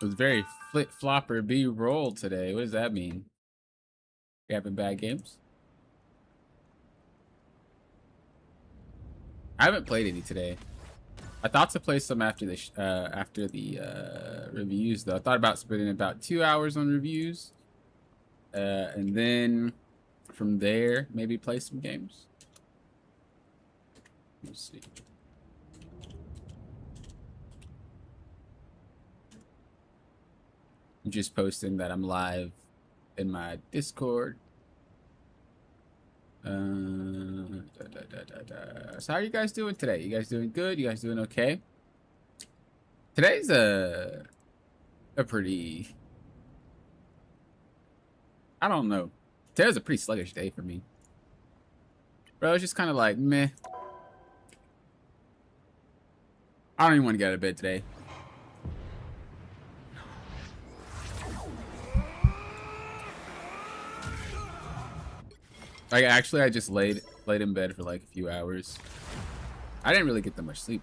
It was very flip flopper B roll today. What does that mean? You having bad games? I haven't played any today. I thought to play some after the reviews though. I thought about spending about 2 hours on reviews, and then from there maybe play some games. Let's see. I'm just posting that I'm live in my Discord. So how are you guys doing today? You guys doing good? You guys doing okay? Today's a pretty, I don't know. Today's a pretty sluggish day for me. Bro, it's just kind of like, meh. I don't even want to get out of bed today. Like, actually, I just laid in bed for like a few hours. I didn't really get that much sleep.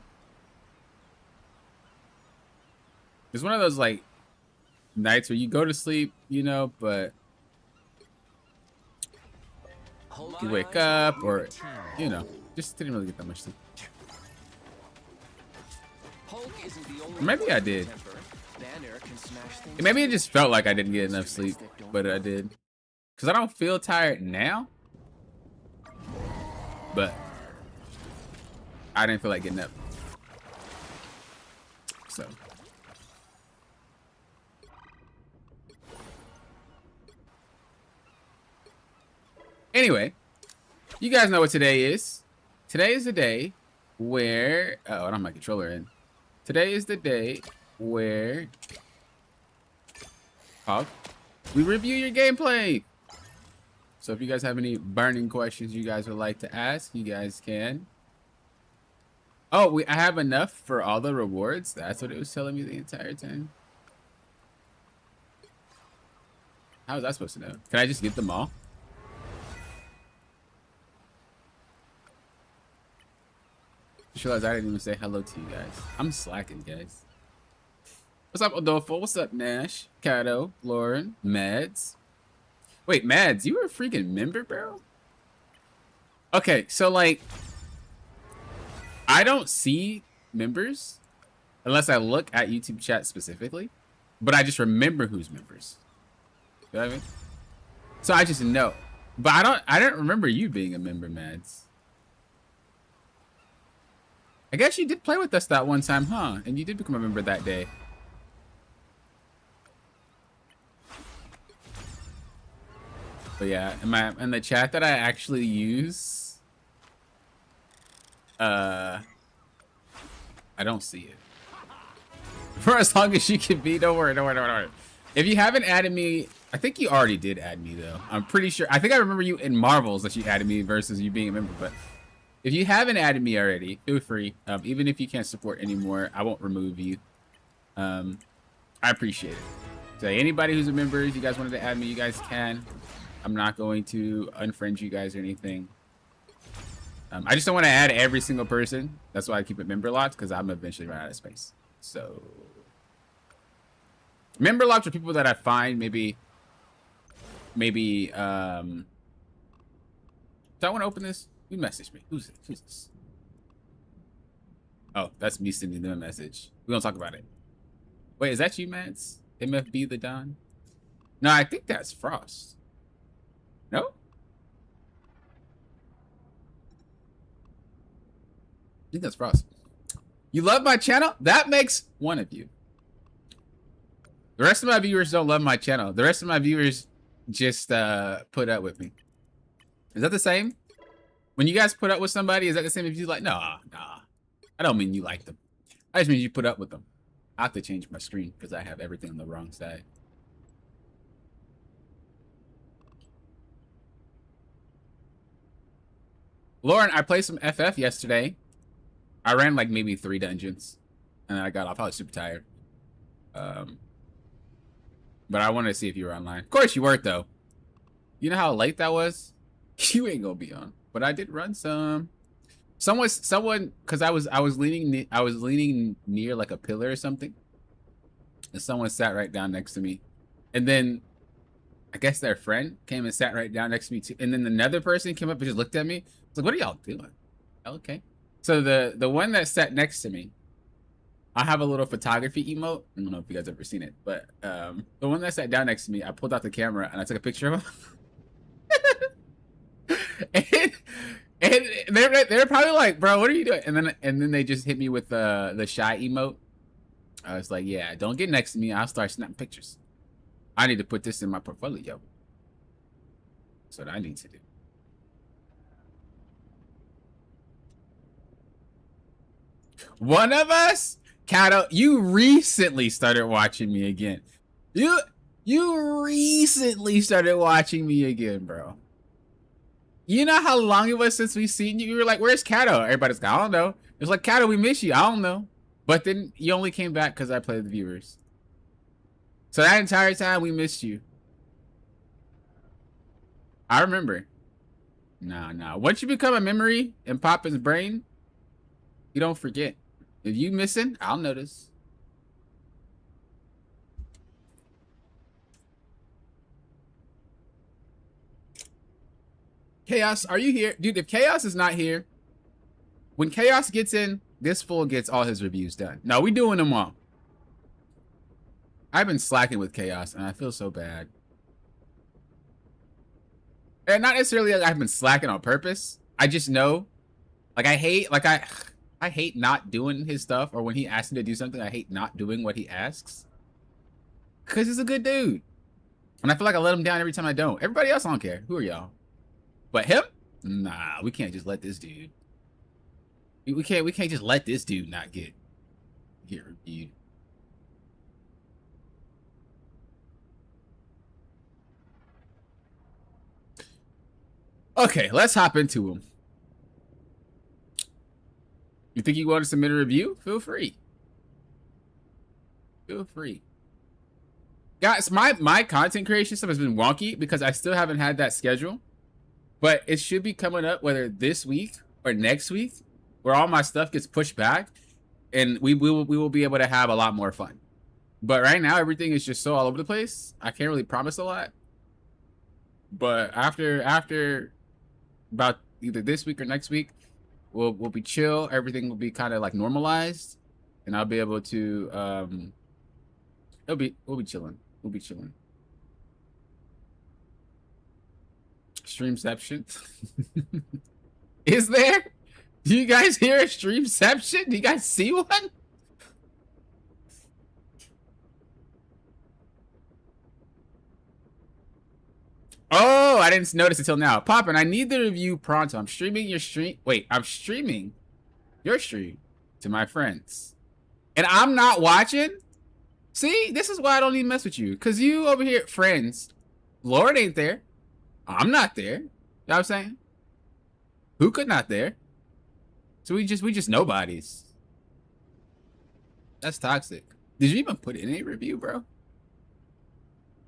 It's one of those like nights where you go to sleep, you know, but you wake up, or you know, just didn't really get that much sleep. Maybe I did. Maybe it just felt like I didn't get enough sleep, but I did. Because I don't feel tired now. But I didn't feel like getting up. So. Anyway, you guys know what today is. Today is the day where... Oh, I don't have my controller in. Today is the day where... we review your gameplay. So if you guys have any burning questions you guys would like to ask, you guys can. Oh, I have enough for all the rewards? That's what it was telling me the entire time. How was I supposed to know? Can I just get them all? Just realized I didn't even say hello to you guys. I'm slacking, guys. What's up, Adolfo? What's up, Nash? Kato, Lauren, Mads. Wait, Mads, you were a freaking member, bro? Okay, so like, I don't see members unless I look at YouTube chat specifically, but I just remember who's members. You know what I mean? So I just know, but I don't remember you being a member, Mads. I guess you did play with us that one time, huh? And you did become a member that day. But yeah, in the chat that I actually use, I don't see it. For as long as you can be, don't worry. If you haven't added me, I think you already did add me though. I'm pretty sure. I think I remember you in Marvels that you added me versus you being a member. But if you haven't added me already, feel free. Even if you can't support anymore, I won't remove you. I appreciate it. So anybody who's a member, if you guys wanted to add me, you guys can. I'm not going to unfriend you guys or anything. I just don't want to add every single person. That's why I keep it member locked, because I'm eventually run out of space. So member locked are people that I find maybe do I want to open this? Who messaged me? Who's this? Oh, that's me sending them a message. We're gonna talk about it. Wait, is that you, Mads? MFB the Don? No, I think that's Frost. No? I think that's Frost. You love my channel? That makes one of you. The rest of my viewers don't love my channel. The rest of my viewers just put up with me. Is that the same? When you guys put up with somebody, is that the same if you like? Nah. I don't mean you like them. I just mean you put up with them. I have to change my screen because I have everything on the wrong side. Lauren, I played some FF yesterday. I ran like maybe 3 dungeons, and then I got off. I was super tired. But I wanted to see if you were online. Of course you weren't, though. You know how late that was? You ain't gonna be on. But I did run some. Someone, because I was leaning near like a pillar or something, and someone sat right down next to me. And then I guess their friend came and sat right down next to me too. And then another person came up and just looked at me. It's like, what are y'all doing? Okay. So the one that sat next to me, I have a little photography emote. I don't know if you guys ever seen it, but the one that sat down next to me, I pulled out the camera and I took a picture of him. and they're probably like, bro, what are you doing? And then they just hit me with the shy emote. I was like, yeah, don't get next to me. I'll start snapping pictures. I need to put this in my portfolio. That's what I need to do. One of us? Kato, you recently started watching me again. You recently started watching me again, bro. You know how long it was since we seen you? You were like, where's Kato? Everybody's like, I don't know. It's like, Kato, we miss you. I don't know. But then you only came back because I played the viewers. So that entire time we missed you. I remember. Nah. Once you become a memory in Papa's brain, you don't forget. If you missing, I'll notice. Chaos, are you here? Dude, if Chaos is not here, when Chaos gets in, this fool gets all his reviews done. No, we doing them all. I've been slacking with Chaos, and I feel so bad. And not necessarily like I've been slacking on purpose. I just know, like I hate not doing his stuff, or when he asks me to do something, I hate not doing what he asks. Cause he's a good dude. And I feel like I let him down every time I don't. Everybody else I don't care. Who are y'all? But him? Nah, we can't just let this dude. We can't just let this dude not get reviewed. Okay, let's hop into him. You think you want to submit a review? Feel free. Feel free. Guys, my content creation stuff has been wonky because I still haven't had that schedule. But it should be coming up whether this week or next week, where all my stuff gets pushed back, and we will be able to have a lot more fun. But right now, everything is just so all over the place. I can't really promise a lot. But after about either this week or next week, we'll be chill. Everything will be kind of like normalized, and I'll be able to we'll be chilling. We'll be chilling. Streamception. Is there? Do you guys hear a streamception? Do you guys see one? Oh, I didn't notice until now. Poppin', I need the review pronto. I'm streaming your stream. Wait, I'm streaming your stream to my friends. And I'm not watching? See, this is why I don't even mess with you. Because you over here, friends. Lord ain't there. I'm not there. You know what I'm saying? Who could not there? So we just nobodies. That's toxic. Did you even put in a review, bro?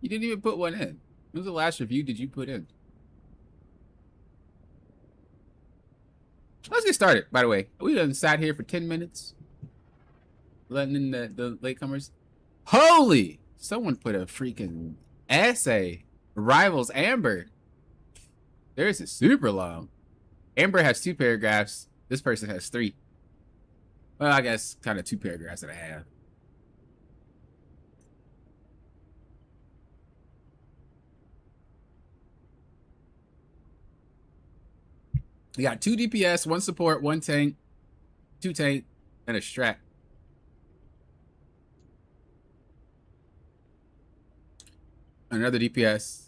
You didn't even put one in. When was the last review did you put in? Let's get started, by the way. We done sat here for 10 minutes. Letting in the latecomers. Holy! Someone put a freaking essay. Rivals Amber. Theirs is super long. Amber has 2 paragraphs. This person has 3. Well, I guess kind of 2 paragraphs that I have. You got 2 DPS, 1 support, 1 tank, 2 tank, and a strat. Another DPS.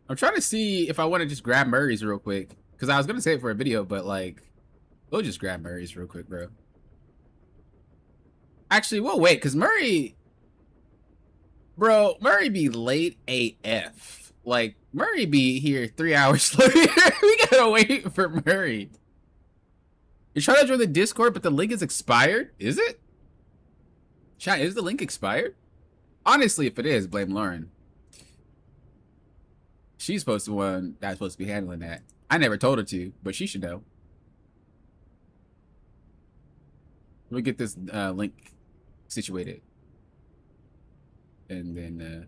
I'm trying to see if I want to just grab Murray's real quick. Because I was going to say it for a video, but like, we'll just grab Murray's real quick, bro. Actually, we'll wait, because Murray... Bro, Murray be late AF. Like, Murray be here 3 hours later. We gotta wait for Murray. You're trying to join the Discord, but the link is expired? Is it? Chat, is the link expired? Honestly, if it is, blame Lauren. She's supposed to be one that's supposed to be handling that. I never told her to, but she should know. Let me get this link. situated. And then,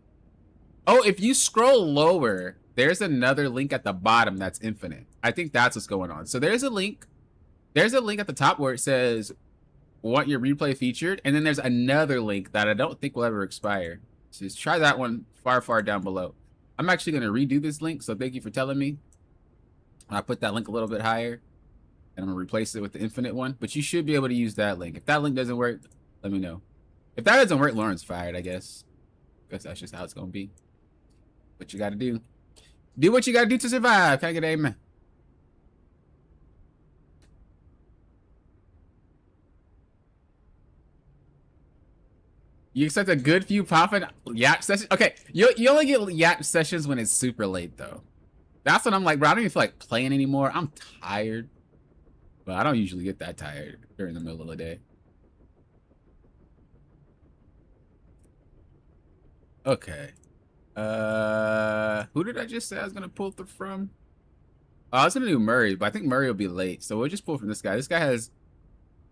oh, if you scroll lower, there's another link at the bottom that's infinite. I think that's what's going on. So there's a link. There's a link at the top where it says, want your replay featured? And then there's another link that I don't think will ever expire. So just try that one far down below. I'm actually going to redo this link, so thank you for telling me. I'll put that link a little bit higher, and I'm going to replace it with the infinite one. But you should be able to use that link. If that link doesn't work, let me know. If that doesn't work, Lauren's fired, I guess. Guess that's just how it's going to be. What you got to do. Do what you got to do to survive. Can I get an amen? You expect a good few popping yacht sessions? Okay, you only get yacht sessions when it's super late, though. That's when I'm like, bro, I don't even feel like playing anymore. I'm tired. But I don't usually get that tired during the middle of the day. Okay. Who did I just say I was going to pull through from? I was going to do Murray, but I think Murray will be late. So we'll just pull from this guy. This guy has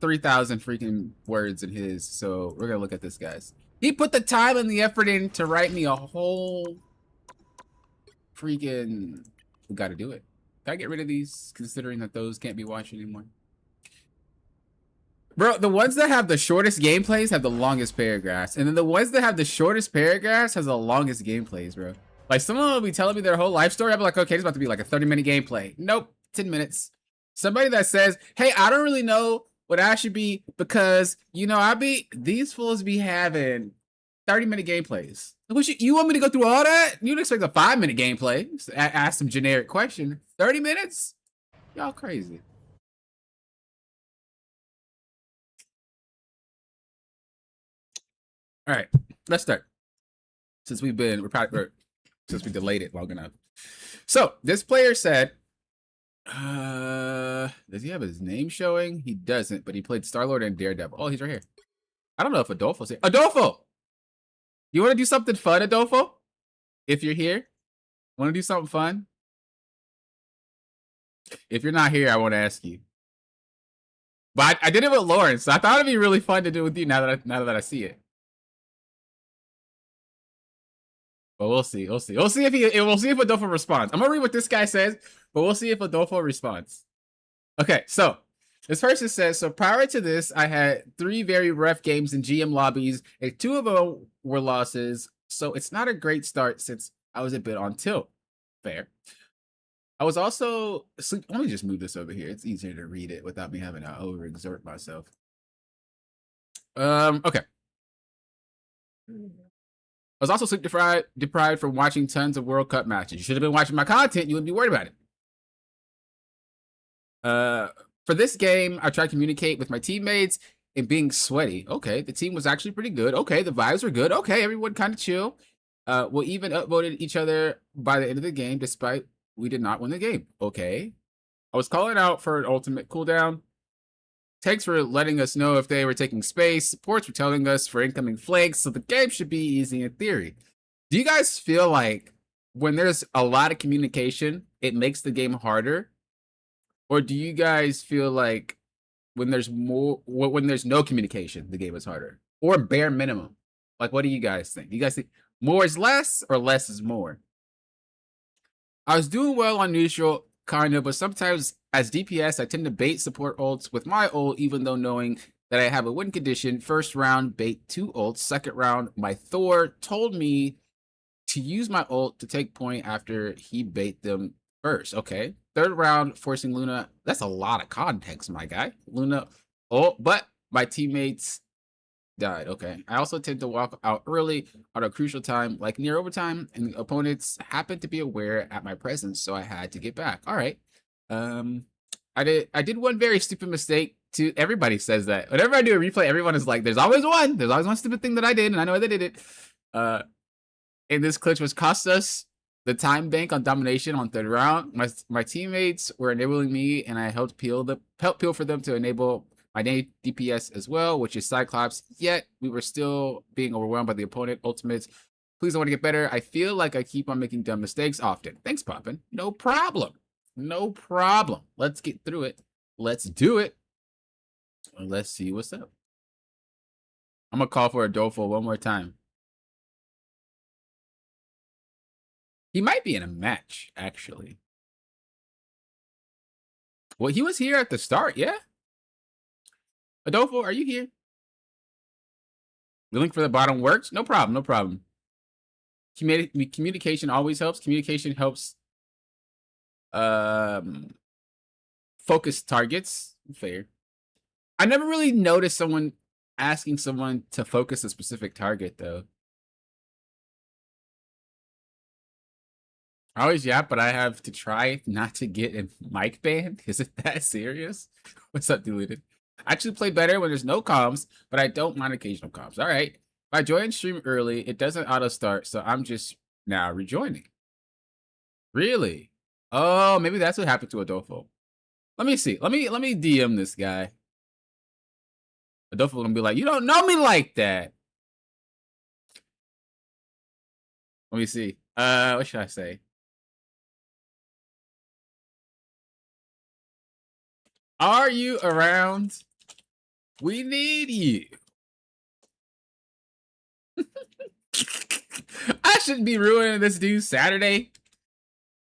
3,000 freaking words in his, so we're gonna look at this, guys. He put the time and the effort in to write me a whole freaking. We gotta do it. Can I get rid of these, considering that those can't be watched anymore? Bro, the ones that have the shortest gameplays have the longest paragraphs, and then the ones that have the shortest paragraphs has the longest gameplays, bro. Like, someone will be telling me their whole life story. I'll be like, okay, it's about to be like a 30-minute gameplay. Nope, 10 minutes. Somebody that says, hey, I don't really know what I should be, because, you know, these fools be having 30-minute gameplays. You want me to go through all that? You'd expect a 5-minute gameplay. Ask some generic question. 30 minutes? Y'all crazy. All right, let's start. Since we delayed it long enough. So this player said, does he have his name showing? He doesn't, but he played Star-Lord and Daredevil. Oh, he's right here. I don't know if Adolfo's here. Adolfo! You want to do something fun, Adolfo? If you're here? Want to do something fun? If you're not here, I won't ask you. But I did it with Lauren, so I thought it'd be really fun to do with you now that I see it. But we'll see. We'll see if Adolfo responds. I'm gonna read what this guy says, but we'll see if Adolfo responds. Okay, so this person says, so prior to this, I had 3 very rough games in GM lobbies, and 2 of them were losses. So it's not a great start since I was a bit on tilt. Fair. I was also let me just move this over here. It's easier to read it without me having to overexert myself. Okay. I was also sleep deprived from watching tons of World Cup matches. You should have been watching my content. You wouldn't be worried about it. For this game, I tried to communicate with my teammates and being sweaty. Okay, the team was actually pretty good. Okay, the vibes were good. Okay, everyone kind of chill. We even upvoted each other by the end of the game, despite we did not win the game. Okay. I was calling out for an ultimate cooldown. Tanks were letting us know if they were taking space. Supports were telling us for incoming flanks, so the game should be easy in theory. Do you guys feel like when there's a lot of communication, it makes the game harder? Or do you guys feel like when there's no communication, the game is harder? Or bare minimum? Like, what do you guys think? Do you guys think more is less or less is more? I was doing well on neutral, kind of, but sometimes as DPS, I tend to bait support ults with my ult, even though knowing that I have a win condition. First round, bait 2 ults. Second round, my Thor told me to use my ult to take point after he bait them first. Okay. Third round, forcing Luna. That's a lot of context, my guy. Luna ult, but my teammates died. Okay. I also tend to walk out early at a crucial time, like near overtime, and the opponents happened to be aware at my presence, so I had to get back. All right. I did one very stupid mistake. Everybody says that. Whenever I do a replay, everyone is like, there's always one stupid thing that I did, and I know they did it. And this glitch was cost us the time bank on domination on third round. My teammates were enabling me, and I helped peel for them to enable my DPS as well, which is Cyclops. Yet we were still being overwhelmed by the opponent ultimates. Please, I want to get better. I feel like I keep on making dumb mistakes often. Thanks, Poppin. No problem. No problem. Let's get through it. Let's do it. Let's see what's up. I'm gonna call for Adolfo one more time. He might be in a match, actually. Well, he was here at the start, yeah? Adolfo, are you here? The link for the bottom works? No problem, no problem. Communication always helps. Communication helps focus targets. Fair. I never really noticed someone asking someone to focus a specific target, though. I always yap, but I have to try not to get a mic ban. Is it that serious? What's up, deleted? I actually play better when there's no comms, but I don't mind occasional comms. All right. If I join stream early, it doesn't auto start, so I'm just now rejoining. Really? Oh, maybe that's what happened to Adolfo. Let me see. Let me DM this guy. Adolfo gonna be like, you don't know me like that. Let me see. What should I say? Are you around? We need you. I shouldn't be ruining this dude's Saturday.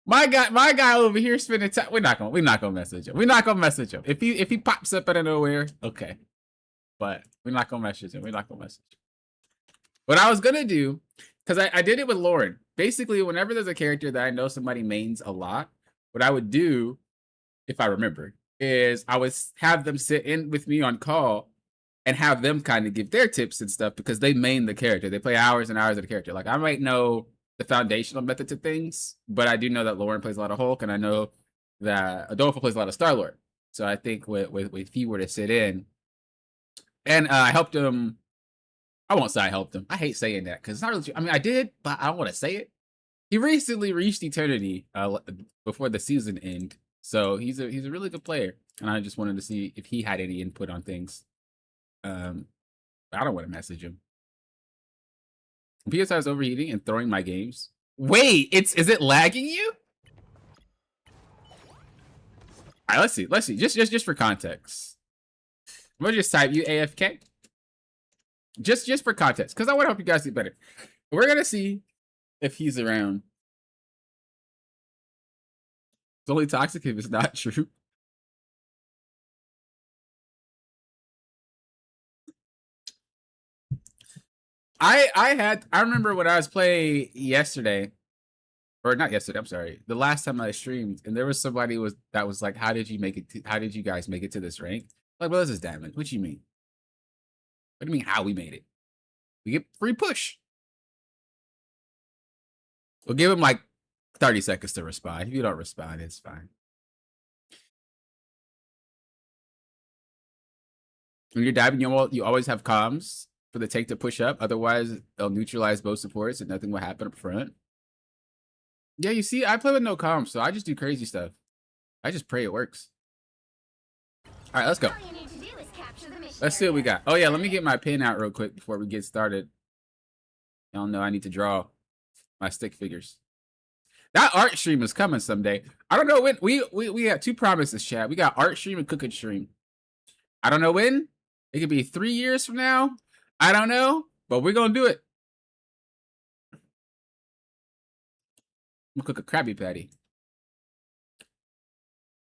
My guy over here spending time. We're not gonna message him. We're not gonna message him. If he pops up out of nowhere, okay. But we're not gonna message him. We're not gonna message him. What I was gonna do, because I did it with Lauren. Basically, whenever there's a character that I know somebody mains a lot, what I would do, if I remember, is I would have them sit in with me on call and have them kind of give their tips and stuff because they main the character. They play hours and hours of the character. Like I might know the foundational method to things, but I do know that Lauren plays a lot of Hulk, and I know that Adolfo plays a lot of Star-Lord. So I think if he were to sit in, and I helped him. I won't say I helped him. I hate saying that because it's not really true. I mean, I did, but I don't want to say it. He recently reached Eternity before the season end, so he's a really good player, and I just wanted to see if he had any input on things. I don't want to message him. PSI is overheating and throwing my games. Wait, is it lagging you? All right, let's see. Just for context, I'm gonna just type you AFK. Just for context, because I want to help you guys do better. We're gonna see if he's around. It's only toxic if it's not true. I remember when I was playing yesterday, or not yesterday. I'm sorry, the last time I streamed, and there was somebody that was like, "How did you make it? How did you guys make it to this rank?" Like, well, this is damage. What do you mean? What do you mean? How we made it? We get free push. We'll give him like 30 seconds to respond. If you don't respond, it's fine. When you're diving, you always have comms for the tank to push up. Otherwise, they'll neutralize both supports and nothing will happen up front. Yeah, you see, I play with no comms, so I just do crazy stuff. I just pray it works. All right, let's go. Let's see what we got. Oh, yeah, let me get my pin out real quick before we get started. Y'all know I need to draw my stick figures. That art stream is coming someday. I don't know when. We have two promises, chat. We got art stream and cooking stream. I don't know when. It could be 3 years from now. I don't know, but we're going to do it. I'm going to cook a Krabby Patty.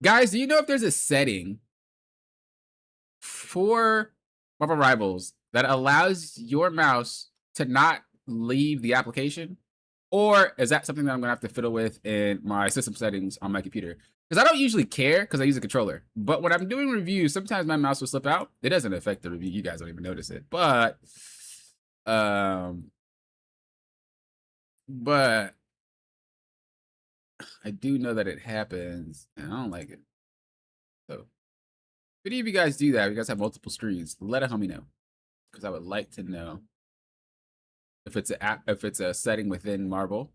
Guys, do you know if there's a setting for Marvel Rivals that allows your mouse to not leave the application? Or is that something that I'm going to have to fiddle with in my system settings on my computer? Because I don't usually care because I use a controller. But when I'm doing reviews, sometimes my mouse will slip out. It doesn't affect the review. You guys don't even notice it. But I do know that it happens, and I don't like it. So if any of you guys do that, if you guys have multiple screens, let a homie know. Because I would like to know if it's a setting within Marvel.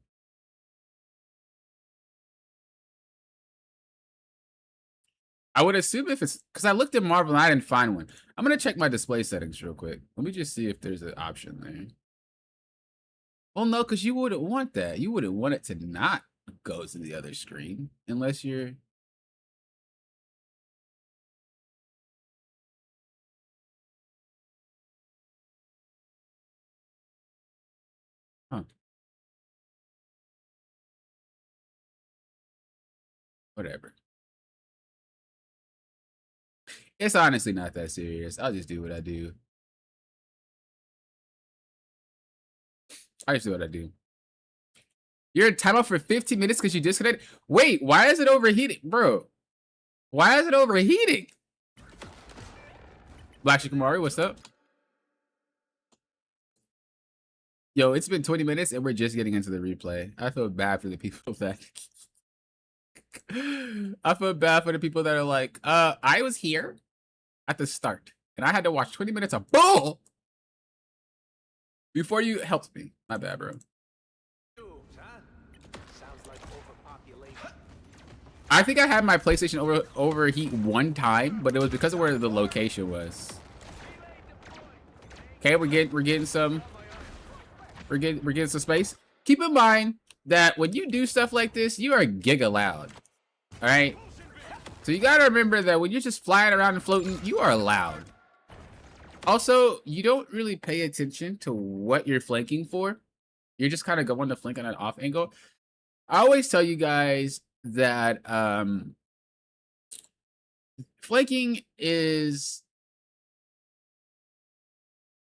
I would assume if it's because I looked at Marvel and I didn't find one. I'm gonna check my display settings real quick. Let me just see if there's an option there. Well, no, because you wouldn't want that. You wouldn't want it to not go to the other screen unless you're. Huh. Whatever. It's honestly not that serious. I'll just do what I do. I just do what I do. You're in timeout for 15 minutes because you disconnected? Wait, why is it overheating? Bro, why is it overheating? Black Shikamari, what's up? Yo, it's been 20 minutes and we're just getting into the replay. I feel bad for the people that... I feel bad for the people that are like, I was here at the start and I had to watch 20 minutes of bull before you helped me. My bad, bro. I think I had my PlayStation overheat one time, but it was because of where the location was. Okay, we're getting some space. Keep in mind that when you do stuff like this, you are giga loud. All right, so you gotta remember that when you're just flying around and floating, you are loud. Also, you don't really pay attention to what you're flanking for. You're just kind of going to flank on an off angle. I always tell you guys that flanking is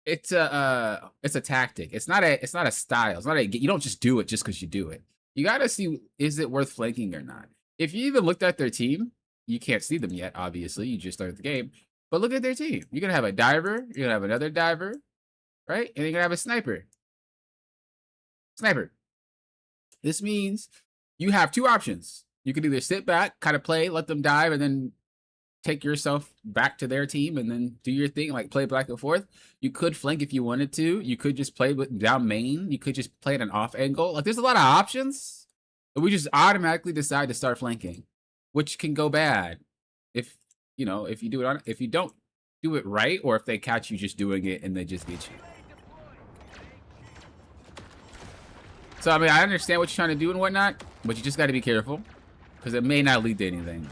it's a tactic. It's not a style. It's not a, you don't just do it just because you do it. You gotta see, is it worth flanking or not? If you even looked at their team, you can't see them yet, obviously. You just started the game. But look at their team. You're gonna have a diver, you're gonna have another diver, right? And you're gonna have a sniper. Sniper. This means you have two options. You could either sit back, kind of play, let them dive, and then take yourself back to their team and then do your thing, like play back and forth. You could flank if you wanted to. You could just play with down main. You could just play at an off angle. Like, there's a lot of options. But we just automatically decide to start flanking, which can go bad if, you know, if you do it on, if you don't do it right, or if they catch you just doing it and they just get you. So, I mean, I understand what you're trying to do and whatnot, but you just got to be careful because it may not lead to anything.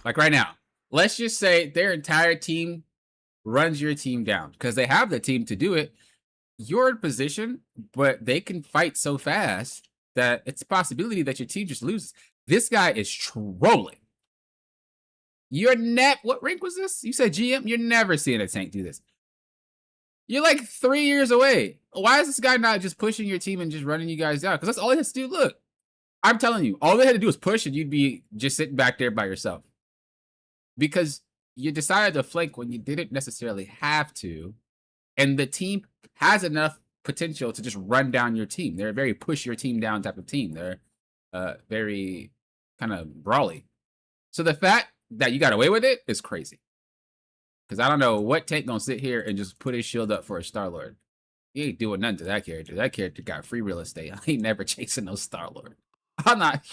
Like right now, let's just say their entire team runs your team down because they have the team to do it. You're in position, but they can fight so fast that it's a possibility that your team just loses. This guy is trolling. You're what rank was this? You said GM? You're never seeing a tank do this. You're like 3 years away. Why is this guy not just pushing your team and just running you guys down? Because that's all he has to do. Look, I'm telling you, all they had to do was push and you'd be just sitting back there by yourself. Because you decided to flank when you didn't necessarily have to. And the team has enough potential to just run down your team. They're a very push your team down type of team. They're very kind of brawly. So the fact that you got away with it is crazy. Because I don't know what tank gonna sit here and just put his shield up for a Star-Lord. He ain't doing nothing to that character. That character got free real estate. I ain't never chasing no Star-Lord. I'm not.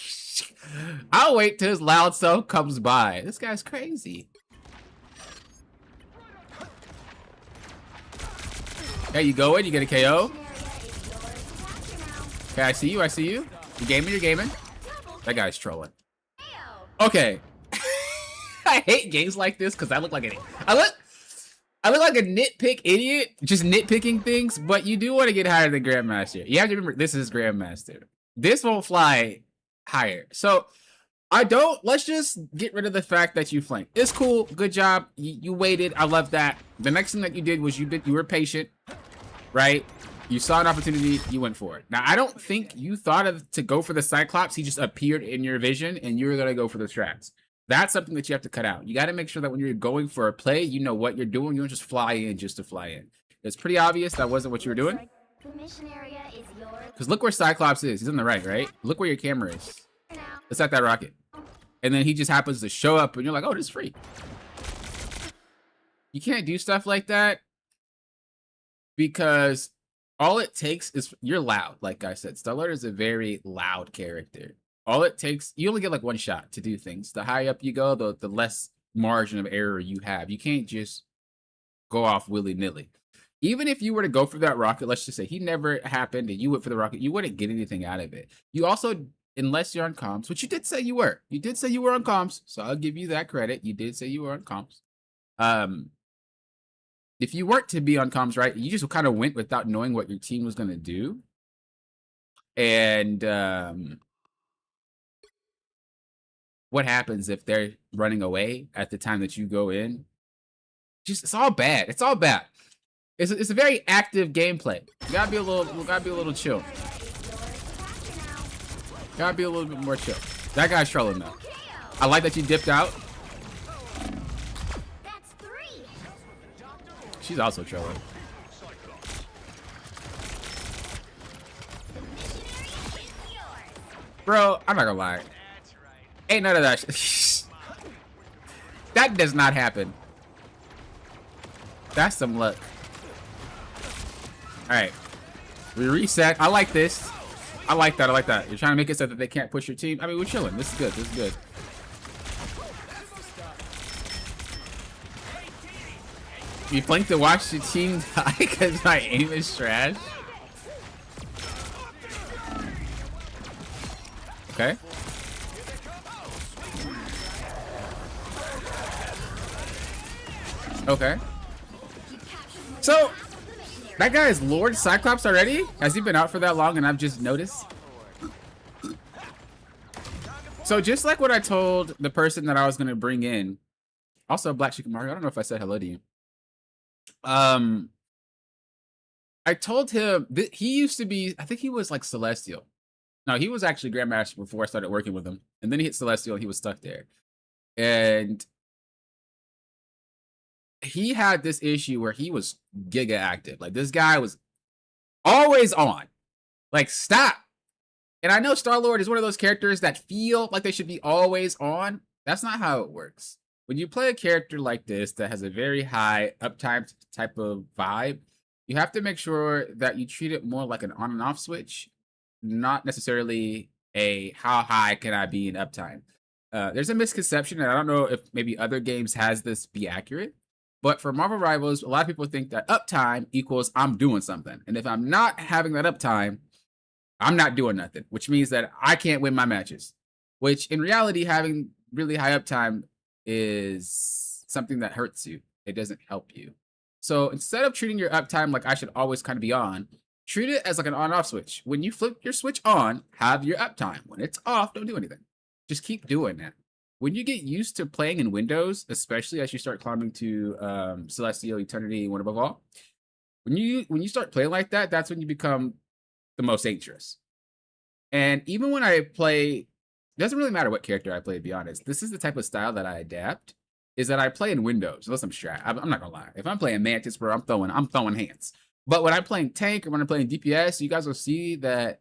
I'll wait till his loud self comes by. This guy's crazy. There you go in. You get a KO. Okay, I see you. I see you. You gaming. You're gaming. That guy's trolling. Okay. I hate games like this because I look like an I look like a nitpick idiot, just nitpicking things. But you do want to get higher than Grandmaster. You have to remember this is Grandmaster. This won't fly higher. So let's just get rid of the fact that you flanked. It's cool. Good job. You waited. I love that. The next thing that you did was you were patient, right? You saw an opportunity. You went for it. Now, I don't think you thought to go for the Cyclops. He just appeared in your vision and you were going to go for the strats. That's something that you have to cut out. You got to make sure that when you're going for a play, you know what you're doing. You don't just fly in just to fly in. It's pretty obvious that wasn't what you were doing. Because look where Cyclops is. He's on the right? Look where your camera is. It's at that rocket. And then he just happens to show up and you're like, oh, this is free. You can't do stuff like that because all it takes is you're loud. Like I said, Star-Lord is a very loud character. All it takes, you only get like one shot to do things. The higher up you go, the less margin of error you have. You can't just go off willy-nilly. Even if you were to go for that rocket, let's just say he never happened and you went for the rocket, you wouldn't get anything out of it. You also, unless you're on comms, which you did say you were. You did say you were on comms, so I'll give you that credit. You did say you were on comms. if you weren't to be on comms, right, you just kind of went without knowing what your team was going to do. And what happens if they're running away at the time that you go in? Just, it's all bad. It's all bad. It's a very active gameplay. You gotta be a little chill. Gotta be a little bit more chill. That guy's trolling though. I like that you dipped out. She's also trolling. Bro, I'm not gonna lie. Ain't none of that shit. That does not happen. That's some luck. Alright. We reset. I like this. I like that. I like that. You're trying to make it so that they can't push your team. I mean, we're chilling. This is good. This is good. You flank to watch the team die because my aim is trash. Okay. Okay. So, that guy is Lord Cyclops already? Has he been out for that long and I've just noticed? So just like what I told the person that I was going to bring in, also Black Chicken Mario, I don't know if I said hello to you. I told him that he used to be, I think he was like Celestial. No, he was actually Grandmaster before I started working with him. And then he hit Celestial and he was stuck there. And he had this issue where he was giga active. Like, this guy was always on. Like, stop. And I know Star-Lord is one of those characters that feel like they should be always on. That's not how it works. When you play a character like this that has a very high uptime type of vibe, you have to make sure that you treat it more like an on and off switch, not necessarily a how high can I be in uptime. There's a misconception, and I don't know if maybe other games has this be accurate, but for Marvel Rivals, a lot of people think that uptime equals I'm doing something. And if I'm not having that uptime, I'm not doing nothing, which means that I can't win my matches, which in reality, having really high uptime is something that hurts you. It doesn't help you. So instead of treating your uptime like I should always kind of be on, treat it as like an on-off switch. When you flip your switch on, have your uptime. When it's off, don't do anything. Just keep doing that. When you get used to playing in Windows, especially as you start climbing to Celestial, Eternity, One Above All, when you start playing like that, that's when you become the most dangerous. And even when I play, it doesn't really matter what character I play, to be honest. This is the type of style that I adapt, is that I play in Windows, unless I'm strat. I'm not gonna lie. If I'm playing Mantis, bro, I'm throwing hands. But when I'm playing tank or when I'm playing DPS, you guys will see that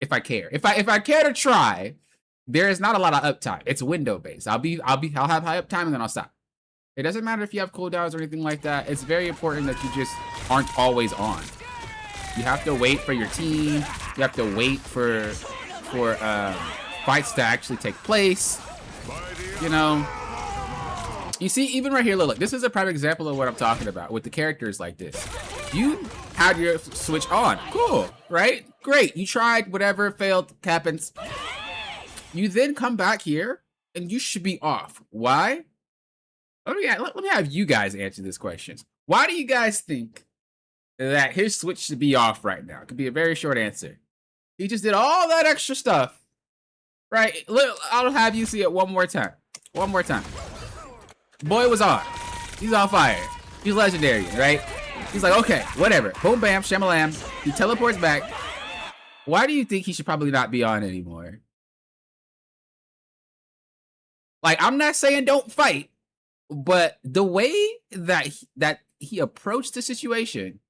if I care. If I care to try, there is not a lot of uptime. It's window based. I'll have high uptime and then I'll stop. It doesn't matter if you have cooldowns or anything like that. It's very important that you just aren't always on. You have to wait for your team. You have to wait for fights to actually take place. You know. You see, even right here, look, this is a prime example of what I'm talking about with the characters like this. You had your switch on. Cool, right? Great. You tried, whatever, failed, happens. You then come back here and you should be off. Why? Let me have you guys answer this question. Why do you guys think that his switch should be off right now? It could be a very short answer. He just did all that extra stuff, right? I'll have you see it one more time. One more time. Boy was on. He's on fire. He's legendary, right? He's like, okay, whatever. Boom, bam, shamalam. He teleports back. Why do you think he should probably not be on anymore? Like, I'm not saying don't fight, but the way that he approached the situation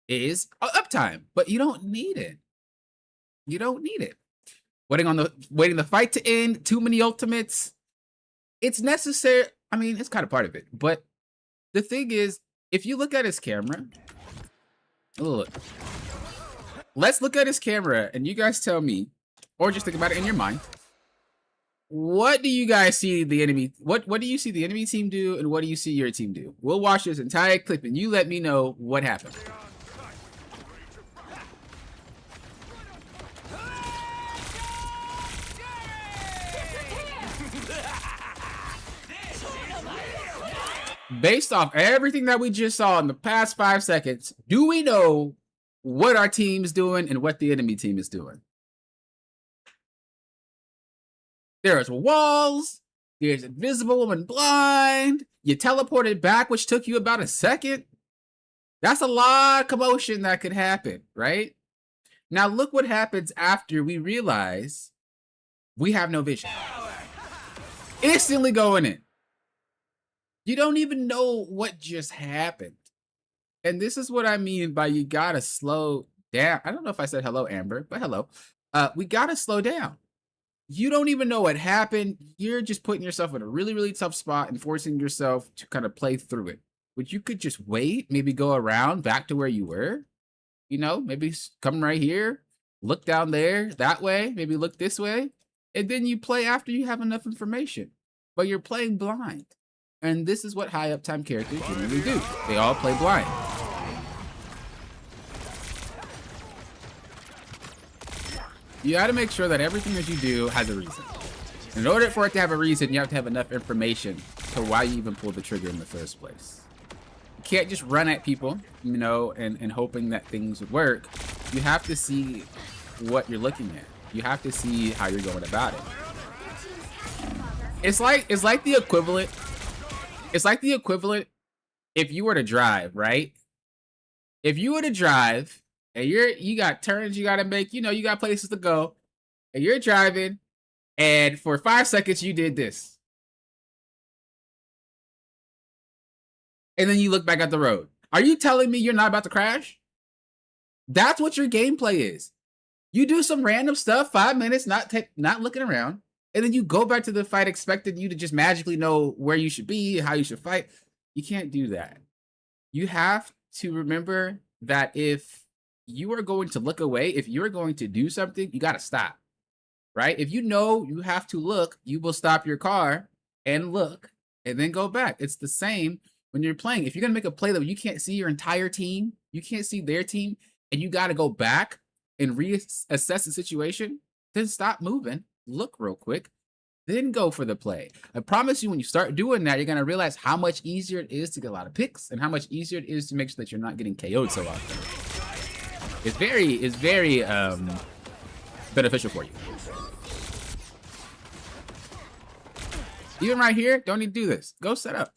is uptime, but you don't need it. You don't need it. Waiting the fight to end, too many ultimates. It's necessary. I mean, it's kind of part of it. But the thing is, if you look at his camera, look. Let's look at his camera and you guys tell me, or just think about it in your mind. What do you guys see the enemy? What do you see the enemy team do, and what do you see your team do? We'll watch this entire clip and you let me know what happened. Based off everything that we just saw in the past 5 seconds, do we know what our team's doing and what the enemy team is doing? There's walls. There's invisible and blind. You teleported back, which took you about a second. That's a lot of commotion that could happen, right? Now look what happens after we realize we have no vision. Instantly going in. You don't even know what just happened. And this is what I mean by you gotta slow down. I don't know if I said hello, Amber, but hello. We gotta slow down. You don't even know what happened. You're just putting yourself in a really, really tough spot and forcing yourself to kind of play through it. But you could just wait, maybe go around back to where you were. You know, maybe come right here, look down there, that way, maybe look this way. And then you play after you have enough information. But you're playing blind. And this is what high uptime characters generally do. They all play blind. You got to make sure that everything that you do has a reason. In order for it to have a reason, you have to have enough information to why you even pulled the trigger in the first place. You can't just run at people, you know, and hoping that things would work. You have to see what you're looking at. You have to see how you're going about it. It's like the equivalent. It's like the equivalent if you were to drive, right? If you were to drive and you got turns you got to make, you know, you got places to go, and you're driving, and for 5 seconds you did this. And then you look back at the road. Are you telling me you're not about to crash? That's what your gameplay is. You do some random stuff, 5 minutes, not looking around, and then you go back to the fight expecting you to just magically know where you should be, how you should fight. You can't do that. You have to remember that if you are going to look away, if you're going to do something, you got to stop, right? If you know you have to look, you will stop your car and look and then go back. It's the same when you're playing. If you're going to make a play that you can't see your entire team, you can't see their team, and you got to go back and reassess the situation, then stop moving, look real quick, then go for the play. I promise you, when you start doing that, you're going to realize how much easier it is to get a lot of picks and how much easier it is to make sure that you're not getting KO'd so often. It's very beneficial for you. Even right here, don't need to do this. Go set up.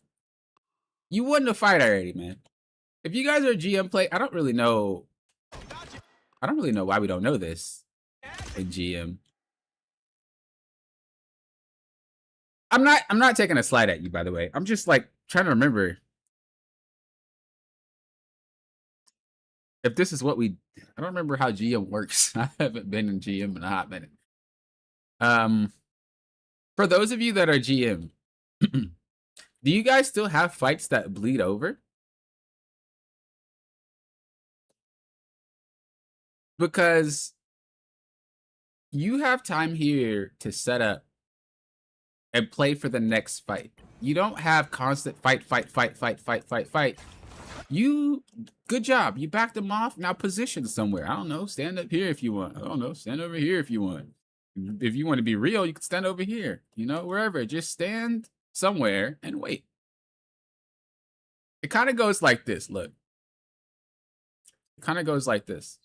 You won the fight already, man. If you guys are GM play, I don't really know why we don't know this in GM. I'm not taking a slide at you, by the way. I'm just like trying to remember if this is what I don't remember how GM works. I haven't been in GM in a hot minute. For those of you that are GM, do you guys still have fights that bleed over? Because you have time here to set up and play for the next fight. You don't have constant fight. Good job. You backed them off. Now position somewhere. I don't know. Stand up here if you want. I don't know. Stand over here if you want. If you want to be real, you can stand over here. You know, wherever. Just stand somewhere and wait. It kind of goes like this. Look. It kind of goes like this.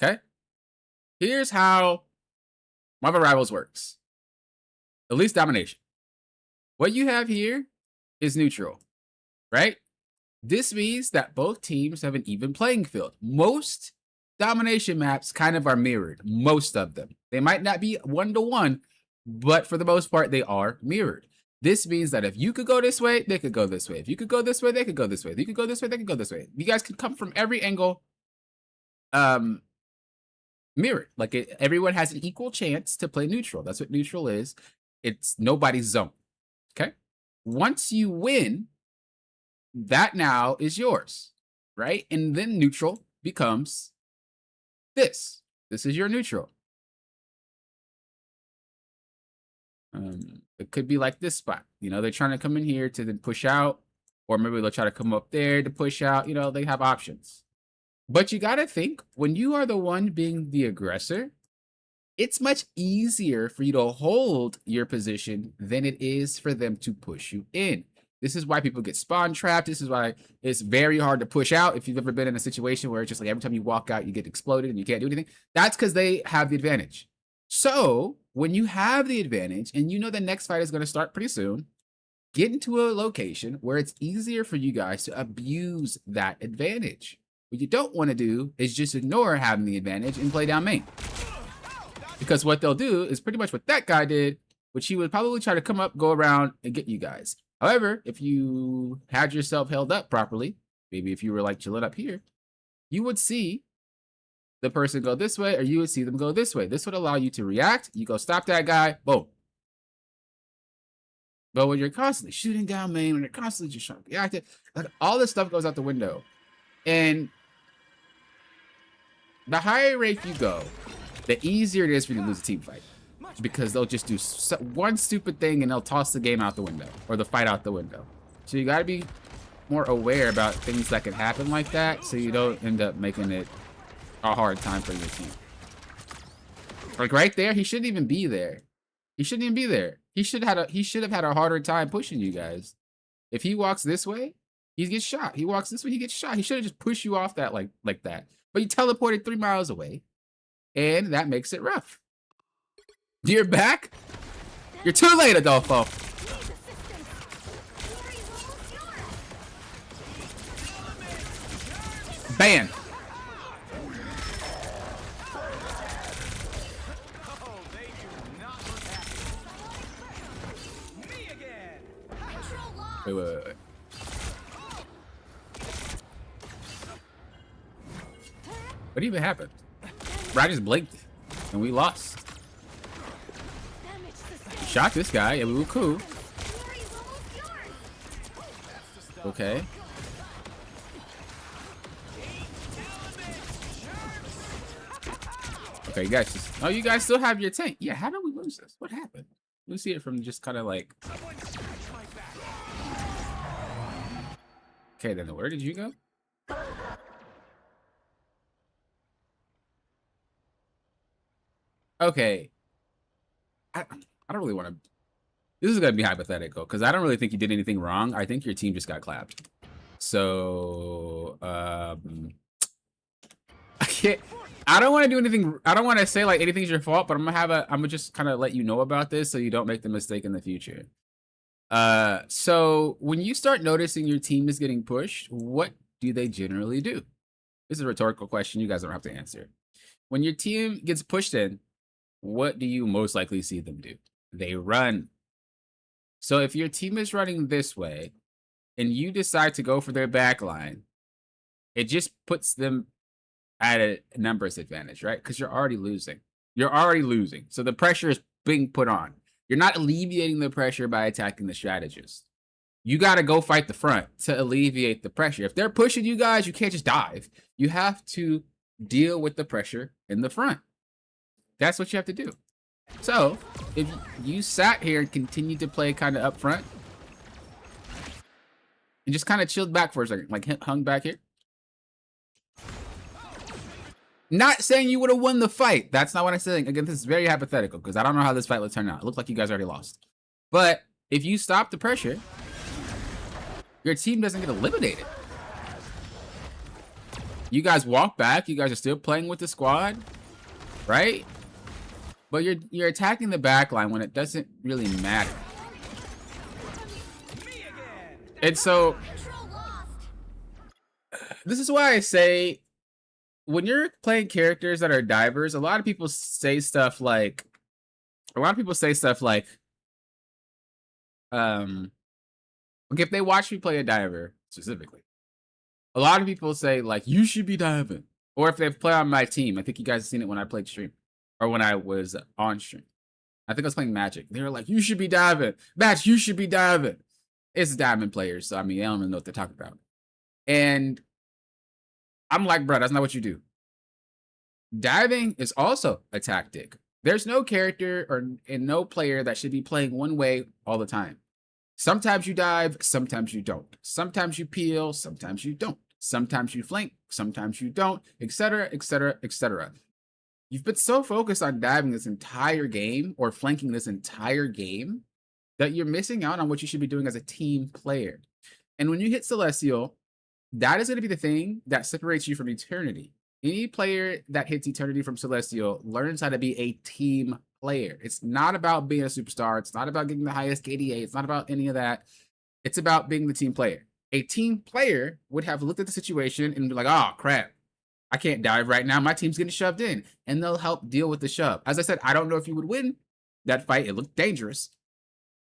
Okay? Here's how Marvel Rivals works. At least domination. What you have here is neutral, right? This means that both teams have an even playing field. Most domination maps kind of are mirrored. Most of them. They might not be 1-to-1, but for the most part, they are mirrored. This means that if you could go this way, they could go this way. If you could go this way, they could go this way. If you could go this way, they could go this way. You guys could come from every angle. Mirrored. Like everyone has an equal chance to play neutral. That's what neutral is. It's nobody's zone. Okay? Once you win, that now is yours, right? And then neutral becomes this. This is your neutral. It could be like this spot. You know, they're trying to come in here to then push out, or maybe they'll try to come up there to push out. You know, they have options. But you got to think, when you are the one being the aggressor, it's much easier for you to hold your position than it is for them to push you in. This is why people get spawn trapped. This is why it's very hard to push out. If you've ever been in a situation where it's just like every time you walk out, you get exploded and you can't do anything, that's because they have the advantage. So when you have the advantage and you know the next fight is going to start pretty soon, get into a location where it's easier for you guys to abuse that advantage. What you don't want to do is just ignore having the advantage and play down main. Because what they'll do is pretty much what that guy did, which he would probably try to come up, go around, and get you guys. However, if you had yourself held up properly, maybe if you were like chilling up here, you would see the person go this way, or you would see them go this way. This would allow you to react. You go stop that guy, boom. But when you're constantly shooting down main, when you're constantly just trying to react it, like all this stuff goes out the window. And the higher rate you go, the easier it is for you to lose a team fight. Because they'll just do one stupid thing and they'll toss the game out the window or the fight out the window. So you got to be more aware about things that can happen like that so you don't end up making it a hard time for your team. Like right there, he shouldn't even be there. He shouldn't even be there. He should have had a harder time pushing you guys. If he walks this way, he gets shot. He walks this way, he gets shot. He should have just pushed you off that like that. But you teleported 3 miles away, and that makes it rough. You're back? You're too late, Adolfo. Ban. Wait. What even happened? Brad just blinked, and we lost. Shot this guy, and we were cool. Okay. Okay, you guys just... Oh, you guys still have your tank. Yeah, how did we lose this? What happened? We see it from just kind of like... Okay, then where did you go? Okay. I don't really want to... This is going to be hypothetical, because I don't really think you did anything wrong. I think your team just got clapped. So, I can't... I don't want to do anything... I don't want to say, like, anything's your fault, but I'm gonna just kind of let you know about this so you don't make the mistake in the future. So, when you start noticing your team is getting pushed, what do they generally do? This is a rhetorical question. You guys don't have to answer. When your team gets pushed in, what do you most likely see them do? They run. So if your team is running this way and you decide to go for their back line, it just puts them at a numbers advantage, right? Because you're already losing. You're already losing. So the pressure is being put on. You're not alleviating the pressure by attacking the strategist. You got to go fight the front to alleviate the pressure. If they're pushing you guys, you can't just dive. You have to deal with the pressure in the front. That's what you have to do. So, if you sat here and continued to play kind of up front, and just kind of chilled back for a second, like hung back here. Not saying you would have won the fight. That's not what I'm saying. Again, this is very hypothetical, because I don't know how this fight would turn out. It looks like you guys already lost. But if you stop the pressure, your team doesn't get eliminated. You guys walk back. You guys are still playing with the squad, right? But you're attacking the back line when it doesn't really matter. And so, this is why I say, when you're playing characters that are divers, a lot of people say stuff like, like, if they watch me play a diver, specifically, a lot of people say, like, you should be diving. Or if they play on my team, I think you guys have seen it when I played stream. Or when I was on stream. I think I was playing Magic. They were like, you should be diving. Match, you should be diving. It's diamond players, so I mean, I don't even know what they're talking about. And I'm like, bro, that's not what you do. Diving is also a tactic. There's no character and no player that should be playing one way all the time. Sometimes you dive, sometimes you don't. Sometimes you peel, sometimes you don't. Sometimes you flank, sometimes you don't, etc., etc., etc. You've been so focused on diving this entire game or flanking this entire game that you're missing out on what you should be doing as a team player. And when you hit Celestial, that is going to be the thing that separates you from Eternity. Any player that hits Eternity from Celestial learns how to be a team player. It's not about being a superstar. It's not about getting the highest KDA. It's not about any of that. It's about being the team player. A team player would have looked at the situation and be like, oh, crap. I can't dive right now. My team's getting shoved in. And they'll help deal with the shove. As I said, I don't know if you would win that fight. It looked dangerous.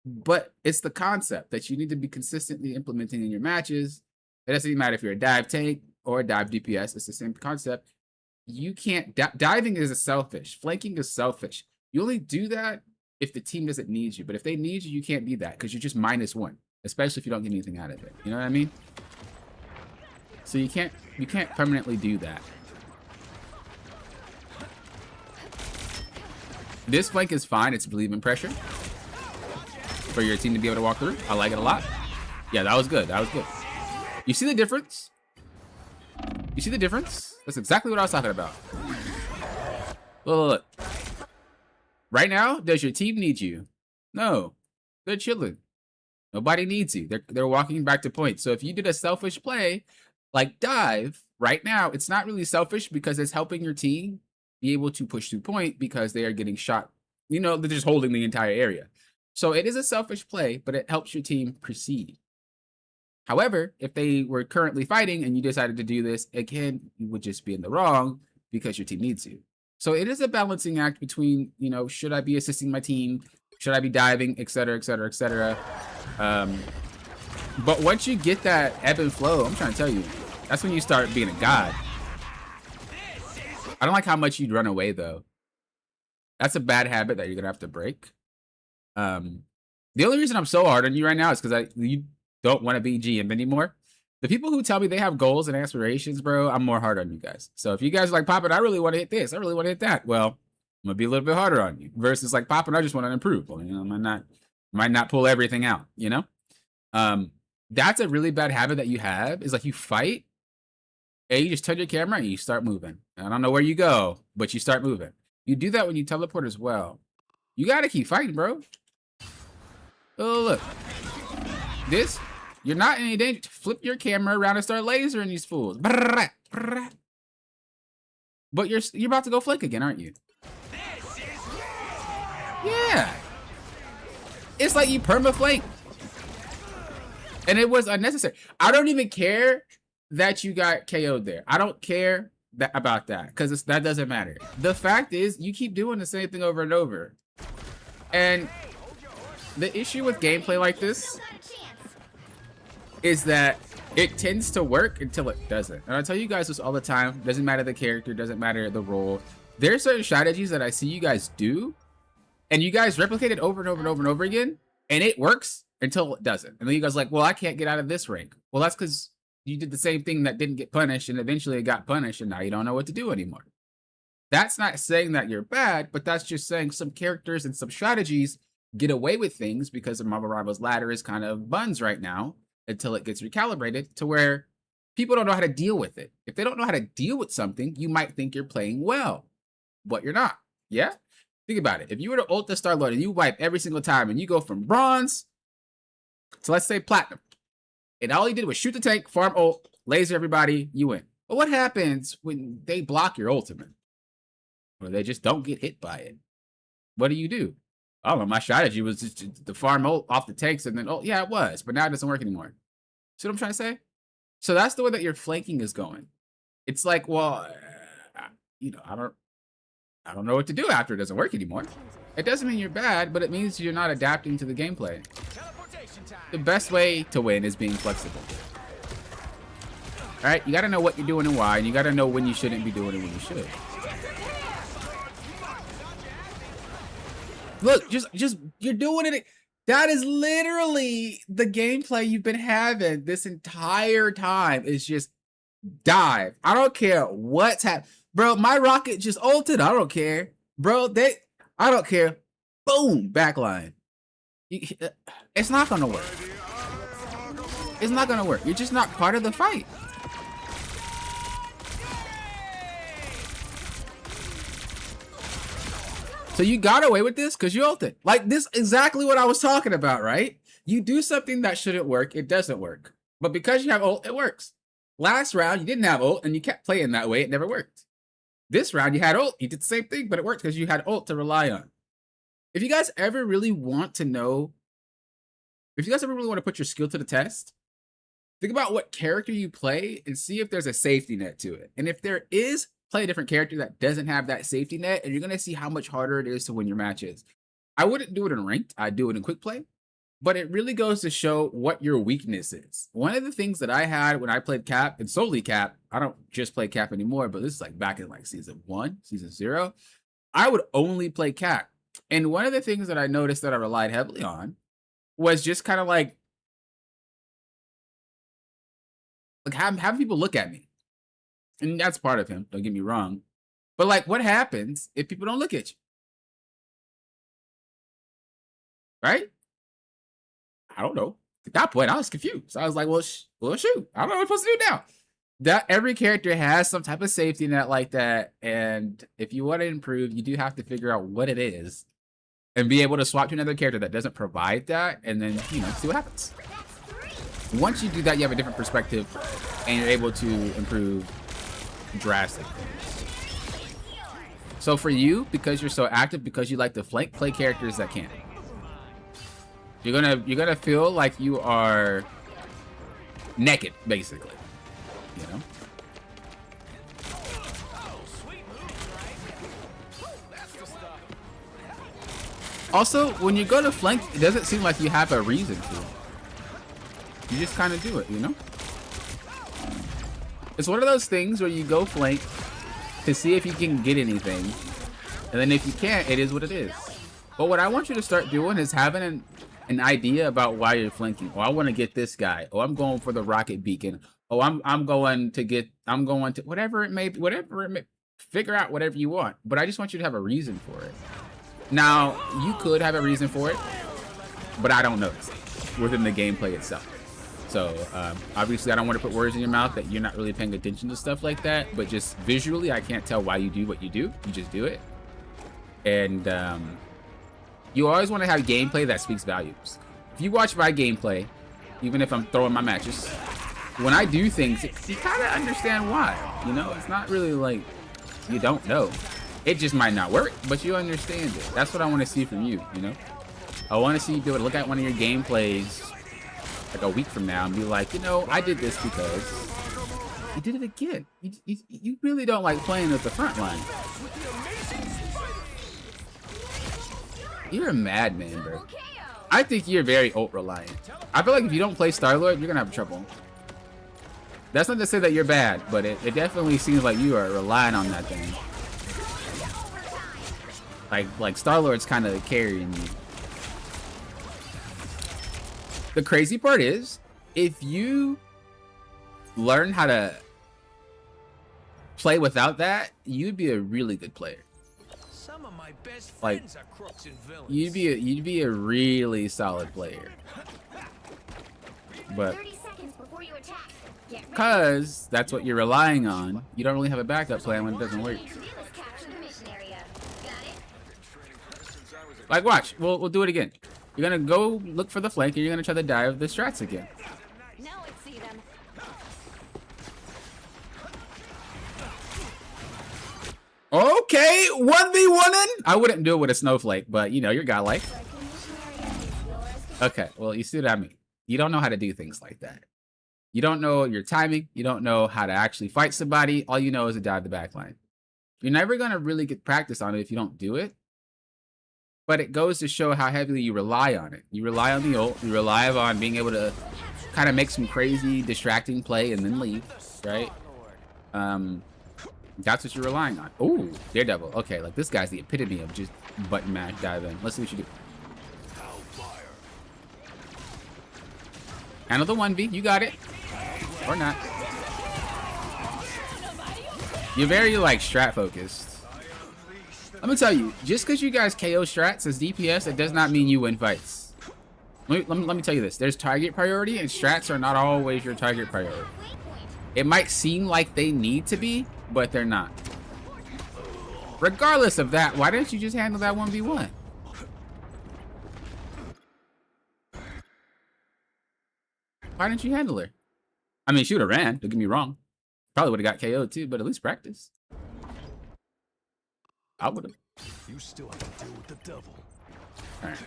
But it's the concept that you need to be consistently implementing in your matches. It doesn't even matter if you're a dive tank or a dive DPS. It's the same concept. You can't... diving is selfish. Flanking is selfish. You only do that if the team doesn't need you. But if they need you, you can't be that because you're just -1. Especially if you don't get anything out of it. You know what I mean? So you can't permanently do that. This flank is fine. It's relieving pressure for your team to be able to walk through. I like it a lot. Yeah, that was good. That was good. You see the difference? You see the difference? That's exactly what I was talking about. Look. Right now, does your team need you? No. They're chilling. Nobody needs you. They're walking back to point. So if you did a selfish play, like dive, right now, it's not really selfish because it's helping your team be able to push through point because they are getting shot. You know, they're just holding the entire area. So it is a selfish play, but it helps your team proceed. However, if they were currently fighting and you decided to do this, again, you would just be in the wrong because your team needs you. So it is a balancing act between, you know, should I be assisting my team? Should I be diving, et cetera, et cetera, et cetera. But once you get that ebb and flow, I'm trying to tell you, that's when you start being a god. I don't like how much you'd run away, though. That's a bad habit that you're going to have to break. The only reason I'm so hard on you right now is because you don't want to be GM anymore. The people who tell me they have goals and aspirations, bro, I'm more hard on you guys. So if you guys are like, Poppin', I really want to hit this. I really want to hit that. Well, I'm going to be a little bit harder on you. Versus like, Poppin', I just want to improve. Well, you know, I might not pull everything out, you know? That's a really bad habit that you have, is like you fight and you just turn your camera and you start moving. I don't know where you go, but you start moving. You do that when you teleport as well. You got to keep fighting, bro. Oh, look. This, you're not in any danger. Flip your camera around and start lasering these fools. But you're about to go flick again, aren't you? Yeah. It's like you perma-flank. And it was unnecessary. I don't even care that you got KO'd there. I don't care about that because that doesn't matter. The fact is, you keep doing the same thing over and over. And the issue with gameplay like this is that it tends to work until it doesn't. And I tell you guys this all the time. Doesn't matter the character, doesn't matter the role. There's certain strategies that I see you guys do, and you guys replicate it over and over and over and over again, and it works until it doesn't. And then you guys are like, well, I can't get out of this rank. Well, that's because you did the same thing that didn't get punished, and eventually it got punished, and now you don't know what to do anymore. That's not saying that you're bad, but that's just saying some characters and some strategies get away with things because the Marvel Rivals ladder is kind of buns right now until it gets recalibrated to where people don't know how to deal with it. If they don't know how to deal with something, you might think you're playing well, but you're not. Yeah? Think about it. If you were to ult the Star-Lord and you wipe every single time and you go from bronze to, let's say, platinum, and all you did was shoot the tank, farm ult, laser everybody, you win. But what happens when they block your ultimate? Or they just don't get hit by it? What do? I don't know, my strategy was just to farm ult off the tanks and then, oh, yeah, it was, but now it doesn't work anymore. See what I'm trying to say? So that's the way that your flanking is going. It's like, well, you know, I don't know what to do after it doesn't work anymore. It doesn't mean you're bad, but it means you're not adapting to the gameplay. The best way to win is being flexible. All right, you got to know what you're doing and why, and you got to know when you shouldn't be doing it when you should. Look, just you're doing it. That is literally the gameplay you've been having this entire time. Is just dive. I don't care what's happening. Bro, my rocket just ulted. I don't care. Bro, I don't care. Boom, backline. It's not gonna work. It's not gonna work. You're just not part of the fight. So you got away with this because you ulted. Like, this exactly what I was talking about, right? You do something that shouldn't work, it doesn't work. But because you have ult, it works. Last round, you didn't have ult, and you kept playing that way, it never worked. This round, you had ult, you did the same thing, but it worked because you had ult to rely on. If you guys ever really want to know, if you guys ever really want to put your skill to the test, think about what character you play and see if there's a safety net to it. And if there is, play a different character that doesn't have that safety net, and you're going to see how much harder it is to win your matches. I wouldn't do it in ranked, I'd do it in quick play, but it really goes to show what your weakness is. One of the things that I had when I played Cap, and solely Cap, I don't just play Cap anymore, but this is like back in like season 1, season 0, I would only play Cap. And one of the things that I noticed that I relied heavily on was just kind of like having people look at me. And that's part of him, don't get me wrong. But like, what happens if people don't look at you? Right? I don't know. At that point, I was confused. I was like, well, shoot. I don't know what I'm supposed to do now. That every character has some type of safety net like that. And if you want to improve, you do have to figure out what it is and be able to swap to another character that doesn't provide that. And then, you know, see what happens. Once you do that, you have a different perspective and you're able to improve drastically. So for you, because you're so active, because you like to flank, play characters that can. You're gonna feel like you are naked, basically. You know? Also, when you go to flank, it doesn't seem like you have a reason to. You just kind of do it, you know? It's one of those things where you go flank to see if you can get anything. And then if you can't, it is what it is. But what I want you to start doing is having an idea about why you're flanking. Oh, I want to get this guy. Oh, I'm going for the rocket beacon. Oh, I'm going to whatever it may be, figure out whatever you want. But I just want you to have a reason for it. Now, you could have a reason for it, but I don't notice it within the gameplay itself. So obviously I don't want to put words in your mouth that you're not really paying attention to stuff like that, but just visually, I can't tell why you do what you do. You just do it. And you always want to have gameplay that speaks values. If you watch my gameplay, even if I'm throwing my matches, when I do things, you kind of understand why. You know, it's not really like you don't know. It just might not work, but you understand it. That's what I want to see from you, you know? I want to see you be able to look at one of your gameplays like a week from now and be like, you know, I did this because you did it again. You really don't like playing at the front line. You're a madman, bro. I think you're very ult reliant. I feel like if you don't play Star-Lord, you're gonna have trouble. That's not to say that you're bad, but it definitely seems like you are relying on that thing. Like Star-Lord's kind of carrying you. The crazy part is, if you learn how to play without that, you'd be a really good player. Some of my best friends are crooks and villains. You'd be a really solid player. But because that's what you're relying on, you don't really have a backup plan when it doesn't work. Like, watch, we'll do it again. You're gonna go look for the flank and you're gonna try to dive the strats again. Okay, 1v1ing? I wouldn't do it with a snowflake, but you know, you're godlike. Okay, well, you see what I mean. You don't know how to do things like that. You don't know your timing. You don't know how to actually fight somebody. All you know is to dive the backline. You're never gonna really get practice on it if you don't do it. But it goes to show how heavily you rely on it. You rely on the ult. You rely on being able to kind of make some crazy, distracting play and then leave, right? That's what you're relying on. Ooh, Daredevil. Okay, like this guy's the epitome of just button mash dive in. Let's see what you do. Handle the 1v. You got it. Or not. You're very, like, strat focused. Let me tell you, just because you guys KO strats as DPS, it does not mean you win fights. Let me tell you this. There's target priority, and strats are not always your target priority. It might seem like they need to be, but they're not. Regardless of that, why didn't you just handle that 1v1? Why didn't you handle her? I mean, she would have ran, don't get me wrong. Probably would have got KO'd too, but at least practice. I would have. You still have to deal with the devil. All right.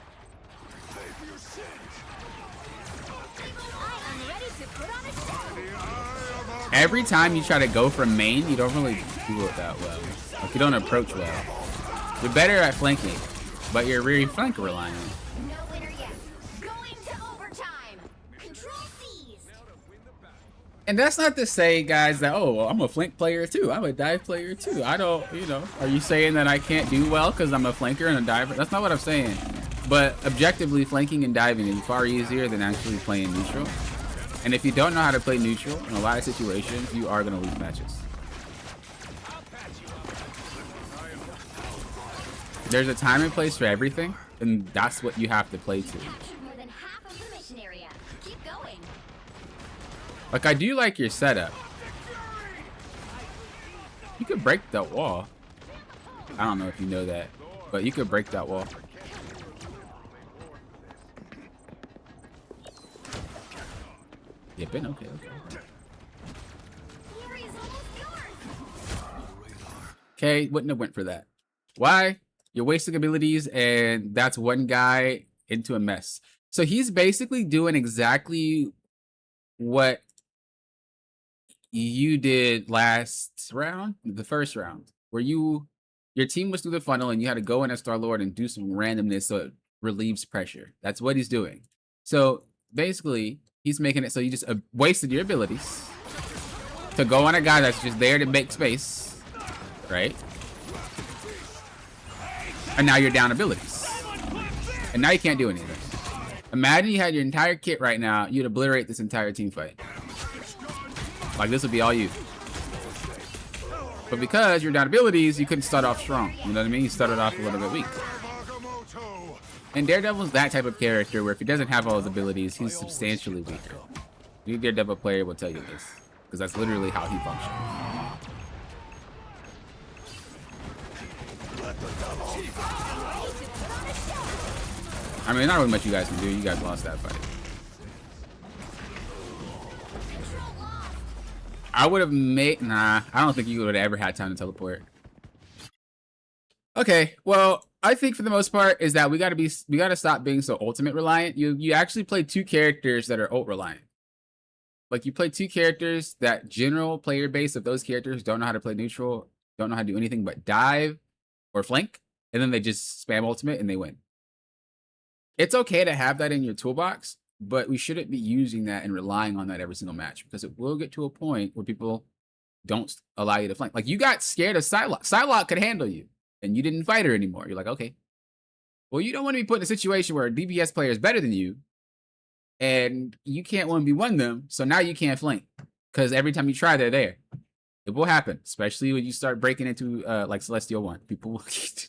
Every time you try to go from main, you don't really do it that well. Like, you don't approach well. You're better at flanking, but you're really flank reliant. No winner yet. Going to overtime. Control C's. And that's not to say, guys, that, oh, well, I'm a flank player too. I'm a dive player too. I don't, are you saying that I can't do well because I'm a flanker and a diver? That's not what I'm saying. But objectively, flanking and diving is far easier than actually playing neutral. And if you don't know how to play neutral, in a lot of situations, you are going to lose matches. There's a time and place for everything, and that's what you have to play to. More than half of the mission area. Keep going. Like, I do like your setup. You could break that wall. I don't know if you know that, but you could break that wall. Yeah, Ben, okay. Okay, wouldn't have went for that. Why? You're wasting abilities, and that's one guy into a mess. So he's basically doing exactly what you did last round, the first round, where your team was through the funnel and you had to go in as Star-Lord and do some randomness so it relieves pressure. That's what he's doing. So basically, he's making it so you just wasted your abilities to go on a guy that's just there to make space, right? And now you're down abilities. And now you can't do anything. Imagine you had your entire kit right now, you'd obliterate this entire team fight. Like, this would be all you. But because you're down abilities, you couldn't start off strong. You know what I mean? You started off a little bit weak. And Daredevil's that type of character where if he doesn't have all his abilities, he's substantially weaker. Any Daredevil player will tell you this, because that's literally how he functions. I mean, not really much you guys can do. You guys lost that fight. I would have made... Nah, I don't think you would have ever had time to teleport. Okay, well, I think for the most part is that we gotta stop being so ultimate reliant. You actually play two characters that are ult reliant. Like, you play two characters that general player base of those characters don't know how to play neutral, don't know how to do anything but dive or flank, and then they just spam ultimate and they win. It's okay to have that in your toolbox, but we shouldn't be using that and relying on that every single match, because it will get to a point where people don't allow you to flank. Like, you got scared of Psylocke. Psylocke could handle you, and you didn't fight her anymore. You're like, okay. Well, you don't want to be put in a situation where a DPS player is better than you, and you can't 1v1 them, so now you can't flank, because every time you try, they're there. It will happen, especially when you start breaking into like Celestial 1. People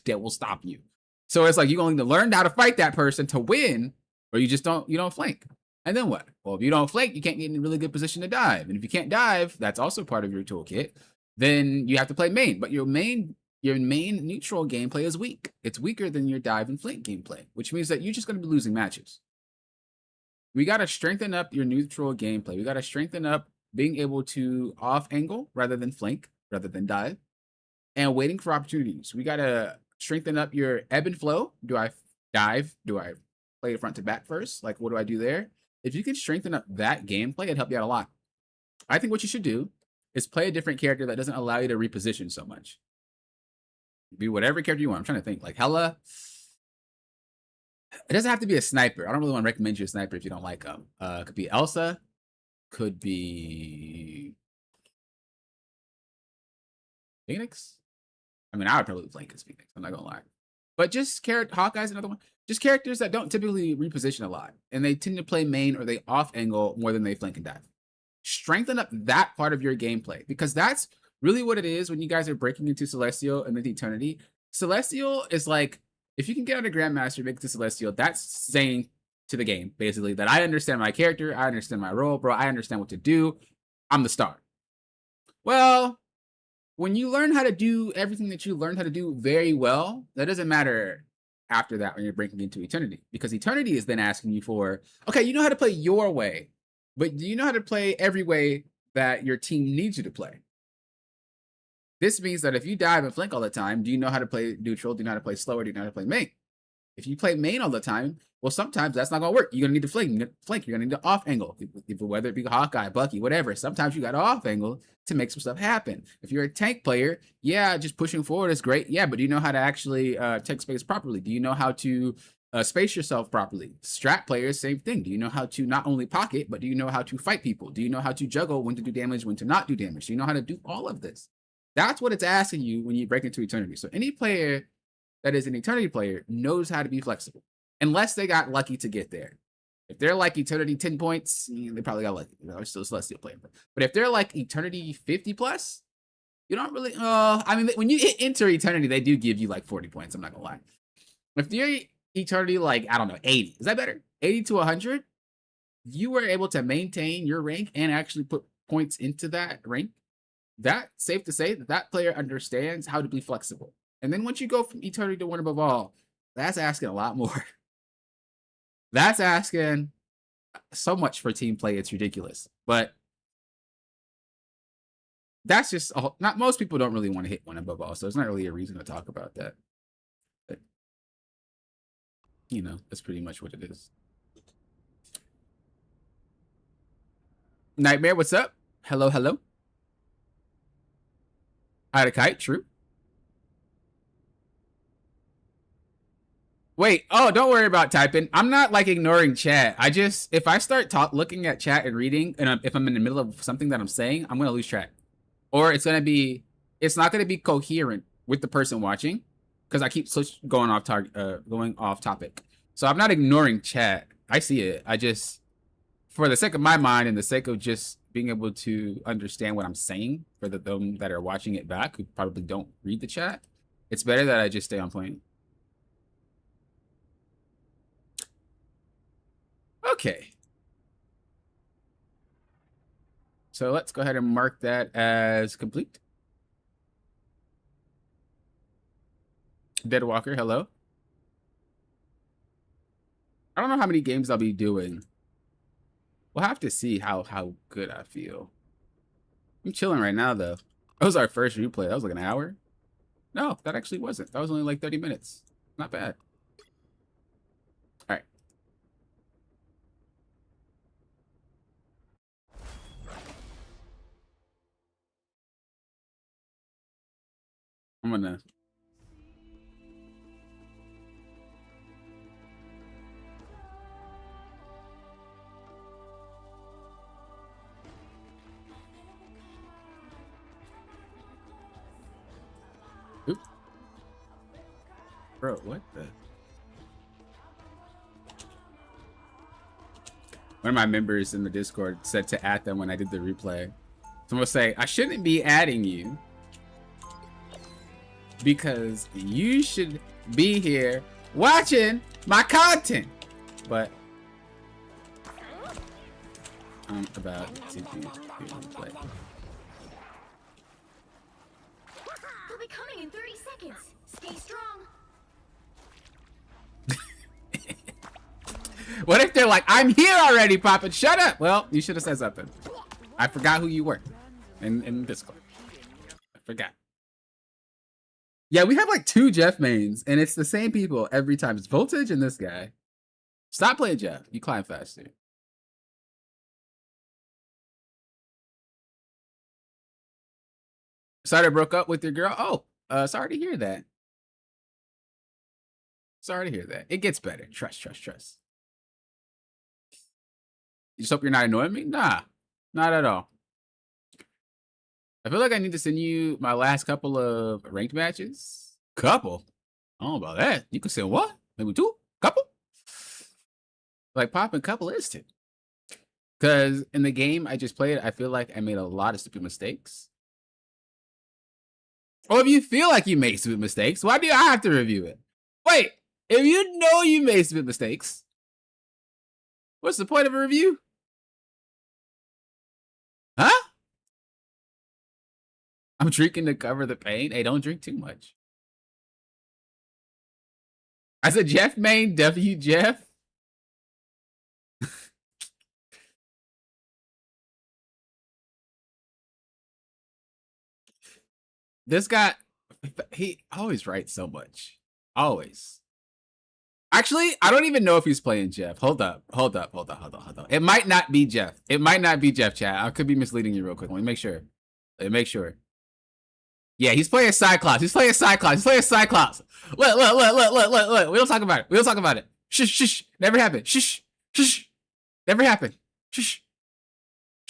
that will stop you. So it's like you're going to learn how to fight that person to win, or you don't flank. And then what? Well, if you don't flank, you can't get in a really good position to dive. And if you can't dive, that's also part of your toolkit. Then you have to play main. But your main neutral gameplay is weak. It's weaker than your dive and flank gameplay, which means that you're just going to be losing matches. We got to strengthen up your neutral gameplay. We got to strengthen up being able to off angle rather than flank, rather than dive, and waiting for opportunities. We got to strengthen up your ebb and flow. Do I dive? Do I play front to back first? Like, what do I do there? If you can strengthen up that gameplay, it'd help you out a lot. I think what you should do is play a different character that doesn't allow you to reposition so much. Be whatever character you want. I'm trying to think. Like Hella. It doesn't have to be a sniper. I don't really want to recommend you a sniper if you don't like them. It could be Elsa. Could be Phoenix. I mean, I would probably flank as Phoenix. I'm not gonna lie. But just Hawkeye's another one. Just characters that don't typically reposition a lot, and they tend to play main or they off angle more than they flank and dive. Strengthen up that part of your gameplay, because that's really what it is when you guys are breaking into Celestial and then Eternity. Celestial is like, if you can get out of Grandmaster, make it to Celestial, that's saying to the game, basically, that I understand my character, I understand my role, bro, I understand what to do, I'm the star. Well, when you learn how to do everything that you learned how to do very well, that doesn't matter after that when you're breaking into eternity, because eternity is then asking you for, okay, you know how to play your way, but do you know how to play every way that your team needs you to play? This means that if you dive and flank all the time, do you know how to play neutral? Do you know how to play slower? Do you know how to play main? If you play main all the time, well, sometimes that's not gonna work. You're gonna need to flank. You're gonna need to off angle, whether it be Hawkeye, Bucky, whatever. Sometimes you got to off angle to make some stuff happen. If you're a tank player, yeah, just pushing forward is great. Yeah, but do you know how to actually take space properly? Do you know how to space yourself properly? Strat players, same thing. Do you know how to not only pocket, but do you know how to fight people? Do you know how to juggle when to do damage, when to not do damage? Do you know how to do all of this? That's what it's asking you when you break into eternity. So any player that is an eternity player knows how to be flexible, unless they got lucky to get there. If they're like eternity 10 points, they probably got lucky. You know, still a celestial player. But if they're like eternity 50 plus, you don't really. I mean, when you enter eternity, they do give you like 40 points. I'm not gonna lie. If you're eternity like, I don't know, 80, is that better? 80 to 100, you were able to maintain your rank and actually put points into that rank. That's safe to say that that player understands how to be flexible. And then once you go from eternity to one above all, that's asking a lot more. That's asking so much for team play. It's ridiculous. But that's just not, most people don't really want to hit one above all. So it's not really a reason to talk about that. But, you know, that's pretty much what it is. Nightmare, what's up? Hello, hello. I had a kite, true. Wait, oh, don't worry about typing. I'm not like ignoring chat. I just, if I start looking at chat and reading, and if I'm in the middle of something that I'm saying, I'm gonna lose track. Or it's not gonna be coherent with the person watching, because I keep going off topic. So I'm not ignoring chat. I see it. I just, for the sake of my mind and the sake of just being able to understand what I'm saying for them that are watching it back who probably don't read the chat, it's better that I just stay on point. Okay. So let's go ahead and mark that as complete. Deadwalker, hello. I don't know how many games I'll be doing. We'll have to see how good I feel. I'm chilling right now, though. That was our first replay. That was like an hour. No, that actually wasn't. That was only like 30 minutes. Not bad. All right. I'm gonna... Oop. Bro, what the... One of my members in the Discord said to add them when I did the replay. Someone will say, I shouldn't be adding you because you should be here watching my content. But I'm about to do the replay. They'll be coming in 30 seconds. Stay strong. What if they're like, I'm here already, Papa? Shut up. Well, you should have said something. I forgot who you were in Discord. I forgot. Yeah, we have like 2 Jeff mains, and it's the same people every time. It's Voltage and this guy. Stop playing Jeff. You climb faster. Sorry I broke up with your girl. Oh, sorry to hear that. Sorry to hear that. It gets better. Trust. You just hope you're not annoying me? Nah, not at all. I feel like I need to send you my last couple of ranked matches. Couple? I don't know about that. You can send what? Maybe 2? Couple? Like popping couple instant. Because in the game I just played, I feel like I made a lot of stupid mistakes. Or if you feel like you made stupid mistakes, why do I have to review it? Wait, if you know you made stupid mistakes, what's the point of a review? Huh? I'm drinking to cover the pain. Hey, don't drink too much. I said Jeff main, W Jeff. This guy, he always writes so much. Always. Actually, I don't even know if he's playing Jeff. Hold up. It might not be Jeff. It might not be Jeff, chat. I could be misleading you real quick. Let me make sure. Yeah, he's playing Cyclops. Look. We don't talk about it. Shh. Never happened. Shh. Never happened. Shh.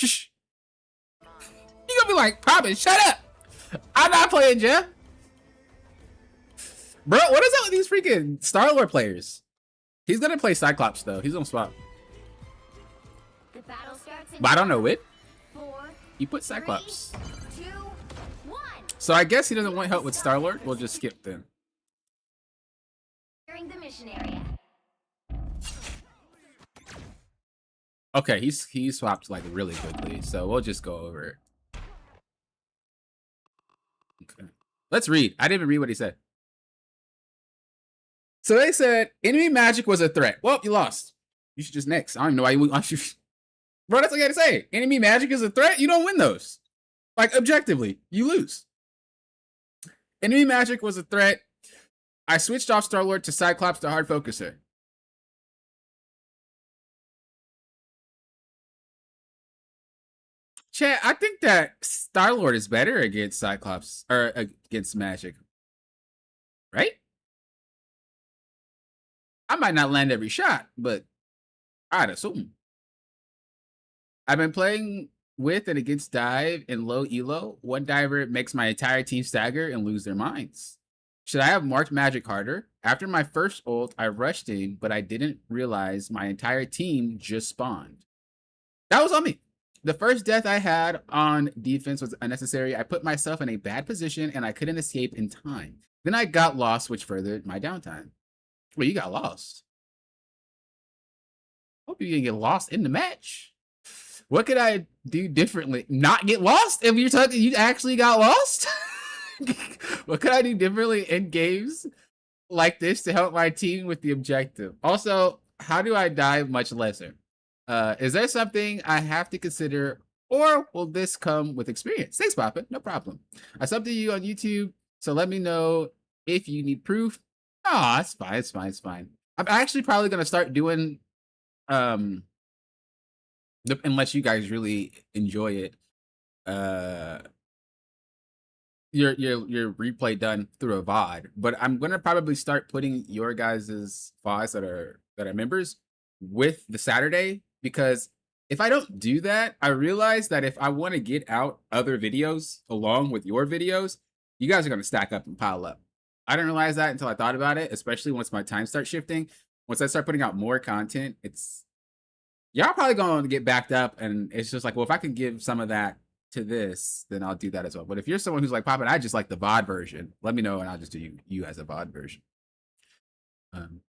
You gonna be like, Poppin', shut up. I'm not playing Jeff. Bro, what is up with these freaking Star-Lord players? He's gonna play Cyclops though. He's gonna swap. The battle starts in But I don't know it. 4, He put Cyclops. 3, 2, 1. So I guess he doesn't want help with Star-Lord. We'll just skip then. Clearing the mission area. Okay, he swapped like really quickly, so we'll just go over it. Okay. Let's read. I didn't even read what he said. So they said enemy magic was a threat. Well, you lost. You should just next. I don't even know why you. Bro, that's what I gotta say. Enemy magic is a threat. You don't win those. Like objectively, you lose. Enemy magic was a threat. I switched off Star-Lord to Cyclops to hard focuser. Chat, I think that Star-Lord is better against Cyclops or against magic. Right? I might not land every shot, but I'd assume. I've been playing with and against dive and low elo. One diver makes my entire team stagger and lose their minds. Should I have marked magic harder? After my first ult, I rushed in, but I didn't realize my entire team just spawned. That was on me. The first death I had on defense was unnecessary. I put myself in a bad position and I couldn't escape in time. Then I got lost, which furthered my downtime. Well, you got lost. Hope you didn't get lost in the match. What could I do differently? Not get lost? If you're talking, you actually got lost? What could I do differently in games like this to help my team with the objective? Also, how do I dive much lesser? Is there something I have to consider, or will this come with experience? Thanks, Papa. No problem. I subbed to you on YouTube, so let me know if you need proof. Oh, it's fine. I'm actually probably gonna start doing, unless you guys really enjoy it, your replay done through a VOD. But I'm gonna probably start putting your guys's VODs that are members with the Saturday, because if I don't do that, I realize that if I want to get out other videos along with your videos, you guys are gonna stack up and pile up. I didn't realize that until I thought about it, especially once my time starts shifting. Once I start putting out more content, y'all probably going to get backed up, and it's just like, well, if I can give some of that to this, then I'll do that as well. But if you're someone who's like, Papa, I just like the VOD version, let me know and I'll just do you as a VOD version.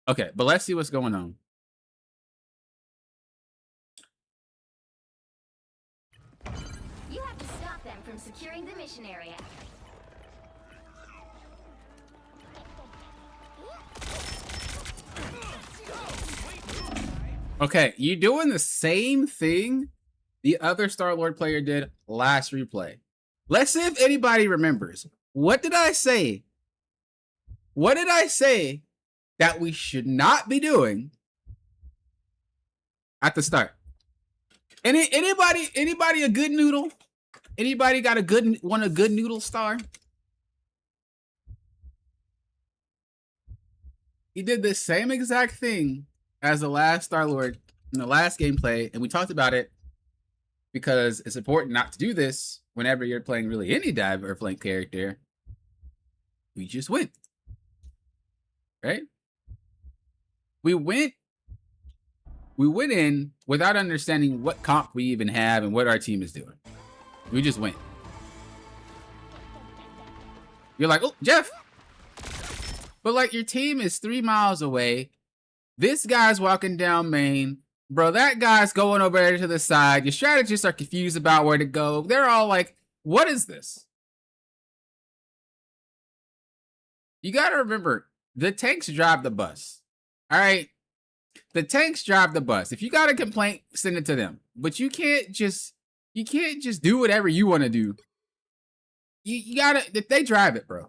Okay, but let's see what's going on. You have to stop them from securing the mission area. Okay, you're doing the same thing the other Star-Lord player did last replay. Let's see if anybody remembers. What did I say? What did I say that we should not be doing at the start? Anybody a good noodle? Anybody got a good noodle star? He did the same exact thing as the last Star-Lord in the last gameplay, and we talked about it because it's important not to do this whenever you're playing really any dive or flank character. We just went. Right? We went in without understanding what comp we even have and what our team is doing. We just went. You're like, oh, Jeff. But like, your team is 3 miles away. This guy's walking down main. Bro, that guy's going over there to the side. Your strategists are confused about where to go. They're all like, what is this? You gotta remember, the tanks drive the bus. All right? The tanks drive the bus. If you got a complaint, send it to them. But you can't just do whatever you want to do. You gotta, if they drive it, bro.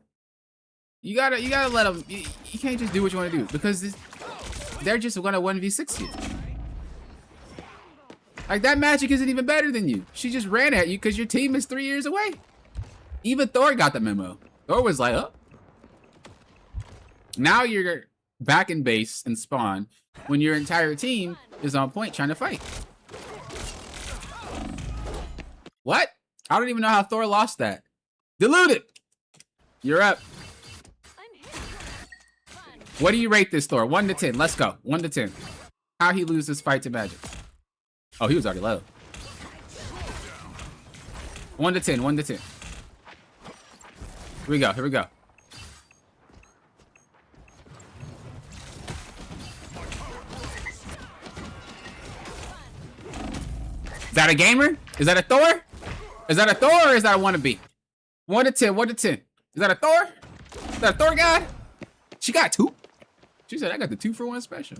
You gotta let them. You can't just do what you want to do because they're just gonna 1v6 you. Like that magic isn't even better than you. She just ran at you because your team is 3 years away. Even Thor got the memo. Thor was like, oh. Now you're back in base and spawn when your entire team is on point trying to fight. What? I don't even know how Thor lost that. Diluted. You're up. What do you rate this Thor? 1 to 10. Let's go. 1 to 10. How he lose this fight to Magic? Oh, he was already low. 1 to 10. 1 to 10. Here we go. Here we go. Is that a gamer? Is that a Thor? Is that a Thor or is that a wannabe? 1 to 10. 1 to 10. Is that a Thor? Is that a Thor god? She got 2. She said I got the 2-for-1 special.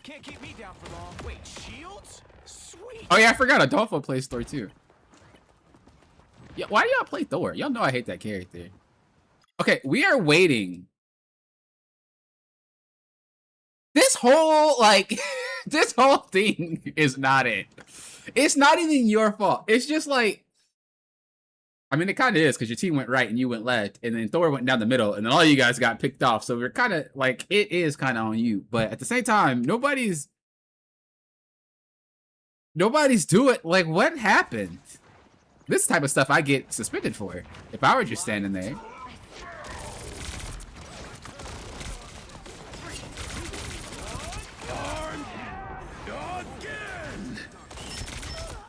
Can't keep me down for long. Wait, shields? Sweet. Oh yeah, I forgot Adolfo plays Thor too. Yeah, why do y'all play Thor? Y'all know I hate that character. Okay, we are waiting. This whole this whole thing is not it. It's not even your fault. It's just like, I mean, it kind of is because your team went right and you went left, and then Thor went down the middle, and then all you guys got picked off. So we're kind of like, it is kind of on you. But at the same time, nobody's doing, like, what happened? This type of stuff I get suspended for if I were just standing there.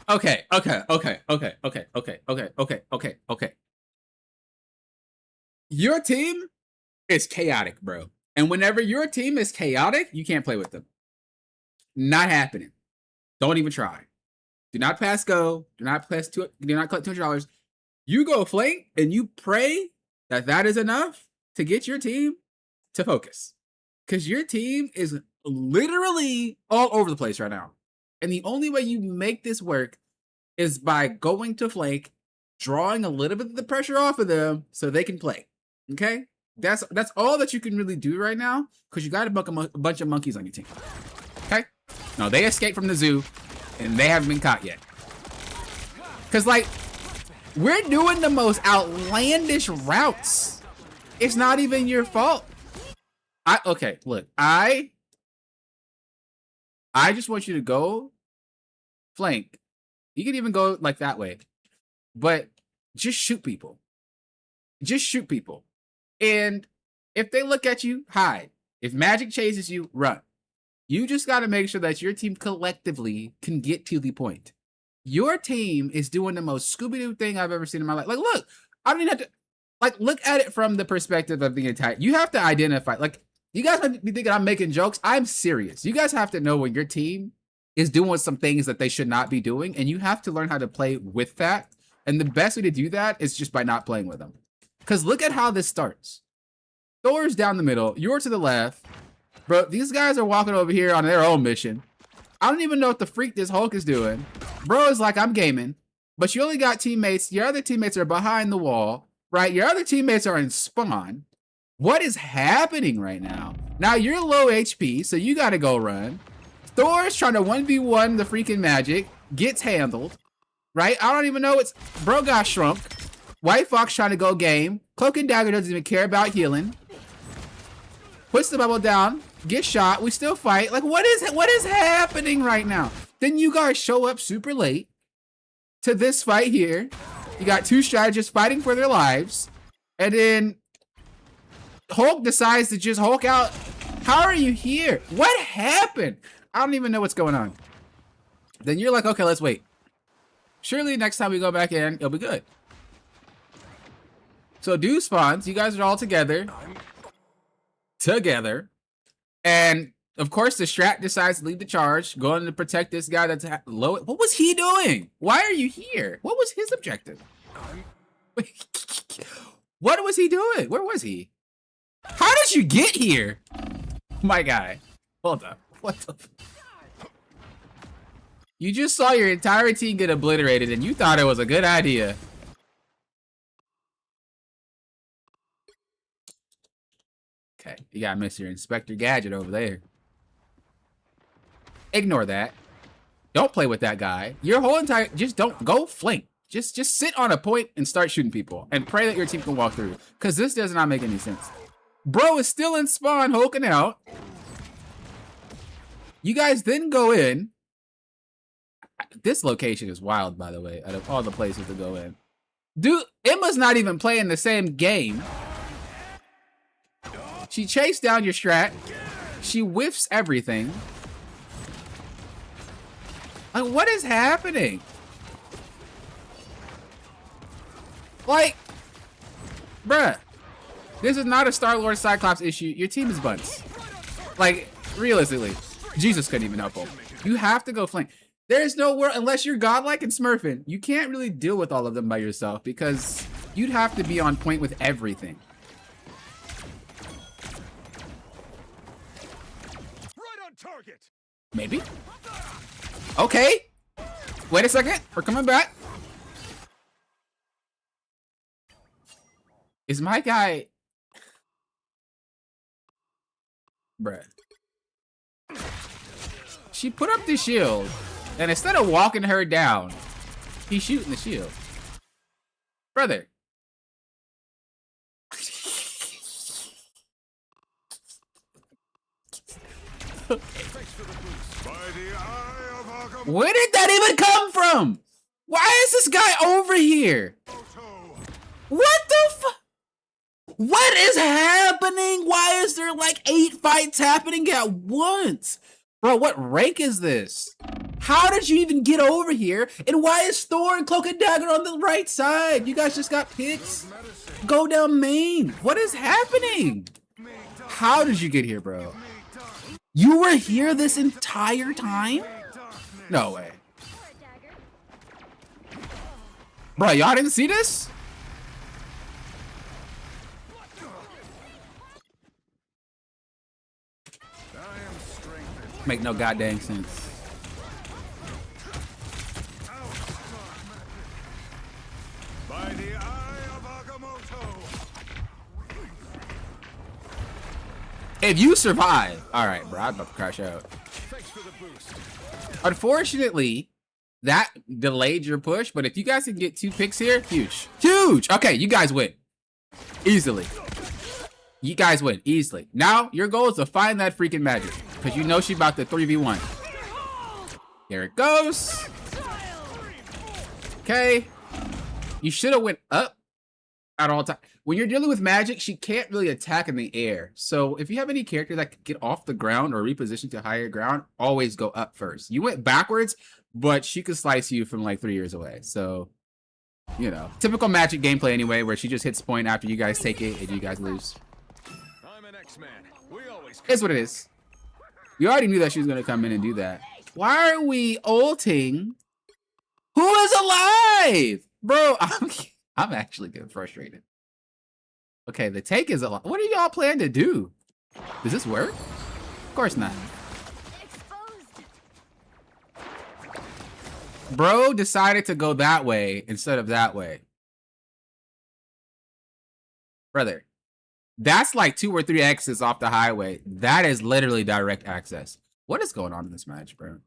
Okay. Your team is chaotic, bro. And whenever your team is chaotic, you can't play with them. Not happening. Don't even try. Do not pass go. Do not collect $200. You go flank and you pray that is enough to get your team to focus. Because your team is literally all over the place right now. And the only way you make this work is by going to flank, drawing a little bit of the pressure off of them so they can play. Okay? That's all that you can really do right now because you got a bunch of monkeys on your team. Okay? No, they escaped from the zoo and they haven't been caught yet. Because, like, we're doing the most outlandish routes. It's not even your fault. Okay, look, I just want you to go flank. You can even go like that way, but just shoot people. Just shoot people. And if they look at you, hide. If Magic chases you, run. You just got to make sure that your team collectively can get to the point. Your team is doing the most Scooby-Doo thing I've ever seen in my life. Like, look, I don't even have to, like, look at it from the perspective of the entire, you have to identify, like, you guys might be thinking I'm making jokes. I'm serious. You guys have to know when your team is doing some things that they should not be doing, and you have to learn how to play with that. And the best way to do that is just by not playing with them. Because look at how this starts. Thor's down the middle. You're to the left. Bro, these guys are walking over here on their own mission. I don't even know what the freak this Hulk is doing. Bro is like, I'm gaming. But you only got teammates. Your other teammates are behind the wall, right? Your other teammates are in spawn. What is happening right now? Now you're low HP, so you gotta go run. Thor's trying to 1v1 the freaking Magic. Gets handled, right? I don't even know it's... Bro got shrunk. White Fox trying to go game. Cloak and Dagger doesn't even care about healing. Puts the bubble down. Gets shot. We still fight. Like, what is happening right now? Then you guys show up super late to this fight here. You got two strategists fighting for their lives. And then Hulk decides to just Hulk out. How are you here? What happened? I don't even know what's going on. Then you're like, okay, let's wait. Surely next time we go back in, it'll be good. So dude spawns. You guys are all together. And of course, the strat decides to lead the charge, going to protect this guy that's low. What was he doing? Why are you here? What was his objective? What was he doing? Where was he? How did you get here? My guy. Hold up. What the? You just saw your entire team get obliterated and you thought it was a good idea. Okay, you got Mr. Inspector Gadget over there. Ignore that. Don't play with that guy. Your whole entire, just don't go flank. Just sit on a point and start shooting people and pray that your team can walk through. Because this does not make any sense. Bro is still in spawn, hulking out. You guys then go in. This location is wild, by the way, out of all the places to go in. Dude, Emma's not even playing the same game. She chased down your strat. She whiffs everything. Like, what is happening? Like, bruh, this is not a Star-Lord Cyclops issue. Your team is bunts. Like, realistically, Jesus couldn't even help him. You have to go flank. There's no world, unless you're godlike and smurfing, you can't really deal with all of them by yourself because you'd have to be on point with everything. Right on target. Maybe. Okay. Wait a second. We're coming back. Is my guy... Bruh. She put up the shield, and instead of walking her down, he's shooting the shield. Brother. Where did that even come from? Why is this guy over here? What the fuck? What is happening? Why is there like 8 fights happening at once? Bro, what rank is this? How did you even get over here? And why is Thor and Cloak and Dagger on the right side? You guys just got picks. Go down main. What is happening? How did you get here, bro? You were here this entire time? No way. Bro, y'all didn't see this? Make no goddamn sense. By the eye of Agamotto. If you survive, all right, bro, I'm about to crash out. Thanks for the boost. Unfortunately, that delayed your push, but if you guys can get 2 picks here, huge. Huge! Okay, you guys win. Easily. You guys win, easily. Now, your goal is to find that freaking magic, because you know she's about to 3v1. There it goes. Okay. You should have went up at all times. When you're dealing with magic, she can't really attack in the air. So if you have any character that can get off the ground or reposition to higher ground, always go up first. You went backwards, but she could slice you from like 3 years away. So, you know, typical magic gameplay anyway, where she just hits point after you guys take it and you guys lose. I'm an X-Man. We always It's what it is. We already knew that she was going to come in and do that. Why are we ulting? Who is alive? Bro, I'm actually getting frustrated. Okay, the take is alive. What do y'all plan to do? Does this work? Of course not. Exposed. Bro decided to go that way instead of that way. Brother, that's like 2 or 3 exits off the highway. That is literally direct access. What is going on in this match, bro?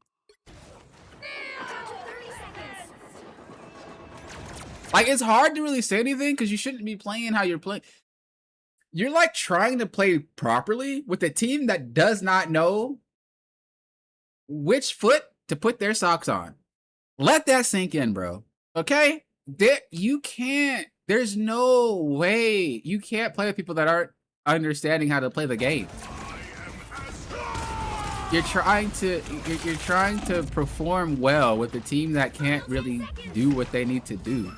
Like, it's hard to really say anything because you shouldn't be playing how you're playing. You're like trying to play properly with a team that does not know which foot to put their socks on. Let that sink in, bro. Okay? You can't. There's no way. You can't play with people that aren't understanding how to play the game. You're trying to perform well with a team that can't really do what they need to do.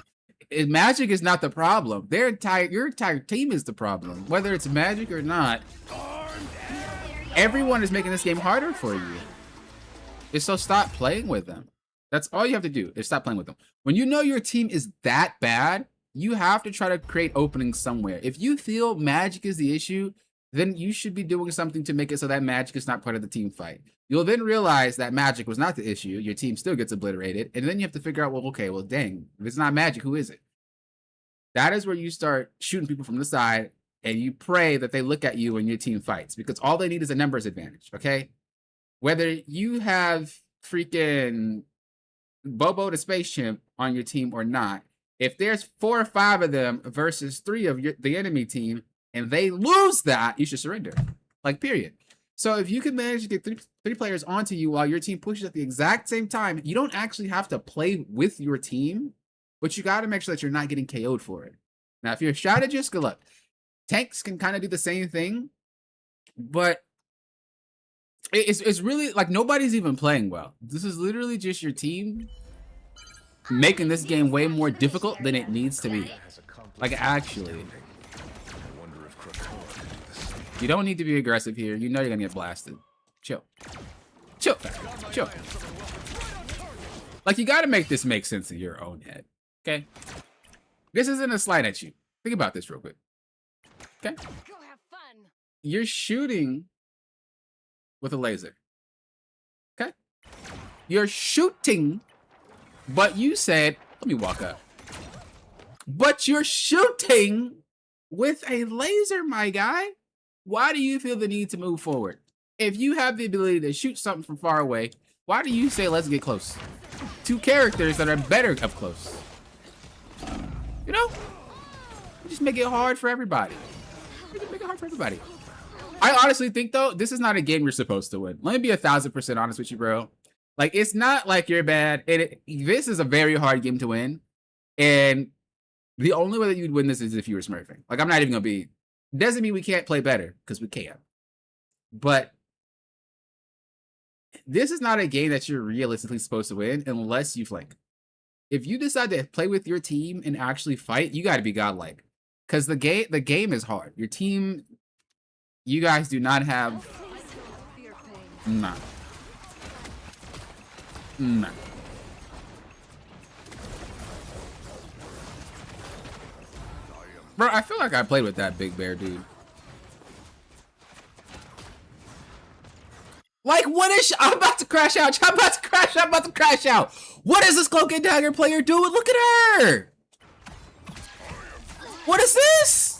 Magic is not the problem. Your entire team is the problem. Whether it's magic or not, everyone is making this game harder for you. So stop playing with them. That's all you have to do is stop playing with them. When you know your team is that bad, You have to try to create openings somewhere. If you feel magic is the issue, then you should be doing something to make it so that magic is not part of the team fight. You'll then realize that magic was not the issue. Your team still gets obliterated. And then you have to figure out, well, okay, well, dang, if it's not magic, who is it? That is where you start shooting people from the side and you pray that they look at you when your team fights, because all they need is a numbers advantage, okay? Whether you have freaking Bobo the Space Chimp on your team or not, if there's 4 or 5 of them versus 3 of the enemy team and they lose that, you should surrender. Like, period. So if you can manage to get three players onto you while your team pushes at the exact same time, you don't actually have to play with your team, but you got to make sure that you're not getting KO'd for it. Now, if you're a strategist, good luck. Tanks can kind of do the same thing, but it's really like nobody's even playing well. This is literally just your team making this game way more difficult than it needs to be. Like, actually. You don't need to be aggressive here. You know you're gonna get blasted. Chill. Chill. Chill. Like, you gotta make this make sense in your own head. Okay? This isn't a slight at you. Think about this real quick. Okay? Go have fun. You're shooting with a laser. Okay? You're shooting, but you said, let me walk up. But you're shooting with a laser, my guy. Why do you feel the need to move forward? If you have the ability to shoot something from far away, why do you say, let's get close? 2 characters that are better up close. You know? You just make it hard for everybody. You just make it hard for everybody. I honestly think, though, this is not a game you're supposed to win. Let me be 1,000% honest with you, bro. Like, it's not like you're bad. This is a very hard game to win. And the only way that you'd win this is if you were smurfing. Like, I'm not even going to be... Doesn't mean we can't play better, because we can. But this is not a game that you're realistically supposed to win unless you flank. If you decide to play with your team and actually fight, you got to be godlike. Because the game is hard. Your team, you guys do not have... Nah. Nah. Bro, I feel like I played with that big bear dude. Like, what is... I'm about to crash out. I'm about to crash out. I'm about to crash out. What is this Cloak and Dagger player doing? Look at her. What is this?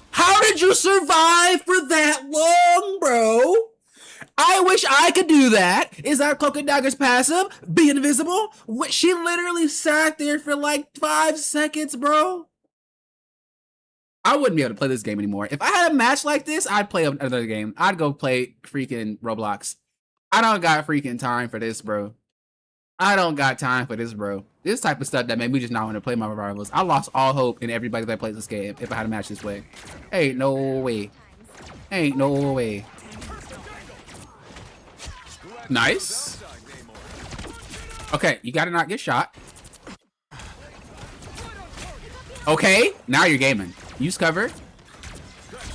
How did you survive for that long, bro? I wish I could do that. Is that Cloak and Dagger's passive? Be invisible? She literally sat there for like 5 seconds, bro. I wouldn't be able to play this game anymore. If I had a match like this, I'd play another game. I'd go play freaking Roblox. I don't got freaking time for this, bro. I don't got time for this, bro. This type of stuff that made me just not want to play my rivals. I lost all hope in everybody that plays this game if I had a match this way. Ain't no way. Ain't no way. Nice. Okay, you gotta not get shot. Okay, now you're gaming. Use cover.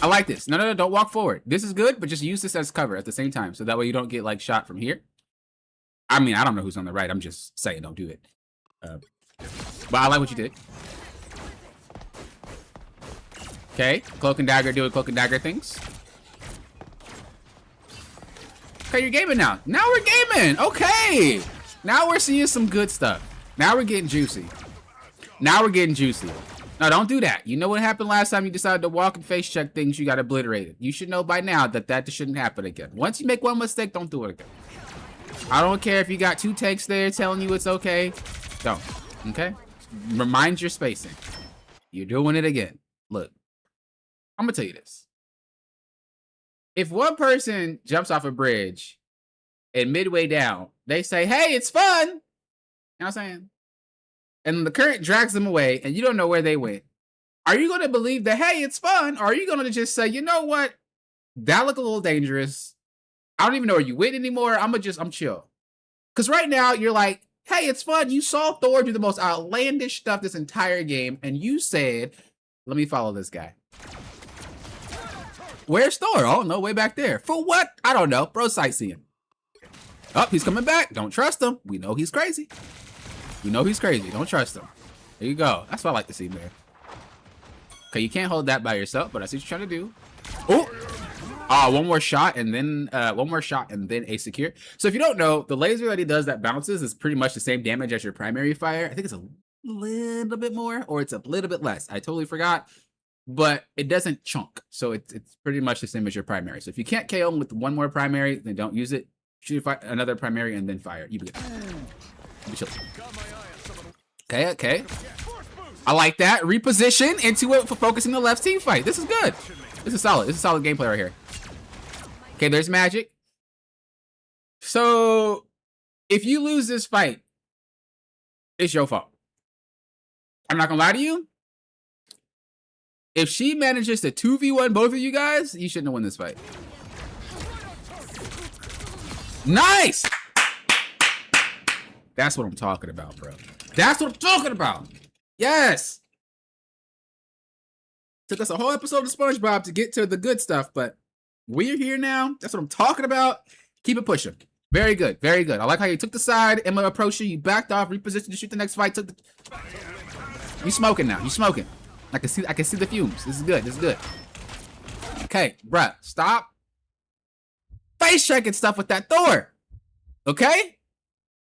I like this. No, don't walk forward. This is good, but just use this as cover at the same time. So that way you don't get like shot from here. I mean, I don't know who's on the right. I'm just saying don't do it. But I like what you did. Okay, Cloak and Dagger doing Cloak and Dagger things. Okay, you're gaming now. Now we're gaming. Okay. Now we're seeing some good stuff. Now we're getting juicy. Now we're getting juicy. No, don't do that. You know what happened last time you decided to walk and face check things, you got obliterated. You should know by now that that shouldn't happen again. Once you make one mistake, don't do it again. I don't care if you got 2 tanks there telling you it's okay. Don't. Okay? Remind your spacing. You're doing it again. Look. I'm going to tell you this. If one person jumps off a bridge and midway down, they say, hey, it's fun. You know what I'm saying? And the current drags them away and you don't know where they went. Are you going to believe that, hey, it's fun? Or are you going to just say, you know what? That looked a little dangerous. I don't even know where you went anymore. I'm chill. Because right now you're like, hey, it's fun. You saw Thor do the most outlandish stuff this entire game. And you said, let me follow this guy. Where's Thor? Oh, no, way back there. For what? I don't know. Bro, sightseeing. Oh, he's coming back. Don't trust him. We know he's crazy. We know he's crazy. Don't trust him. There you go. That's what I like to see, man. Okay, you can't hold that by yourself, but I see what you're trying to do. Oh, one more shot and then a secure. So if you don't know, the laser that he does that bounces is pretty much the same damage as your primary fire. I think it's a little bit more or it's a little bit less. I totally forgot, but it doesn't chunk. So it's pretty much the same as your primary. So if you can't KO him with one more primary, then don't use it. Shoot another primary and then fire. You be good. You be chill. Okay, okay. I like that. Reposition into it for focusing the left team fight. This is good. This is solid. This is solid gameplay right here. Okay, there's magic. So if you lose this fight, it's your fault. I'm not gonna lie to you. If she manages to 2v1 both of you guys, you shouldn't have won this fight. Nice! That's what I'm talking about, bro. That's what I'm talking about. Yes! Took us a whole episode of SpongeBob to get to the good stuff, but we're here now. That's what I'm talking about. Keep it pushing. Very good. Very good. I like how you took the side. Emma approached you. You backed off. Repositioned to shoot the next fight. Took the... You smoking now. You smoking. I can see the fumes. This is good. This is good. Okay, bruh. Stop face checking stuff with that Thor. Okay?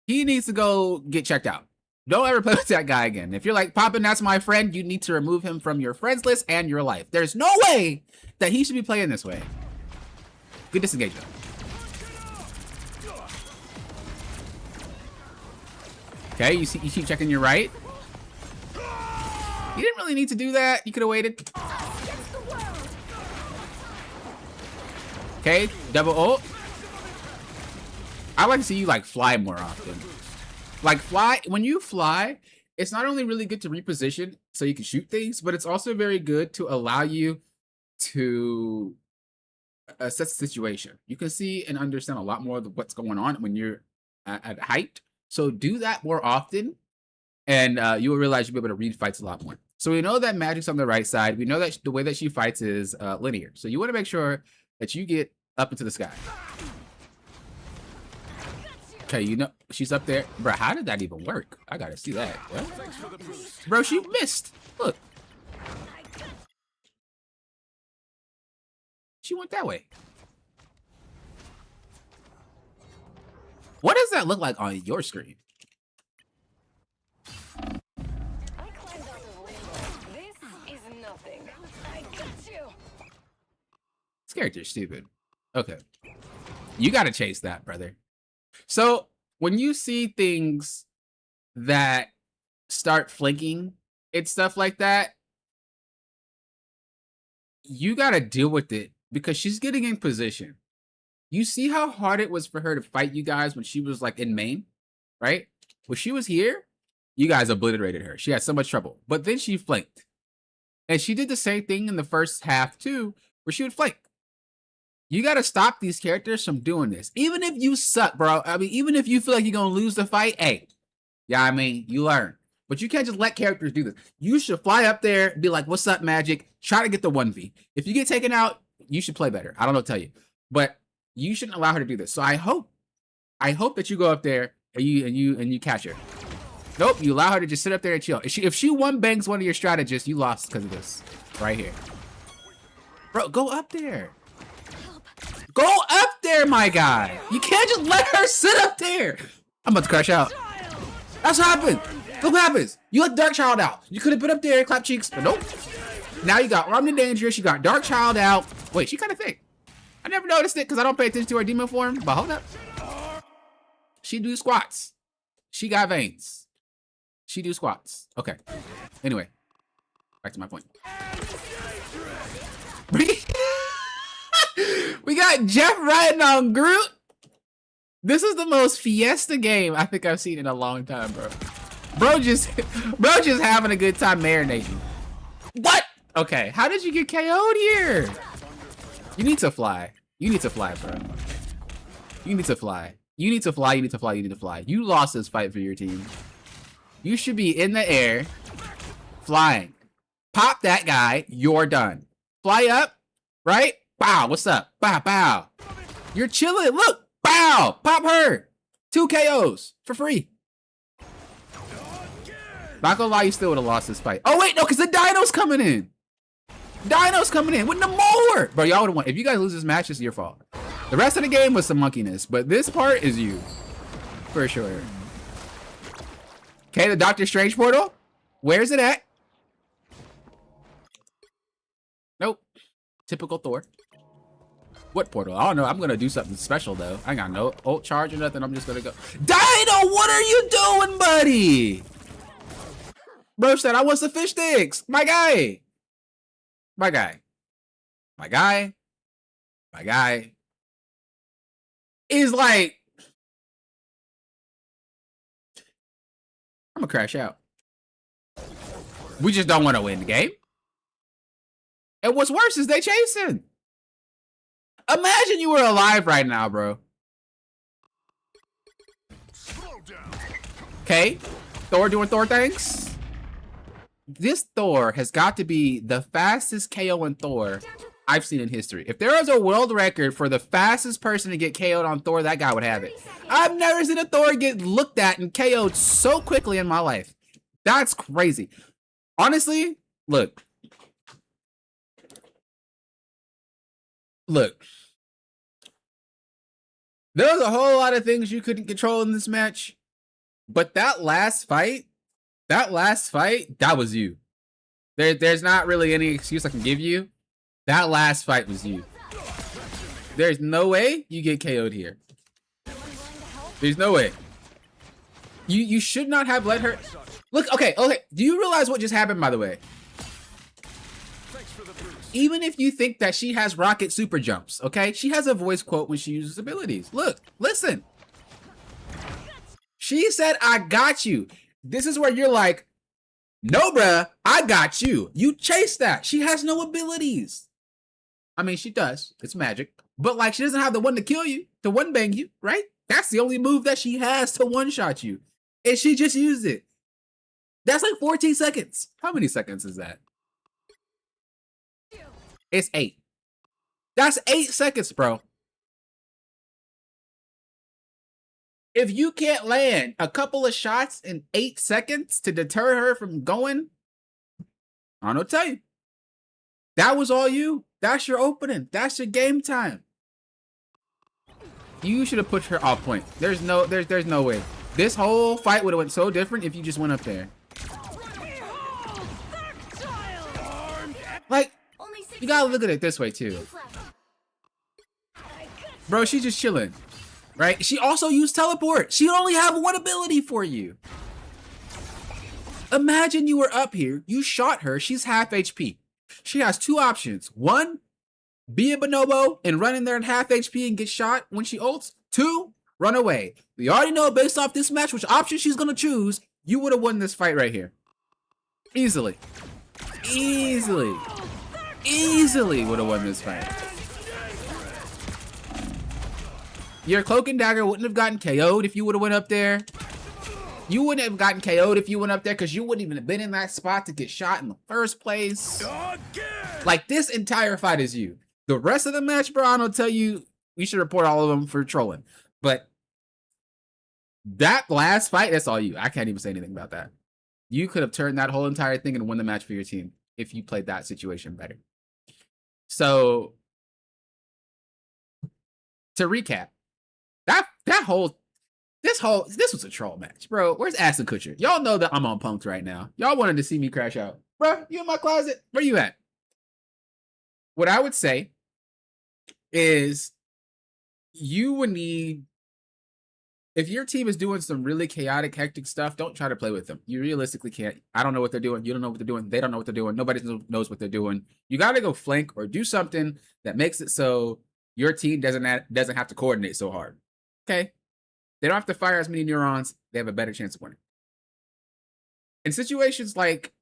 He needs to go get checked out. Don't ever play with that guy again. If you're like, Poppin', that's my friend, you need to remove him from your friends list and your life. There's no way that he should be playing this way. Good disengagement. Okay, you keep checking your right. You didn't really need to do that. You could have waited. Okay, double ult. I like to see you like fly more often. Like fly, when you fly, it's not only really good to reposition so you can shoot things, but it's also very good to allow you to assess the situation. You can see and understand a lot more of what's going on when you're at height. So do that more often, and you will realize you'll be able to read fights a lot more. So we know that magic's on the right side. We know that the way that she fights is linear. So you want to make sure that you get up into the sky. Okay, you know, she's up there. Bro, how did that even work? I gotta see that. What? Bro, she missed. Look. She went that way. What does that look like on your screen? I climbed out of window. This is nothing. I got you. This character's stupid. Okay. You gotta chase that, brother. So when you see things that start flanking and stuff like that, you gotta deal with it because she's getting in position. You see how hard it was for her to fight you guys when she was like in main, right? When she was here, you guys obliterated her. She had so much trouble, but then she flanked. And she did the same thing in the first half too, where she would flank. You got to stop these characters from doing this. Even if you suck, bro. I mean, even if you feel like you're going to lose the fight, hey, yeah, I mean, you learn. But you can't just let characters do this. You should fly up there, be like, what's up, Magic? Try to get the 1v. If you get taken out, you should play better. I don't know what to tell you. But you shouldn't allow her to do this. So I hope that you go up there and you catch her. Nope, you allow her to just sit up there and chill. If she one bangs one of your strategists, you lost because of this. Right here. Bro, go up there. Go up there, my guy. You can't just let her sit up there. I'm about to crash out. That's what happened. Look what happens. You let Dark Child out. You could have been up there, clap cheeks, but nope. Now you got Armed and Dangerous. You got Dark Child out. Wait, she kind of thick. I never noticed it because I don't pay attention to her demon form, but hold up. She do squats. She got veins. She do squats. Okay. Anyway, back to my point. We got Jeff riding on Groot. This is the most fiesta game I think I've seen in a long time, bro. Bro just having a good time marinating. What? Okay, how did you get KO'd here? You need to fly. You need to fly, bro. You need to fly. You need to fly. You need to fly. You need to fly. You lost this fight for your team. You should be in the air, flying. Pop that guy. You're done. Fly up, right? Bow. What's up? Bow, bow. You're chilling. Look. Bow. Pop her. 2 KOs for free. Not gonna lie, you still would have lost this fight. Oh wait, no, because the Dino's coming in. Dino's coming in with the more. Bro, y'all would have won. If you guys lose this match, it's your fault. The rest of the game was some monkeyness, but this part is you. For sure. Okay, the Doctor Strange portal. Where's it at? Nope. Typical Thor. What portal? I don't know. I'm gonna do something special though. I ain't got no ult charge or nothing. I'm just gonna go. Dino, what are you doing, buddy? Bro said I want some fish sticks. My guy. My guy. My guy. My guy. Is like, I'm gonna crash out. We just don't want to win the game. And what's worse is they chasing. Imagine you were alive right now, bro. Okay, Thor doing Thor things. This Thor has got to be the fastest KO in Thor I've seen in history. If there is a world record for the fastest person to get KO'd on Thor, that guy would have it. I've never seen a Thor get looked at and KO'd so quickly in my life. That's crazy. Honestly, look. Look. There's a whole lot of things you couldn't control in this match. But that last fight, that was you. There's not really any excuse I can give you. That last fight was you. There's no way you get KO'd here. There's no way. You should not have let her. Look, okay. Do you realize what just happened, by the way? Even if you think that she has rocket super jumps, okay? She has a voice quote when she uses abilities. Look, listen. She said, I got you. This is where you're like, no, bruh, I got you. You chase that. She has no abilities. I mean, she does. It's magic. But, like, she doesn't have the one to kill you, to one-bang you, right? That's the only move that she has to one-shot you. And she just used it. That's like 14 seconds. How many seconds is that? It's 8. That's 8 seconds, bro. If you can't land a couple of shots in 8 seconds to deter her from going, I don't know what to tell you. That was all you. That's your opening. That's your game time. You should have pushed her off point. There's no way. This whole fight would have went so different if you just went up there. Like, you gotta look at it this way too. Bro, she's just chilling. Right? She also used teleport. She only have one ability for you. Imagine you were up here, you shot her, she's half HP. She has 2 options. 1, be a bonobo and run in there at half HP and get shot when she ults. 2, run away. We already know based off this match which option she's gonna choose. You would have won this fight right here. Easily. Easily would have won this fight. Your Cloak and Dagger wouldn't have gotten KO'd if you would have went up there. You wouldn't have gotten KO'd if you went up there because you wouldn't even have been in that spot to get shot in the first place. Like, this entire fight is you. The rest of the match, bro, I'll tell you, we should report all of them for trolling. But that last fight, that's all you. I can't even say anything about that. You could have turned that whole entire thing and won the match for your team if you played that situation better. So, to recap, this was a troll match, bro. Where's Ashton Kutcher? Y'all know that I'm on Punk'd right now. Y'all wanted to see me crash out. Bro, you in my closet? Where you at? What I would say is you would need, if your team is doing some really chaotic, hectic stuff, don't try to play with them. You realistically can't. I don't know what they're doing. You don't know what they're doing. They don't know what they're doing. Nobody knows what they're doing. You got to go flank or do something that makes it so your team doesn't have to coordinate so hard. Okay? They don't have to fire as many neurons. They have a better chance of winning. In situations like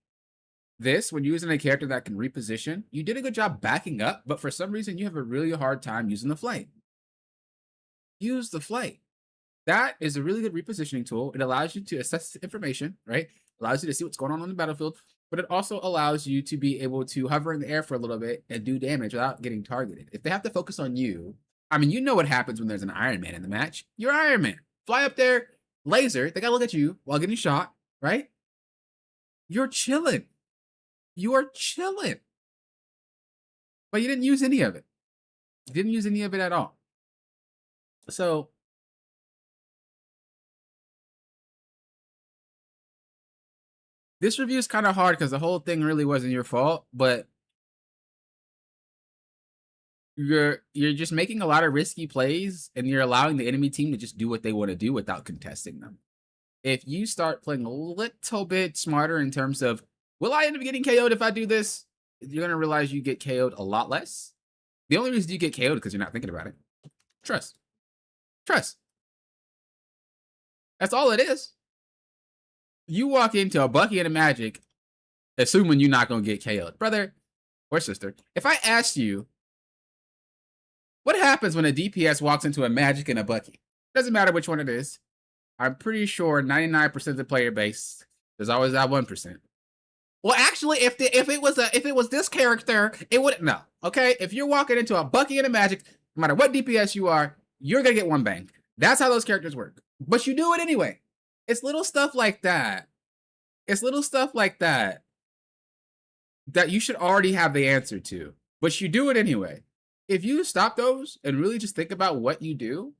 this, when using a character that can reposition, you did a good job backing up, but for some reason, you have a really hard time using the flight. Use the flight. That is a really good repositioning tool. It allows you to assess information, right? Allows you to see what's going on the battlefield, but it also allows you to be able to hover in the air for a little bit and do damage without getting targeted. If they have to focus on you, I mean, you know what happens when there's an Iron Man in the match. You're Iron Man. fly up there, laser. They gotta look at you while getting shot, right? You're chilling. You are chilling. But you didn't use any of it. You didn't use any of it at all. So this review is kind of hard because the whole thing really wasn't your fault, but you're just making a lot of risky plays and you're allowing the enemy team to just do what they want to do without contesting them. If you start playing a little bit smarter in terms of, will I end up getting KO'd if I do this? You're going to realize you get KO'd a lot less. The only reason you get KO'd is because you're not thinking about it. Trust. Trust. That's all it is. You walk into a Bucky and a Magic assuming you're not going to get KO'd. Brother or sister, if I asked you, what happens when a DPS walks into a Magic and a Bucky? Doesn't matter which one it is. I'm pretty sure 99% of the player base, there's always that 1%. Well, actually, if it was this character, it wouldn't. No, okay. If you're walking into a Bucky and a Magic, no matter what DPS you are, you're gonna get one bang. That's how those characters work. But you do it anyway. It's little stuff like that. It's little stuff like that that you should already have the answer to. But you do it anyway. If you stop those and really just think about what you do,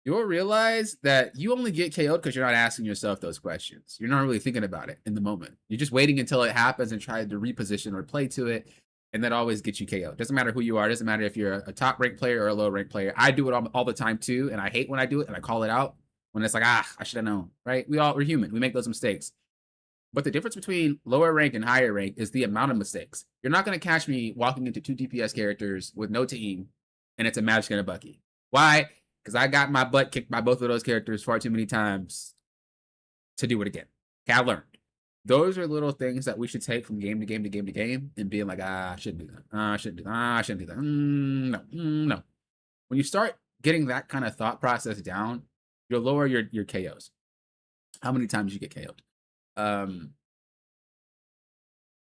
you'll realize that you only get KO'd because you're not asking yourself those questions. You're not really thinking about it in the moment. You're just waiting until it happens and trying to reposition or play to it. And that always gets you KO'd. Doesn't matter who you are. Doesn't matter if you're a top ranked player or a low ranked player. I do it all the time too. And I hate when I do it and I call it out when it's like, I should have known, right? We're human. We make those mistakes. But the difference between lower rank and higher rank is the amount of mistakes. You're not going to catch me walking into 2 DPS characters with no team and it's a Magic and a Bucky. Why? Because I got my butt kicked by both of those characters far too many times to do it again. Okay, I learned. Those are little things that we should take from game to game to game to game and being like, I shouldn't do that. I shouldn't do that. I shouldn't do that. No. When you start getting that kind of thought process down, you'll lower your KOs. How many times you get KO'd?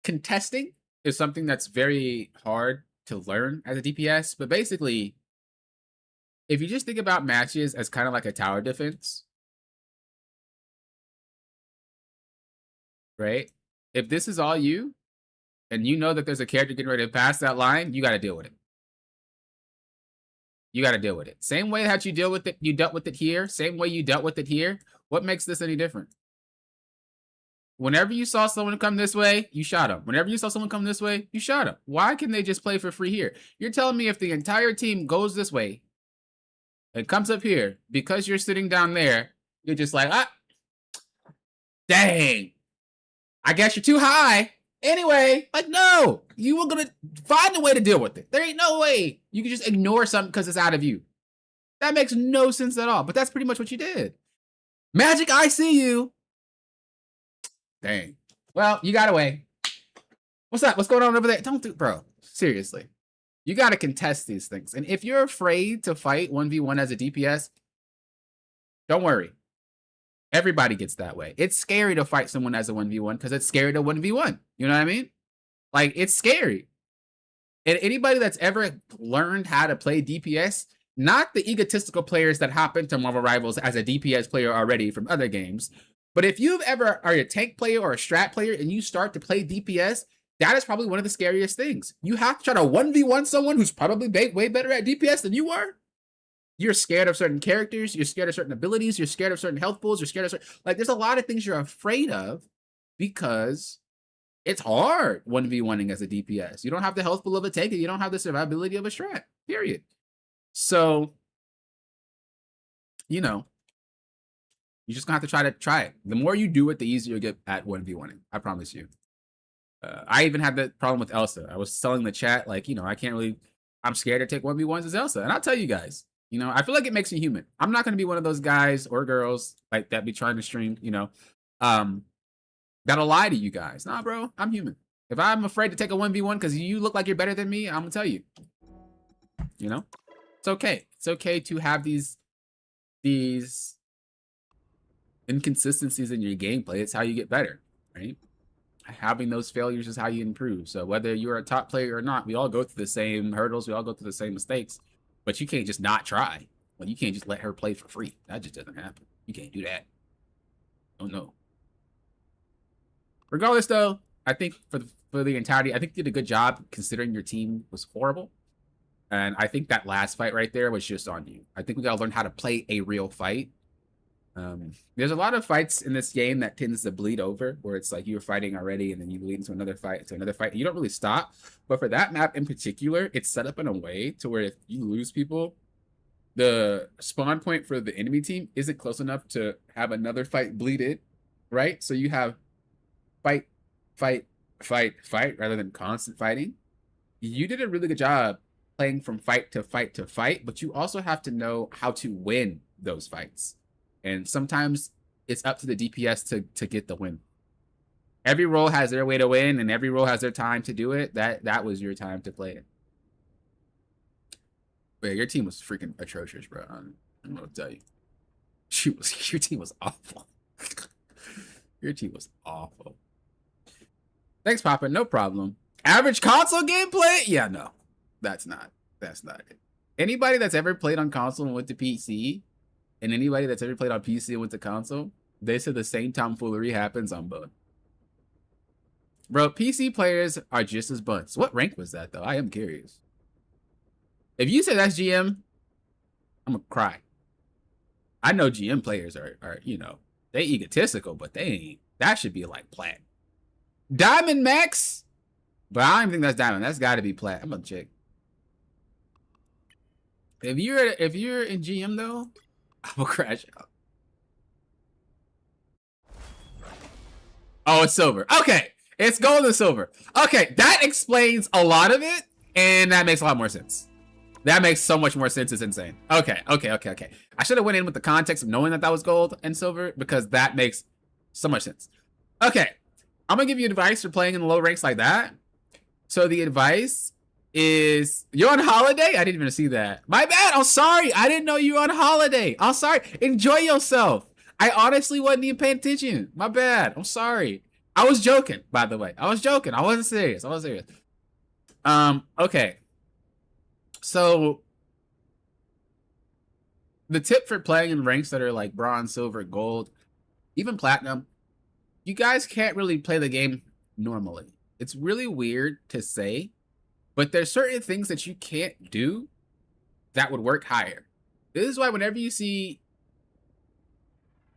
Contesting is something that's very hard to learn as a DPS, but basically, if you just think about matches as kind of like a tower defense, right? If this is all you, and you know that there's a character getting ready to pass that line, you got to deal with it. You got to deal with it. Same way that you deal with it, you dealt with it here. Same way you dealt with it here. What makes this any different? Whenever you saw someone come this way, you shot them. Whenever you saw someone come this way, you shot them. Why can they just play for free here? You're telling me if the entire team goes this way and comes up here, because you're sitting down there, you're just like, dang, I guess you're too high. Anyway, like, no, you were going to find a way to deal with it. There ain't no way you can just ignore something because it's out of you. That makes no sense at all. But that's pretty much what you did. Magic, I see you. Dang. Well, you got away. What's up? What's going on over there? Don't do, bro. Seriously. You got to contest these things. And if you're afraid to fight 1v1 as a DPS, don't worry. Everybody gets that way. It's scary to fight someone as a 1v1 because it's scary to 1v1. You know what I mean? Like, it's scary. And anybody that's ever learned how to play DPS, not the egotistical players that hop into Marvel Rivals as a DPS player already from other games, but if you've ever are a tank player or a strat player and you start to play DPS, that is probably one of the scariest things. You have to try to 1v1 someone who's probably way better at DPS than you are. You're scared of certain characters. You're scared of certain abilities. You're scared of certain health pools. You're scared of certain, like, there's a lot of things you're afraid of because it's hard 1v1ing as a DPS. You don't have the health pool of a tank and you don't have the survivability of a strat, period. So, you know, you just gonna have to try it. The more you do it, the easier you get at 1v1ing. I promise you. I even had that problem with Elsa. I was telling the chat, like, you know, I'm scared to take 1v1s as Elsa. And I'll tell you guys, you know, I feel like it makes me human. I'm not going to be one of those guys or girls like that be trying to stream, you know, that'll lie to you guys. Nah, bro, I'm human. If I'm afraid to take a 1v1 because you look like you're better than me, I'm going to tell you. You know, it's okay. It's okay to have these inconsistencies in your gameplay. It's how you get better, right? Having those failures is how you improve. So whether you're a top player or not, we all go through the same hurdles. We all go through the same mistakes, but you can't just not try. Well, you can't just let her play for free. That just doesn't happen. You can't do that. Oh no. Regardless, though, I think for the entirety, I think you did a good job considering your team was horrible. And I think that last fight right there was just on you. I think we gotta learn how to play a real fight. There's a lot of fights in this game that tends to bleed over, where it's like you're fighting already and then you lead into another fight, and you don't really stop. But for that map in particular, it's set up in a way to where if you lose people, the spawn point for the enemy team isn't close enough to have another fight bleeded, right? So you have fight, fight, fight, fight, rather than constant fighting. You did a really good job playing from fight to fight to fight, but you also have to know how to win those fights. And sometimes it's up to the DPS to get the win. Every role has their way to win, and every role has their time to do it. That was your time to play it. But yeah, your team was freaking atrocious, bro. I don't know what to tell you. Your team was awful. Your team was awful. Thanks, Papa. No problem. Average console gameplay? Yeah, no. That's not it. Anybody that's ever played on console and went to PC, and anybody that's ever played on PC and went to console, they said the same tomfoolery happens on both. Bro, PC players are just as bunts. What rank was that, though? I am curious. If you say that's GM, I'm gonna cry. I know GM players are you know, they egotistical, but they ain't. That should be like plat. Diamond Max? But I don't even think that's diamond. That's gotta be plat. I'm gonna check. If you're in GM though, I will crash out. Oh, it's silver. Okay. It's gold and silver. Okay, that explains a lot of it, and that makes a lot more sense. That makes so much more sense. It's insane. Okay. I should have went in with the context of knowing that that was gold and silver, because that makes so much sense. Okay, I'm gonna give you advice for playing in the low ranks like that. So the advice is, you're on holiday? I didn't even see that. My bad. I'm sorry. I didn't know you were on holiday. I'm sorry. Enjoy yourself. I honestly wasn't even paying attention. My bad. I'm sorry. I was joking, by the way. I was joking. I wasn't serious. Okay. So the tip for playing in ranks that are like bronze, silver, gold, even platinum, you guys can't really play the game normally. It's really weird to say, but there's certain things that you can't do that would work higher. This is why whenever you see,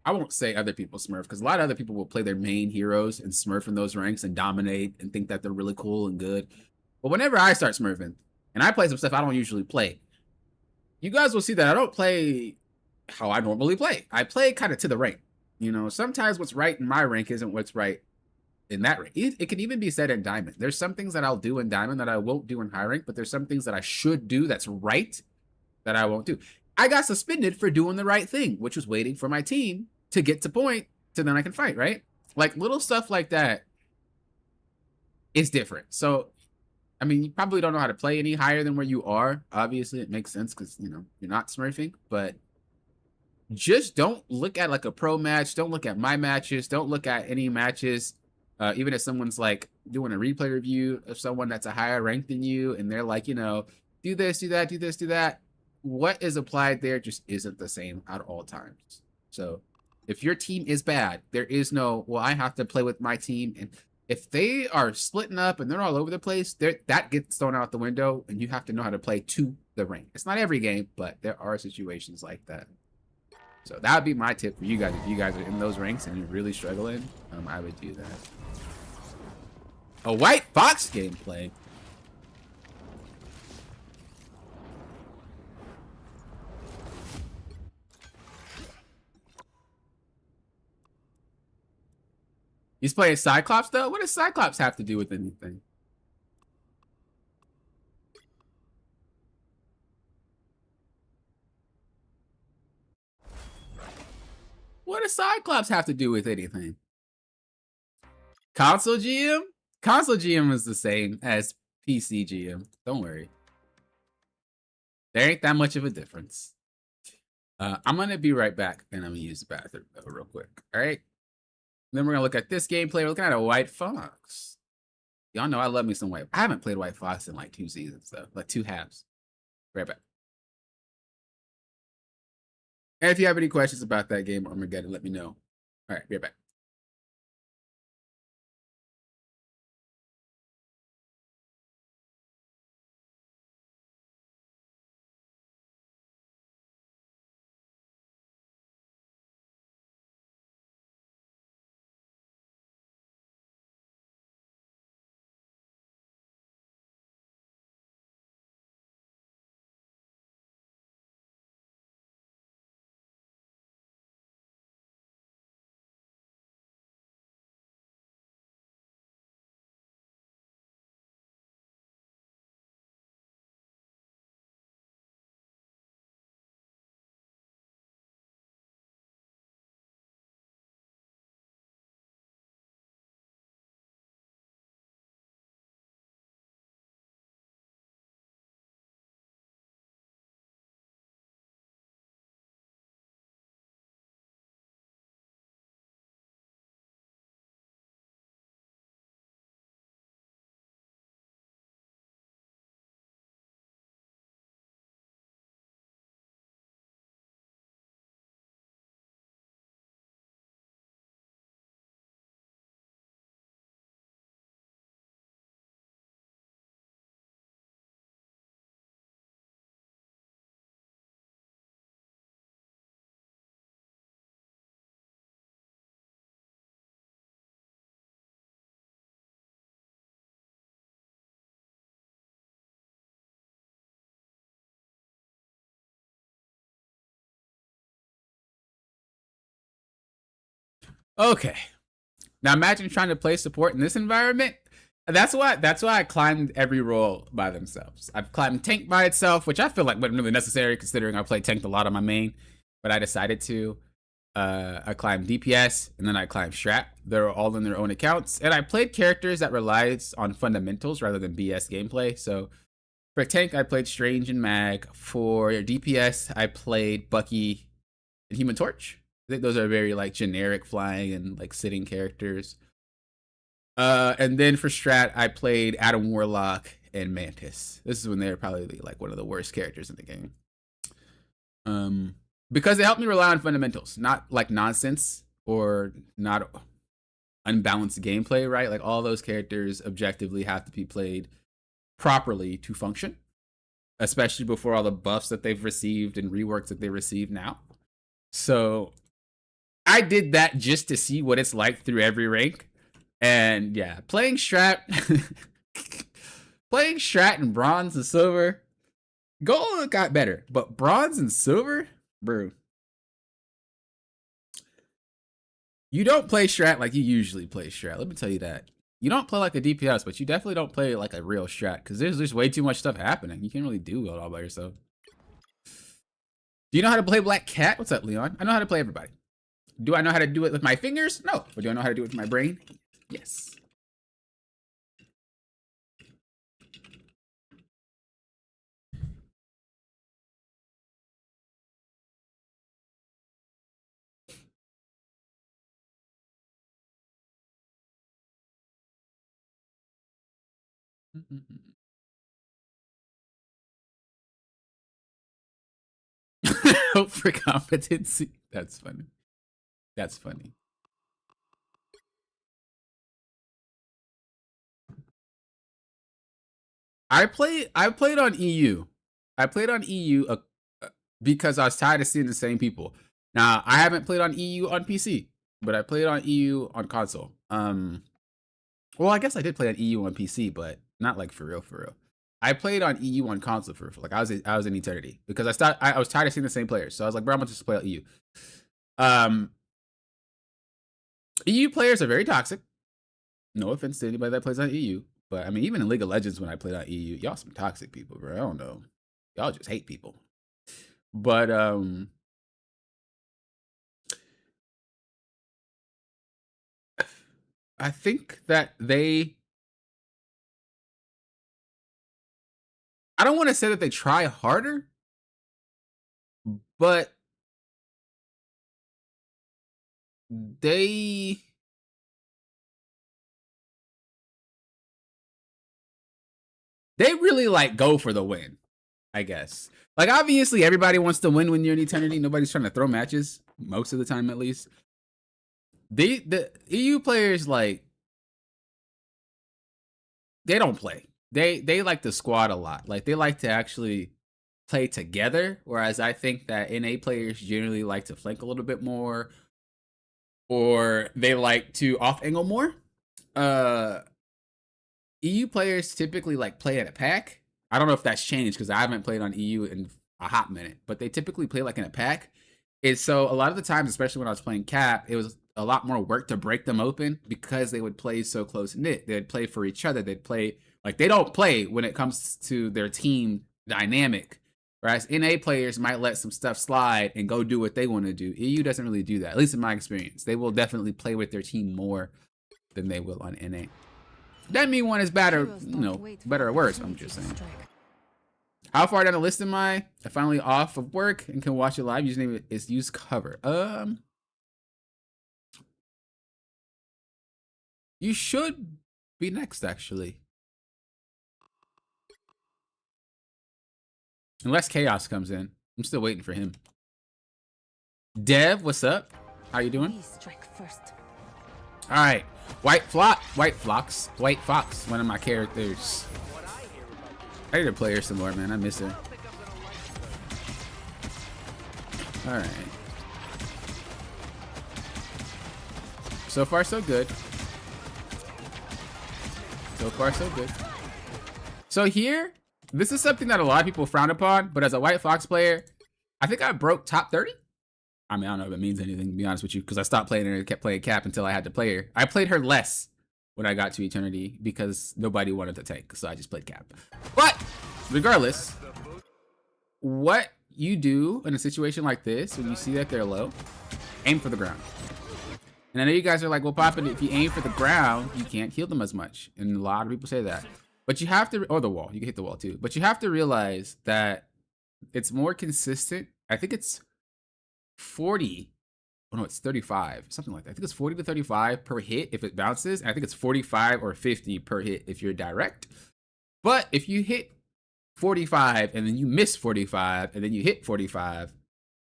I won't say other people smurf, because a lot of other people will play their main heroes and smurf in those ranks and dominate and think that they're really cool and good. But whenever I start smurfing, and I play some stuff I don't usually play, you guys will see that I don't play how I normally play. I play kind of to the rank. You know, sometimes what's right in my rank isn't what's right in that rank. It can even be said in diamond. There's some things that I'll do in diamond that I won't do in high rank, but there's some things that I should do that's right that I won't do. I got suspended for doing the right thing, which was waiting for my team to get to point so then I can fight, right? Like little stuff like that is different. So, I mean, you probably don't know how to play any higher than where you are. Obviously, it makes sense because, you know, you're not smurfing, but just don't look at like a pro match. Don't look at my matches. Don't look at any matches. Even if someone's like doing a replay review of someone that's a higher rank than you, and they're like, you know, do this, do that, do this, do that. What is applied there just isn't the same at all times. So if your team is bad, there is no, well, I have to play with my team. And if they are splitting up and they're all over the place, that gets thrown out the window, and you have to know how to play to the rank. It's not every game, but there are situations like that. So that would be my tip for you guys. If you guys are in those ranks and you're really struggling, I would do that. A White Fox gameplay. He's playing Cyclops though? What does Cyclops have to do with anything? What does Cyclops have to do with anything? Console GM? Console GM is the same as PC GM. Don't worry. There ain't that much of a difference. I'm going to be right back, and I'm going to use the bathroom real quick. All right? Then we're going to look at this gameplay. We're looking at a White Fox. Y'all know I love me some White. I haven't played White Fox in like 2 seasons, though. Like 2 halves. Right back. And if you have any questions about that game, Armageddon, let me know. All right, be right back. Okay. Now imagine trying to play support in this environment. That's why I climbed every role by themselves. I've climbed tank by itself, which I feel like wasn't really necessary considering I play tanked a lot on my main, but I decided to. I climbed DPS and then I climbed Strat. They're all in their own accounts, and I played characters that relies on fundamentals rather than BS gameplay. So for tank, I played Strange and Mag. For DPS, I played Bucky and Human Torch. I think those are very like generic flying and like sitting characters. And then for Strat, I played Adam Warlock and Mantis. This is when they were probably like one of the worst characters in the game. Because they helped me rely on fundamentals, not like nonsense or not unbalanced gameplay, right? Like all those characters objectively have to be played properly to function, especially before all the buffs that they've received and reworks that they receive now. So I did that just to see what it's like through every rank. And yeah, playing Strat, playing Strat and Bronze and Silver, Gold got better, but Bronze and Silver, bro. You don't play Strat like you usually play Strat. Let me tell you that. You don't play like a DPS, but you definitely don't play like a real Strat because there's just way too much stuff happening. You can't really do it all by yourself. Do you know how to play Black Cat? What's up, Leon? I know how to play everybody. Do I know how to do it with my fingers? No. But do I know how to do it with my brain? Yes. Hope for competency. That's funny. That's funny. I played on EU. I played on EU because I was tired of seeing the same people. Now I haven't played on EU on PC, but I played on EU on console. Well, I guess I did play on EU on PC, but not like for real, for real. I played on EU on console for like I was in eternity because I was tired of seeing the same players, so I was like, bro, I'm gonna just play on EU. EU players are very toxic. No offense to anybody that plays on EU, but I mean, even in League of Legends when I played on EU, y'all some toxic people, bro. I don't know, y'all just hate people. But I think that I don't want to say that they try harder, but they really like go for the win. I guess. Like, obviously, everybody wants to win when you're in Eternity. Nobody's trying to throw matches, most of the time at least. The EU players, like, they don't play. They like to squad a lot. Like, they like to actually play together, whereas I think that NA players generally like to flank a little bit more, or they like to off angle more. EU players typically like play in a pack. I don't know if that's changed because I haven't played on EU in a hot minute, but they typically play like in a pack. And so a lot of the times, especially when I was playing Cap, it was a lot more work to break them open because they would play so close knit. They'd play for each other. They'd play like they don't play when it comes to their team dynamic. Whereas NA players might let some stuff slide and go do what they want to do. EU doesn't really do that, at least in my experience. They will definitely play with their team more than they will on NA. Doesn't mean one is bad or, better or worse. I'm just saying. How far down the list am I? I'm finally off of work and can watch it live. Username is use cover. You should be next, actually. Unless Chaos comes in. I'm still waiting for him. Dev, what's up? How you doing? All right. White Fox, one of my characters. I need to play her some more, man. I miss her. All right. So far, so good. So far, so good. So here, this is something that a lot of people frown upon, but as a White Fox player, I think I broke top 30. I mean, I don't know if it means anything, to be honest with you, because I stopped playing her and kept playing Cap until I had to play her. I played her less when I got to Eternity because nobody wanted to tank, so I just played Cap. But regardless, what you do in a situation like this, when you see that they're low, aim for the ground. And I know you guys are like, well, Papa, if you aim for the ground, you can't heal them as much. And a lot of people say that. But you have to, or the wall, you can hit the wall too. But you have to realize that it's more consistent. I think it's 40. Oh no, it's 35, something like that. I think it's 40 to 35 per hit if it bounces. And I think it's 45 or 50 per hit if you're direct. But if you hit 45 and then you miss 45 and then you hit 45,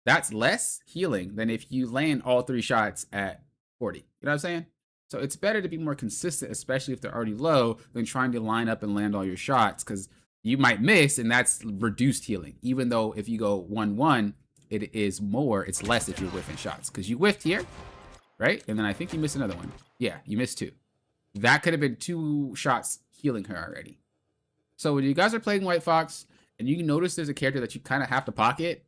that's less healing than if you land all 3 shots at 40. You know what I'm saying? So it's better to be more consistent, especially if they're already low, than trying to line up and land all your shots, because you might miss and that's reduced healing. Even though if you go 1-1, it is more, it's less if you're whiffing shots, because you whiffed here, right? And then I think you missed another one. Yeah, you missed 2. That could have been 2 shots healing her already. So when you guys are playing White Fox and you notice there's a character that you kind of have to pocket,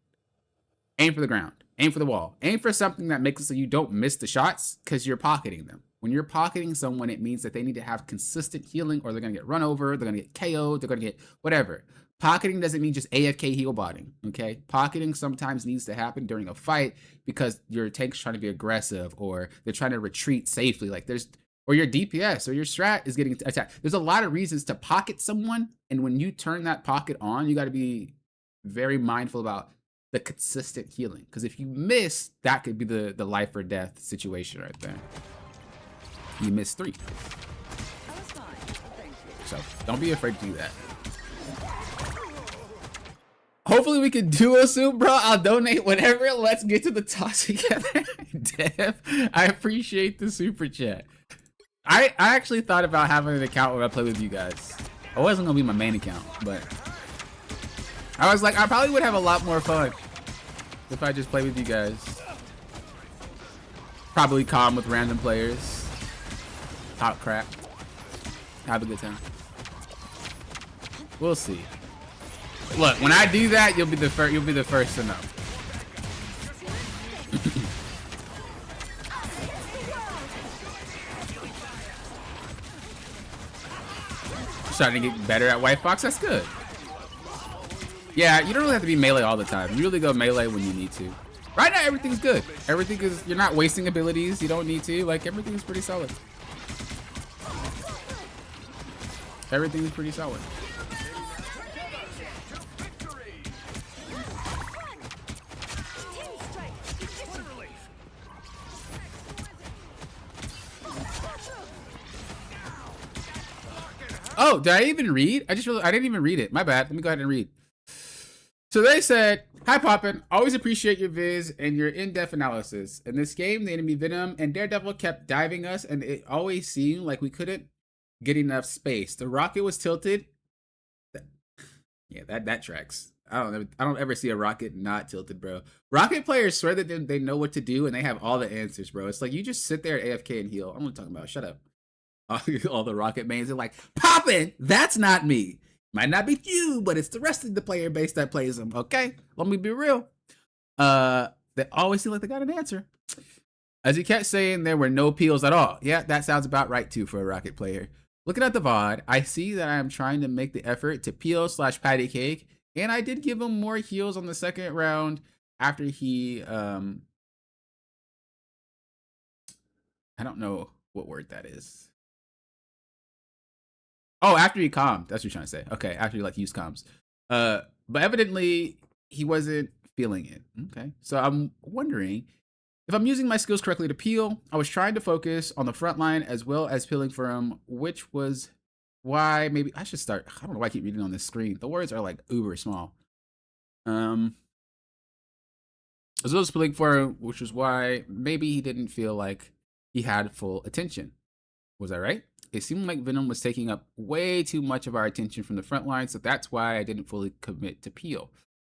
aim for the ground, aim for the wall, aim for something that makes it so you don't miss the shots because you're pocketing them. When you're pocketing someone, it means that they need to have consistent healing or they're going to get run over, they're going to get KO'd, they're going to get whatever. Pocketing doesn't mean just AFK heal botting, okay? Pocketing sometimes needs to happen during a fight because your tank's trying to be aggressive or they're trying to retreat safely. Like or your DPS or your strat is getting attacked. There's a lot of reasons to pocket someone, and when you turn that pocket on, you got to be very mindful about the consistent healing, because if you miss, that could be the life or death situation right there. You missed 3. So don't be afraid to do that. Hopefully we can duo soon, bro. I'll donate whatever. Let's get to the toss together. Dev, I appreciate the super chat. I actually thought about having an account where I play with you guys. It wasn't gonna be my main account, but I was like, I probably would have a lot more fun if I just play with you guys. Probably calm with random players. Talk crap. Have a good time. We'll see. Look, when I do that, you'll be the first to know. Starting to get better at White Fox. That's good. Yeah, you don't really have to be melee all the time. You really go melee when you need to. Right now, everything's good. Everything is, you're not wasting abilities. You don't need to. Like, everything is pretty solid. Everything is pretty solid. Oh, did I even read? I didn't even read it. My bad. Let me go ahead and read. So they said, "Hi Poppin, always appreciate your viz and your in-depth analysis. In this game, the enemy Venom and Daredevil kept diving us, and it always seemed like we couldn't get enough space. The rocket was tilted." Yeah, that tracks. I don't ever see a rocket not tilted, bro. Rocket players swear that they know what to do and they have all the answers, bro. It's like you just sit there AFK and heal. I'm not talking about. Shut up. All the rocket mains are like, "Poppin, that's not me. Might not be you, but it's the rest of the player base that plays them." Okay, let me be real. They always seem like they got an answer. As he kept saying, there were no peels at all. Yeah, that sounds about right too for a rocket player. Looking at the VOD, I see that I am trying to make the effort to peel/patty cake, and I did give him more heals on the second round after he, I don't know what word that is. Oh, after he calmed. That's what you're trying to say. Okay, after he like used comms. But evidently he wasn't feeling it. Okay, so I'm wondering if I'm using my skills correctly to peel. I was trying to focus on the front line as well as peeling for him, which was why maybe I should start. I don't know why I keep reading on this screen. The words are like uber small. As well as peeling for him, which was why maybe he didn't feel like he had full attention. Was I right? It seemed like Venom was taking up way too much of our attention from the front line, so that's why I didn't fully commit to peel.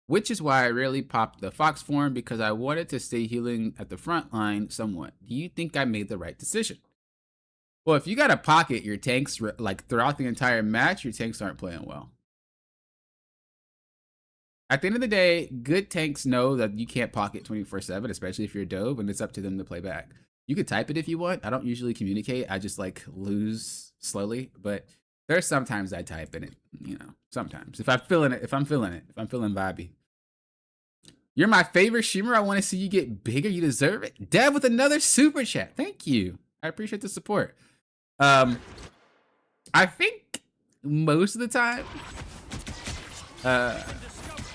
Which is why I rarely popped the Fox form, because I wanted to stay healing at the front line somewhat. Do you think I made the right decision? Well, if you got to pocket your tanks like throughout the entire match, your tanks aren't playing well. At the end of the day, good tanks know that you can't pocket 24/7, especially if you're a dove, and it's up to them to play back. You could type it if you want. I don't usually communicate. I just like lose slowly, but there's sometimes I type in it, you know, sometimes. If I'm feeling it, if I'm feeling vibey. You're my favorite streamer. I want to see you get bigger. You deserve it. Dev with another super chat. Thank you. I appreciate the support. I think most of the time,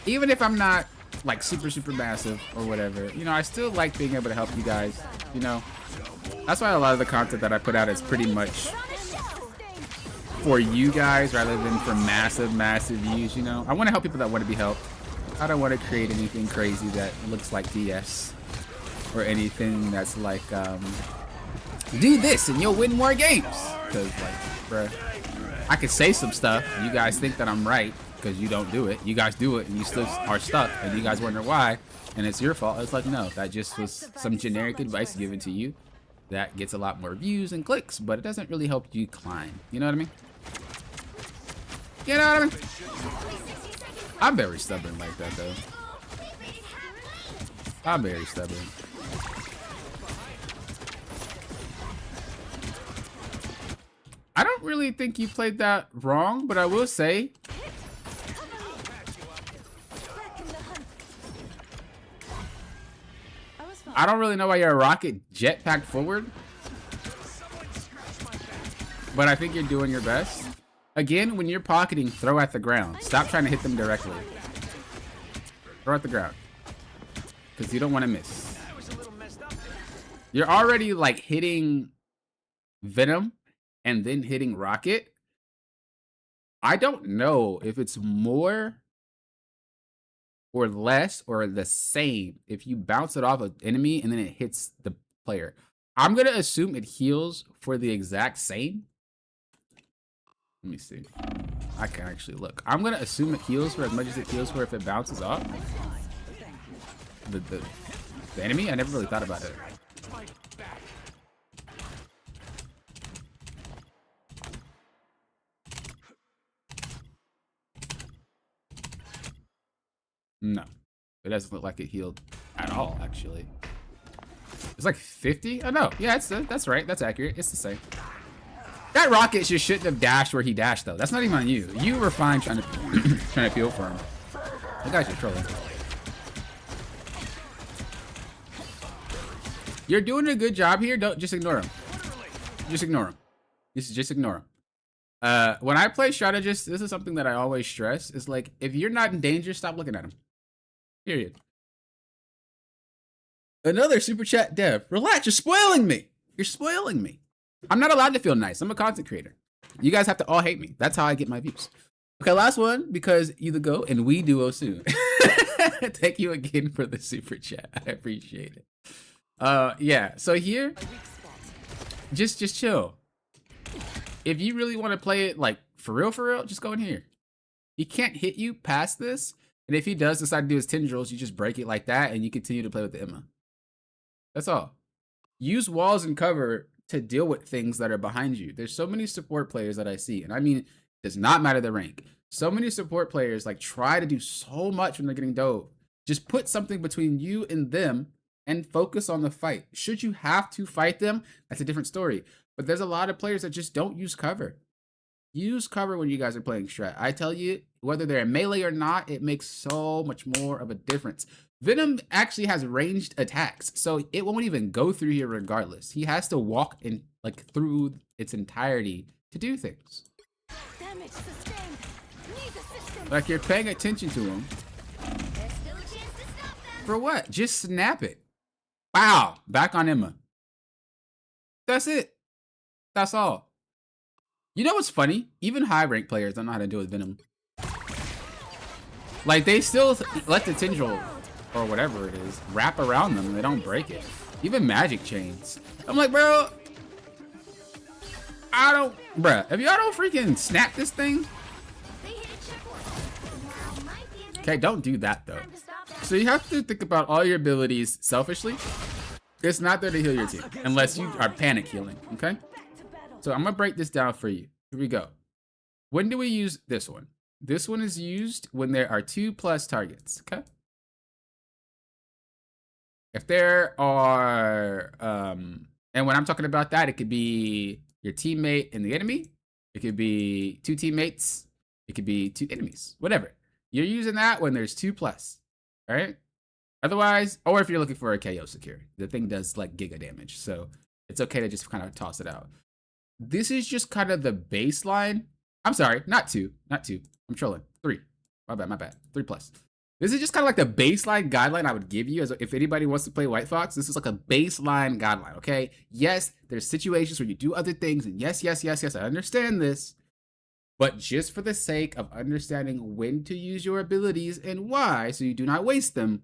even if I'm not like super massive or whatever, you know, I still like being able to help you guys, you know. That's why a lot of the content that I put out is pretty much for you guys rather than for massive views, you know. I want to help people that want to be helped. I don't want to create anything crazy that looks like DS or anything that's like, do this and you'll win more games. Because, like, bruh, I could say some stuff. You guys think that I'm right because you don't do it. You guys do it and you still are stuck and you guys wonder why. And it's your fault. It's like, no, that just was some generic advice given to you that gets a lot more views and clicks, but it doesn't really help you climb. You know what I mean? You know what I mean? I'm very stubborn like that, though. I'm very stubborn. I don't really think you played that wrong, but I will say, I don't really know why you're a rocket jetpack forward, but I think you're doing your best. Again, when you're pocketing, throw at the ground. Stop trying to hit them directly. Throw at the ground, because you don't want to miss. You're already like hitting Venom and then hitting Rocket. I don't know if it's more or less or the same if you bounce it off an enemy and then it hits the player. I'm going to assume it heals for the exact same. Let me see. I can actually look. I'm going to assume it heals for as much as it heals for if it bounces off. The enemy? I never really thought about it. No, it doesn't look like it healed at all, actually. It's like 50? Oh, no. Yeah, that's right. That's accurate. It's the same. That rocket just shouldn't have dashed where he dashed, though. That's not even on you. You were fine trying to peel for him. The guy's just trolling. You're doing a good job here. Don't just ignore him. Just ignore him. Just ignore him. When I play strategist, this is something that I always stress. Is like, if you're not in danger, stop looking at him. Period. Another super chat dev. Relax, you're spoiling me. You're spoiling me. I'm not allowed to feel nice. I'm a content creator. You guys have to all hate me. That's how I get my views. Okay, last one, because you the GOAT and we duo soon. Thank you again for the super chat. I appreciate it. Yeah. So here, just chill. If you really want to play it like for real, just go in here. He can't hit you past this, and if he does decide to do his tendrils, you just break it like that, and you continue to play with the Emma. That's all. Use walls and cover to deal with things that are behind you. There's so many support players that I see, and I mean, it does not matter the rank. So many support players like try to do so much when they're getting dove. Just put something between you and them and focus on the fight. Should you have to fight them, that's a different story. But there's a lot of players that just don't use cover. Use cover when you guys are playing strat. I tell you, whether they're melee or not, it makes so much more of a difference. Venom actually has ranged attacks, so it won't even go through here regardless. He has to walk in like through its entirety to do things. Damage sustained. Need assistance. Like you're paying attention to him. There's still a chance to stop them. For what? Just snap it. Wow. Back on Emma. That's it. That's all. You know what's funny? Even high rank players don't know how to deal with Venom. Like they still let the tendril or whatever it is wrap around them and they don't break it. Even magic chains. I'm like, bro, bruh, if y'all don't freaking snap this thing. They hit a checkpoint. Now might be a good Okay, don't do that though. time to stop them. So you have to think about all your abilities selfishly. It's not there to heal your team unless you are panic healing, okay? So I'm gonna break this down for you. Here we go. When do we use this one? This one is used when there are 2+ targets, okay? If there are, and when I'm talking about that, it could be your teammate and the enemy. It could be 2 teammates. It could be 2 enemies, whatever. You're using that when there's 2+, all right? Otherwise, or if you're looking for a KO secure, the thing does like giga damage. So it's okay to just kind of toss it out. This is just kind of the baseline. I'm sorry, not 2. I'm trolling. 3. My bad. 3+. This is just kind of like the baseline guideline I would give you as if anybody wants to play White Fox. This is like a baseline guideline, okay? Yes, there's situations where you do other things, and yes, I understand this. But just for the sake of understanding when to use your abilities and why, so you do not waste them,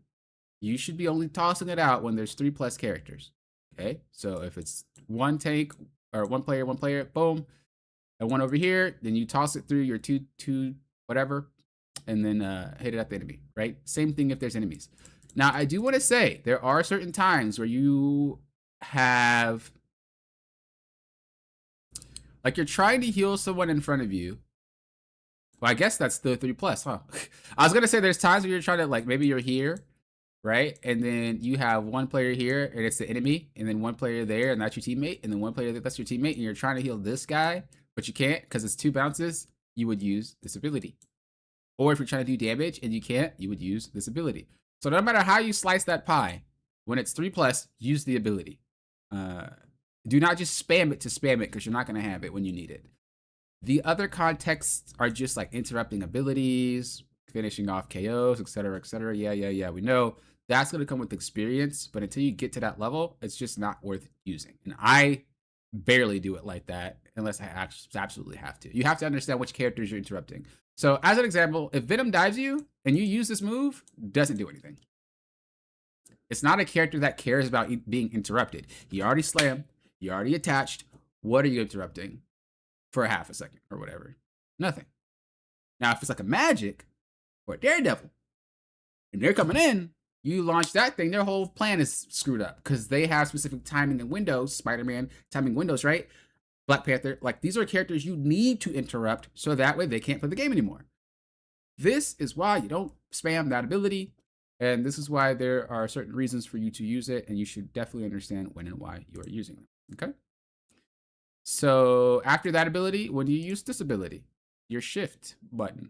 you should be only tossing it out when there's 3+ characters, okay? So if it's 1 tank, or 1 player, boom, and 1 over here, then you toss it through your 2 whatever, and then hit it at the enemy, right? Same thing if there's enemies. Now, I do want to say, there are certain times where you have, like you're trying to heal someone in front of you. Well, I guess that's the 3+, huh? I was going to say there's times where you're trying to, like, maybe you're here, right? And then you have 1 player here, and it's the enemy, and then 1 player there, and that's your teammate, and then 1 player there, that's your teammate, and you're trying to heal this guy, but you can't because it's 2 bounces. You would use this ability. Or if you're trying to do damage and you can't, you would use this ability. So no matter how you slice that pie, when it's 3+, use the ability. Do not just spam it to spam it because you're not going to have it when you need it. The other contexts are just like interrupting abilities, finishing off KOs, etc., etc. Yeah. We know that's going to come with experience, but until you get to that level, it's just not worth using. And I barely do it like that unless I absolutely have to. You have to understand which characters you're interrupting. So as an example, if Venom dives you and you use this move, doesn't do anything. It's not a character that cares about being interrupted. He already slammed, he already attached. What are you interrupting for a half a second or whatever? Nothing. Now, if it's like a Magic or a Daredevil and they're coming in, you launch that thing, their whole plan is screwed up because they have specific timing and windows. Spider-Man timing windows, right? Black Panther, like these are characters you need to interrupt so that way they can't play the game anymore. This is why you don't spam that ability, and this is why there are certain reasons for you to use it, and you should definitely understand when and why you are using them, okay? So after that ability, when you use this ability, your shift button.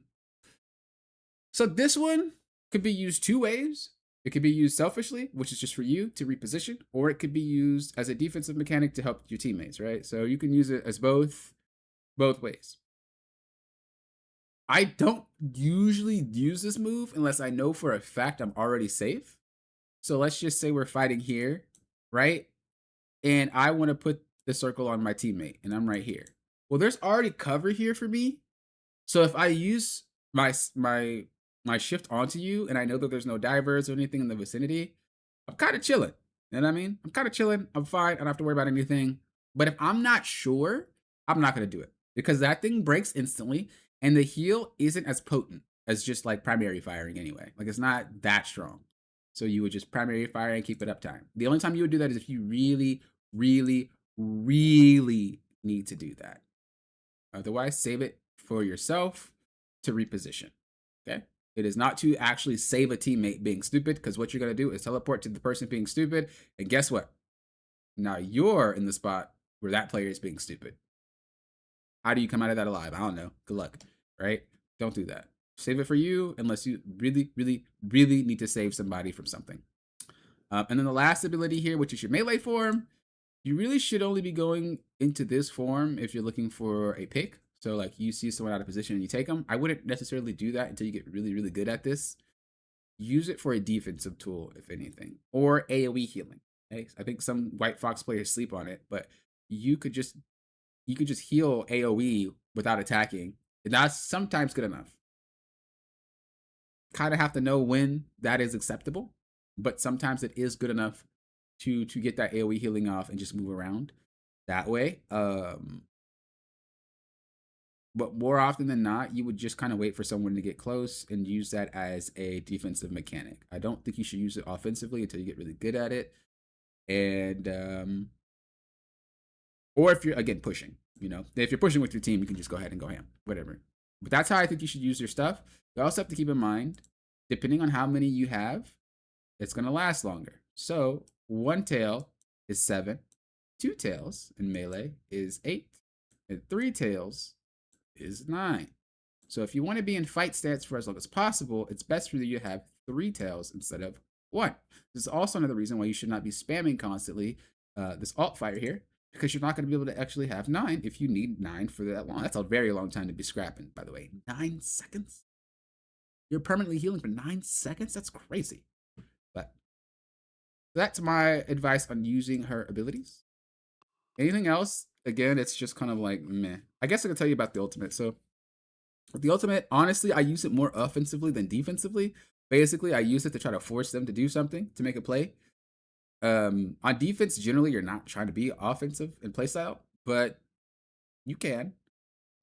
So this one could be used 2 ways. It could be used selfishly, which is just for you to reposition, or it could be used as a defensive mechanic to help your teammates, right? So you can use it as both ways. I don't usually use this move unless I know for a fact I'm already safe. So let's just say we're fighting here, right? And I want to put the circle on my teammate, and I'm right here. Well, there's already cover here for me. So if I use my when I shift onto you and I know that there's no divers or anything in the vicinity, I'm kind of chilling. You know what I mean? I'm kind of chilling. I'm fine. I don't have to worry about anything. But if I'm not sure, I'm not going to do it because that thing breaks instantly and the heal isn't as potent as just like primary firing anyway. Like it's not that strong. So you would just primary fire and keep it uptime. The only time you would do that is if you really, really, really need to do that. Otherwise, save it for yourself to reposition. Okay? It is not to actually save a teammate being stupid, because what you're going to do is teleport to the person being stupid. And guess what? Now you're in the spot where that player is being stupid. How do you come out of that alive? I don't know. Good luck. Right? Don't do that. Save it for you unless you really, really, really need to save somebody from something. And then the last ability here, which is your melee form. You really should only be going into this form if you're looking for a pick. So like you see someone out of position and you take them. I wouldn't necessarily do that until you get really, really good at this. Use it for a defensive tool, if anything, or AoE healing. Okay? I think some White Fox players sleep on it, but you could just heal AoE without attacking. And that's sometimes good enough. Kind of have to know when that is acceptable, but sometimes it is good enough to get that AoE healing off and just move around that way. But more often than not, you would just kind of wait for someone to get close and use that as a defensive mechanic. I don't think you should use it offensively until you get really good at it. And or if you're, again, pushing, you know, if you're pushing with your team, you can just go ahead and go ham, whatever. But that's how I think you should use your stuff. You also have to keep in mind, depending on how many you have, it's going to last longer. So 1 tail is 7, 2 tails in melee is 8, and 3 tails is 9. So if you want to be in fight stance for as long as possible, it's best for you to have 3 tails instead of 1. This is also another reason why you should not be spamming constantly this alt fire here, because you're not going to be able to actually have 9 if you need 9 for that long. That's a very long time to be scrapping, by the way. 9 seconds? You're permanently healing for 9 seconds? That's crazy. But that's my advice on using her abilities. Anything else? Again, it's just kind of like meh. I guess I can tell you about the ultimate. So with the ultimate, honestly, I use it more offensively than defensively. Basically, I use it to try to force them to do something, to make a play. On defense, generally, you're not trying to be offensive in playstyle, but you can.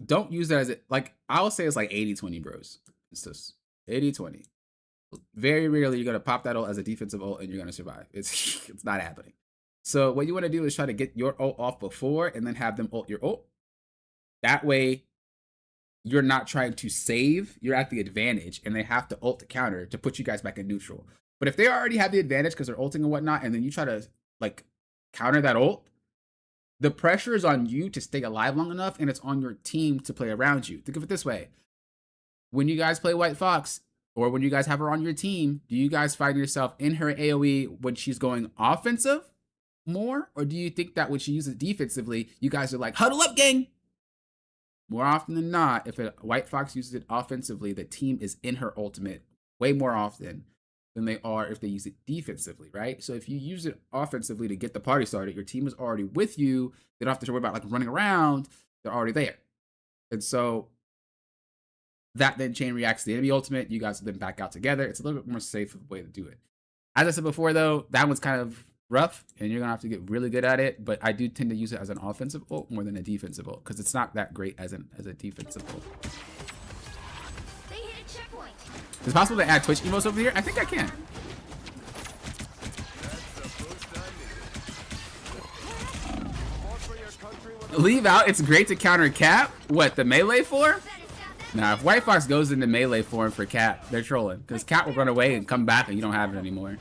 Don't use that as it, like, I'll say it's like 80-20, bros. It's just 80-20. Very rarely you're going to pop that ult as a defensive ult and you're going to survive. It's not happening. So what you want to do is try to get your ult off before and then have them ult your ult. That way, you're not trying to save. You're at the advantage, and they have to ult to counter to put you guys back in neutral. But if they already have the advantage because they're ulting and whatnot, and then you try to like counter that ult, the pressure is on you to stay alive long enough, and it's on your team to play around you. Think of it this way. When you guys play White Fox, or when you guys have her on your team, do you guys find yourself in her AoE when she's going offensive more? Or do you think that when she uses defensively, you guys are like, huddle up, gang? More often than not, if a White Fox uses it offensively, the team is in her ultimate way more often than they are if they use it defensively, right? So if you use it offensively to get the party started, your team is already with you. They don't have to worry about like running around. They're already there. And so that then chain reacts to the enemy ultimate. You guys will then back out together. It's a little bit more safe way to do it. As I said before, though, that one's kind of rough, and you're going to have to get really good at it. But I do tend to use it as an offensive ult more than a defensive ult, because it's not that great as a defensive ult. They hit a checkpoint. Is it possible to add Twitch emotes over here? I think I can. Leave out, it's great to counter Cap. What, the melee form? Nah, if White Fox goes into melee form for Cap, they're trolling. Because Cap will run away and come back and you don't have it anymore.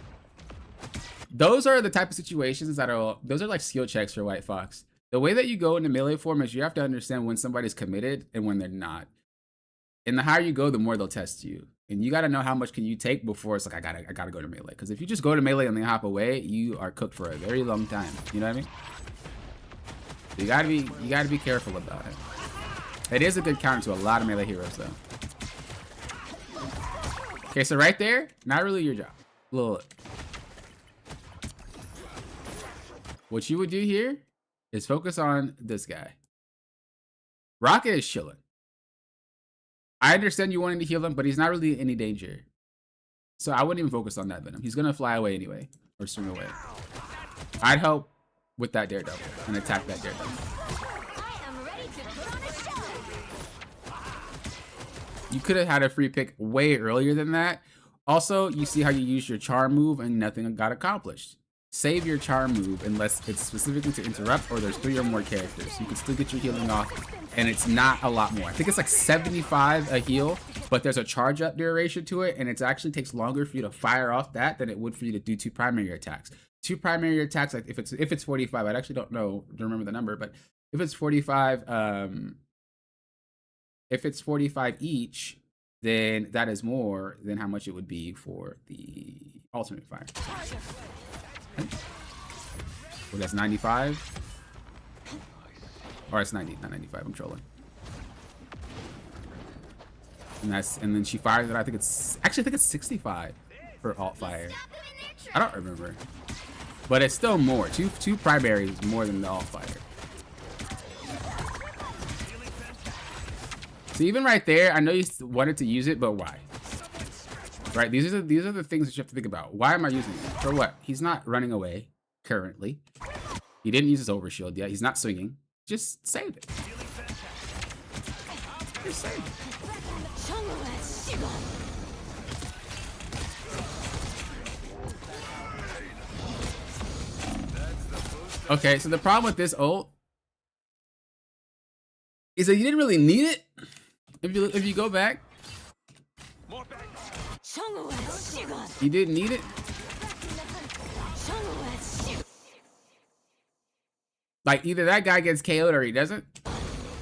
Those are the type of situations that are, those are like skill checks for White Fox. The way that you go into melee form is you have to understand when somebody's committed and when they're not. And the higher you go, the more they'll test you. And you got to know how much can you take before it's like, I gotta go to melee. Because if you just go to melee and then hop away, you are cooked for a very long time. You know what I mean? You gotta be careful about it. It is a good counter to a lot of melee heroes, though. Okay, so right there, not really your job. Little. What you would do here is focus on this guy. Rocket is chilling. I understand you wanting to heal him, but he's not really in any danger. So I wouldn't even focus on that Venom. He's gonna fly away anyway, or swing away. I'd help with that Daredevil and attack that Daredevil. I am ready to put on a show. You could have had a free pick way earlier than that. Also, you see how you use your charm move and nothing got accomplished. Save your charm move unless it's specifically to interrupt or there's 3 or more characters. You can still get your healing off, and it's not a lot more. I think it's like 75 a heal, but there's a charge up duration to it, and it actually takes longer for you to fire off that than it would for you to do 2 primary attacks. 2 primary attacks, like if it's 45, I actually don't remember the number, but if it's 45, if it's 45 each, then that is more than how much it would be for the alternate fire. Well, that's 95. Or it's 90, not 95. I'm trolling. And then she fires it. I think it's 65 for alt fire. I don't remember, but it's still more. Two primary is more than the alt fire. So even right there, I know you wanted to use it, but why? Right? These are the things that you have to think about. Why am I using it? For what? He's not running away currently. He didn't use his overshield yet. He's not swinging. Just save it. Just save it. Okay, so the problem with this ult is that you didn't really need it. If you go back, you didn't need it. Like either that guy gets KO'd or he doesn't.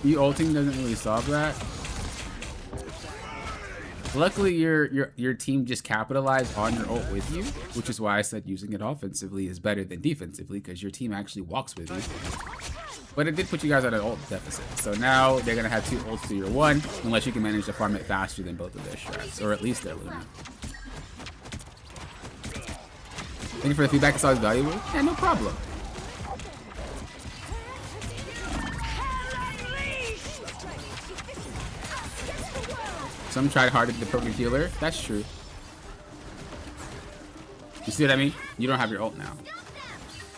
You ulting doesn't really solve that. Luckily, your team just capitalized on your ult with you, which is why I said using it offensively is better than defensively, because your team actually walks with you. But it did put you guys at an ult deficit. So now they're going to have 2 ults to your 1, unless you can manage to farm it faster than both of their strats, or at least their Luna. Thank you for the feedback. It's always valuable. Yeah, no problem. Some tried hard to be the perfect healer. That's true. You see what I mean? You don't have your ult now.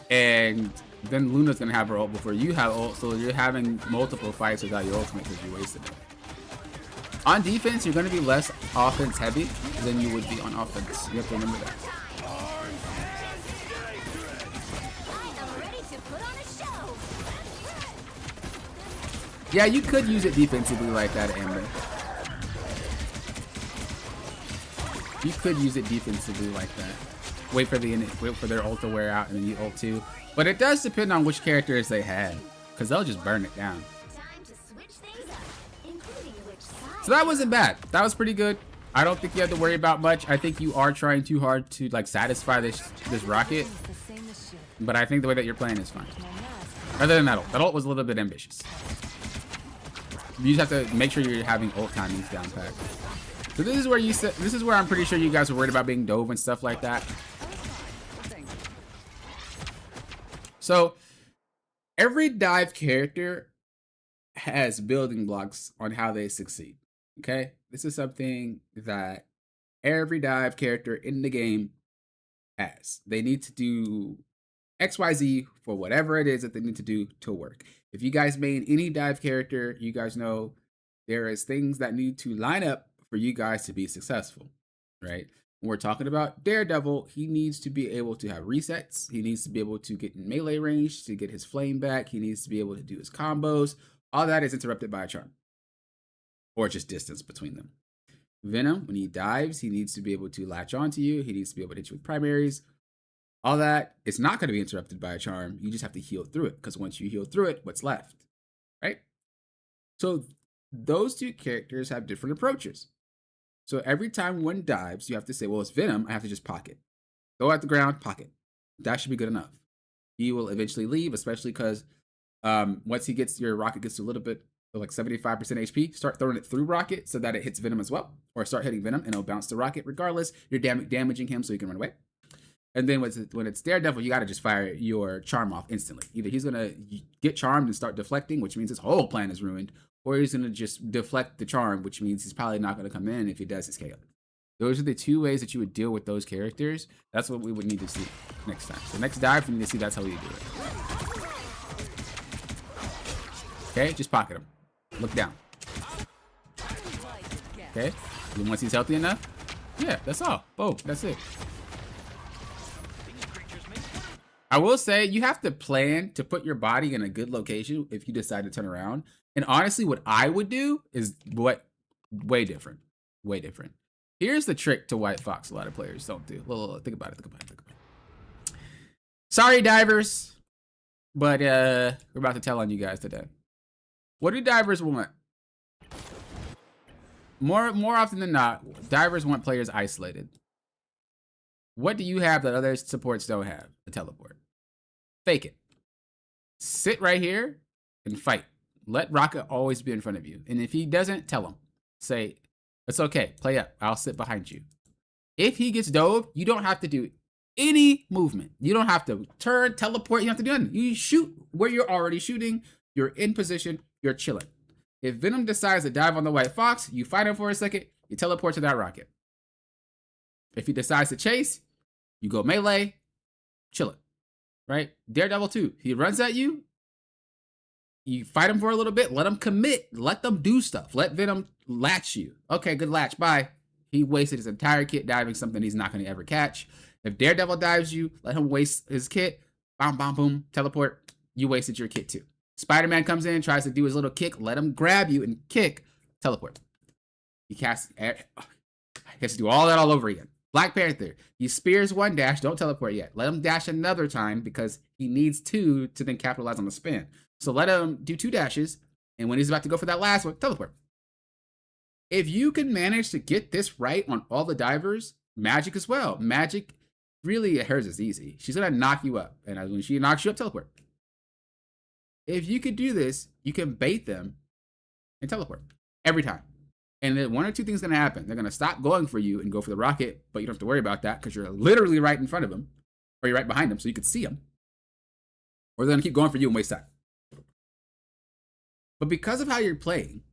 And then Luna's gonna have her ult before you have ult, so you're having multiple fights without your ultimate because you wasted it. On defense, you're gonna be less offense heavy than you would be on offense. You have to remember that. Yeah, you could use it defensively like that, Amber. You could use it defensively like that. Wait for their ult to wear out and then you ult too. But it does depend on which characters they have, because they'll just burn it down. So that wasn't bad. That was pretty good. I don't think you have to worry about much. I think you are trying too hard to like satisfy this rocket. But I think the way that you're playing is fine. Other than that ult was a little bit ambitious. You just have to make sure you're having ult timings down pat. So this is where I'm pretty sure you guys are worried about being dove and stuff like that. So every dive character has building blocks on how they succeed. Okay, this is something that every dive character in the game has. They need to do XYZ for whatever it is that they need to do to work. If you guys main any dive character, you guys know there is things that need to line up for you guys to be successful, right? When we're talking about Daredevil, he needs to be able to have resets. He needs to be able to get in melee range to get his flame back. He needs to be able to do his combos. All that is interrupted by a charm or just distance between them. Venom, when he dives, he needs to be able to latch onto you. He needs to be able to hit you with primaries. All that is not going to be interrupted by a charm. You just have to heal through it, because once you heal through it, what's left, right? So those two characters have different approaches. So every time one dives, you have to say, well, it's Venom. I have to just pocket. Go at the ground, pocket. That should be good enough. He will eventually leave, especially because once your rocket gets to a little bit, like 75% HP, start throwing it through rocket so that it hits Venom as well. Or start hitting Venom and it'll bounce the rocket regardless. You're damaging him so he can run away. And then when it's Daredevil, you got to just fire your charm off instantly. Either he's going to get charmed and start deflecting, which means his whole plan is ruined, or he's gonna just deflect the charm, which means he's probably not gonna come in if he does his KO. Those are the two ways that you would deal with those characters. That's what we would need to see next time. So next dive, we need to see that's how we do it. Okay, just pocket him. Look down. Okay, and once he's healthy enough, yeah, that's all. Boom, that's it. I will say you have to plan to put your body in a good location if you decide to turn around. And honestly, what I would do is way different. Way different. Here's the trick to White Fox a lot of players don't do. Think about it. Sorry, divers. But we're about to tell on you guys today. What do divers want? More often than not, divers want players isolated. What do you have that other supports don't have? A teleport. Fake it. Sit right here and fight. Let Rocket always be in front of you. And if he doesn't, tell him. Say, it's okay. Play up. I'll sit behind you. If he gets dove, you don't have to do any movement. You don't have to turn, teleport. You don't have to do anything. You shoot where you're already shooting. You're in position. You're chilling. If Venom decides to dive on the White Fox, you fight him for a second. You teleport to that Rocket. If he decides to chase, you go melee. Chill it. Right? Daredevil too. He runs at you. You fight him for a little bit. Let him commit. Let them do stuff. Let Venom latch you. Okay, good latch. Bye. He wasted his entire kit diving something he's not going to ever catch. If Daredevil dives you, let him waste his kit. Bam, bam, boom. Teleport. You wasted your kit too. Spider-Man comes in, tries to do his little kick. Let him grab you and kick. Teleport. He has to do all that all over again. Black Panther. He spears one dash. Don't teleport yet. Let him dash another time because he needs two to then capitalize on the spin. So let him do 2 dashes. And when he's about to go for that last one, teleport. If you can manage to get this right on all the divers, Magic as well. Magic, really, hers is easy. She's going to knock you up. And when she knocks you up, teleport. If you could do this, you can bait them and teleport every time. And then 1 or 2 things are going to happen. They're going to stop going for you and go for the Rocket, but you don't have to worry about that because you're literally right in front of them, or you're right behind them so you can see them. Or they're going to keep going for you and waste time. But because of how you're playing,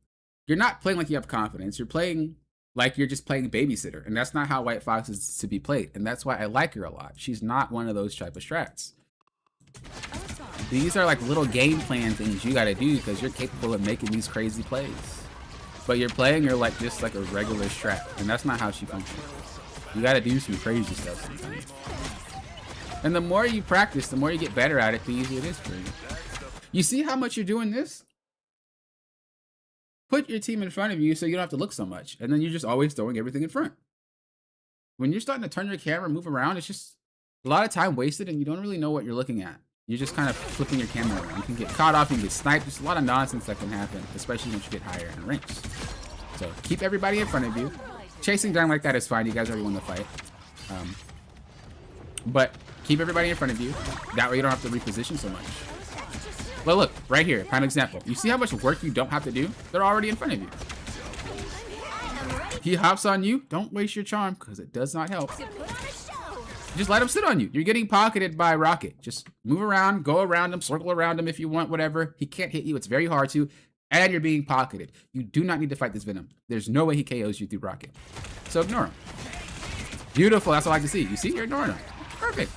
you're not playing like you have confidence. You're playing like you're just playing babysitter. And that's not how White Fox is to be played. And that's why I like her a lot. She's not one of those type of strats. These are like little game plan things you got to do because you're capable of making these crazy plays. But you're playing her like just like a regular strat. And that's not how she functions. You got to do some crazy stuff sometimes. And the more you practice, the more you get better at it, the easier it is for you. You see how much you're doing this? Put your team in front of you so you don't have to look so much. And then you're just always throwing everything in front. When you're starting to turn your camera, move around, it's just a lot of time wasted and you don't really know what you're looking at. You're just kind of flipping your camera around. You can get caught off, you can get sniped. There's a lot of nonsense that can happen, especially once you get higher in ranks. So keep everybody in front of you. Chasing down like that is fine. You guys already won the fight. But keep everybody in front of you. That way you don't have to reposition so much. Well, look, right here, prime example. You see how much work you don't have to do? They're already in front of you. He hops on you. Don't waste your charm because it does not help. Just let him sit on you. You're getting pocketed by Rocket. Just move around, go around him, circle around him if you want, whatever. He can't hit you. It's very hard to. And you're being pocketed. You do not need to fight this Venom. There's no way he KOs you through Rocket. So ignore him. Beautiful. That's all I like to see. You see? You're ignoring him. Perfect.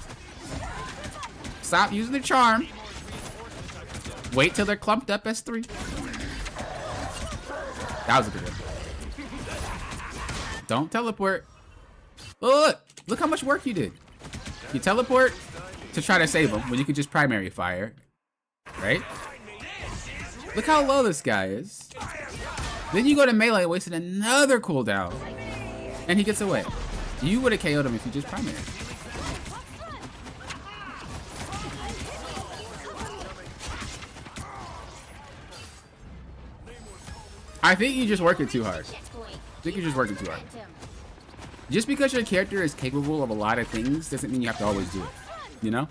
Stop using the charm. Wait till they're clumped up as 3. That was a good one. Don't teleport. Oh, look how much work you did. You teleport to try to save him when you could just primary fire, right? Look how low this guy is. Then you go to melee, wasted another cooldown, and he gets away. You would have KO'd him if you just primary. I think you're just working too hard. Just because your character is capable of a lot of things doesn't mean you have to always do it, you know?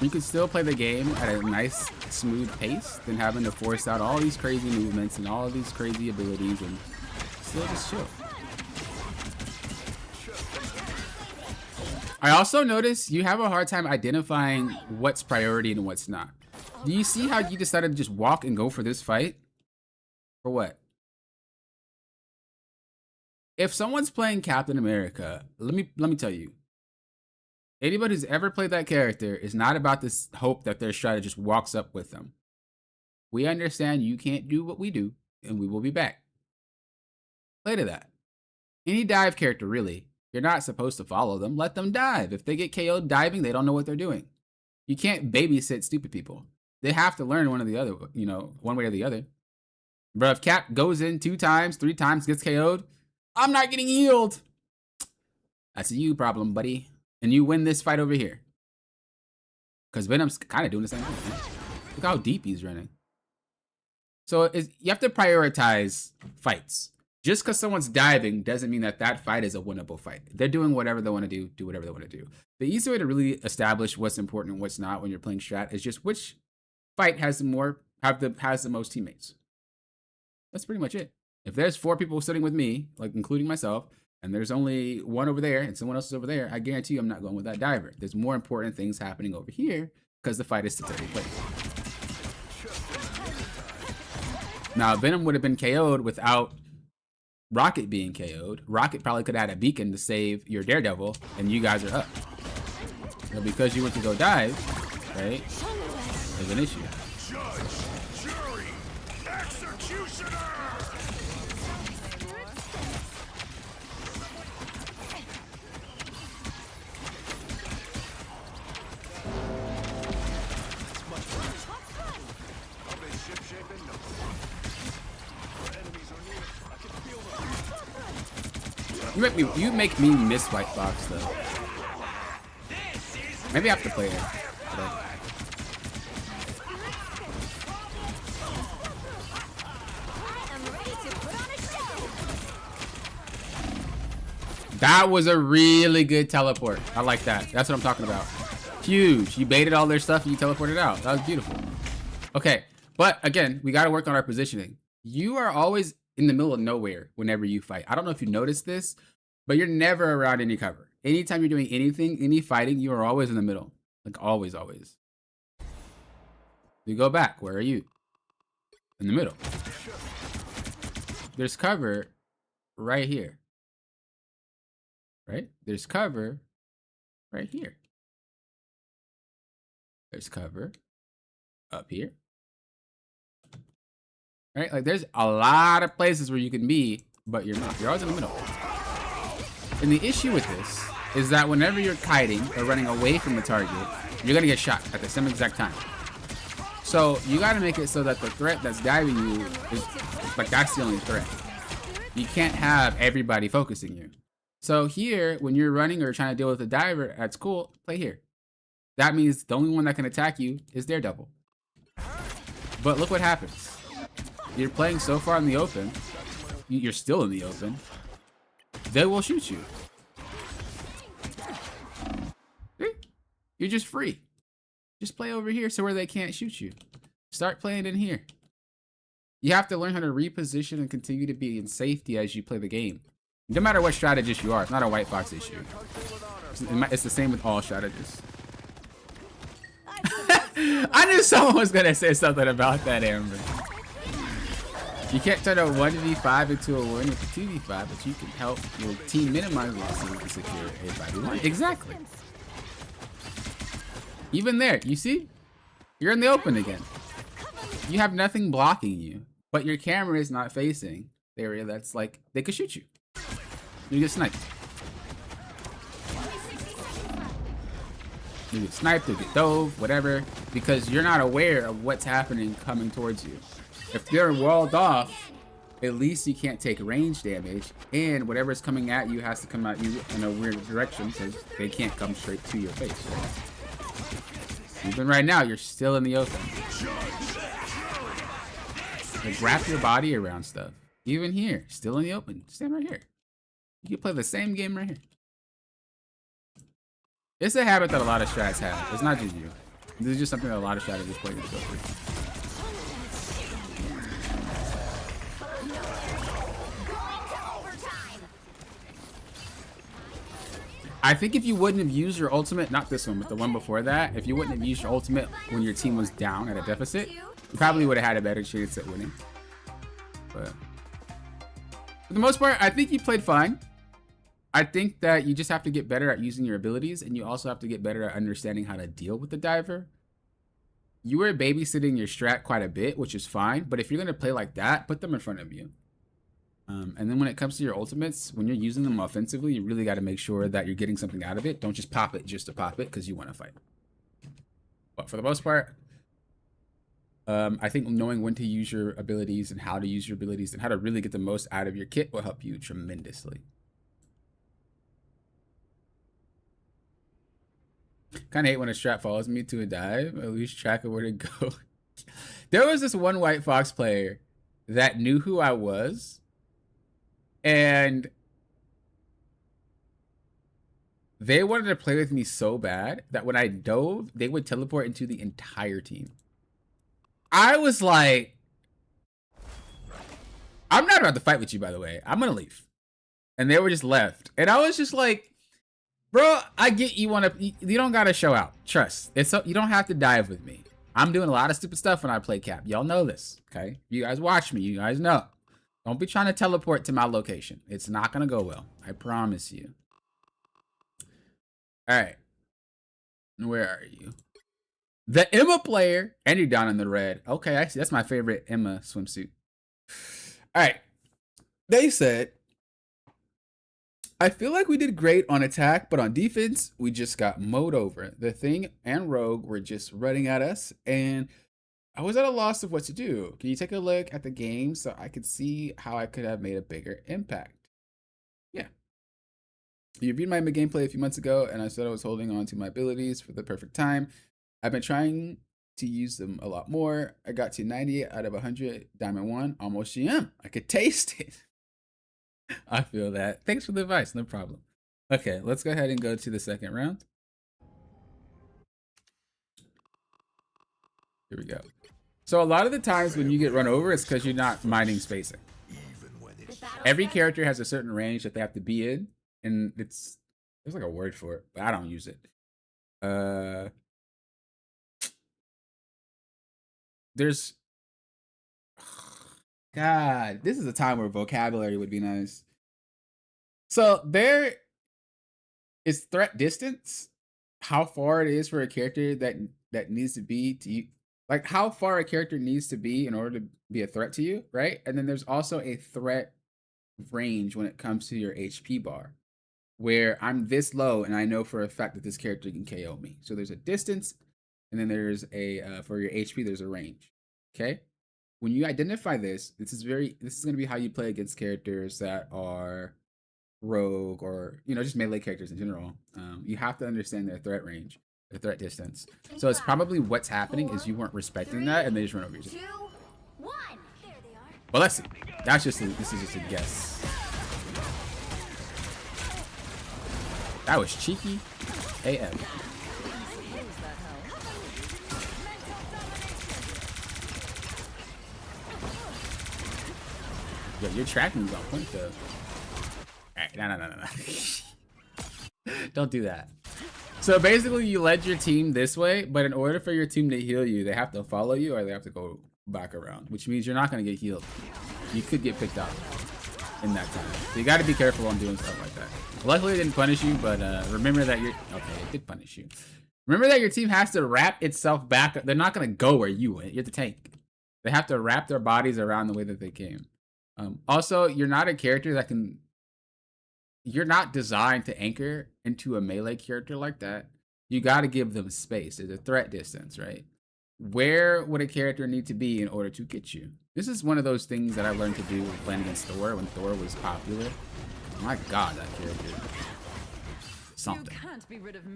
You can still play the game at a nice, smooth pace than having to force out all these crazy movements and all these crazy abilities and still just chill. I also notice you have a hard time identifying what's priority and what's not. Do you see how you decided to just walk and go for this fight? For what? If someone's playing Captain America, let me tell you. Anybody who's ever played that character is not about this hope that their strategist walks up with them. We understand you can't do what we do, and we will be back. Play to that. Any dive character, really, you're not supposed to follow them. Let them dive. If they get KO'd diving, they don't know what they're doing. You can't babysit stupid people. They have to learn one or the other, you know, one way or the other. Bro, if Cap goes in 2 times, 3 times, gets KO'd, I'm not getting healed. That's a you problem, buddy. And you win this fight over here. Because Venom's kind of doing the same thing. Man. Look how deep he's running. So you have to prioritize fights. Just because someone's diving doesn't mean that that fight is a winnable fight. They're doing whatever they want to do whatever they want to do. The easy way to really establish what's important and what's not when you're playing strat is just which fight has the most teammates. That's pretty much it. If there's 4 people sitting with me, like including myself, and there's only one over there and someone else is over there, I guarantee you I'm not going with that diver. There's more important things happening over here because the fight is still taking place. Now, Venom would have been KO'd without Rocket being KO'd. Rocket probably could have had a beacon to save your Daredevil, and you guys are up. But because you went to go dive, right, there's an issue. Judge, jury, executioner! You make me miss White Fox though. Maybe I have to play it. That was a really good teleport. I like that. That's what I'm talking about. Huge. You baited all their stuff and you teleported out. That was beautiful. Okay, but again, we got to work on our positioning. You are always in the middle of nowhere whenever you fight. I don't know if you noticed this, but you're never around any cover. Anytime you're doing anything, any fighting, you are always in the middle. Like always, always. You go back. Where are you? In the middle. There's cover right here. Right? There's cover right here. There's cover up here. Right? Like there's a lot of places where you can be, but you're not. You're always in the middle. And the issue with this is that whenever you're kiting or running away from the target, you're gonna get shot at the same exact time. So you gotta make it so that the threat that's diving you is like that's the only threat. You can't have everybody focusing you. So here, when you're running or trying to deal with a diver, that's cool, play here. That means the only one that can attack you is Daredevil. But look what happens. You're playing so far in the open, you're still in the open, they will shoot you. See? You're just free. Just play over here so where they can't shoot you. Start playing in here. You have to learn how to reposition and continue to be in safety as you play the game. No matter what strategist you are, it's not a White Fox issue. It's the same with all strategists. I knew someone was gonna say something about that, Amber. You can't turn a 1v5 into a 1 with a 2v5, but you can help your team minimize losses and secure a 5v1. Exactly. Even there, you see? You're in the open again. You have nothing blocking you, but your camera is not facing the area that's like, they could shoot you. You get sniped. You get sniped, you get dove, whatever, because you're not aware of what's happening coming towards you. If they're walled off, at least you can't take range damage, and whatever's coming at you has to come at you in a weird direction because they can't come straight to your face. Right? Even right now, you're still in the open. Like, wrap your body around stuff. Even here, still in the open. Stand right here. You can play the same game right here. It's a habit that a lot of strats have. It's not just you. This is just something that a lot of strategists play to go through. I think if you wouldn't have used your ultimate, not this one, but the one before that, if you wouldn't have used your ultimate when your team was down at a deficit, you probably would have had a better chance at winning. But for the most part, I think you played fine. I think that you just have to get better at using your abilities, and you also have to get better at understanding how to deal with the diver. You were babysitting your strat quite a bit, which is fine, but if you're going to play like that, put them in front of you. And then when it comes to your ultimates, when you're using them offensively, you really got to make sure that you're getting something out of it. Don't just pop it just to pop it because you want to fight. But for the most part, I think knowing when to use your abilities and how to use your abilities and how to really get the most out of your kit will help you tremendously. Kind of hate when a strat follows me to a dive. I lose track of where to go. There was this one White Fox player that knew who I was. And they wanted to play with me so bad that when I dove, they would teleport into the entire team. I was like, I'm not about to fight with you, by the way. I'm going to leave. And they were just left. And I was just like, bro, I get you want to, you don't got to show out. Trust. It's so, you don't have to dive with me. I'm doing a lot of stupid stuff when I play cap. Y'all know this, okay? You guys watch me. You guys know. Don't be trying to teleport to my location. It's not going to go well. I promise you. All right. Where are you? The Emma player. And you're down in the red. Okay, I see. That's my favorite Emma swimsuit. All right. They said, I feel like we did great on attack, but on defense, we just got mowed over. The Thing and Rogue were just running at us, and I was at a loss of what to do. Can you take a look at the game so I could see how I could have made a bigger impact? Yeah. You viewed my gameplay a few months ago, and I said I was holding on to my abilities for the perfect time. I've been trying to use them a lot more. I got to 98 out of 100, Diamond 1, almost GM. I could taste it. I feel that. Thanks for the advice, no problem. Okay, let's go ahead and go to the second round. Here we go. So a lot of the times when you get run over, it's because you're not minding spacing. Every character has a certain range that they have to be in, and there's like a word for it, but I don't use it. There's, God, this is a time where vocabulary would be nice. So there is threat distance, how far it is for a character that needs to be to you. Like how far a character needs to be in order to be a threat to you, right? And then there's also a threat range when it comes to your HP bar, where I'm this low and I know for a fact that this character can KO me. So there's a distance, and then there's a, for your HP, there's a range, okay? When you identify this, this is going to be how you play against characters that are rogue or, you know, just melee characters in general. You have to understand their threat range. The threat distance. So it's probably what's happening is you weren't respecting that and they just run over you. 2, 1. There they are. Well, let's see. This is just a guess. That was cheeky AF. Yo, your tracking's on point though. Alright, no. Don't do that. So basically, you led your team this way, but in order for your team to heal you, they have to follow you or they have to go back around, which means you're not going to get healed. You could get picked up in that time. So you got to be careful on doing stuff like that. Luckily, it didn't punish you, but remember that you're... Okay, it did punish you. Remember that your team has to wrap itself back. They're not going to go where you went. You're the tank. They have to wrap their bodies around the way that they came. Also, you're not a character that can... You're not designed to anchor into a melee character like that. You got to give them space. There's a threat distance, right? Where would a character need to be in order to get you? This is one of those things that I learned to do playing against Thor when Thor was popular. My God, that character. Something.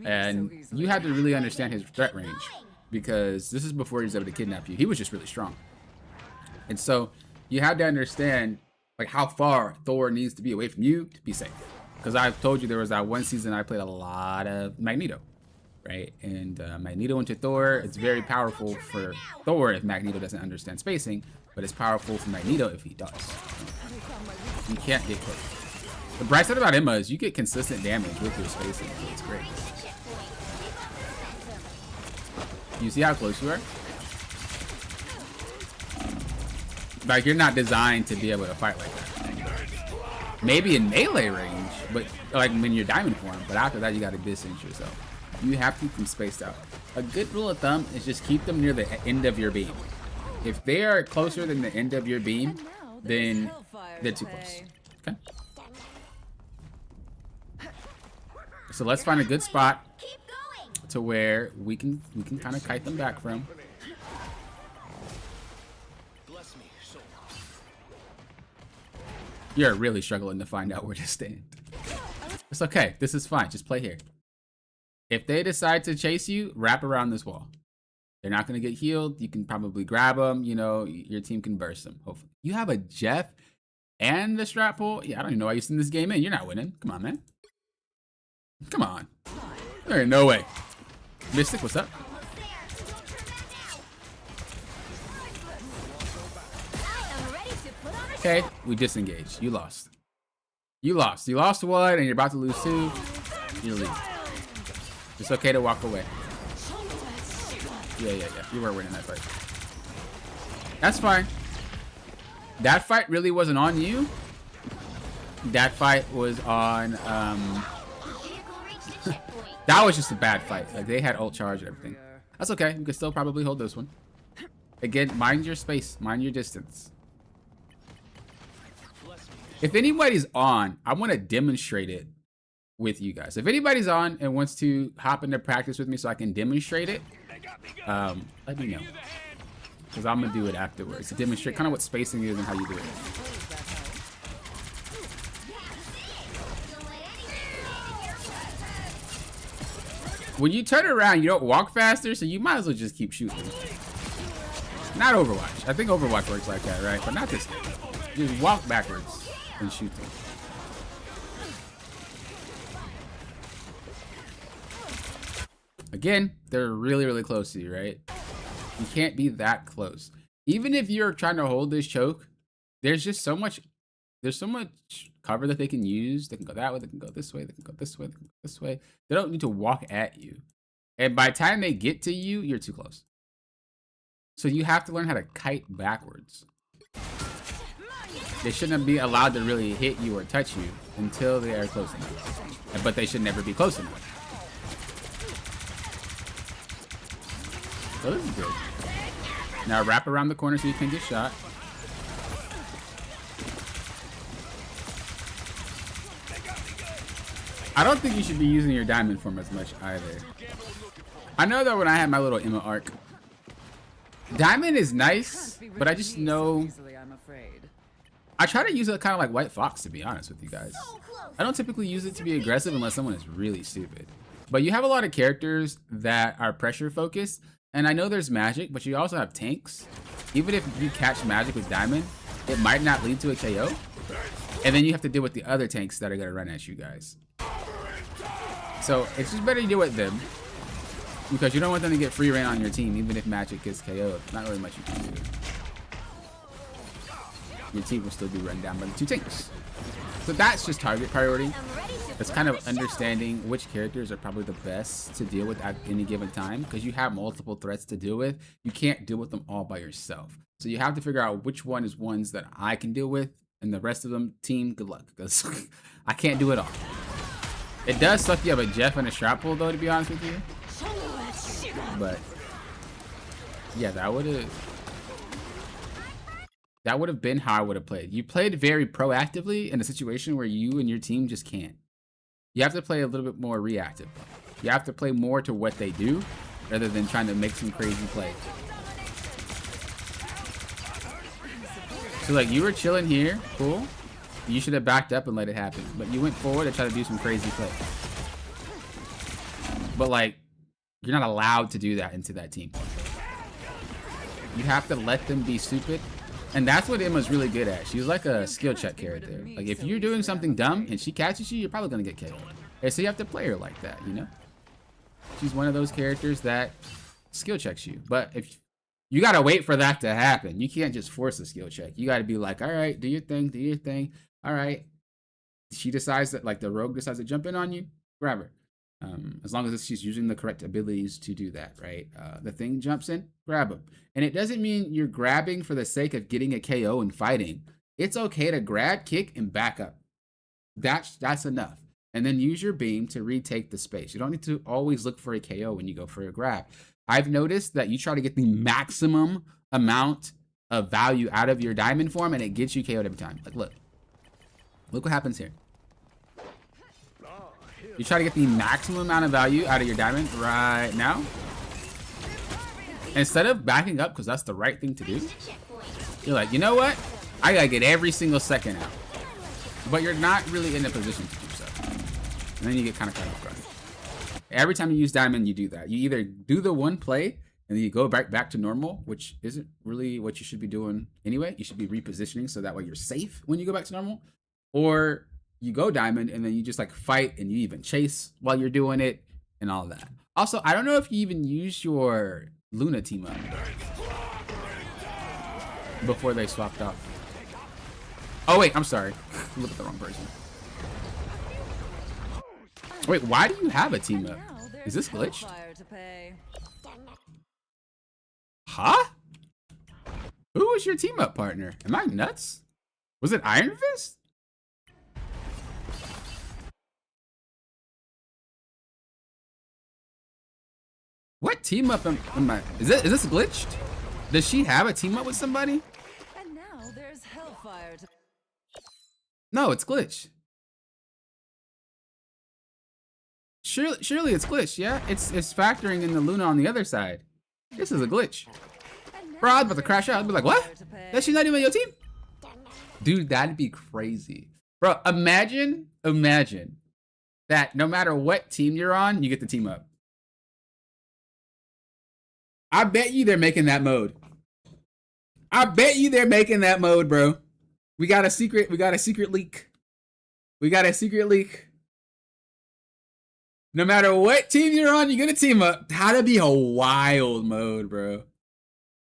And you had to really understand his threat range because this is before he was able to kidnap you. He was just really strong. And so you had to understand like how far Thor needs to be away from you to be safe. Because I've told you there was that one season I played a lot of Magneto, right? And Magneto into Thor, it's very powerful for Thor if Magneto doesn't understand spacing, but it's powerful for Magneto if he does. You can't get close. The bright side about Emma is you get consistent damage with your spacing. It's great. You see how close you are? Like, you're not designed to be able to fight like that. Maybe in melee range, but like when you're diamond form, but after that you gotta distance yourself. You have to keep them spaced out. A good rule of thumb is just keep them near the end of your beam. If they are closer than the end of your beam, then they're too close. Okay. So let's find a good spot to where we can kind of kite them back from. You're really struggling to find out where to stand. It's okay. This is fine. Just play here. If they decide to chase you, wrap around this wall. They're not going to get healed. You can probably grab them. You know, your team can burst them, hopefully. You have a Jeff and the strat pull? Yeah, I don't even know why you send this game in. You're not winning. Come on, man. Come on. There ain't no way. Mystic, what's up? Okay, we disengaged. You lost. You lost. You lost one and you're about to lose two. You leave. It's okay to walk away. Yeah. You were winning that fight. That's fine. That fight really wasn't on you. That fight was on, that was just a bad fight. Like, they had ult charge and everything. That's okay. You can still probably hold this one. Again, mind your space. Mind your distance. If anybody's on, I want to demonstrate it with you guys. If anybody's on and wants to hop into practice with me so I can demonstrate it, let me know. Because I'm going to do it afterwards to demonstrate kind of what spacing is and how you do it. When you turn around, you don't walk faster, so you might as well just keep shooting. Not Overwatch. I think Overwatch works like that, right? But not this game. Just walk backwards and shoot them. Again, they're really, really close to you, right? You can't be that close. Even if you're trying to hold this choke, there's just so much cover that they can use. They can go that way, they can go this way, they can go this way, they can go this way. They don't need to walk at you. And by the time they get to you, you're too close. So you have to learn how to kite backwards. They shouldn't be allowed to really hit you or touch you until they are close enough. But they should never be close enough. So this is good. Now wrap around the corner so you can get shot. I don't think you should be using your diamond form as much either. I know that when I had my little Emma arc, diamond is nice, but I just know I try to use it kind of like White Fox, to be honest with you guys. I don't typically use it to be aggressive unless someone is really stupid. But you have a lot of characters that are pressure focused, and I know there's magic, but you also have tanks. Even if you catch magic with diamond, it might not lead to a KO. And then you have to deal with the other tanks that are gonna run at you guys. So it's just better you deal with them, because you don't want them to get free reign on your team, even if magic gets KO'd. Not really much you can do. Your team will still be run down by the two tanks. So that's just target priority. It's kind of understanding which characters are probably the best to deal with at any given time, because you have multiple threats to deal with. You can't deal with them all by yourself. So you have to figure out which one is ones that I can deal with, and the rest of them, team, good luck, because I can't do it all. It does suck you have a Jeff and a strap pull, though, to be honest with you. But yeah, that would have been how I would have played. You played very proactively in a situation where you and your team just can't. You have to play a little bit more reactive. You have to play more to what they do rather than trying to make some crazy play. So like, you were chilling here, cool. You should have backed up and let it happen. But you went forward and tried to do some crazy play. But like, you're not allowed to do that into that team. You have to let them be stupid. And that's what Emma's really good at. She's like a skill check character. Like, if you're doing something dumb and she catches you, you're probably gonna get KO'd. And so you have to play her like that, you know? She's one of those characters that skill checks you. But if you gotta wait for that to happen, you can't just force a skill check. You gotta be like, all right, do your thing, do your thing. All right, she decides that like the rogue decides to jump in on you, grab her. As long as she's using the correct abilities to do that, right? The thing jumps in, grab him. And it doesn't mean you're grabbing for the sake of getting a KO and fighting. It's okay to grab, kick, and back up. That's enough. And then use your beam to retake the space. You don't need to always look for a KO when you go for a grab. I've noticed that you try to get the maximum amount of value out of your diamond form, and it gets you KO'd every time. Like, look what happens here. You try to get the maximum amount of value out of your diamond right now. Instead of backing up, because that's the right thing to do, you're like, you know what? I gotta get every single second out. But you're not really in a position to do so. And then you get kind of caught off guard. Every time you use diamond, you do that. You either do the one play, and then you go back to normal, which isn't really what you should be doing anyway. You should be repositioning so that way you're safe when you go back to normal. Or you go diamond and then you just like fight and you even chase while you're doing it and all of that. Also, I don't know if you even use your Luna team up before they swapped off. Oh wait, I'm sorry. Look at the wrong person. Wait, why do you have a team up? Is this glitched? Huh? Who was your team up partner? Am I nuts? Was it Iron Fist? What team up am I? Is this glitched? Does she have a team up with somebody? And now there's hellfire to... No, it's glitched. Surely it's glitched, yeah? It's factoring in the Luna on the other side. This is a glitch. Bro, I was about to crash out. I'd be like, what? That she not even your team? Dude, that'd be crazy. Bro, imagine that no matter what team you're on, you get the team up. I bet you they're making that mode. I bet you they're making that mode, bro. We got a secret leak. We got a secret leak. No matter what team you're on, you get a team up. That'd be a wild mode, bro.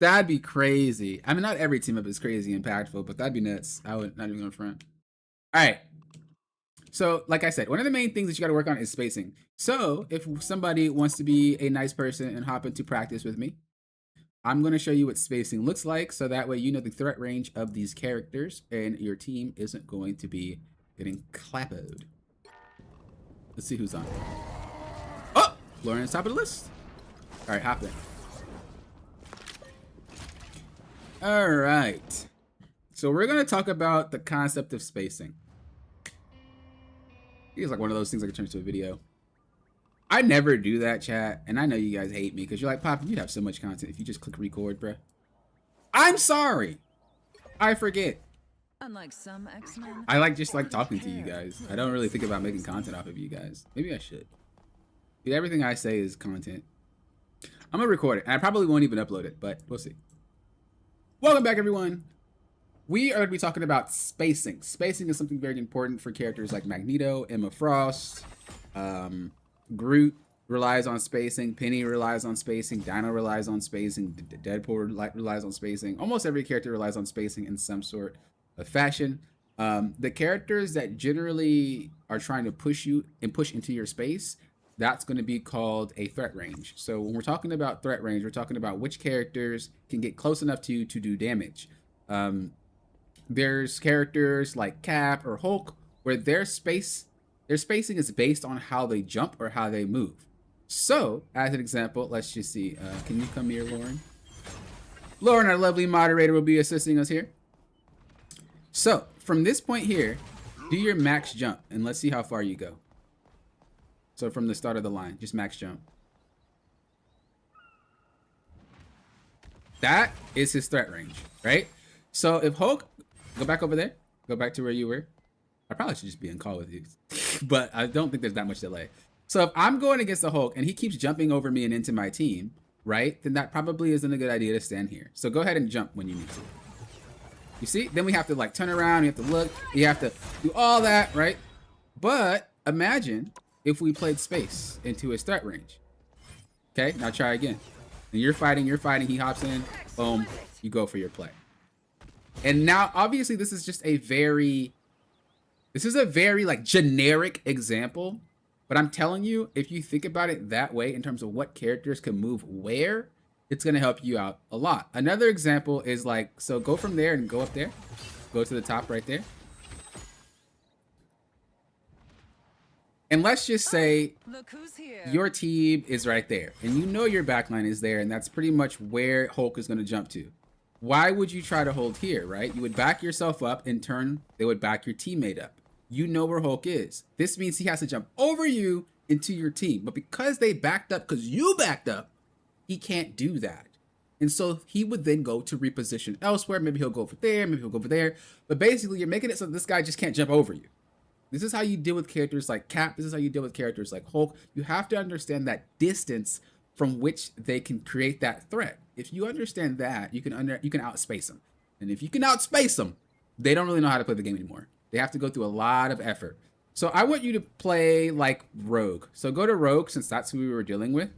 That'd be crazy. I mean, not every team up is crazy impactful, but that'd be nuts. I would not even go in front. All right. So, like I said, one of the main things that you got to work on is spacing. So, if somebody wants to be a nice person and hop into practice with me, I'm going to show you what spacing looks like, so that way you know the threat range of these characters and your team isn't going to be getting clappoed. Let's see who's on. Oh! Lauren's top of the list. All right, hop in. All right. So we're going to talk about the concept of spacing. It's like one of those things I could turn into a video. I never do that, chat, and I know you guys hate me because you're like, Pop, you'd have so much content if you just click record, bruh. I'm sorry. I forget. Unlike some X-Men, I like just like talking to you guys. I don't really think about making content off of you guys. Maybe I should. Dude, everything I say is content. I'm gonna record it, and I probably won't even upload it, but we'll see. Welcome back, everyone. We are going to be talking about spacing. Spacing is something very important for characters like Magneto, Emma Frost, Groot relies on spacing, Penny relies on spacing, Dino relies on spacing, Deadpool relies on spacing. Almost every character relies on spacing in some sort of fashion. The characters that generally are trying to push you and push into your space, that's going to be called a threat range. So when we're talking about threat range, we're talking about which characters can get close enough to you to do damage. There's characters like Cap or Hulk where their spacing is based on how they jump or how they move. So, as an example, let's just see. Can you come here, Lauren? Lauren, our lovely moderator, will be assisting us here. So, from this point here, do your max jump, and let's see how far you go. So, from the start of the line, just max jump. That is his threat range, right? So, if Hulk, go back over there. Go back to where you were. I probably should just be in call with you, but I don't think there's that much delay. So if I'm going against the Hulk and he keeps jumping over me and into my team, right, then that probably isn't a good idea to stand here. So go ahead and jump when you need to. You see? Then we have to like turn around, you have to look, you have to do all that, right? But imagine if we played space into his threat range. Okay, now try again. And you're fighting, he hops in, boom, you go for your play. And now, obviously, this is just a very This is a very like generic example, but I'm telling you, if you think about it that way in terms of what characters can move where, it's going to help you out a lot. Another example is like, so go from there and go up there. Go to the top right there. And let's just say Look who's here. your team is right there and you know your backline is there and that's pretty much where Hulk is going to jump to. Why would you try to hold here, right? You would back yourself up. In turn, they would back your teammate up. You know where Hulk is. This means he has to jump over you into your team. But because they backed up, because you backed up, he can't do that. And so he would then go to reposition elsewhere. Maybe he'll go over there. Maybe he'll go over there. But basically, you're making it so this guy just can't jump over you. This is how you deal with characters like Cap. This is how you deal with characters like Hulk. You have to understand that distance from which they can create that threat. If you understand that, you can outspace them. And if you can outspace them, they don't really know how to play the game anymore. They have to go through a lot of effort. So I want you to play like Rogue. So go to Rogue, since that's who we were dealing with.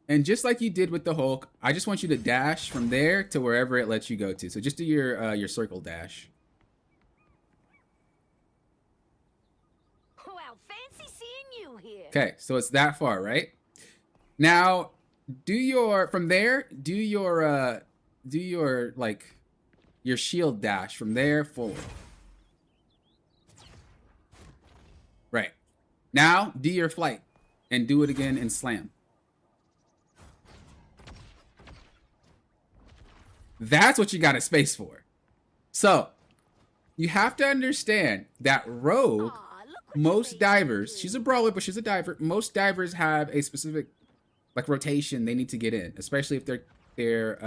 And just like you did with the Hulk, I just want you to dash from there to wherever it lets you go to. So just do your circle dash. Wow, fancy seeing you here. Okay, so it's that far, right? Now, from there, do your shield dash from there forward. Right. Now, do your flight and do it again and slam. That's what you got a space for. So, you have to understand that Rogue, most divers, she's a brawler, but she's a diver. Most divers have a specific like rotation they need to get in, especially if their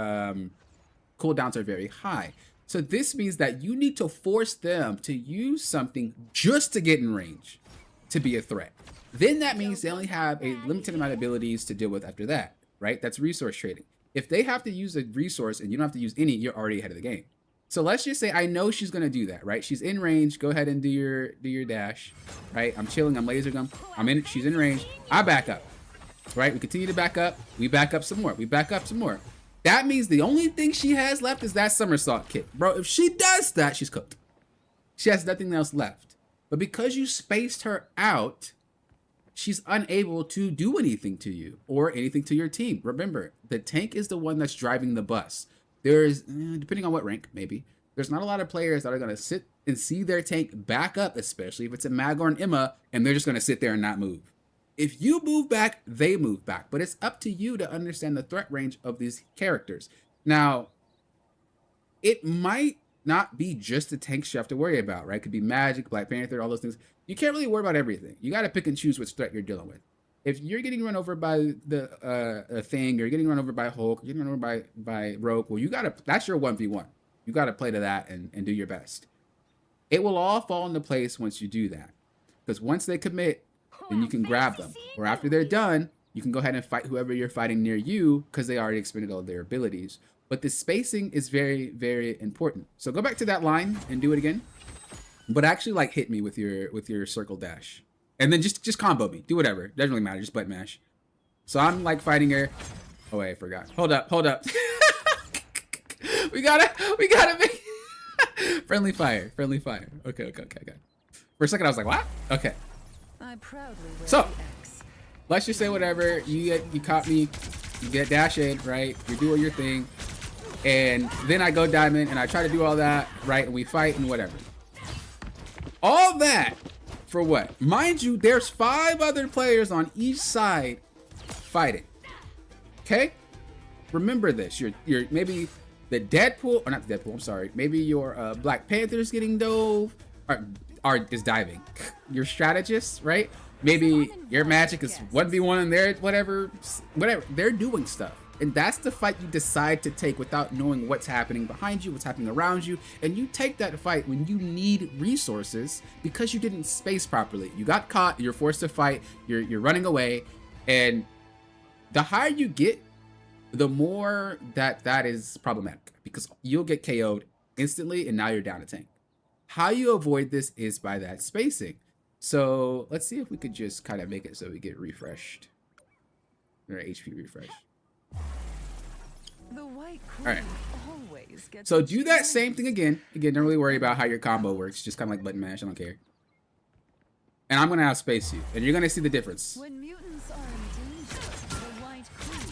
cooldowns are very high. So this means that you need to force them to use something just to get in range to be a threat. Then that means they only have a limited amount of abilities to deal with after that, right? That's resource trading. If they have to use a resource and you don't have to use any, you're already ahead of the game. So let's just say I know she's gonna do that, right? She's in range. Go ahead and do your dash, right? I'm chilling. I'm laser gun. She's in range. I back up, right? We continue to back up. We back up some more. We back up some more. That means the only thing she has left is that somersault kick, bro. If she does that, she's cooked. She has nothing else left. But because you spaced her out, she's unable to do anything to you or anything to your team. Remember, the tank is the one that's driving the bus. There's, depending on what rank, maybe, there's not a lot of players that are going to sit and see their tank back up, especially if it's a Mag or an Emma, and they're just going to sit there and not move. If you move back, they move back. But it's up to you to understand the threat range of these characters. Now, it might not be just the tanks you have to worry about, right? It could be Magic, Black Panther, all those things. You can't really worry about everything. You got to pick and choose which threat you're dealing with. If you're getting run over by the Thing, or you're getting run over by Hulk, you're getting run over by Rogue, well, that's your 1v1. You got to play to that and do your best. It will all fall into place once you do that. Because once they commit, then you can grab them. Or after they're done, you can go ahead and fight whoever you're fighting near you because they already expended all their abilities. But the spacing is very, very important. So go back to that line and do it again. But actually like hit me with your circle dash. And then just combo me. Do whatever. Doesn't really matter. Just button mash. So I'm like fighting her. Oh wait, I forgot. Hold up. we gotta make friendly fire. Okay. For a second I was like, what? Okay. I proudly wear So, the X. let's just say whatever. You caught me. You get dash in, right? You're doing your thing. And then I go diamond and I try to do all that, right? And we fight and whatever. All that for what? Mind you, there's 5 other players on each side fighting. Okay? Remember this. You're maybe the Deadpool, or not the Deadpool, I'm sorry. Maybe your Black Panther's getting dove, or is diving. Your strategist, right? Maybe your Magic is 1v1 and they're whatever. They're doing stuff. And that's the fight you decide to take without knowing what's happening behind you, what's happening around you. And you take that fight when you need resources because you didn't space properly. You got caught, you're forced to fight, you're running away. And the higher you get, the more that is problematic because you'll get KO'd instantly and now you're down a tank. How you avoid this is by that spacing. So let's see if we could just kind of make it so we get refreshed. Or HP refresh. The White Queen All right. always So do that same thing again. Again, don't really worry about how your combo works. Just kind of like button mash. I don't care. And I'm gonna outspace you, and you're gonna see the difference. When mutants are in danger, the White Queen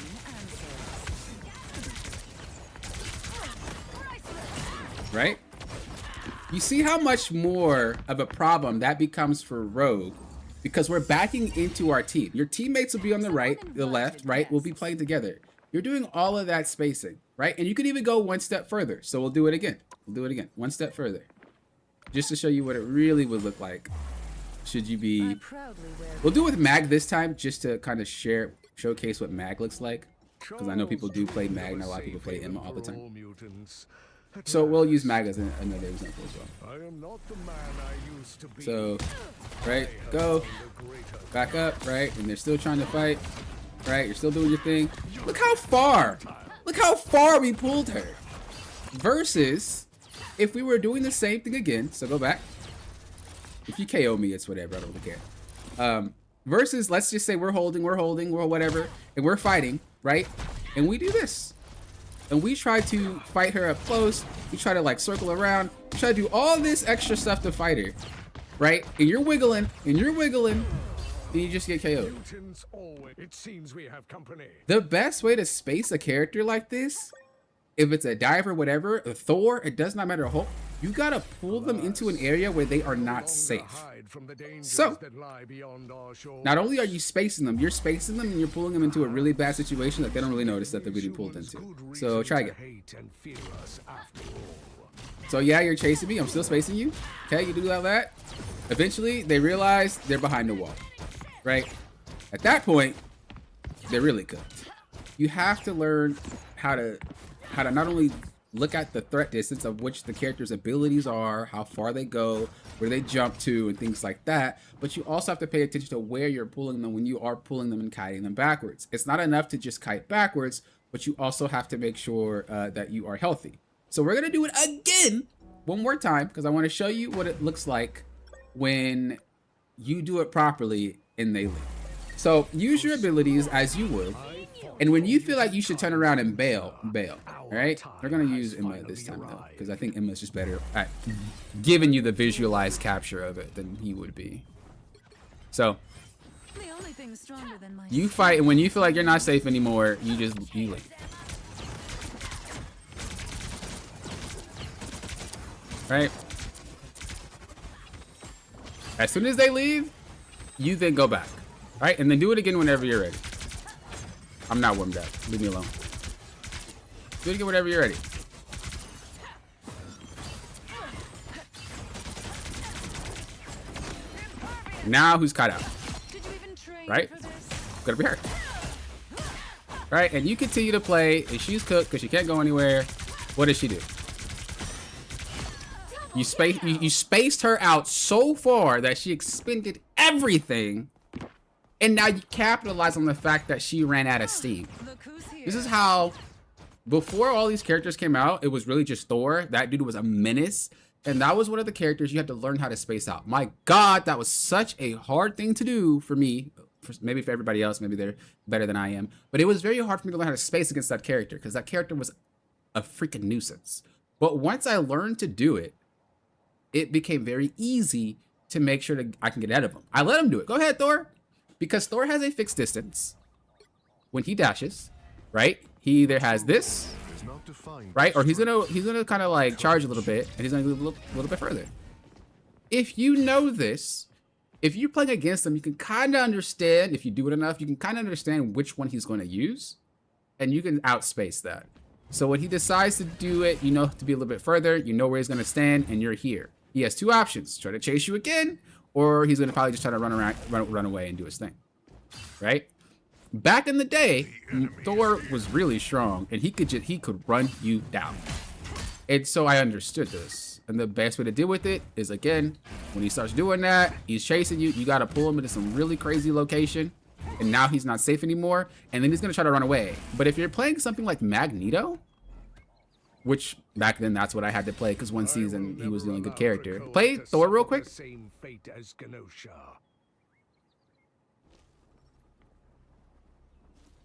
answers. Right? You see how much more of a problem that becomes for Rogue, because we're backing into our team. Your teammates will be on the right, the left, right? We'll be playing together. You're doing all of that spacing, right? And you could even go one step further. So we'll do it again. We'll do it again. One step further. Just to show you what it really would look like. Should you be... We'll do it with Mag this time, just to kind of showcase what Mag looks like. Because I know people do play Mag, and a lot of people play Emma all the time. So we'll use Mag as another example as well. I am not the man I used to be. So, right, go, back up, right, and they're still trying to fight, right, you're still doing your thing. Look how far we pulled her. Versus, if we were doing the same thing again, so go back. If you KO me, it's whatever, I don't really care. Versus, let's just say we're holding, we're whatever, and we're fighting, right, and we do this. And we try to fight her up close. We try to like circle around. We try to do all this extra stuff to fight her, right? And you're wiggling, and you just get KO'd. It seems we have company. The best way to space a character like this, if it's a diver, whatever, a Thor, it does not matter, Hulk, you gotta pull them into an area where they are not safe. So, not only are you spacing them, you're spacing them and you're pulling them into a really bad situation that they don't really notice that they're being pulled into. So try again. So yeah, you're chasing me, I'm still spacing you. Okay, you do all that. Eventually, they realize they're behind the wall, right? At that point, they're really cooked. You have to learn how to not only look at the threat distance of which the character's abilities are, how far they go, where they jump to, and things like that, but you also have to pay attention to where you're pulling them when you are pulling them and kiting them backwards. It's not enough to just kite backwards, but you also have to make sure that you are healthy. So we're gonna do it again, one more time, because I want to show you what it looks like when you do it properly and they leave. So use your abilities as you would. And when you feel like you should turn around and bail, all right? They're going to use Emma this time, though, because I think Emma's just better at giving you the visualized capture of it than he would be. So, you fight, and when you feel like you're not safe anymore, you leave. Right? As soon as they leave, you then go back. Right? And then do it again whenever you're ready. I'm not warmed up. Leave me alone. Do it again whenever you're ready. Now who's caught out? Right? Gonna be her. Right? And you continue to play, and she's cooked because she can't go anywhere. What does she do? You spaced her out so far that she expended everything. And now you capitalize on the fact that she ran out of steam. This is how, before all these characters came out, it was really just Thor. That dude was a menace. And that was one of the characters you had to learn how to space out. My God, that was such a hard thing to do for me. Maybe for everybody else, maybe they're better than I am. But it was very hard for me to learn how to space against that character, because that character was a freaking nuisance. But once I learned to do it, it became very easy to make sure that I can get ahead of him. I let him do it. Go ahead, Thor. Because Thor has a fixed distance when he dashes, right? He either has this, right? Or he's gonna kind of like charge a little bit, and he's gonna go a little bit further. If you know this, if you're playing against him, you can kind of understand, if you do it enough, you can kind of understand which one he's going to use, and you can outspace that. So when he decides to do it, you know to be a little bit further, you know where he's going to stand, and you're here. He has two options: try to chase you again, or he's gonna probably just try to run away and do his thing, right? Back in the day, Thor was really strong, and he could run you down. And so I understood this, and the best way to deal with it is, again, when he starts doing that, he's chasing you. You gotta pull him into some really crazy location, and now he's not safe anymore, and then he's gonna try to run away. But if you're playing something like Magneto, which back then that's what I had to play, because one season he was the only good character. Play Thor real quick.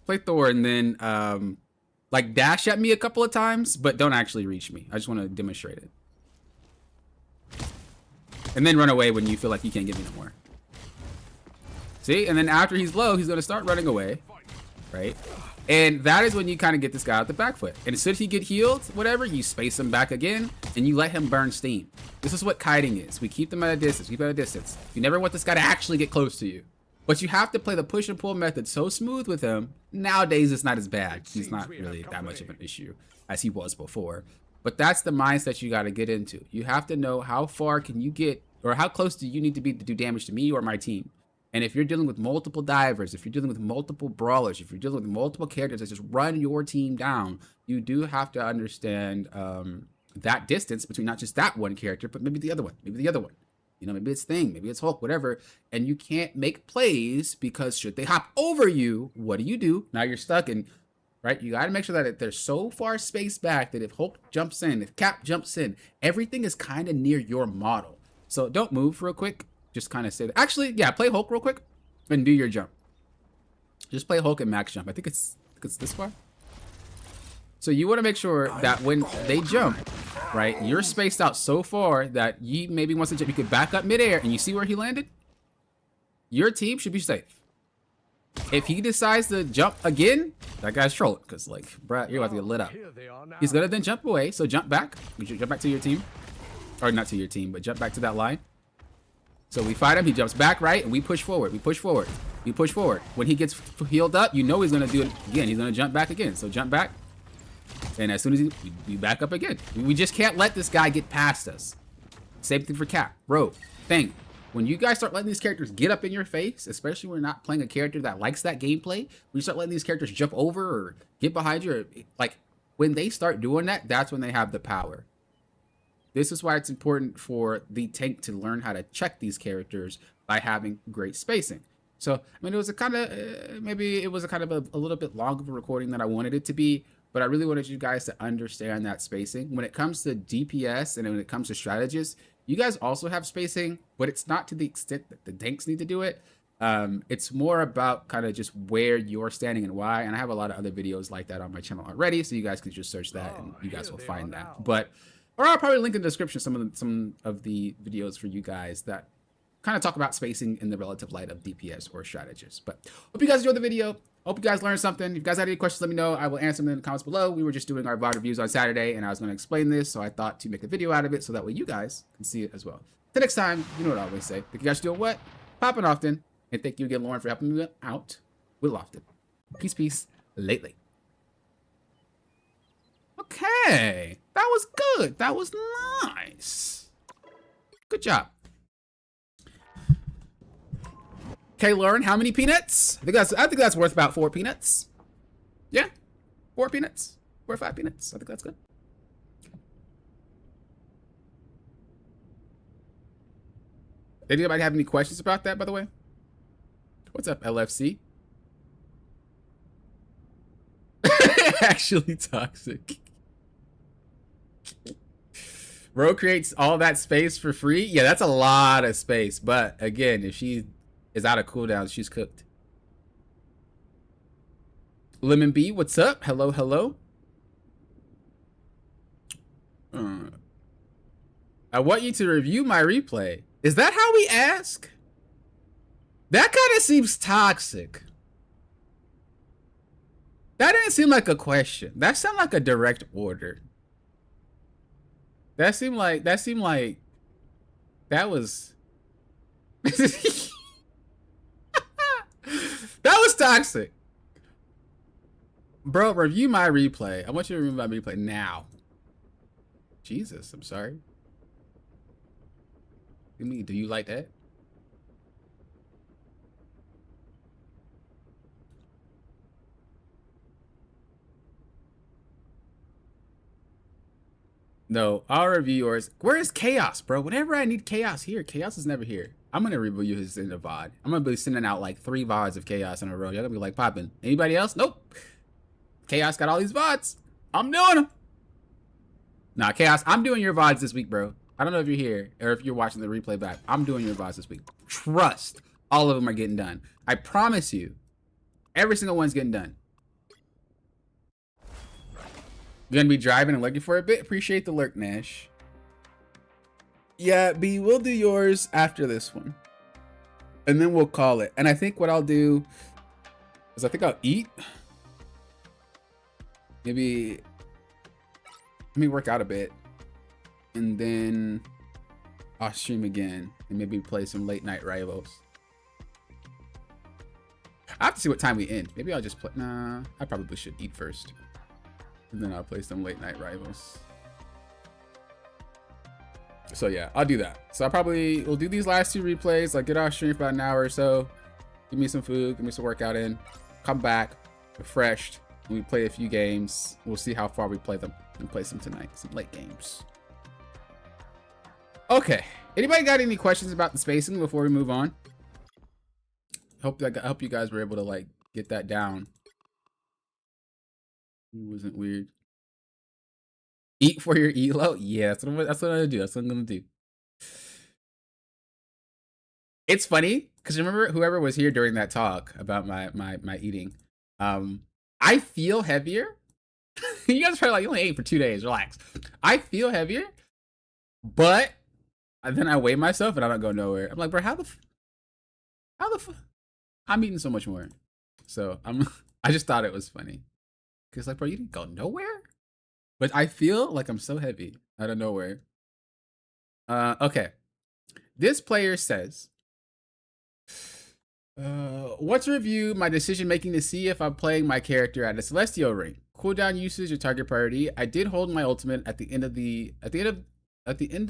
Play Thor, and then Like dash at me a couple of times, but don't actually reach me. I just want to demonstrate it. And then run away when you feel like you can't get me no more. See? And then after he's low, he's going to start running away. Right? And that is when you kind of get this guy out the back foot. And as soon as he get healed, whatever, you space him back again and you let him burn steam. This is what kiting is. We keep them at a distance. Keep at a distance. You never want this guy to actually get close to you. But you have to play the push and pull method so smooth with him. Nowadays, it's not as bad. He's not really that much of an issue as he was before. But that's the mindset you got to get into. You have to know how far can you get, or how close do you need to be to do damage to me or my team. And if you're dealing with multiple divers, if you're dealing with multiple brawlers, if you're dealing with multiple characters that just run your team down, you do have to understand that distance between not just that one character, but maybe the other one, maybe the other one. You know, maybe it's Thing, maybe it's Hulk, whatever. And you can't make plays because should they hop over you, what do? Now you're stuck in, right? You got to make sure that they're so far spaced back that if Hulk jumps in, if Cap jumps in, everything is kind of near your model. So don't move real quick. Just kind of say that. Actually, yeah, play Hulk real quick and do your jump. Just play Hulk and max jump. I think it's this far. So you want to make sure that when they jump, right, you're spaced out so far that you maybe once to jump, you could back up midair and you see where he landed. Your team should be safe. If he decides to jump again, that guy's trolling because, like, bruh, you're about to get lit up. He's gonna then jump away. So jump back. You should jump back to your team, or not to your team, but jump back to that line. So we fight him, he jumps back, right? And we push forward, we push forward, we push forward. When he gets healed up, you know he's gonna do it again. He's gonna jump back again. So jump back. And as soon as we back up again. We just can't let this guy get past us. Same thing for Cap, Rogue, Thing. When you guys start letting these characters get up in your face, especially when you're not playing a character that likes that gameplay, when you start letting these characters jump over or get behind you, or like when they start doing that, that's when they have the power. This is why it's important for the tank to learn how to check these characters by having great spacing. So, I mean, it was a kind of, maybe it was a kind of a little bit long of a recording than I wanted it to be, but I really wanted you guys to understand that spacing. When it comes to DPS and when it comes to strategists, you guys also have spacing, but it's not to the extent that the tanks need to do it. It's more about kind of just where you're standing and why. And I have a lot of other videos like that on my channel already, so you guys can just search that and you guys will find that. But or I'll probably link in the description some of the videos for you guys that kind of talk about spacing in the relative light of DPS or strategists. But hope you guys enjoyed the video. Hope you guys learned something. If you guys had any questions, let me know. I will answer them in the comments below. We were just doing our VOD reviews on Saturday, and I was going to explain this, so I thought to make a video out of it so that way you guys can see it as well. Till next time, you know what I always say. Thank you guys for doing what? Popping often. And thank you again, Lauren, for helping me out with Lofted. Peace, peace, lately. Okay, that was good. That was nice. Good job. Okay, Lauren, how many peanuts? I think that's worth about 4 peanuts. Yeah, 4 peanuts, 4 or 5 peanuts. I think that's good. Anybody have any questions about that, by the way? What's up, LFC? Actually toxic. Ro creates all that space for free. Yeah, that's a lot of space. But again, if she is out of cooldown, she's cooked. Lemon B, what's up? Hello, hello. I want you to review my replay. Is that how we ask? That kind of seems toxic. That didn't seem like a question. That sounded like a direct order. That seemed like that was that was toxic. Bro, review my replay. I want you to review my replay now. Jesus, I'm sorry. Do you like that? No, I'll review yours. Where is Chaos, bro? Whenever I need Chaos here, Chaos is never here. I'm gonna review his in the VOD. I'm gonna be sending out like 3 VODs of Chaos in a row. Y'all gonna be like popping. Anybody else? Nope. Chaos got all these VODs. I'm doing them. Nah, Chaos, I'm doing your VODs this week, bro. I don't know if you're here or if you're watching the replay back. I'm doing your VODs this week. Trust. All of them are getting done. I promise you. Every single one's getting done. Gonna be driving and looking for a bit. Appreciate the lurk, Nash. Yeah, B, we'll do yours after this one. And then we'll call it. And I think what I'll do is I think I'll eat. Maybe let me work out a bit. And then I'll stream again and maybe play some late night rivals. I have to see what time we end. Maybe I'll just play. Nah, I probably should eat first. And then I'll play some late night rivals. So yeah, I'll do that. So we'll do these last 2 replays. Like get off stream for about an hour or so. Give me some food, give me some workout in. Come back, refreshed. And we play a few games. We'll see how far we play them. And play some tonight, some late games. Okay. Anybody got any questions about the spacing before we move on? Hope you guys were able to like get that down. It wasn't weird. Eat for your elo? Yeah, that's what I'm gonna do. That's what I'm gonna do. It's funny because remember whoever was here during that talk about my eating. I feel heavier. You guys are probably like, you only ate for 2 days. Relax. I feel heavier, but then I weigh myself and I don't go nowhere. I'm like, bro, how the I'm eating so much more. So I just thought it was funny. Cause like, bro, you didn't go nowhere? But I feel like I'm so heavy out of nowhere. Okay. This player says, want to review my decision making to see if I'm playing my character at a Celestial ring. Cooldown usage or target priority. I did hold my ultimate at the end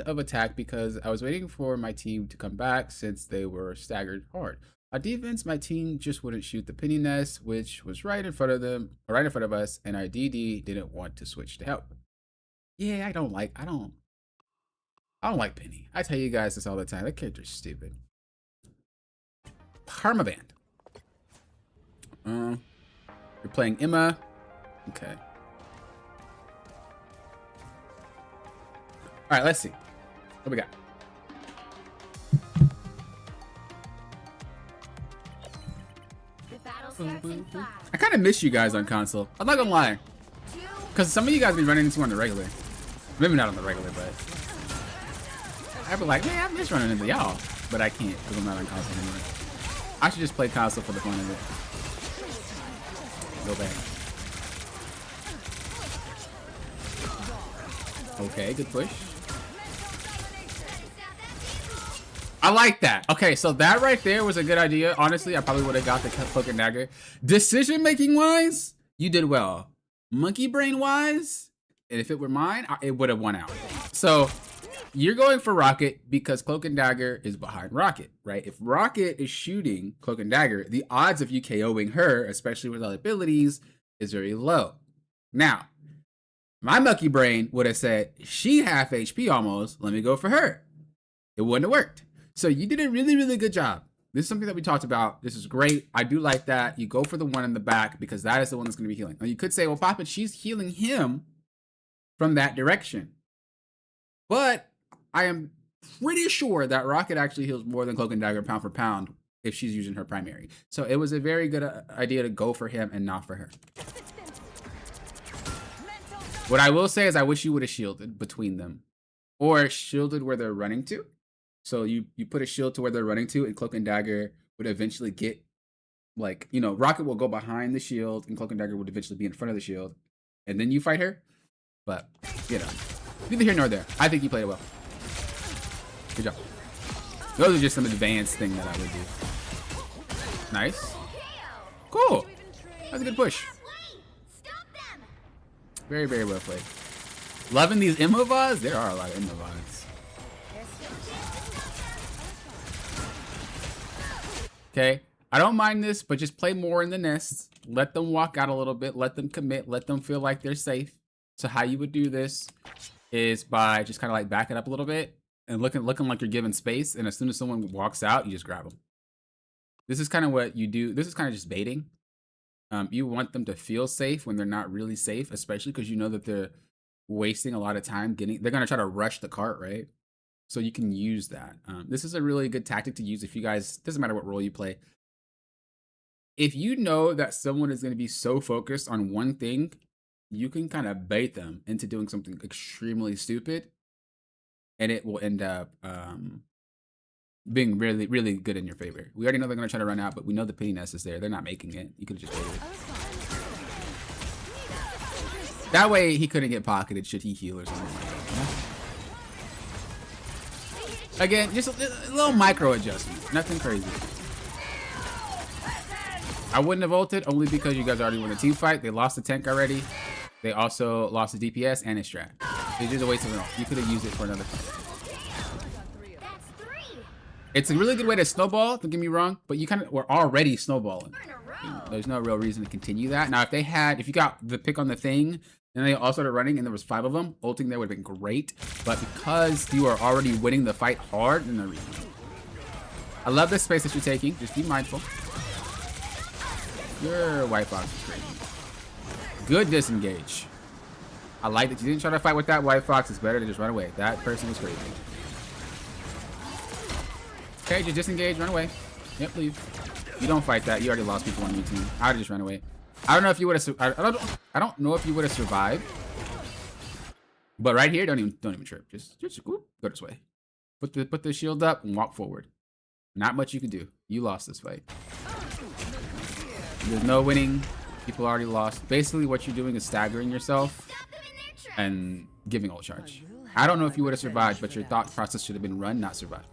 of attack because I was waiting for my team to come back since they were staggered hard. On defense, my team just wouldn't shoot the penny nest, which was right in front of us, and our DD didn't want to switch to help. Yeah, I don't like Penny. I tell you guys this all the time. That character's stupid. Permaband. You're playing Emma. Okay. All right, let's see. What we got? I kind of miss you guys on console. I'm not gonna lie. Because some of you guys be running into on the regular. Maybe not on the regular, but I'd be like, man, I miss running into y'all. But I can't because I'm not on console anymore. I should just play console for the fun of it. Go back. Okay, good push. I like that. Okay, so that right there was a good idea. Honestly, I probably would have got the cloak and dagger. Decision making wise, you did well. Monkey brain wise, and if it were mine, it would have won out. So you're going for Rocket because cloak and dagger is behind Rocket, right? If Rocket is shooting cloak and dagger, the odds of you KOing her, especially with other abilities, is very low. Now, my monkey brain would have said, she half HP almost, let me go for her. It wouldn't have worked. So you did a really, really good job. This is something that we talked about. This is great. I do like that. You go for the one in the back because that is the one that's going to be healing. Now you could say, well, Papa, she's healing him from that direction. But I am pretty sure that Rocket actually heals more than Cloak and Dagger pound for pound if she's using her primary. So it was a very good idea to go for him and not for her. What I will say is I wish you would have shielded between them. Or shielded where they're running to. So you put a shield to where they're running to, and Cloak and Dagger would eventually get, like, you know, Rocket will go behind the shield, and Cloak and Dagger would eventually be in front of the shield. And then you fight her. But, you know, neither here nor there. I think you played it well. Good job. Those are just some advanced things that I would do. Nice. Cool. That's a good push. Very, very well played. Loving these immovas? There are a lot of immovas. Okay, I don't mind this, but just play more in the nest. Let them walk out a little bit. Let them commit. Let them feel like they're safe. So how you would do this is by just kind of like backing up a little bit and looking like you're giving space. And as soon as someone walks out, you just grab them. This is kind of what you do. This is kind of just baiting. You want them to feel safe when they're not really safe, especially because you know that they're wasting a lot of time they're going to try to rush the cart, right? So you can use that. This is a really good tactic to use if you guys, doesn't matter what role you play. If you know that someone is going to be so focused on one thing, you can kind of bait them into doing something extremely stupid, and it will end up being really, really good in your favor. We already know they're going to try to run out, but we know the Penny Nest is there. They're not making it. You could have just waited. That way he couldn't get pocketed should he heal or something. You know? Again, just a little micro adjustment. Nothing crazy. I wouldn't have ulted only because you guys already won a team fight. They lost the tank already. They also lost the DPS and his strat. It's just a waste of it all. You could have used it for another fight. That's 3 It's a really good way to snowball, don't get me wrong, but you kind of were already snowballing. in a row. There's no real reason to continue that. Now, if you got the pick on the thing, and they all started running, and there was 5 of them, ulting there would have been great. But because you are already winning the fight hard, then no reason. I love this space that you're taking. Just be mindful. Your White Fox is crazy. Good disengage. I like that you didn't try to fight with that White Fox. It's better to just run away. That person was crazy. Okay, just disengage, run away. Yep, leave. You don't fight that. You already lost people on your team. I would just run away. I don't know if you would have. I don't know if you would have survived. But right here, don't even trip. Just whoop, go this way. Put the shield up and walk forward. Not much you can do. You lost this fight. There's no winning. People already lost. Basically, what you're doing is staggering yourself and giving ult charge. I don't know if you would have survived, but your thought process should have been run, not survive.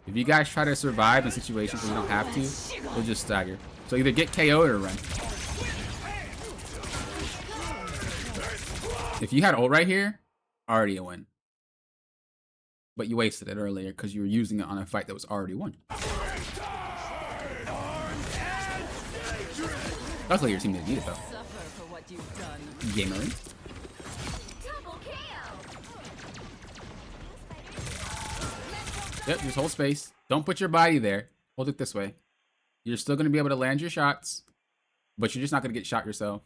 If you guys try to survive in situations where you don't have to, you'll just stagger. So either get KO'd or run. If you had ult right here, already a win. But you wasted it earlier because you were using it on a fight that was already won. Luckily your team didn't need it though. Gamery. Double KO. Yep, just hold space. Don't put your body there. Hold it this way. You're still going to be able to land your shots, but you're just not going to get shot yourself.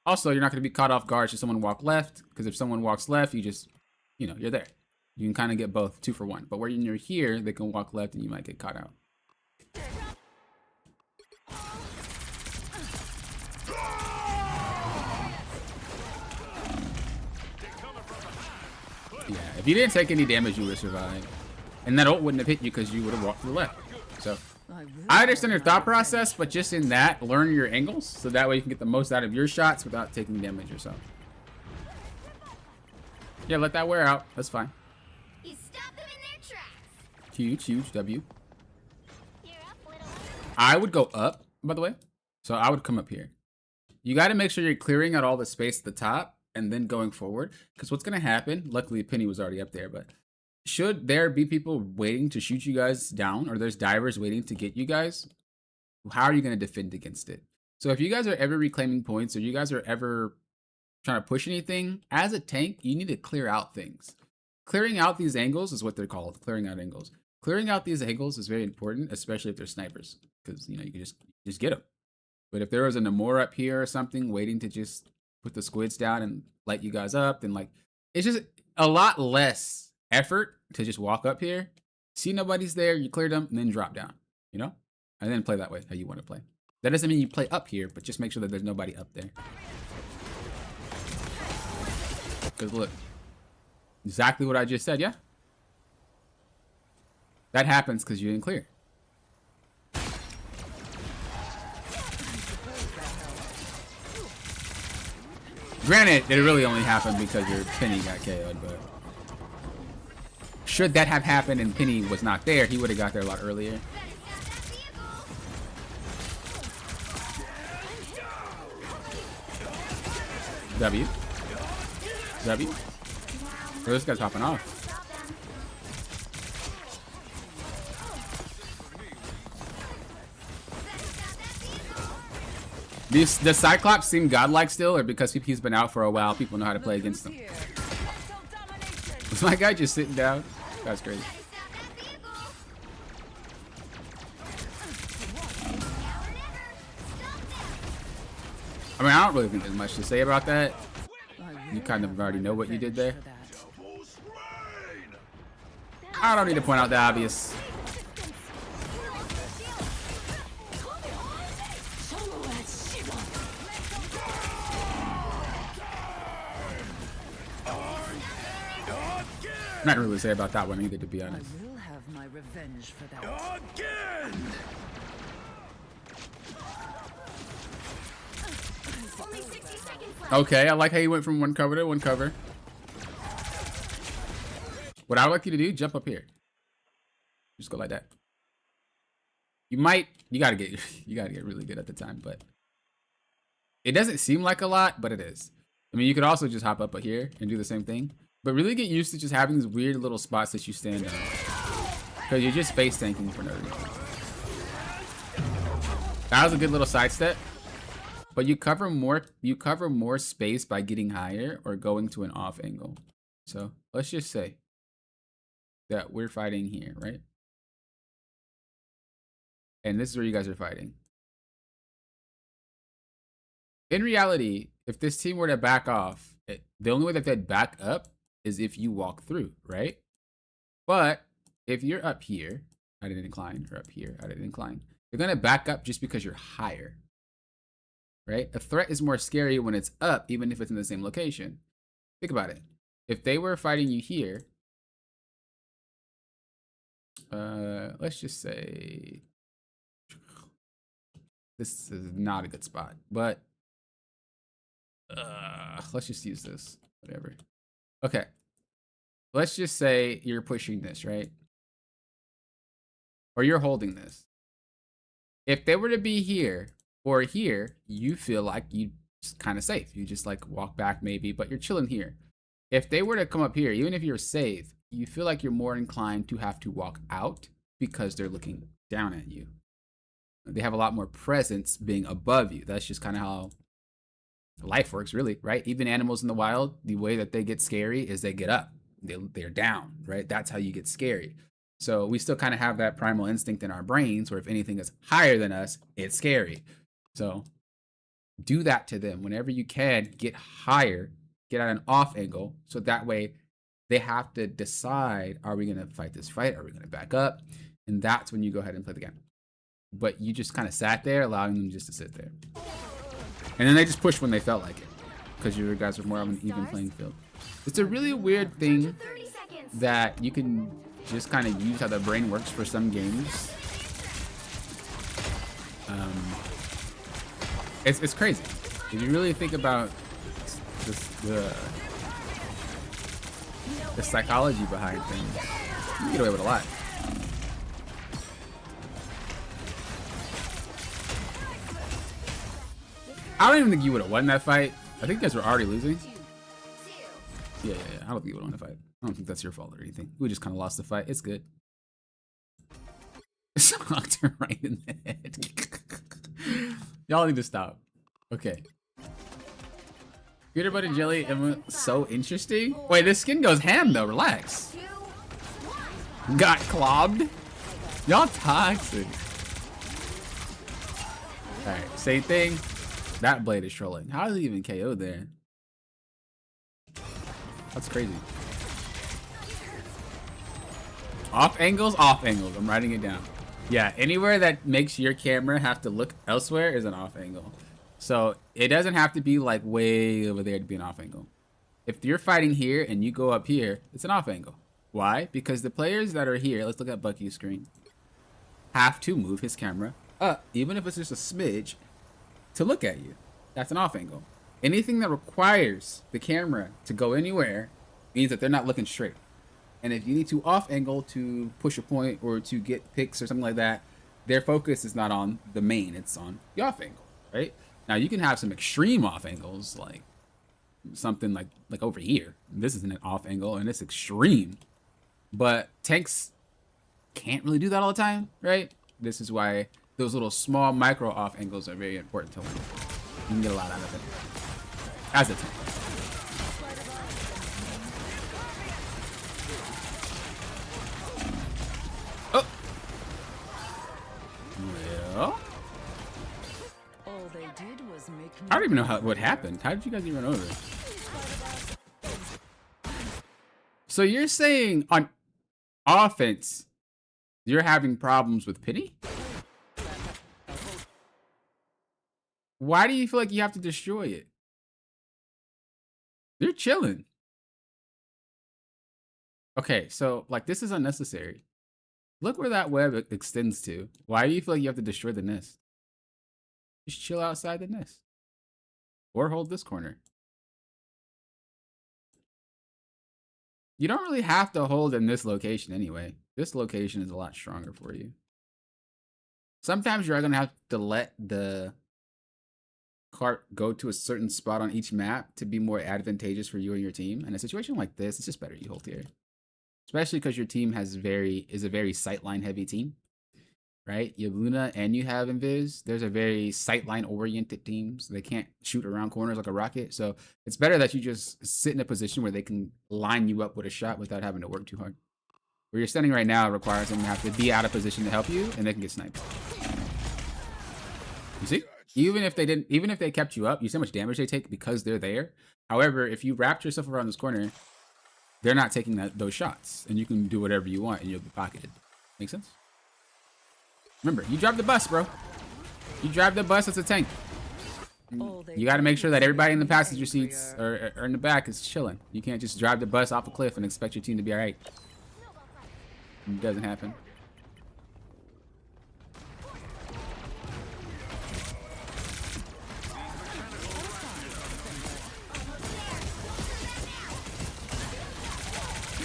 Also, you're not going to be caught off guard should someone walk left, because if someone walks left, you just, you're there. You can kind of get both, 2 for 1. But when you're here, they can walk left and you might get caught out. Yeah, if you didn't take any damage, you would have survived. And that ult wouldn't have hit you because you would have walked to the left. So, I understand your thought process, but just in that, learn your angles. So that way you can get the most out of your shots without taking damage yourself. Yeah, let that wear out. That's fine. You stopped them in their tracks. Huge W. You're up, little. I would go up, by the way. So I would come up here. You got to make sure you're clearing out all the space at the top and then going forward. Because what's going to happen, luckily Penny was already up there, but should there be people waiting to shoot you guys down, or there's divers waiting to get you guys, how are you going to defend against it? So if you guys are ever reclaiming points, or you guys are ever trying to push anything, as a tank, you need to clear out things. Clearing out these angles is what they're called, clearing out angles. Clearing out these angles is very important, especially if they're snipers, because you can just get them. But if there was a Namor up here or something waiting to just put the squids down and light you guys up, then it's just a lot less effort to just walk up here, see nobody's there, you clear them, and then drop down, and then play that way how you want to play. That doesn't mean you play up here, but just make sure that there's nobody up there. Because look, exactly what I just said, yeah? That happens because you didn't clear. Granted, it really only happened because your Penny got KO'd, but should that have happened and Penny was not there, he would have got there a lot earlier. W. Oh, this guy's popping off. The Cyclops seem godlike still, or because he's been out for a while, people know how to play against him? Was my guy just sitting down? That's crazy. I mean, I don't really think there's much to say about that. You kind of already know what you did there. I don't need to point out the obvious. Not really say about that one either, to be I honest. will have my revenge for that. Again! Only 60 seconds left. Okay, I like how you went from one cover to one cover. What I would like you to do, jump up here. Just go like that. You gotta get really good at the time, but it doesn't seem like a lot, but it is. I mean, you could also just hop up here and do the same thing, but really get used to just having these weird little spots that you stand on, because you're just face tanking for no reason. That was a good little sidestep, but you cover more space by getting higher or going to an off angle. So let's just say that we're fighting here, right? And this is where you guys are fighting. In reality, if this team were to back off, the only way that they'd back up is if you walk through, right? But if you're up here at an incline, or up here at an incline, you're gonna back up just because you're higher, right? A threat is more scary when it's up, even if it's in the same location. Think about it. If they were fighting you here, let's just say this is not a good spot, but let's just use this, whatever. Okay, let's just say you're pushing this, right? Or you're holding this. If they were to be here or here, you feel like you kind of safe. You just like walk back maybe, but you're chilling here. If they were to come up here, even if you're safe, you feel like you're more inclined to have to walk out because they're looking down at you. They have a lot more presence being above you. That's just kind of how life works, really, right? Even animals in the wild, the way that they get scary is they get up. They're down, right? That's how you get scary. So we still kind of have that primal instinct in our brains where if anything is higher than us, it's scary. So do that to them. Whenever you can, get higher, get at an off angle. So that way they have to decide, are we going to fight this fight? Are we going to back up? And that's when you go ahead and play the game. But you just kind of sat there, allowing them just to sit there. And then they just pushed when they felt like it, because you guys are more of an even playing field. It's a really weird thing 30 seconds. that you can just kind of use how the brain works for some games. It's crazy. If you really think about the psychology behind things, you can get away with a lot. I don't even think you would have won that fight. I think you guys were already losing. Yeah. I don't think you would have won the fight. I don't think that's your fault or anything. We just kind of lost the fight. It's good. Knocked her right in the head. Y'all need to stop. Okay. Peanut butter jelly and so interesting. Wait, this skin goes ham though. Relax. Got clobbed. Y'all toxic. All right, same thing. That blade is trolling. How did he even KO there? That's crazy. Off angles, off angles. I'm writing it down. Yeah, anywhere that makes your camera have to look elsewhere is an off angle. So it doesn't have to be like way over there to be an off angle. If you're fighting here and you go up here, it's an off angle. Why? Because the players that are here, let's look at Bucky's screen, have to move his camera up, even if it's just a smidge, to look at you. That's an off angle. Anything that requires the camera to go anywhere means that they're not looking straight. And if you need to off angle to push a point or to get picks or something like that, their focus is not on the main, it's on the off angle, right? Now you can have some extreme off angles, like something like over here. This isn't an off angle and it's extreme, but tanks can't really do that all the time, right? This is why those little small micro off angles are very important to learn. You can get a lot out of it as a tank. Oh. Well. All they did was make me I don't even know what happened. How did you guys even run over? So you're saying on offense, you're having problems with pity? Why do you feel like you have to destroy it? You're chilling. Okay, so like this is unnecessary. Look where that web extends to. Why do you feel like you have to destroy the nest? Just chill outside the nest. Or hold this corner. You don't really have to hold in this location anyway. This location is a lot stronger for you. Sometimes you're going to have to let the cart go to a certain spot on each map to be more advantageous for you and your team. In a situation like this, it's just better you hold here. Especially because your team is a very sightline heavy team. Right? You have Luna and you have Invis. There's a very sightline oriented team, so they can't shoot around corners like a rocket. So it's better that you just sit in a position where they can line you up with a shot without having to work too hard. Where you're standing right now requires them to have to be out of position to help you, and they can get sniped. You see? Even if they kept you up, you see how much damage they take because they're there. However, if you wrapped yourself around this corner, they're not taking those shots, and you can do whatever you want, and you'll be pocketed. Make sense? Remember, you drive the bus, bro. You drive the bus, it's a tank. You got to make sure that everybody in the passenger seats or in the back is chilling. You can't just drive the bus off a cliff and expect your team to be all right. It doesn't happen.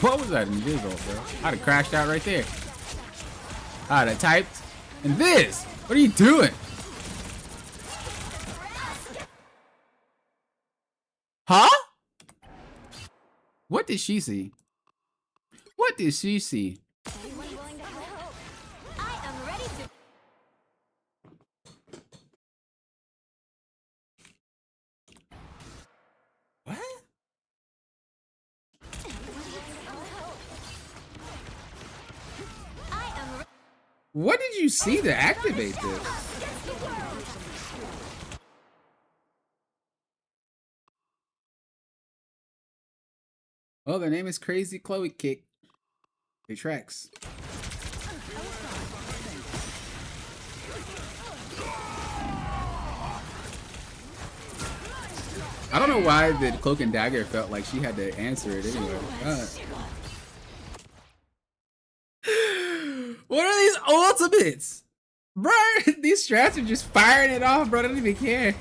What was that invisible, bro? I'd have crashed out right there. I'd have typed. And this, what are you doing? Huh? What did she see? What did she see? Anyone willing to help? I am ready to. What? What did you see to activate this? Oh, their name is Crazy Chloe Kick. It tracks. I don't know why the Cloak and Dagger felt like she had to answer it anyway. What are these ultimates? Bro, these strats are just firing it off, bro. I don't even care.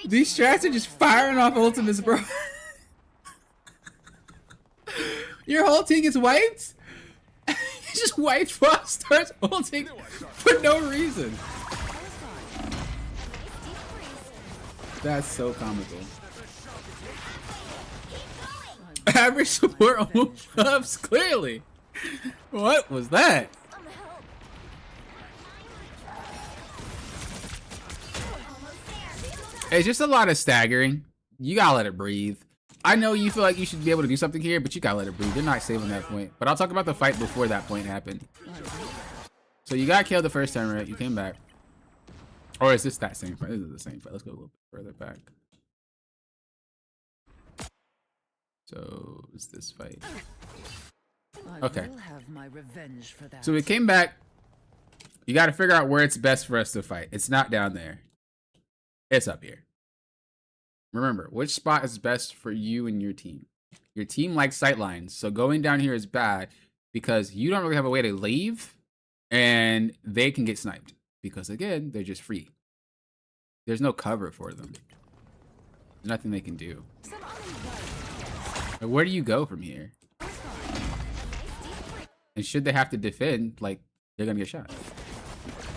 These strats are just firing off ultimates, bro. Your whole team gets wiped? You just wiped while starts ulting for no reason. That's so comical. Average support almost ups, clearly. What was that? It's just a lot of staggering. You gotta let it breathe. I know you feel like you should be able to do something here, but you gotta let it breathe. You're not saving that point. But I'll talk about the fight before that point happened. So you got killed the first time, right? You came back. Or is this that same fight? This is the same fight. Let's go a little bit further back. So it's this fight. Okay. So we came back. You got to figure out where it's best for us to fight. It's not down there. It's up here. Remember, which spot is best for you and your team? Your team likes sight lines, so going down here is bad because you don't really have a way to leave, and they can get sniped because, again, they're just free. There's no cover for them. There's nothing they can do. Where do you go from here? And should they have to defend, like, they're gonna get shot.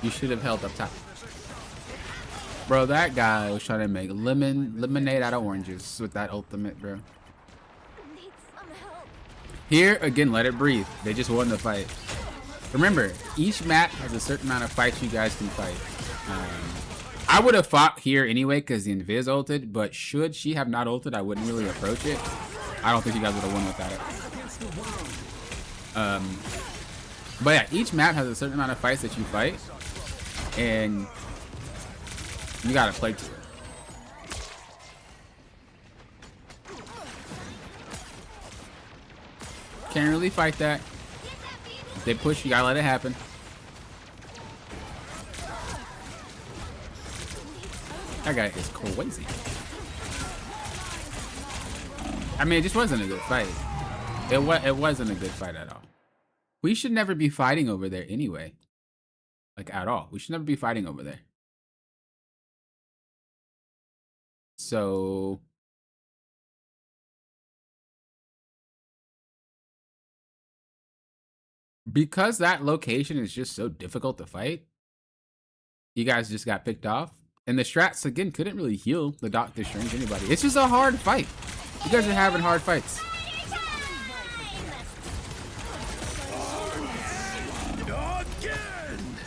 You should have held up top. Bro, that guy was trying to make lemonade out of oranges with that ultimate, bro. Here, again, let it breathe. They just won the fight. Remember, each map has a certain amount of fights you guys can fight. I would have fought here anyway because the Invis ulted, but should she have not ulted, I wouldn't really approach it. I don't think you guys would have won without it. But yeah, each map has a certain amount of fights that you fight, and you gotta play to it. Can't really fight that. If they push, you gotta let it happen. That guy is crazy. I mean, it just wasn't a good fight. It wasn't a good fight at all. We should never be fighting over there anyway. Like, at all. We should never be fighting over there. So... because that location is just so difficult to fight, you guys just got picked off. And the strats, again, couldn't really heal the Doctor Strange anybody. It's just a hard fight. You guys are having hard fights.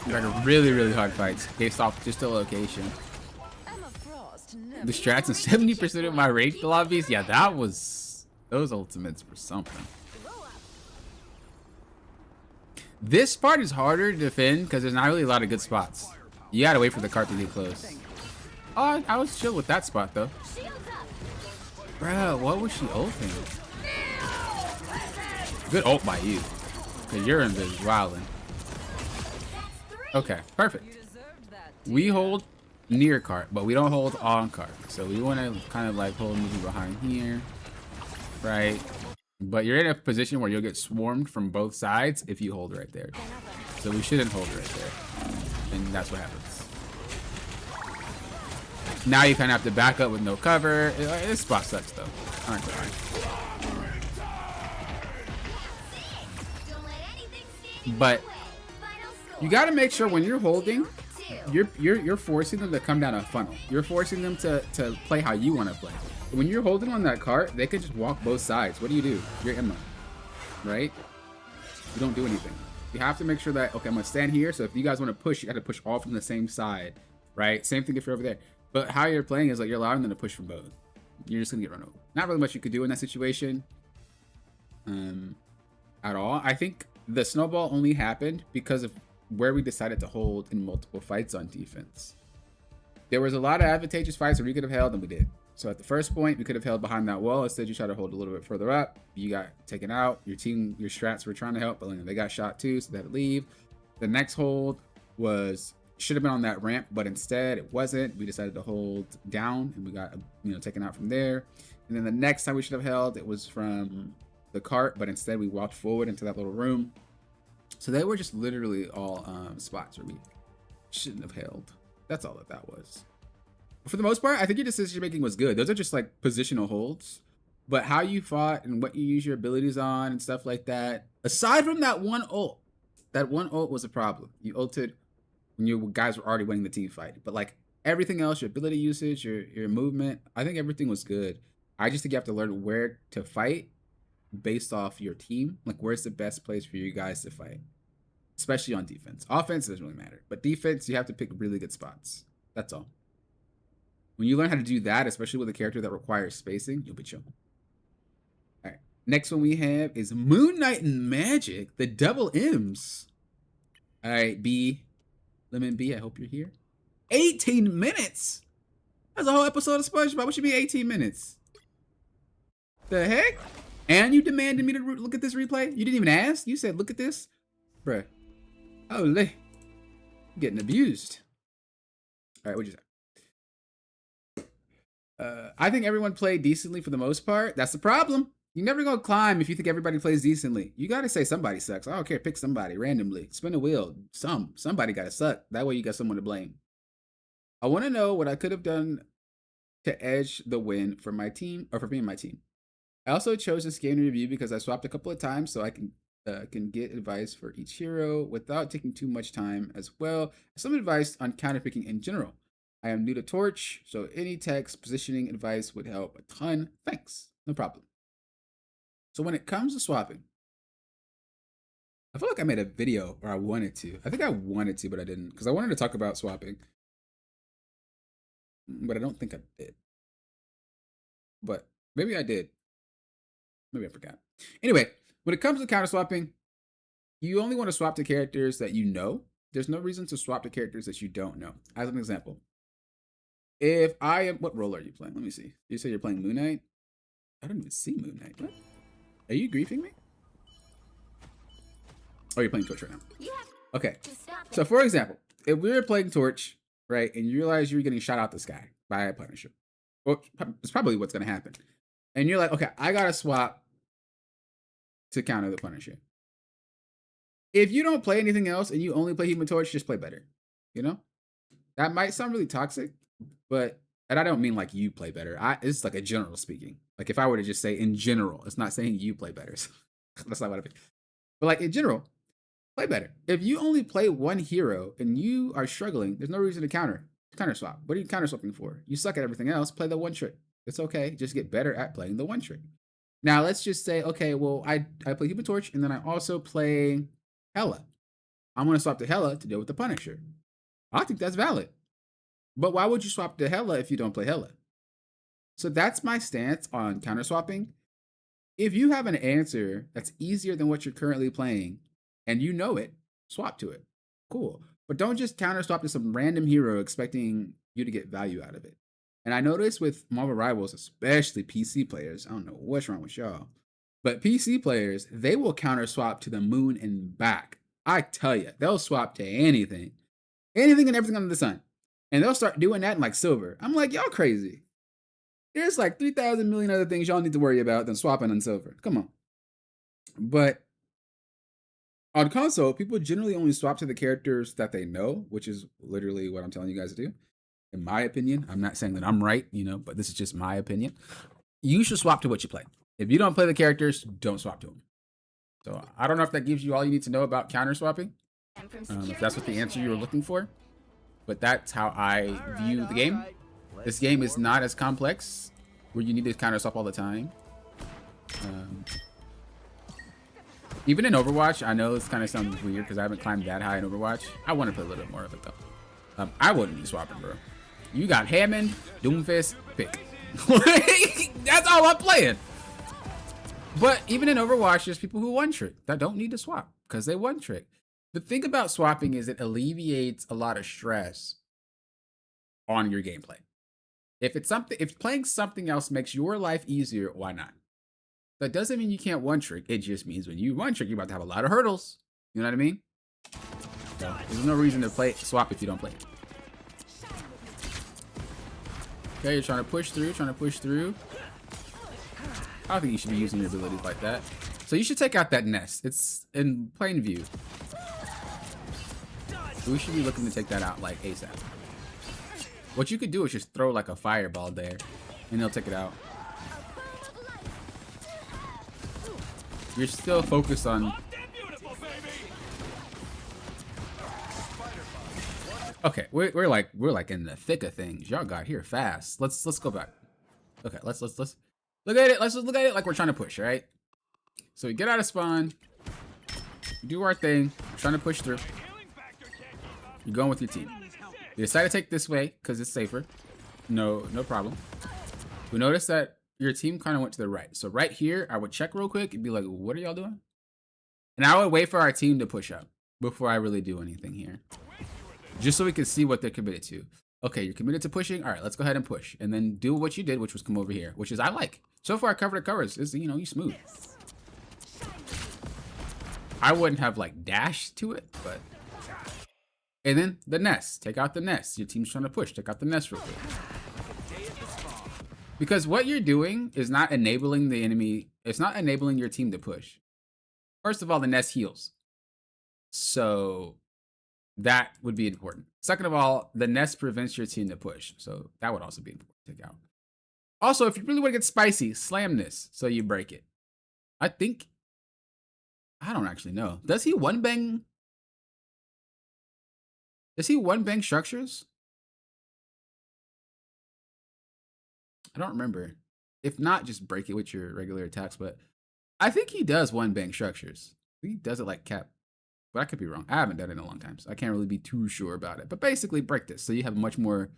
Like a really, really hard fights based off just the location. The strats in 70% of my ranked lobbies. Yeah, that was... those ultimates were something. This part is harder to defend because there's not really a lot of good spots. You gotta wait for the cart to get close. Oh, I was chill with that spot though. Bro, what was she ulting? Good ult by you. Cause you're in this wildin'. Okay, perfect. We hold near cart, but we don't hold on cart. So we wanna kind of like hold moving behind here. Right? But you're in a position where you'll get swarmed from both sides if you hold right there. So we shouldn't hold right there. And that's what happens. Now you kind of have to back up with no cover. This spot sucks though. Aren't gonna lie. But you got to make sure when you're holding, you're forcing them to come down a funnel. You're forcing them to play how you want to play. When you're holding on that cart, they could just walk both sides. What do? You're Emma, right? You don't do anything. You have to make sure that, okay, I'm gonna stand here. So if you guys want to push, you got to push all from the same side, right? Same thing if you're over there. But how you're playing is like you're allowing them to push from both. You're just gonna get run over. Not really much you could do in that situation, at all. I think the snowball only happened because of where we decided to hold in multiple fights on defense. There was a lot of advantageous fights where we could have held, and we did. So at the first point, we could have held behind that wall. Instead, you tried to hold a little bit further up. You got taken out. Your team, your strats were trying to help, but they got shot too, so they had to leave. The next hold should have been on that ramp, but instead it wasn't. We decided to hold down, and we got taken out from there. And then the next time we should have held, it was from the cart, but instead we walked forward into that little room. So they were just literally all spots where we shouldn't have held. That's all that was. For the most part, I think your decision making was good. Those are just like positional holds, but how you fought and what you use your abilities on and stuff like that. Aside from that one ult was a problem. You ulted when you guys were already winning the team fight, but like everything else, your ability usage, your movement, I think everything was good. I just think you have to learn where to fight based off your team. Like where's the best place for you guys to fight, especially on defense. Offense doesn't really matter, but defense, you have to pick really good spots. That's all. When you learn how to do that, especially with a character that requires spacing, you'll be chill. All right. Next one we have is Moon Knight and Magic, the double M's. All right, B. Lemon B, I hope you're here. 18 minutes? That's a whole episode of SpongeBob. What should be 18 minutes? The heck? And you demanded me to look at this replay? You didn't even ask? You said, look at this? Bruh. Holy. I'm getting abused. All right, what'd you say? I think everyone played decently for the most part. That's the problem. You're never gonna climb if you think everybody plays decently. You gotta say somebody sucks. I don't care. Pick somebody randomly. Spin a wheel. Somebody gotta suck. That way you got someone to blame. I want to know what I could have done to edge the win for my team or for me and my team. I also chose this game to review because I swapped a couple of times so I can get advice for each hero without taking too much time, as well as some advice on counterpicking in general. I am new to Torch, so any text positioning advice would help a ton. Thanks. No problem. So when it comes to swapping, I feel like I made a video, or I wanted to. I think I wanted to, but I didn't, because I wanted to talk about swapping. But I don't think I did. But maybe I did. Maybe I forgot. Anyway, when it comes to counter swapping, you only want to swap to characters that you know. There's no reason to swap to characters that you don't know. As an example, if I am, what role are you playing? Let me see. You say you're playing Moon Knight? I don't even see Moon Knight. What? Are you griefing me? Oh, you're playing Torch right now. Okay. So for example, if we were playing Torch, right, and you realize you're getting shot out the sky by a Punisher, well, it's probably what's going to happen. And you're like, okay, I got to swap to counter the Punisher. If you don't play anything else and you only play Human Torch, just play better. You know? That might sound really toxic, but, and I don't mean like you play better. It's like a general speaking. Like if I were to just say in general, it's not saying you play better. So that's not what I mean. But like in general, play better. If you only play one hero and you are struggling, there's no reason to counter swap. What are you counter swapping for? You suck at everything else. Play the one trick. It's okay. Just get better at playing the one trick. Now let's just say, okay, well, I play Human Torch and then I also play Hela. I'm going to swap to Hela to deal with the Punisher. I think that's valid. But why would you swap to Hela if you don't play Hela? So that's my stance on counter swapping. If you have an answer that's easier than what you're currently playing and you know it, swap to it. Cool. But don't just counter swap to some random hero expecting you to get value out of it. And I notice with Marvel Rivals, especially PC players, I don't know what's wrong with y'all, but PC players, they will counter swap to the moon and back. I tell you, they'll swap to anything and everything under the sun. And they'll start doing that in like silver. I'm like, y'all crazy. There's like 3,000 million other things y'all need to worry about than swapping on silver. Come on. But on console, people generally only swap to the characters that they know, which is literally what I'm telling you guys to do. In my opinion, I'm not saying that I'm right, but this is just my opinion. You should swap to what you play. If you don't play the characters, don't swap to them. So I don't know if that gives you all you need to know about counter swapping. If that's what the answer you were looking for. But that's how I view the game. This game is not as complex where you need to counter swap all the time. Even in Overwatch, I know this kind of sounds weird because I haven't climbed that high in Overwatch. I want to play a little bit more of it though. I wouldn't be swapping, bro. You got Hammond, Doomfist, pick. That's all I'm playing. But even in Overwatch, there's people who one trick that don't need to swap because they one trick. The thing about swapping is it alleviates a lot of stress on your gameplay. If playing something else makes your life easier, why not? That doesn't mean you can't one trick. It just means when you one trick, you're about to have a lot of hurdles. You know what I mean? So there's no reason to swap if you don't play it. Okay, you're trying to push through. I don't think you should be using your abilities like that. So you should take out that nest. It's in plain view. We should be looking to take that out like ASAP. What you could do is just throw like a fireball there and they'll take it out. You're still focused on... Okay, we're like in the thick of things. Y'all got here fast. Let's go back. Okay, let's look at it. Let's just look at it like we're trying to push, right? So we get out of spawn. We do our thing. We're trying to push through. You're going with your team. You decide to take this way because it's safer. No problem. We notice that your team kind of went to the right. So right here, I would check real quick and be like, what are y'all doing? And I would wait for our team to push up before I really do anything here. Just so we can see what they're committed to. Okay, you're committed to pushing. All right, let's go ahead and push. And then do what you did, which was come over here, which is I like. So far, cover to covers is, you smooth. I wouldn't have like dashed to it, but... And then the nest. Take out the nest. Your team's trying to push. Take out the nest real quick. Because what you're doing is not enabling the enemy. It's not enabling your team to push. First of all, the nest heals. So that would be important. Second of all, the nest prevents your team to push. So that would also be important to take out. Also, if you really want to get spicy, slam this so you break it. I don't actually know. Does he one bang? Does he one bang structures? I don't remember. If not, just break it with your regular attacks. But I think he does one bang structures. He does it like Cap. But I could be wrong. I haven't done it in a long time, so I can't really be too sure about it. But basically, break this so you have much more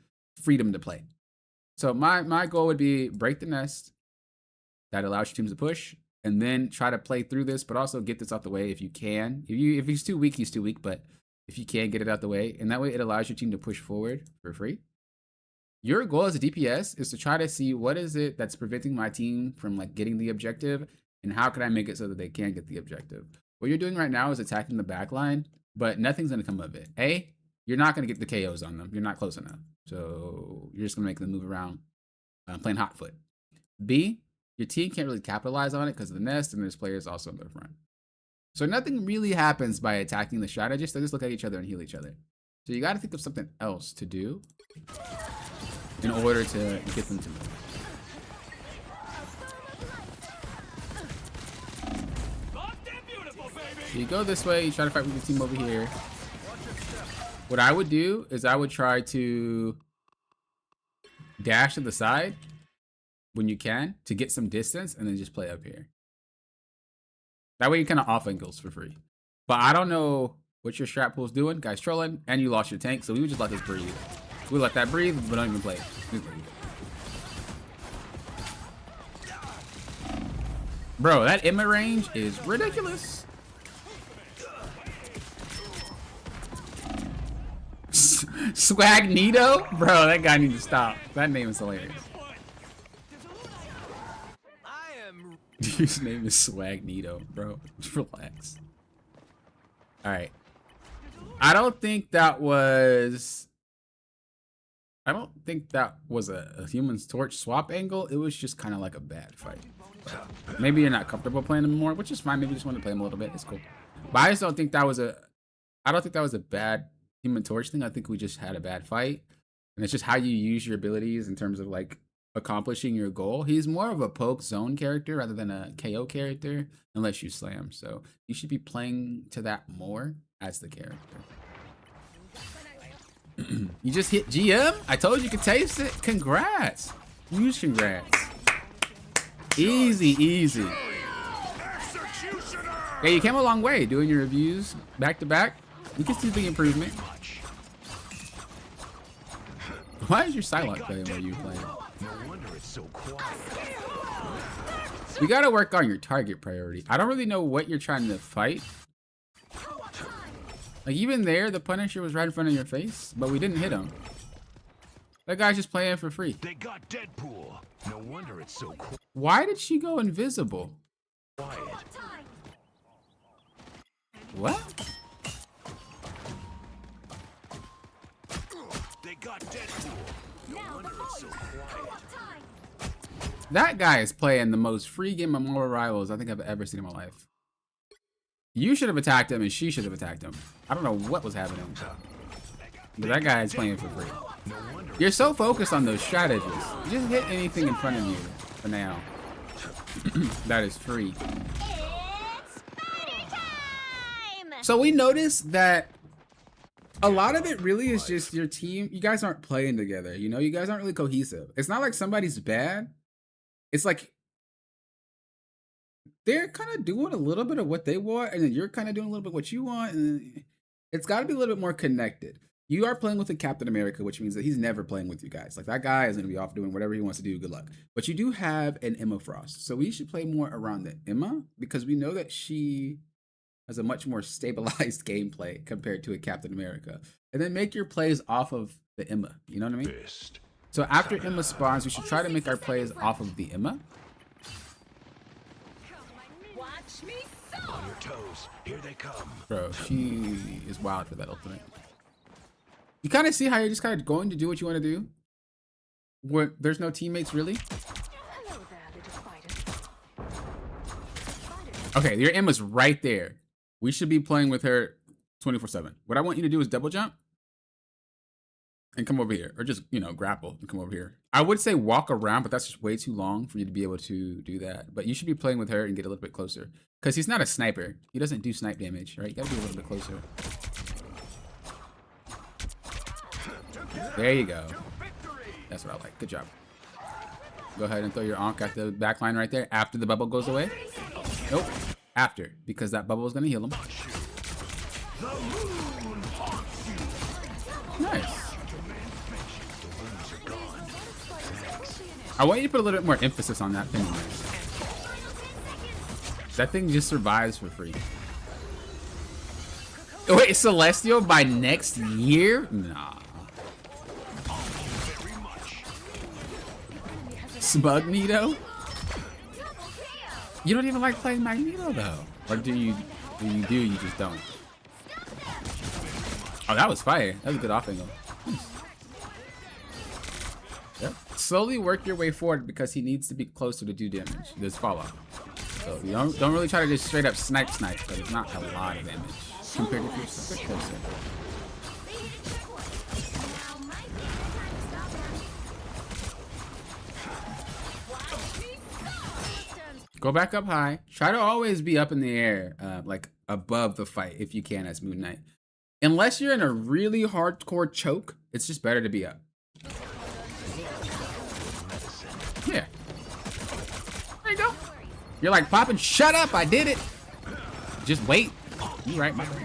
freedom to play. So my goal would be break the nest. That allows your teams to push. And then try to play through this, but also get this out the way if you can. If he's too weak, he's too weak. But if you can, get it out the way. And that way it allows your team to push forward for free. Your goal as a DPS is to try to see what is it that's preventing my team from like getting the objective, and how can I make it so that they can get the objective. What you're doing right now is attacking the back line, but nothing's going to come of it. A, you're not going to get the KOs on them. You're not close enough. So you're just going to make them move around playing hot foot. B, your team can't really capitalize on it because of the nest, and there's players also in the front. So nothing really happens by attacking the strategist. They just look at each other and heal each other. So you got to think of something else to do in order to get them to move. So you go this way, you try to fight with the team over here. What I would do is I would try to dash to the side when you can to get some distance and then just play up here. That way you kind of off angles for free. But I don't know what your strat pool's doing. Guys trolling, and you lost your tank, so we would just let this breathe. We let that breathe, but don't even play it. Bro, that Emma range is ridiculous. Swagnito? Bro, that guy needs to stop. That name is hilarious. His name is Swagnito, bro. Just relax. Alright. I don't think that was a Human's Torch swap angle. It was just kind of like a bad fight. Maybe you're not comfortable playing him more, which is fine. Maybe you just want to play him a little bit. It's cool. But I just don't think that was a bad Human Torch thing. I think we just had a bad fight. And it's just how you use your abilities in terms of like accomplishing your goal. He's more of a poke zone character rather than a KO character, unless you slam. So you should be playing to that more as the character. You just hit GM? I told you could taste it. Congrats. Huge congrats. Easy, easy. Yeah, you came a long way doing your reviews back to back. You can see the improvement. Why is your Psylocke playing while you play? No wonder it's so quiet. You gotta work on your target priority. I don't really know what you're trying to fight. Like even there, the Punisher was right in front of your face, but we didn't hit him. That guy's just playing for free. They got Deadpool. No wonder it's so quiet. Why did she go invisible? What? They got Deadpool. No wonder it's so quiet. That guy is playing the most free game of Marvel Rivals I think I've ever seen in my life. You should have attacked him and she should have attacked him. I don't know what was happening. But that guy is playing for free. You're so focused on those strategies. You just hit anything in front of you for now. That is free. So we noticed that a lot of it really is just your team. You guys aren't playing together. You know, you guys aren't really cohesive. It's not like somebody's bad. It's like they're kind of doing a little bit of what they want, and then you're kind of doing a little bit what you want, and it's got to be a little bit more connected. You are playing with a Captain America, which means that he's never playing with you guys. Like that guy is going to be off doing whatever he wants to do. Good luck. But you do have an Emma Frost, so we should play more around the Emma because we know that she has a much more stabilized gameplay compared to a Captain America. And then make your plays off of the Emma. You know what I mean? So after Emma spawns, we should try to make our plays off of the Emma. Watch me On your toes. Here they come. Bro, she is wild for that ultimate. You kind of see how you're just kind of going to do what you want to do? Where there's no teammates, really? Hello there, little spider. Okay, your Emma's right there. We should be playing with her 24/7. What I want you to do is double jump and come over here. Or just, you know, grapple and come over here. I would say walk around, but that's just way too long for you to be able to do that. But you should be playing with her and get a little bit closer. Because he's not a sniper. He doesn't do snipe damage, right? You gotta be a little bit closer. There you go. That's what I like. Good job. Go ahead and throw your Ankh at the back line right there after the bubble goes away. Nope. After, because that bubble is going to heal him. Nice. I want you to put a little bit more emphasis on that thing. That thing just survives for free. Wait, Celestial by next year? Nah. Smugnito? You don't even like playing Magneto though. Or do you? You just don't. Oh, that was fire. That was a good off angle. Yep. slowly work your way forward because he needs to be closer to do damage. This fall off. So you don't really try to just straight up snipe, but it's not a lot of damage compared to if you're a bit closer. Go back up high. Try to always be up in the air, like above the fight if you can as Moon Knight. Unless you're in a really hardcore choke, it's just better to be up. Yeah. There you go. You're like, popping, shut up, I did it. Just wait. You right, Michael.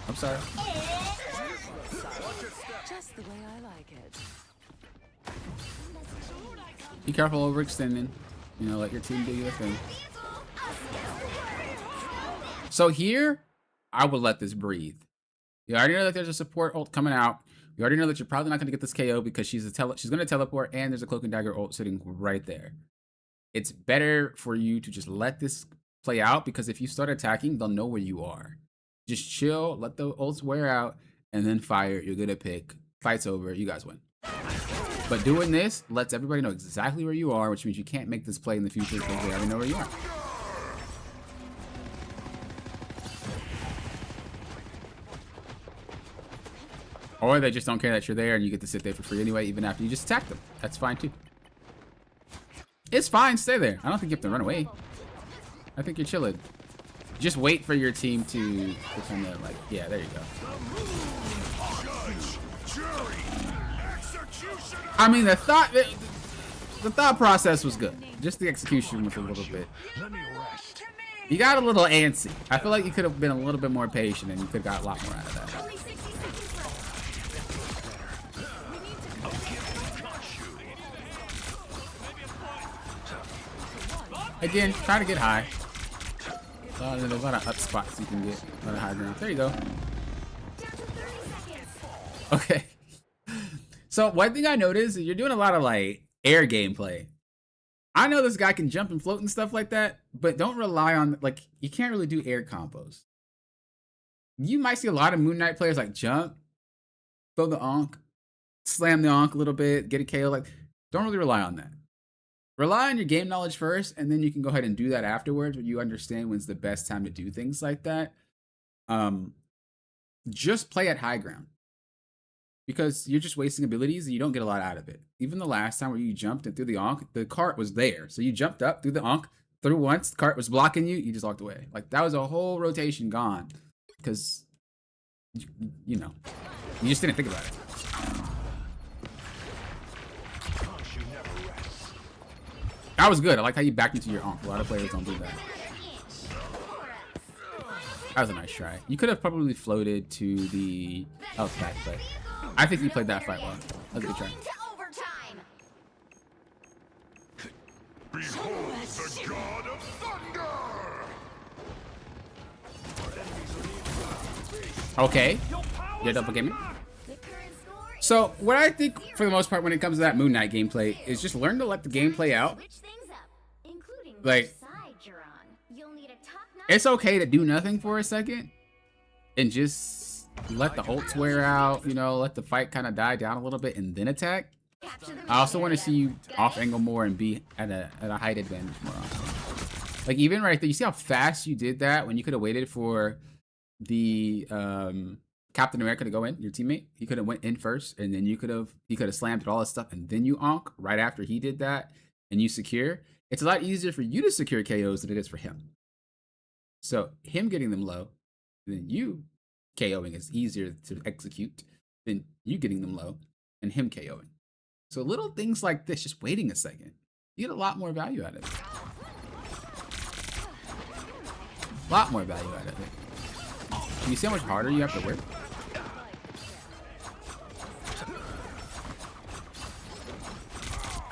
I'm sorry. Just the way I like it. Be careful overextending. You know, let your team do your thing. So here, I would let this breathe. You already know that there's a support ult coming out. You already know that you're probably not going to get this KO because she's going to teleport, and there's a Cloak and Dagger ult sitting right there. It's better for you to just let this play out because if you start attacking, they'll know where you are. Just chill, let the ults wear out, and then fire. You're going to pick. Fight's over. You guys win. But doing this lets everybody know exactly where you are, which means you can't make this play in the future because they already know where you are. Or they just don't care that you're there and you get to sit there for free anyway, even after you just attack them. That's fine too. It's fine, stay there. I don't think you have to run away. I think you're chilling. Just wait for your team to kind of like, yeah, there you go. I mean, the thought process was good. Just the execution was a little bit. You got a little antsy. I feel like you could have been a little bit more patient and you could have got a lot more out of that. Again, try to get high. There's a lot of up spots you can get. A lot of high ground. There you go. Okay. So one thing I noticed is you're doing a lot of like air gameplay. I know this guy can jump and float and stuff like that, but don't rely on, like, you can't really do air combos. You might see a lot of Moon Knight players like jump, throw the onk, slam the onk a little bit, get a KO. Like, don't really rely on that. Rely on your game knowledge first, and then you can go ahead and do that afterwards when you understand when's the best time to do things like that. Just play at high ground. Because you're just wasting abilities and you don't get a lot out of it. Even the last time where you jumped and threw the onk, the cart was there. So you jumped up, threw the onk, threw once, the cart was blocking you, you just walked away. Like, that was a whole rotation gone. Because, you know, you just didn't think about it. That was good. I like how you backed into your onk. A lot of players don't do that. That was a nice try. You could have probably floated to the... Oh, back, but... I think you played that fight well. That was a good try. Behold the god of thunder! Okay. You're double gaming. So, what I think, for the most part, when it comes to that Moon Knight gameplay, is just learn to let the game play out. Like, it's okay to do nothing for a second. And just... let the ults wear out, you know, let the fight kind of die down a little bit and then attack. I also want to see you off angle more and be at a height advantage more often. Like, even right there, you see how fast you did that when you could have waited for the Captain America to go in, your teammate. He could have went in first, and then he could have slammed all this stuff, and then you onk right after he did that, and you secure. It's a lot easier for you to secure KOs than it is for him. So him getting them low, then you KOing is easier to execute than you getting them low and him KOing. So little things like this, just waiting a second, you get a lot more value out of it. A lot more value out of it. Do you see how much harder you have to work?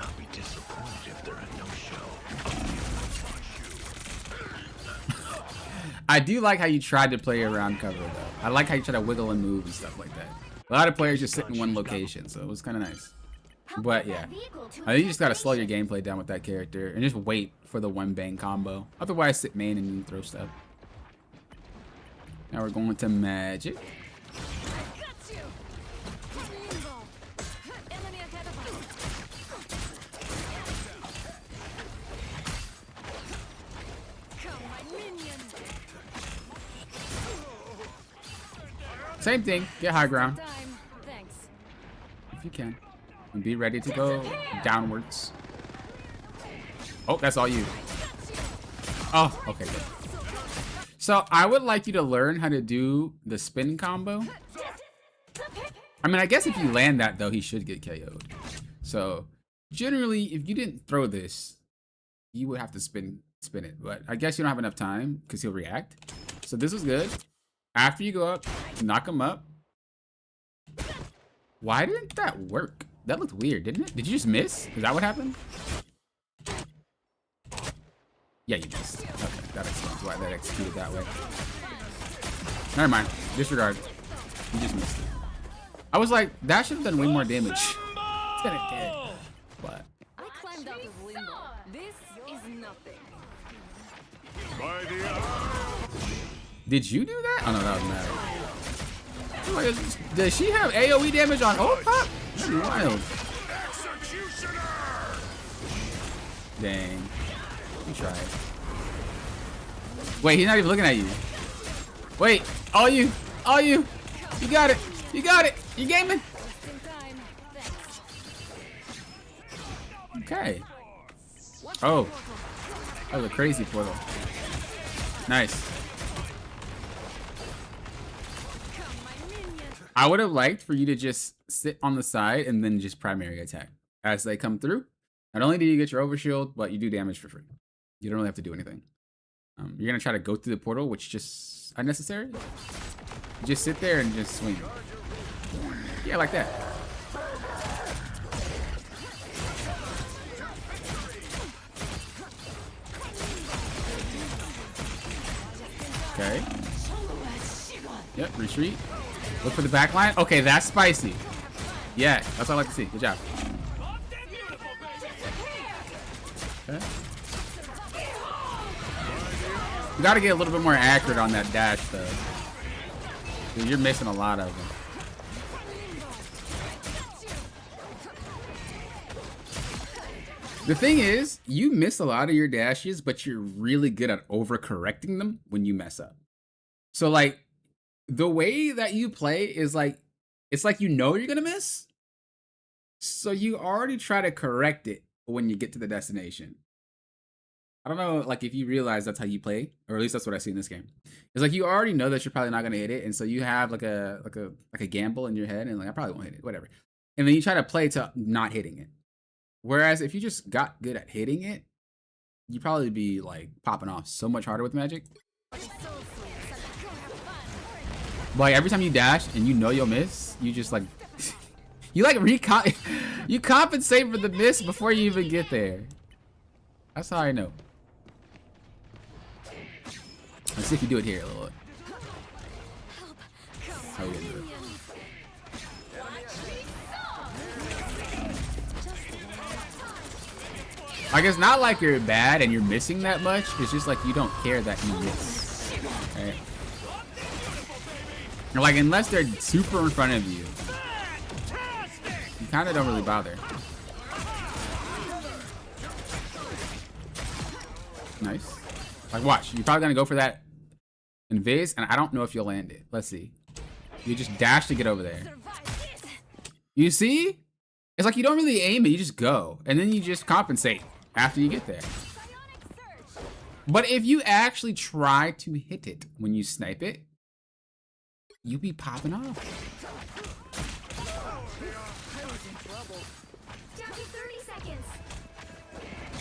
I'll be disappointed if there are no show. I do like how you tried to play around cover, though. I like how you try to wiggle and move and stuff like that. A lot of players just sit in one location, so it was kind of nice. But yeah, I think you just gotta slow your gameplay down with that character and just wait for the one bang combo. Otherwise, sit main and throw stuff. Now we're going to magic. Same thing. Get high ground Time. Thanks. if you can. And be ready to go downwards. Oh, that's all you. Oh, okay, good. So I would like you to learn how to do the spin combo. I mean, I guess if you land that, though, he should get KO'd. So generally, if you didn't throw this, you would have to spin it. But I guess you don't have enough time because he'll react. So this is good. After you go up, knock him up. Why didn't that work? That looked weird, didn't it? Did you just miss? Is that what happened? Yeah, you missed. Okay, that explains why that executed that way. Never mind. Disregard. You just missed it. I was like, that should have done way more damage than it did. But I climbed out of limbo. This is nothing. By the eye. did you do that? Oh no, that was mad. Does she have AoE damage on old pop? That's wild. Executioner. Dang. You tried. Wait, he's not even looking at you. Wait, all you. You got it. You gaming. Just in time. Thanks. Okay. Oh, that was a crazy portal. Nice. I would have liked for you to just sit on the side and then just primary attack as they come through. Not only do you get your overshield, but you do damage for free. You don't really have to do anything. You're gonna try to go through the portal, which is just unnecessary. Just sit there and just swing. Yeah, like that. Okay. Yep, retreat. Look for the back line. Okay, that's spicy. Yeah, that's what I like to see. Good job. Okay. You gotta get a little bit more accurate on that dash, though. 'Cause you're missing a lot of them. The thing is, you miss a lot of your dashes, but you're really good at overcorrecting them when you mess up. So, like, the way that you play is like, it's like you know you're gonna miss. So you already try to correct it when you get to the destination. I don't know, like, if you realize that's how you play, or at least that's what I see in this game. It's like you already know that you're probably not gonna hit it, and so you have like a gamble in your head, and like, I probably won't hit it, whatever. And then you try to play to not hitting it. Whereas if you just got good at hitting it, you'd probably be like popping off so much harder with magic. Like every time you dash and you know you'll miss, you just like you like you compensate for the miss before you even get there. That's how I know. Let's see if you do it here a little bit. How we gonna do it? Like, it's not like you're bad and you're missing that much. It's just like you don't care that you miss. Right? Or like, unless they're super in front of you, you kind of don't really bother. Nice. Like, watch. You're probably going to go for that invis, and I don't know if you'll land it. Let's see. You just dash to get over there. You see? It's like you don't really aim it. You just go. And then you just compensate after you get there. But if you actually try to hit it when you snipe it, you'll be popping off. Down to 30 seconds.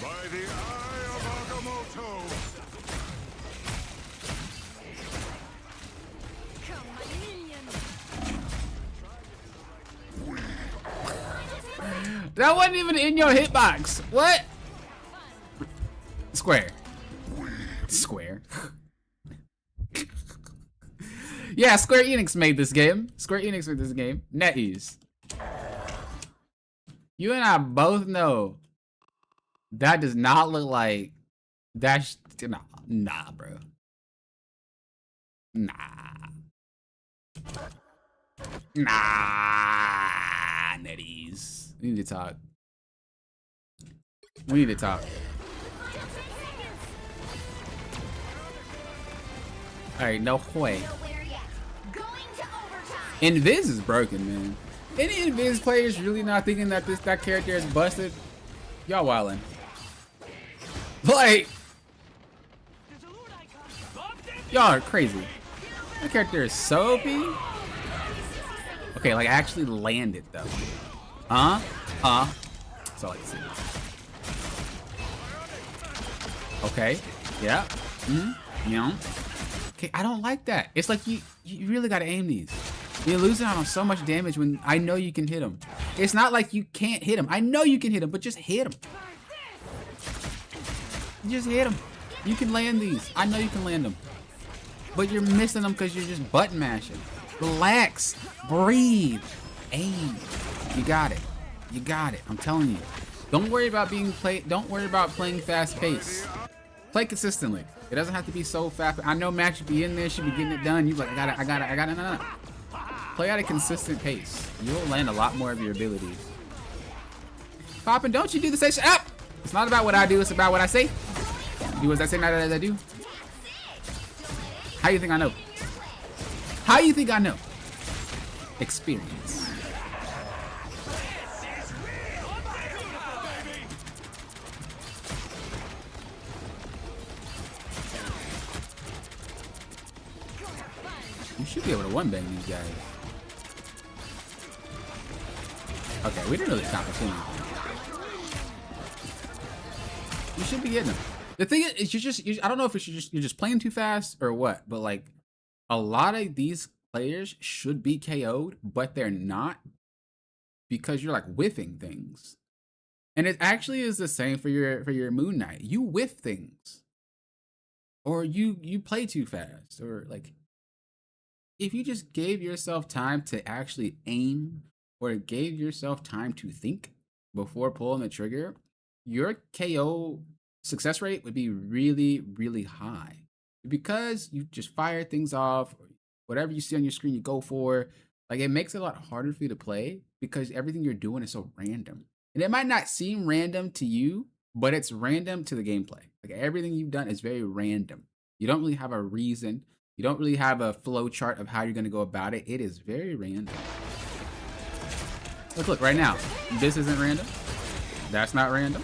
By the eye of Agamotto. That wasn't even in your hitbox. What? Square. Yeah, Square Enix made this game. NetEase. You and I both know that does not look like that's nah, bro. Nah, NetEase. We need to talk. All right, no way. No winner yet. Going to overtime. Invis is broken, man. Any Invis players really not thinking that that character is busted? Y'all wildin'. Like, y'all are crazy. That character is so OP. Okay, like I actually landed though. That's all I can see. Okay. Yeah. Yeah. Okay, I don't like that. It's like you really gotta aim these. You're losing out on so much damage when I know you can hit them. It's not like you can't hit them. I know you can hit them, but just hit them. Just hit them. You can land these. I know you can land them. But you're missing them because you're just button mashing. Relax. Breathe. Aim. You got it. You got it. I'm telling you. Don't worry about don't worry about playing fast pace. Play consistently. It doesn't have to be so fast. I know Max should be in there, should be getting it done. You're like, I got it. No. Play at a consistent pace. You'll land a lot more of your abilities. Poppin', don't you do the same shit up? It's not about what I do, it's about what I say. Do as I say, not as I do. How you think I know? How you think I know? Experience. You should be able to one bang these guys. Okay, we didn't really accomplish anything. You should be getting them. The thing is, I don't know if it's you're just playing too fast or what, but like a lot of these players should be KO'd, but they're not because you're like whiffing things. And it actually is the same for your Moon Knight. You whiff things, or you play too fast, or like if you just gave yourself time to actually aim, or gave yourself time to think before pulling the trigger, your KO success rate would be really, really high. Because you just fire things off, or whatever you see on your screen, you go for. Like, it makes it a lot harder for you to play because everything you're doing is so random. And it might not seem random to you, but it's random to the gameplay. Like, everything you've done is very random. You don't really have a reason. You don't really have a flow chart of how you're going to go about it. It is very random. Look, right now. This isn't random. That's not random.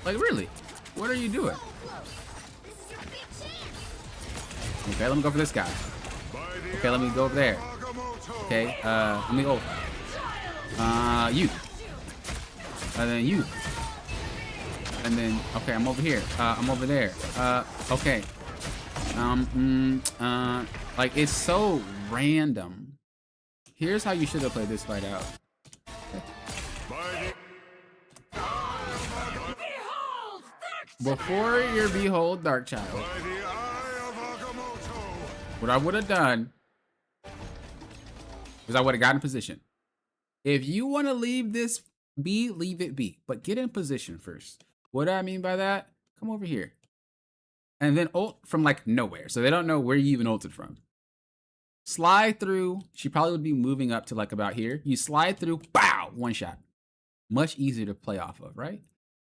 Like, really? What are you doing? Okay, let me go for this guy. Okay, let me go over there. Okay, let me go. You. And then you. And then, okay, I'm over here. I'm over there. Okay. Like, it's so random. Here's how you should have played this fight out. Before your Behold Dark Child, what I would have done is I would have gotten in position. If you want to leave this be, leave it be. But get in position first. What do I mean by that? Come over here. And then ult from like nowhere. So they don't know where you even ulted from. Slide through. She probably would be moving up to like about here. You slide through. Bow! One shot. Much easier to play off of, right?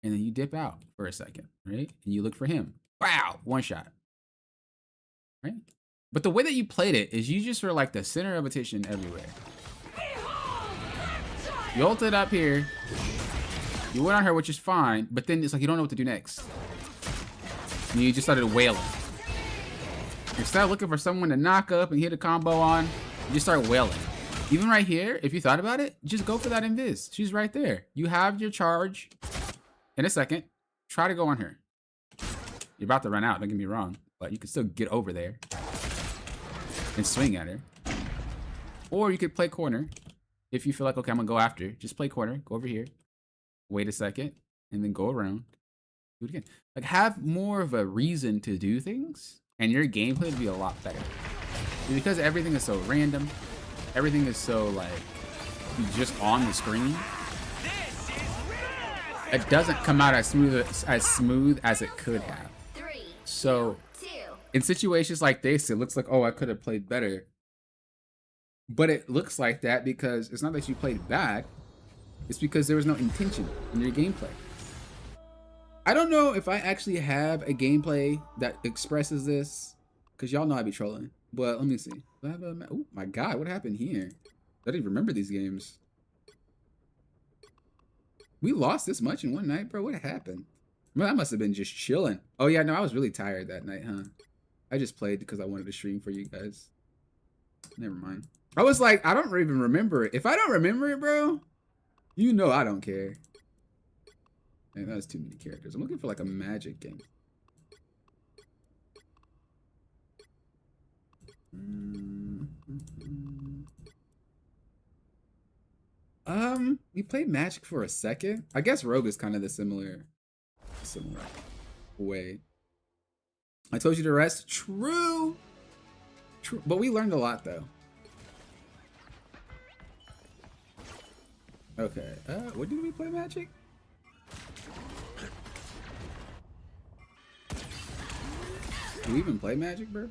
And then you dip out for a second, right? And you look for him. Wow, one shot. Right? But the way that you played it is you just were like the center of attention everywhere. You ulted up here. You went on her, which is fine, but then it's like you don't know what to do next. And you just started wailing. Instead of looking for someone to knock up and hit a combo on, you just start wailing. Even right here, if you thought about it, just go for that invis. She's right there. You have your charge. In a second, try to go on her. You're about to run out, don't get me wrong, but you can still get over there and swing at her. Or you could play corner. If you feel like, okay, I'm gonna go after, just play corner, go over here, wait a second, and then go around, do it again. Like, have more of a reason to do things, and your gameplay would be a lot better. Because everything is so random, everything is so, like, just on the screen, it doesn't come out as smooth as it could have. So in situations like this, it looks like, oh, I could have played better. But it looks like that because it's not that you played bad. It's because there was no intention in your gameplay. I don't know if I actually have a gameplay that expresses this, because y'all know I be trolling. But let me see. Oh my god, what happened here? I don't even remember these games. We lost this much in one night, bro. What happened? Well, that must have been just chilling. Oh yeah, no, I was really tired that night, huh? I just played because I wanted to stream for you guys. Never mind. I was like, I don't even remember it. If I don't remember it, bro, you know I don't care. Man, that was too many characters. I'm looking for like a magic game. We played Magic for a second. I guess Rogue is kind of the similar way. I told you to rest. True. True. But we learned a lot though. Okay. What did we play Magic? Do we even play Magic, bro?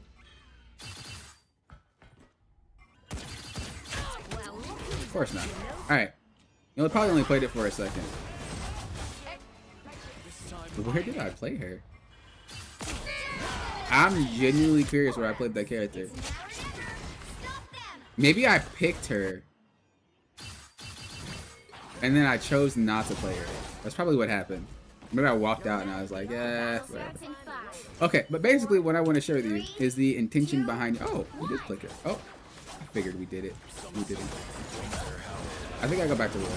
Of course not. Alright. You know, probably only played it for a second. Where did I play her? I'm genuinely curious where I played that character. Maybe I picked her. And then I chose not to play her. That's probably what happened. Maybe I walked out and I was like, yeah, whatever. Okay, but basically what I want to share with you is the intention behind... Oh, we did click her. Oh, I figured we did it. We didn't. I think I go back to Rogue.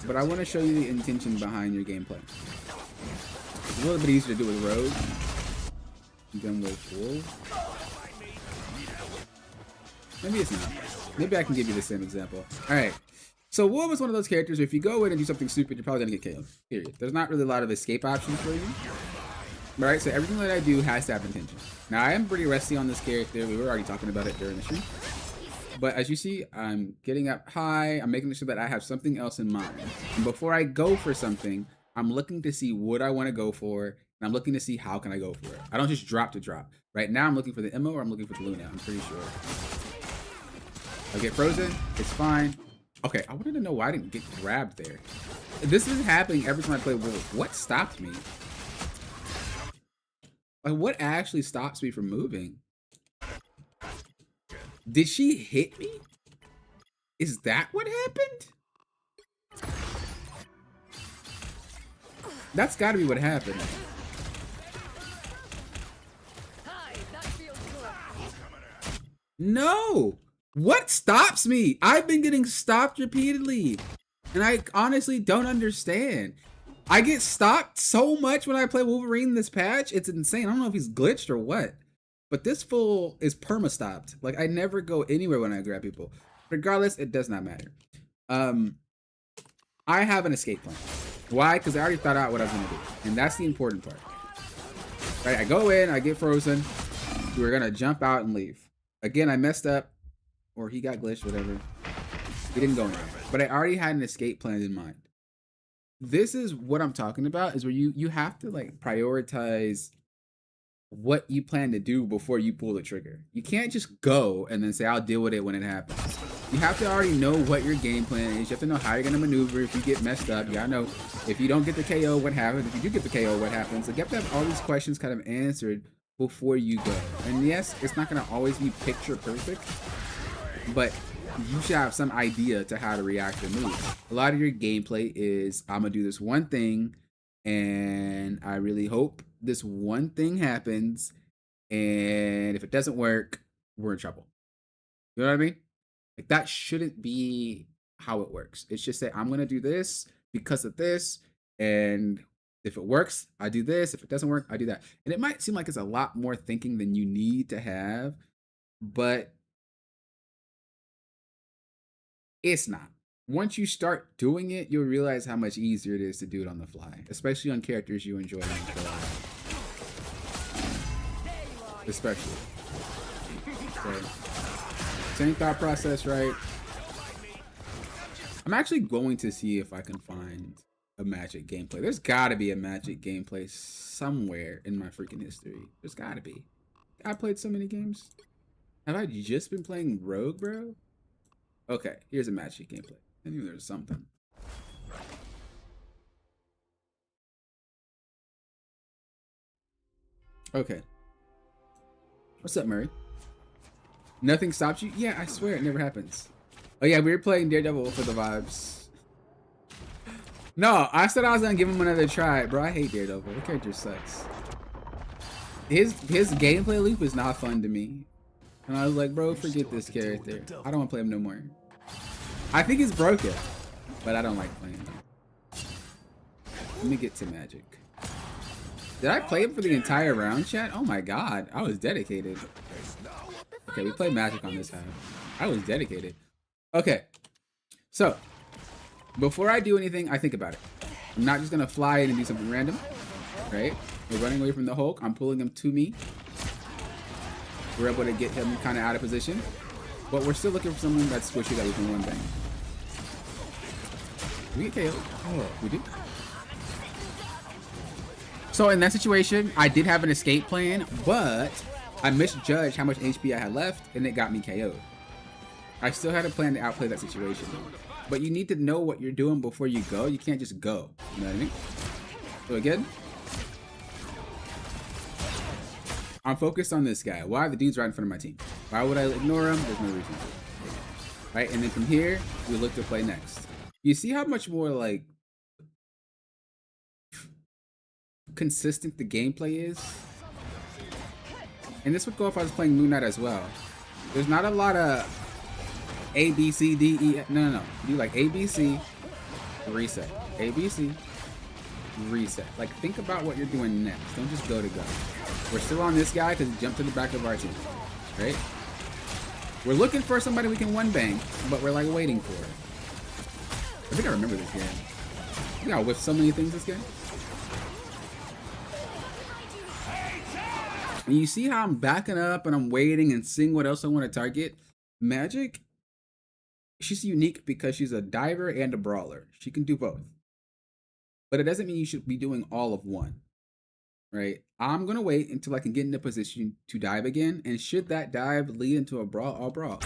But I want to show you the intention behind your gameplay. It's a little bit easier to do with Rogue than with Wolf. Maybe it's not. Maybe I can give you the same example. Alright. So Wolf is one of those characters where if you go in and do something stupid, you're probably going to get KO'd. Period. There's not really a lot of escape options for you. Alright, so everything that I do has to have intention. Now, I am pretty rusty on this character. We were already talking about it during the stream. But as you see, I'm getting up high. I'm making sure that I have something else in mind. And before I go for something, I'm looking to see what I want to go for. And I'm looking to see how can I go for it. I don't just drop to drop. Right now, I'm looking for the Mo or I'm looking for the Luna. I'm pretty sure. I get frozen. It's fine. Okay, I wanted to know why I didn't get grabbed there. This is happening every time I play Wolf. What stopped me? Like, what actually stops me from moving? Did she hit me? Is that what happened? That's gotta be what happened. Hi, that feels good. No! What stops me? I've been getting stopped repeatedly. And I honestly don't understand. I get stopped so much when I play Wolverine this patch. It's insane. I don't know if he's glitched or what. But this fool is perma-stopped. Like, I never go anywhere when I grab people. Regardless, it does not matter. I have an escape plan. Why? Because I already thought out what I was going to do. And that's the important part. Right, I go in, I get frozen. We're going to jump out and leave. Again, I messed up. Or he got glitched, whatever. He didn't go anywhere. But I already had an escape plan in mind. This is what I'm talking about, is where you have to, like, prioritize what you plan to do before you pull the trigger. You can't just go and then say, I'll deal with it when it happens. You have to already know what your game plan is. You have to know how you're going to maneuver if you get messed up. You gotta know if you don't get the KO, what happens. If you do get the KO, what happens. Like, you have to have all these questions kind of answered before you go. And yes, it's not going to always be picture perfect, but you should have some idea to how to react and move. A lot of your gameplay is, I'm going to do this one thing, and I really hope this one thing happens, and if it doesn't work, we're in trouble. You know what I mean? Like, that shouldn't be how it works. It's just say, I'm going to do this because of this, and if it works, I do this. If it doesn't work, I do that. And it might seem like it's a lot more thinking than you need to have, but it's not. Once you start doing it, you'll realize how much easier it is to do it on the fly, especially on characters you enjoy. Especially. So, same thought process, right? I'm actually going to see if I can find a Magic gameplay. There's gotta be a Magic gameplay somewhere in my freaking history. There's gotta be. I played so many games. Have I just been playing Rogue, bro? Okay, here's a Magic gameplay. I knew there was something. Okay. What's up, Murray? Nothing stops you? Yeah, I swear it never happens. Oh yeah, we were playing Daredevil for the vibes. No, I said I was gonna give him another try, bro. I hate Daredevil. The character sucks. His gameplay loop is not fun to me. And I was like, bro, forget this character. I don't want to play him no more. I think he's broken, but I don't like playing him. Let me get to Magic. Did I play him for the entire round, chat? Oh my god, I was dedicated. Okay, we played Magic on this half. I was dedicated. Okay, so before I do anything, I think about it. I'm not just gonna fly in and do something random, right? We're running away from the Hulk. I'm pulling him to me. We're able to get him kind of out of position, but we're still looking for someone that's squishy that we can one bang. We get KO'd. Oh, we do. So in that situation, I did have an escape plan, but I misjudged how much HP I had left, and it got me KO'd. I still had a plan to outplay that situation, but you need to know what you're doing before you go. You can't just go. You know what I mean? So again, I'm focused on this guy. Why? The dude's right in front of my team. Why would I ignore him? There's no reason to. Right? And then from here, we look to play next. You see how much more, like, consistent the gameplay is? And this would go if I was playing Moon Knight as well. There's not a lot of A, B, C, D, E. No. You do like A, B, C, reset. A, B, C, reset. Like, think about what you're doing next. Don't just go to go. We're still on this guy because he jumped to the back of our team, right? We're looking for somebody we can one bang, but we're like waiting for it. I think I remember this game. I think I whiffed so many things this game. And you see how I'm backing up and I'm waiting and seeing what else I want to target? Magic, she's unique because she's a diver and a brawler. She can do both. But it doesn't mean you should be doing all of one. Right? I'm going to wait until I can get in a position to dive again. And should that dive lead into a brawl, I'll brawl.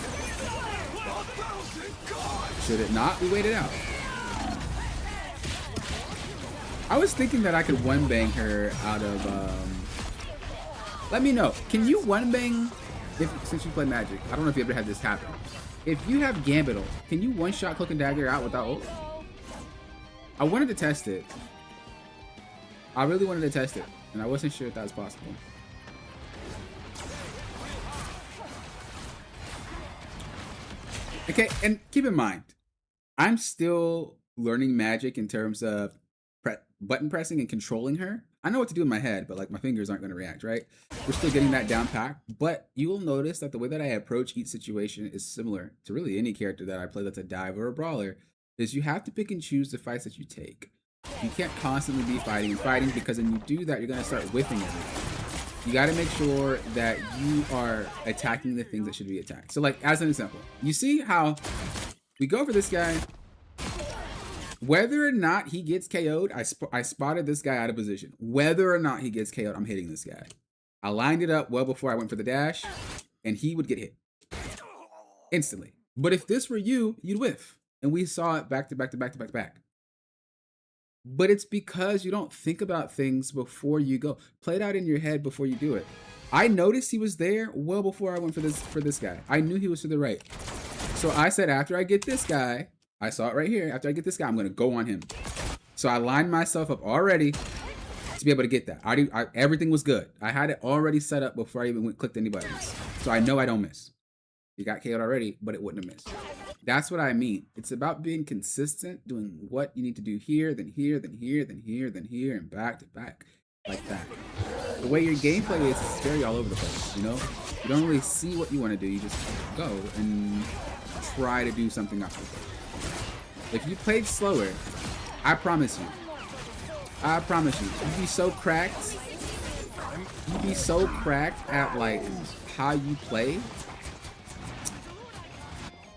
Should it not, we wait it out. I was thinking that I could one bang her out of, let me know. Can you one bang, since you play Magic, I don't know if you ever had this happen. If you have Gambit, can you one shot Cloak and Dagger out without ult? I wanted to test it. I really wanted to test it. And I wasn't sure if that was possible. Okay, and keep in mind, I'm still learning Magic in terms of button pressing and controlling her. I know what to do in my head, but like my fingers aren't going to react, right? We're still getting that down pat. But you will notice that the way that I approach each situation is similar to really any character that I play that's a diver or a brawler, is you have to pick and choose the fights that you take. You can't constantly be fighting and fighting, because when you do that, you're going to start whiffing everything. You got to make sure that you are attacking the things that should be attacked. So like, as an example, you see how we go for this guy. Whether or not he gets KO'd, I spotted this guy out of position. Whether or not he gets KO'd, I'm hitting this guy. I lined it up well before I went for the dash, and he would get hit instantly. But if this were you, you'd whiff. And we saw it back to back to back to back to back. But it's because you don't think about things before you go. Play it out in your head before you do it. I noticed he was there well before I went for this guy. I knew he was to the right. So I said, after I get this guy, I saw it right here. After I get this guy, I'm going to go on him. So I lined myself up already to be able to get that. Everything was good. I had it already set up before I even clicked any buttons. So I know I don't miss. He got KO'd already, but it wouldn't have missed. That's what I mean. It's about being consistent, doing what you need to do here, then here, then here, then here, then here, and back to back, like that. The way your gameplay is, it's very all over the place, you know? You don't really see what you want to do. You just go and try to do something off of it. If you played slower, I promise you, you'd be so cracked. You'd be so cracked at like how you play.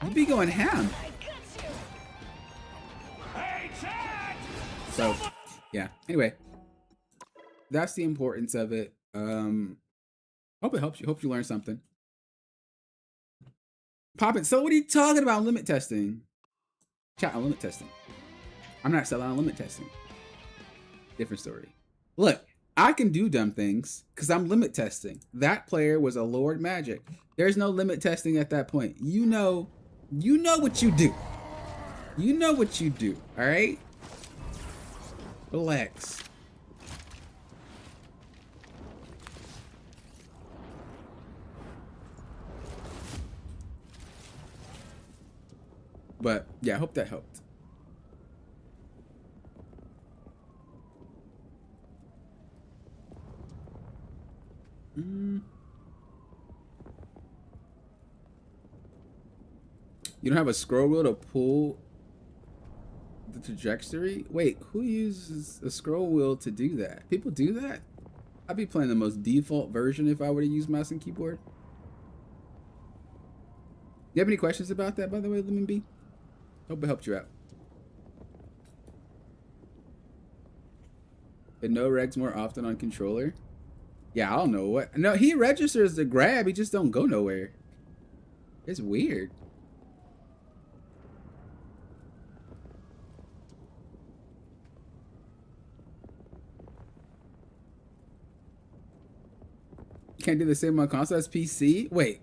You'd be going ham. So, yeah. Anyway, that's the importance of it. Hope it helps you. Hope you learn something. Pop it. So what are you talking about? Limit testing. Chat on limit testing. I'm not selling on limit testing. Different story. Look, I can do dumb things because I'm limit testing. That player was a Lord Magic. There's no limit testing at that point. You know what you do. You know what you do, all right? Relax. But yeah, I hope that helped. You don't have a scroll wheel to pull the trajectory? Wait, who uses a scroll wheel to do that? People do that? I'd be playing the most default version if I were to use mouse and keyboard. You have any questions about that, by the way, Lemon B? Hope it helped you out. And no regs more often on controller? Yeah, I don't know what. No, he registers the grab. He just don't go nowhere. It's weird. You can't do the same on console as PC? Wait.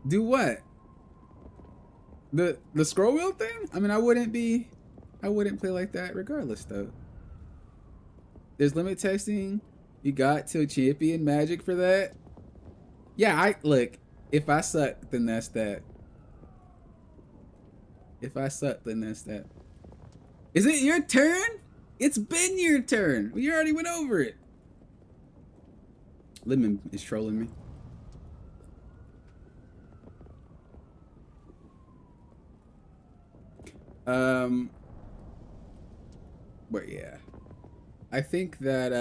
Do what? The scroll wheel thing? I mean, I wouldn't play like that regardless though. There's limit testing. You got till champion magic for that. Yeah, look, if I suck, then that's that. If I suck, then that's that. Is it your turn? It's been your turn. We already went over it. Lemon is trolling me. But yeah. I think that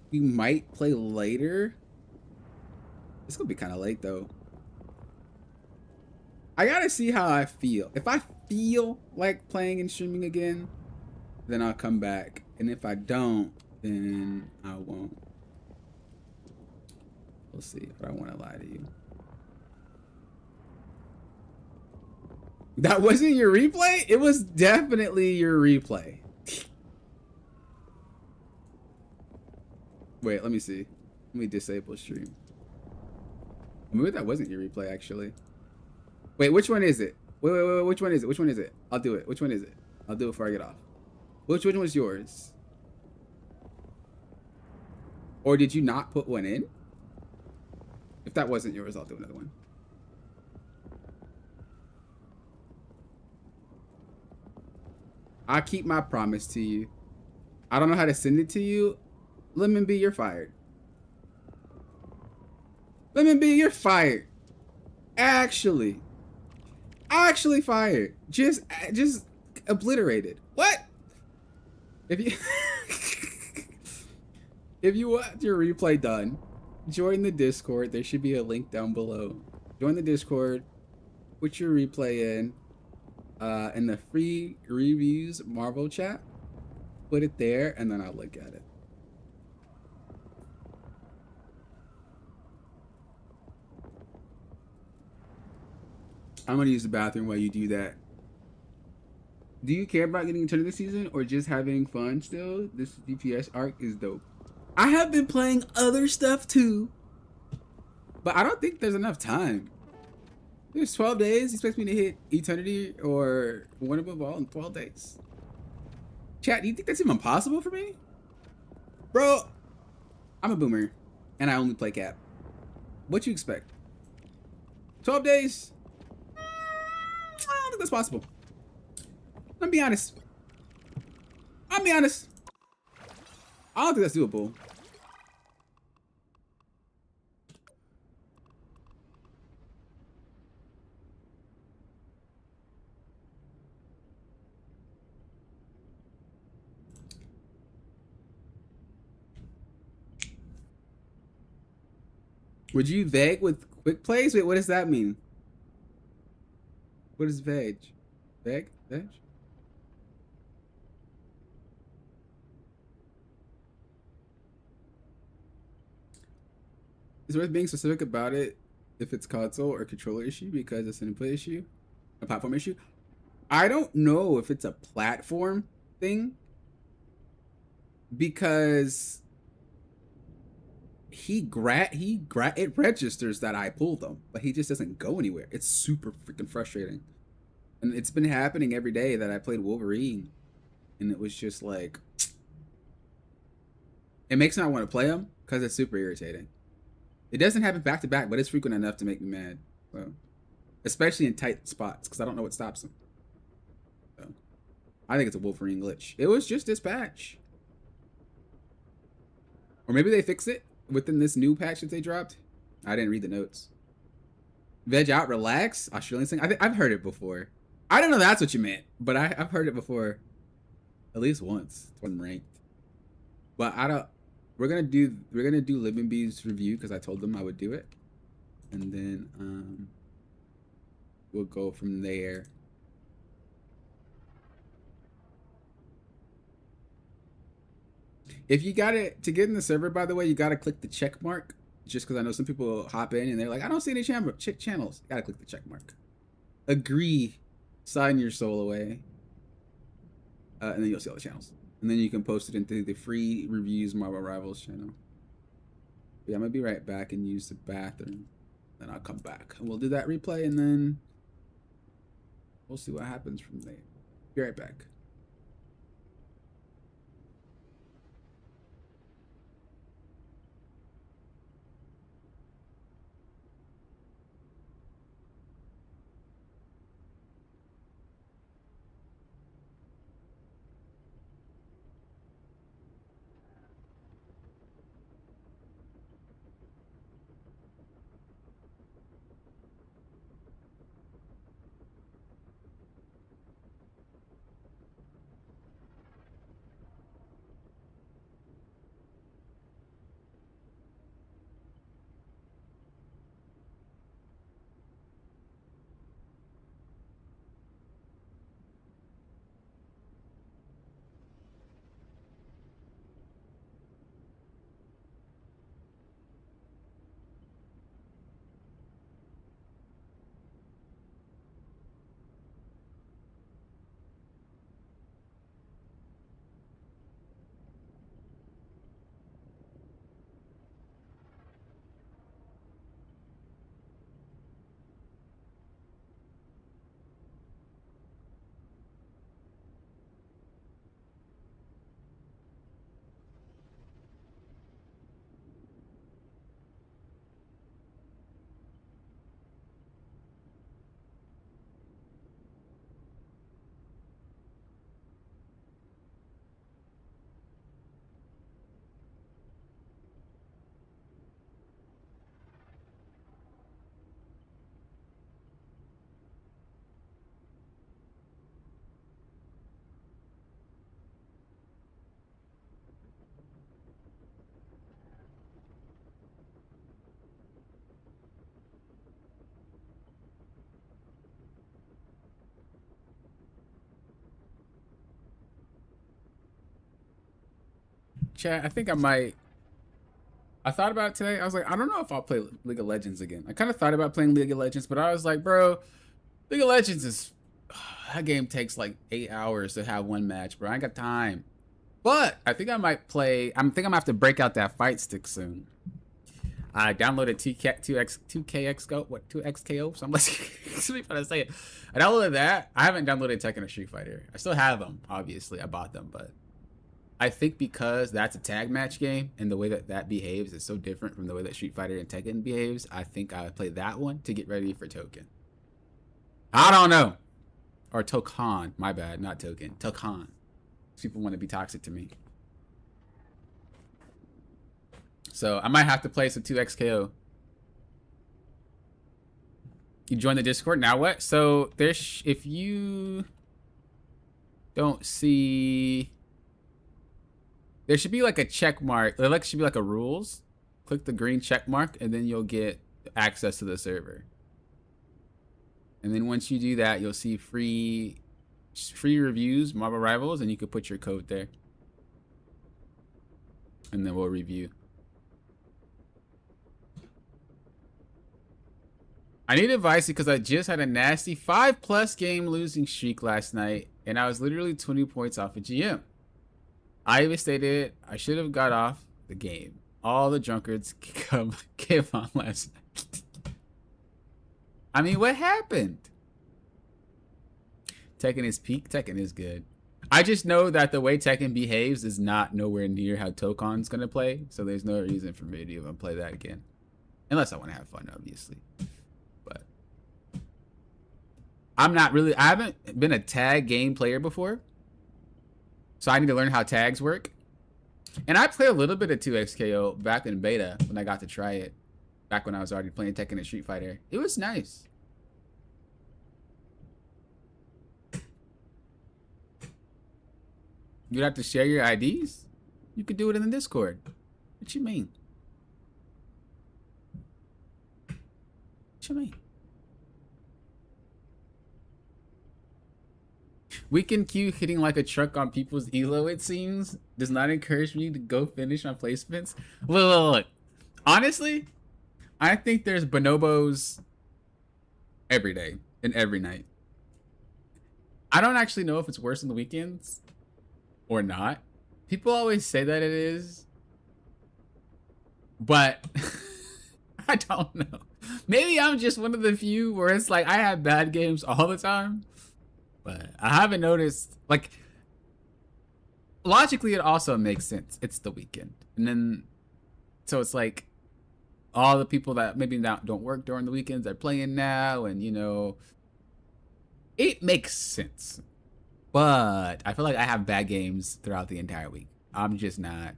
we might play later. It's gonna be kind of late though. I gotta see how I feel. If I feel like playing and streaming again, then I'll come back. And if I don't, then I won't. We'll see, but I want to lie to you. That wasn't your replay? It was definitely your replay. Wait, let me see. Let me disable stream. Maybe that wasn't your replay, actually. Wait, which one is it? Wait, which one is it? Which one is it? I'll do it. Which one is it? I'll do it before I get off. Which one was yours? Or did you not put one in? If that wasn't yours, I'll do another one. I'll keep my promise to you. I don't know how to send it to you. Lemon B, you're fired. Lemon B, you're fired. Actually fired. Just obliterated. What? If you if you want your replay done, join the Discord. There should be a link down below. Join the Discord. Put your replay in the free reviews Marvel chat. Put it there, and then I'll look at it. I'm gonna use the bathroom while you do that. Do you care about getting into this season or just having fun still? This DPS arc is dope. I have been playing other stuff too, but I don't think there's enough time. There's 12 days. You expect me to hit Eternity or One Above All in 12 days? Chat, do you think that's even possible for me? Bro, I'm a boomer and I only play Cap. What you expect? 12 days? I don't think that's possible. Let me be honest. I'll be honest. I don't think that's doable. Would you veg with quick plays? Wait, what does that mean? What is veg? Veg? Veg? It's worth being specific about it if it's console or controller issue because it's an input issue, a platform issue. I don't know if it's a platform thing because it registers that I pulled them, but he just doesn't go anywhere. It's super freaking frustrating. And it's been happening every day that I played Wolverine, and it was just like, it makes me not want to play him because it's super irritating. It doesn't happen back to back, but it's frequent enough to make me mad. So, especially in tight spots because I don't know what stops him. So, I think it's a Wolverine glitch. It was just this patch, or maybe they fix it within this new patch that they dropped. I didn't read the notes. Veg out, relax. Australian thing. I've heard it before. I don't know that's what you meant, but I've heard it before, at least once. It's when ranked. But I don't. We're gonna do Living Bees review because I told them I would do it, and then we'll go from there. If you got it to get in the server, by the way, you gotta click the check mark. Just because I know some people hop in and they're like, I don't see any channels. You gotta click the check mark. Agree. Sign your soul away. And then you'll see all the channels. And then you can post it into the free reviews Marvel Rivals channel. But yeah, I'm gonna be right back and use the bathroom. Then I'll come back and we'll do that replay and then we'll see what happens from there. Be right back. Chat, I think I might. I thought about it today. I was like, I don't know if I'll play League of Legends again. I kind of thought about playing League of Legends, but I was like, bro, League of Legends is that game takes like 8 hours to have one match, bro. I ain't got time. But I think I might play. I'm gonna have to break out that fight stick soon. I downloaded 2KX Go, 2XKO. So I'm like, trying to say it. I downloaded that. I haven't downloaded Tekken or Street Fighter. I still have them, obviously. I bought them, but I think because that's a tag match game and the way that that behaves is so different from the way that Street Fighter and Tekken behaves, I think I would play that one to get ready for Token. I don't know. Or Tokan. My bad, not Token. Tokan. People want to be toxic to me. So I might have to play some 2XKO. You join the Discord. Now what? So there's, if you don't see, there should be like a check mark. There like should be like a rules. Click the green check mark and then you'll get access to the server. And then once you do that, you'll see free reviews, Marvel Rivals, and you can put your code there. And then we'll review. I need advice because I just had a nasty 5+ game losing streak last night, and I was literally 20 points off a GM. I even stated I should have got off the game. All the drunkards came on last night. I mean, what happened? Tekken is peak. Tekken is good. I just know that the way Tekken behaves is not nowhere near how Tokon's gonna play, so there's no reason for me to even play that again. Unless I want to have fun, obviously. But I haven't been a tag game player before. So I need to learn how tags work. And I played a little bit of 2XKO back in beta when I got to try it. Back when I was already playing Tekken and Street Fighter. It was nice. You'd have to share your IDs? You could do it in the Discord. What you mean? What you mean? Weekend Q hitting like a truck on people's elo, it seems, does not encourage me to go finish on placements. Look. Honestly, I think there's bonobos every day and every night. I don't actually know if it's worse on the weekends or not. People always say that it is, but I don't know. Maybe I'm just one of the few where it's like I have bad games all the time. But I haven't noticed, like, logically it also makes sense. It's the weekend. And then, so it's like, all the people that maybe don't work during the weekends are playing now, and, you know, it makes sense. But I feel like I have bad games throughout the entire week. I'm just not,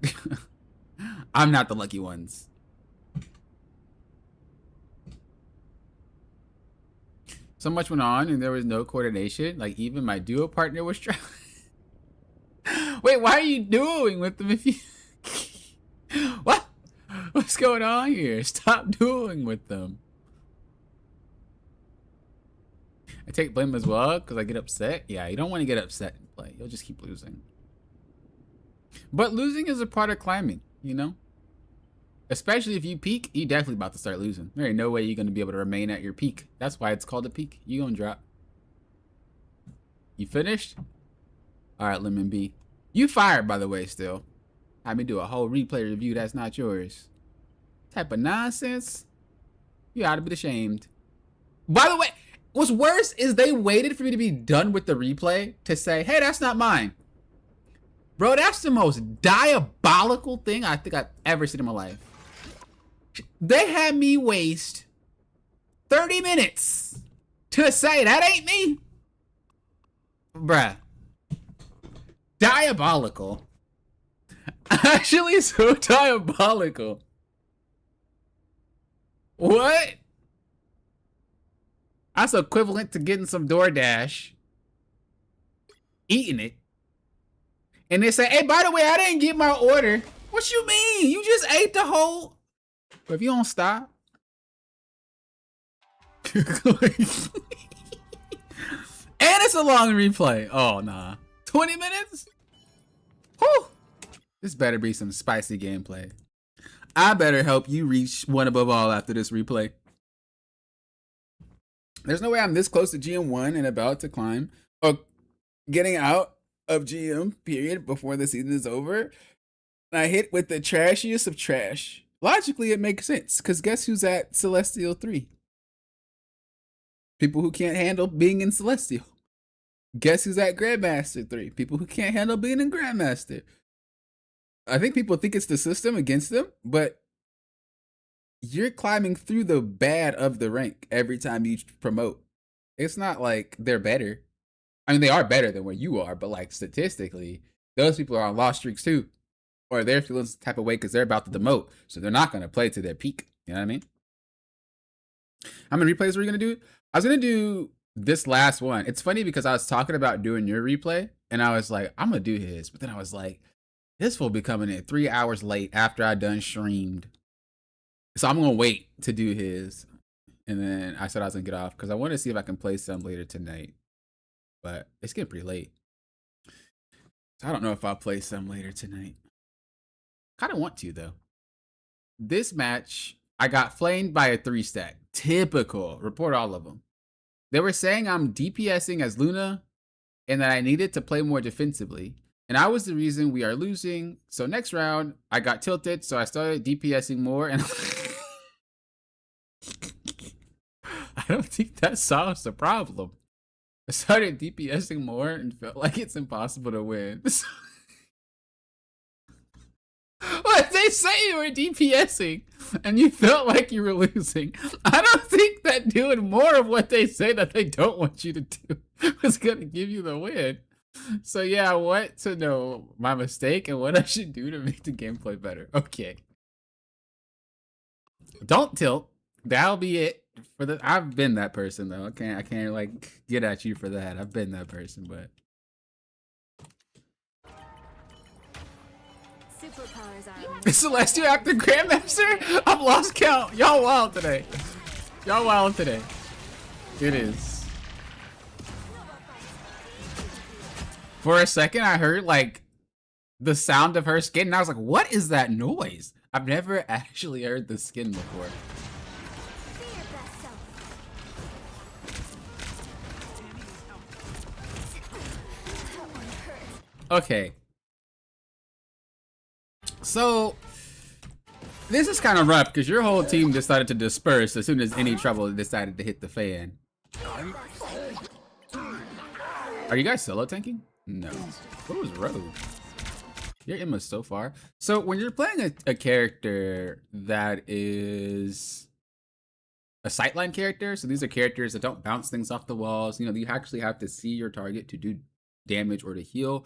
I'm not the lucky ones. So much went on and there was no coordination. Like even my duo partner was trying. Wait, why are you duoing with them if you... What? What's going on here? Stop duoing with them. I take blame as well because I get upset. Yeah, you don't want to get upset and play. You'll just keep losing. But losing is a part of climbing, you know? Especially if you peak, you definitely about to start losing. There ain't no way you're going to be able to remain at your peak. That's why it's called a peak. You gonna drop. You finished? All right, Lemon B. You fired, by the way, still. Had me do a whole replay review that's not yours. Type of nonsense. You ought to be ashamed. By the way, what's worse is they waited for me to be done with the replay to say, hey, that's not mine. Bro, that's the most diabolical thing I think I've ever seen in my life. They had me waste 30 minutes to say that ain't me. Bruh. Diabolical. Actually so diabolical. What? That's equivalent to getting some DoorDash, eating it, and they say, hey, by the way, I didn't get my order. What you mean? You just ate the whole... But if you don't stop... And it's a long replay. Oh, nah. 20 minutes? Whew. This better be some spicy gameplay. I better help you reach one above all after this replay. There's no way I'm this close to GM1 and about to climb. Or getting out of GM, period, before the season is over. And I hit with the trashiest of trash. Logically, it makes sense, because guess who's at Celestial 3? People who can't handle being in Celestial. Guess who's at Grandmaster 3? People who can't handle being in Grandmaster. I think people think it's the system against them, but you're climbing through the bad of the rank every time you promote. It's not like they're better. I mean, they are better than where you are, but like statistically, those people are on lost streaks too. Or they're feeling some type of way because they're about to demote. So they're not going to play to their peak. You know what I mean? How many replays were you going to do? I was going to do this last one. It's funny because I was talking about doing your replay and I was like, I'm going to do his. But then I was like, this will be coming in 3 hours late after I done streamed. So I'm going to wait to do his. And then I said I was going to get off because I want to see if I can play some later tonight. But it's getting pretty late. So I don't know if I'll play some later tonight. Kind of want to, though. This match, I got flamed by a 3-stack. Typical. Report all of them. They were saying I'm DPSing as Luna and that I needed to play more defensively. And I was the reason we are losing. So next round, I got tilted. So I started DPSing more. And I don't think that solves the problem. I started DPSing more and felt like it's impossible to win. What they say you were DPSing and you felt like you were losing. I don't think that doing more of what they say that they don't want you to do was gonna give you the win. So yeah, I want to know my mistake and what I should do to make the gameplay better. Okay. Don't tilt. That'll be it. I've been that person though. I can't like get at you for that. I've been that person, but Superpowers are is Celestial active Grandmaster? I've lost count. Y'all wild today. Y'all wild today. It is. For a second, I heard like the sound of her skin, and I was like, "What is that noise?" I've never actually heard the skin before. Be your best self. That one hurts. Okay. So this is kind of rough because your whole team decided to disperse as soon as any trouble decided to hit the fan. Are you guys solo tanking? No. What was Rogue? Your Emma's so far. So when you're playing a character that is a sightline character, so these are characters that don't bounce things off the walls, you know, you actually have to see your target to do damage or to heal.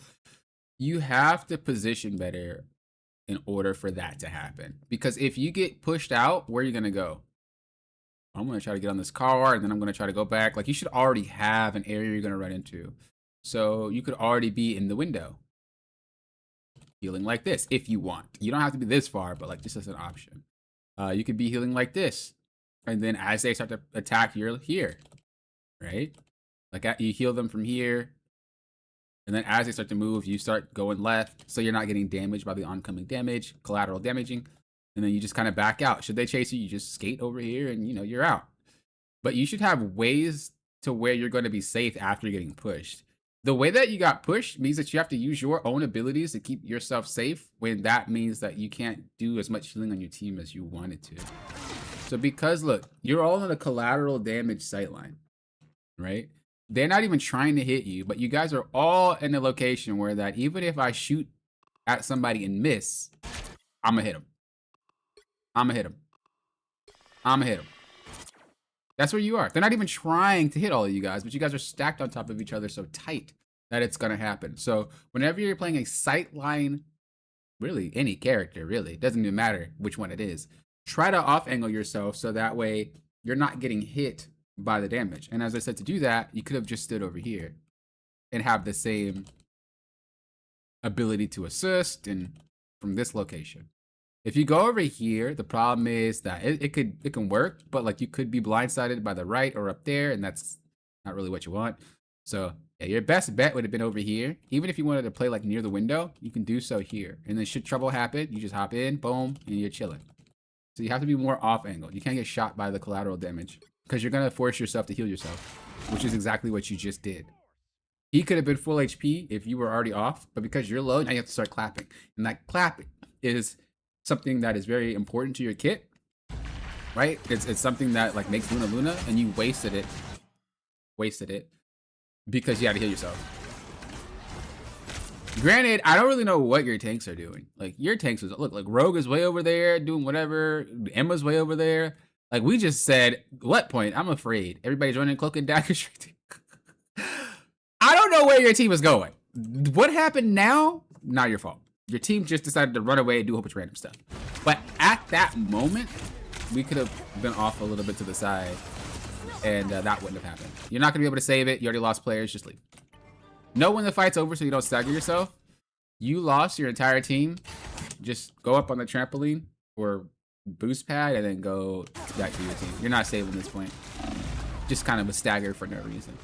You have to position better in order for that to happen. Because if you get pushed out, where are you going to go? I'm going to try to get on this car and then I'm going to try to go back. Like you should already have an area you're going to run into. So you could already be in the window. Healing like this if you want. You don't have to be this far, but like just as an option. You could be healing like this. And then as they start to attack, you're here. Right? Like you heal them from here. And then as they start to move, you start going left. So you're not getting damaged by the oncoming damage, collateral damaging. And then you just kind of back out. Should they chase you, you just skate over here and, you know, you're out. But you should have ways to where you're going to be safe after getting pushed. The way that you got pushed means that you have to use your own abilities to keep yourself safe, when that means that you can't do as much healing on your team as you wanted to. So because, look, you're all on a collateral damage sightline, right? They're not even trying to hit you, but you guys are all in a location where that even if I shoot at somebody and miss, I'm gonna hit them. I'm gonna hit them. I'm gonna hit them. That's where you are. They're not even trying to hit all of you guys, but you guys are stacked on top of each other so tight that it's gonna happen. So whenever you're playing a sightline, really any character, really, it doesn't even matter which one it is, try to off angle yourself so that way you're not getting hit by the damage. And as I said, to do that, you could have just stood over here and have the same ability to assist and from this location. If you go over here, the problem is that it can work, but like you could be blindsided by the right or up there, and that's not really what you want. So yeah, your best bet would have been over here. Even if you wanted to play like near the window, you can do so here. And then should trouble happen, you just hop in, boom, and you're chilling. So you have to be more off angle. You can't get shot by the collateral damage because you're gonna force yourself to heal yourself, which is exactly what you just did. He could have been full HP if you were already off, but because you're low, now you have to start clapping. And that clapping is something that is very important to your kit, right? It's something that like makes Luna Luna, and you wasted it because you had to heal yourself. Granted, I don't really know what your tanks are doing. Like your tanks was, look, like Rogue is way over there doing whatever, Emma's way over there. Like we just said, what point? I'm afraid. Everybody's running Cloak and Dagger. I don't know where your team is going. What happened now? Not your fault. Your team just decided to run away and do a whole bunch of random stuff. But at that moment, we could have been off a little bit to the side, and that wouldn't have happened. You're not going to be able to save it. You already lost players. Just leave. Know when the fight's over so you don't stagger yourself. You lost your entire team. Just go up on the trampoline or boost pad and then go back to your team. You're not saving this point. Just kind of a stagger for no reason.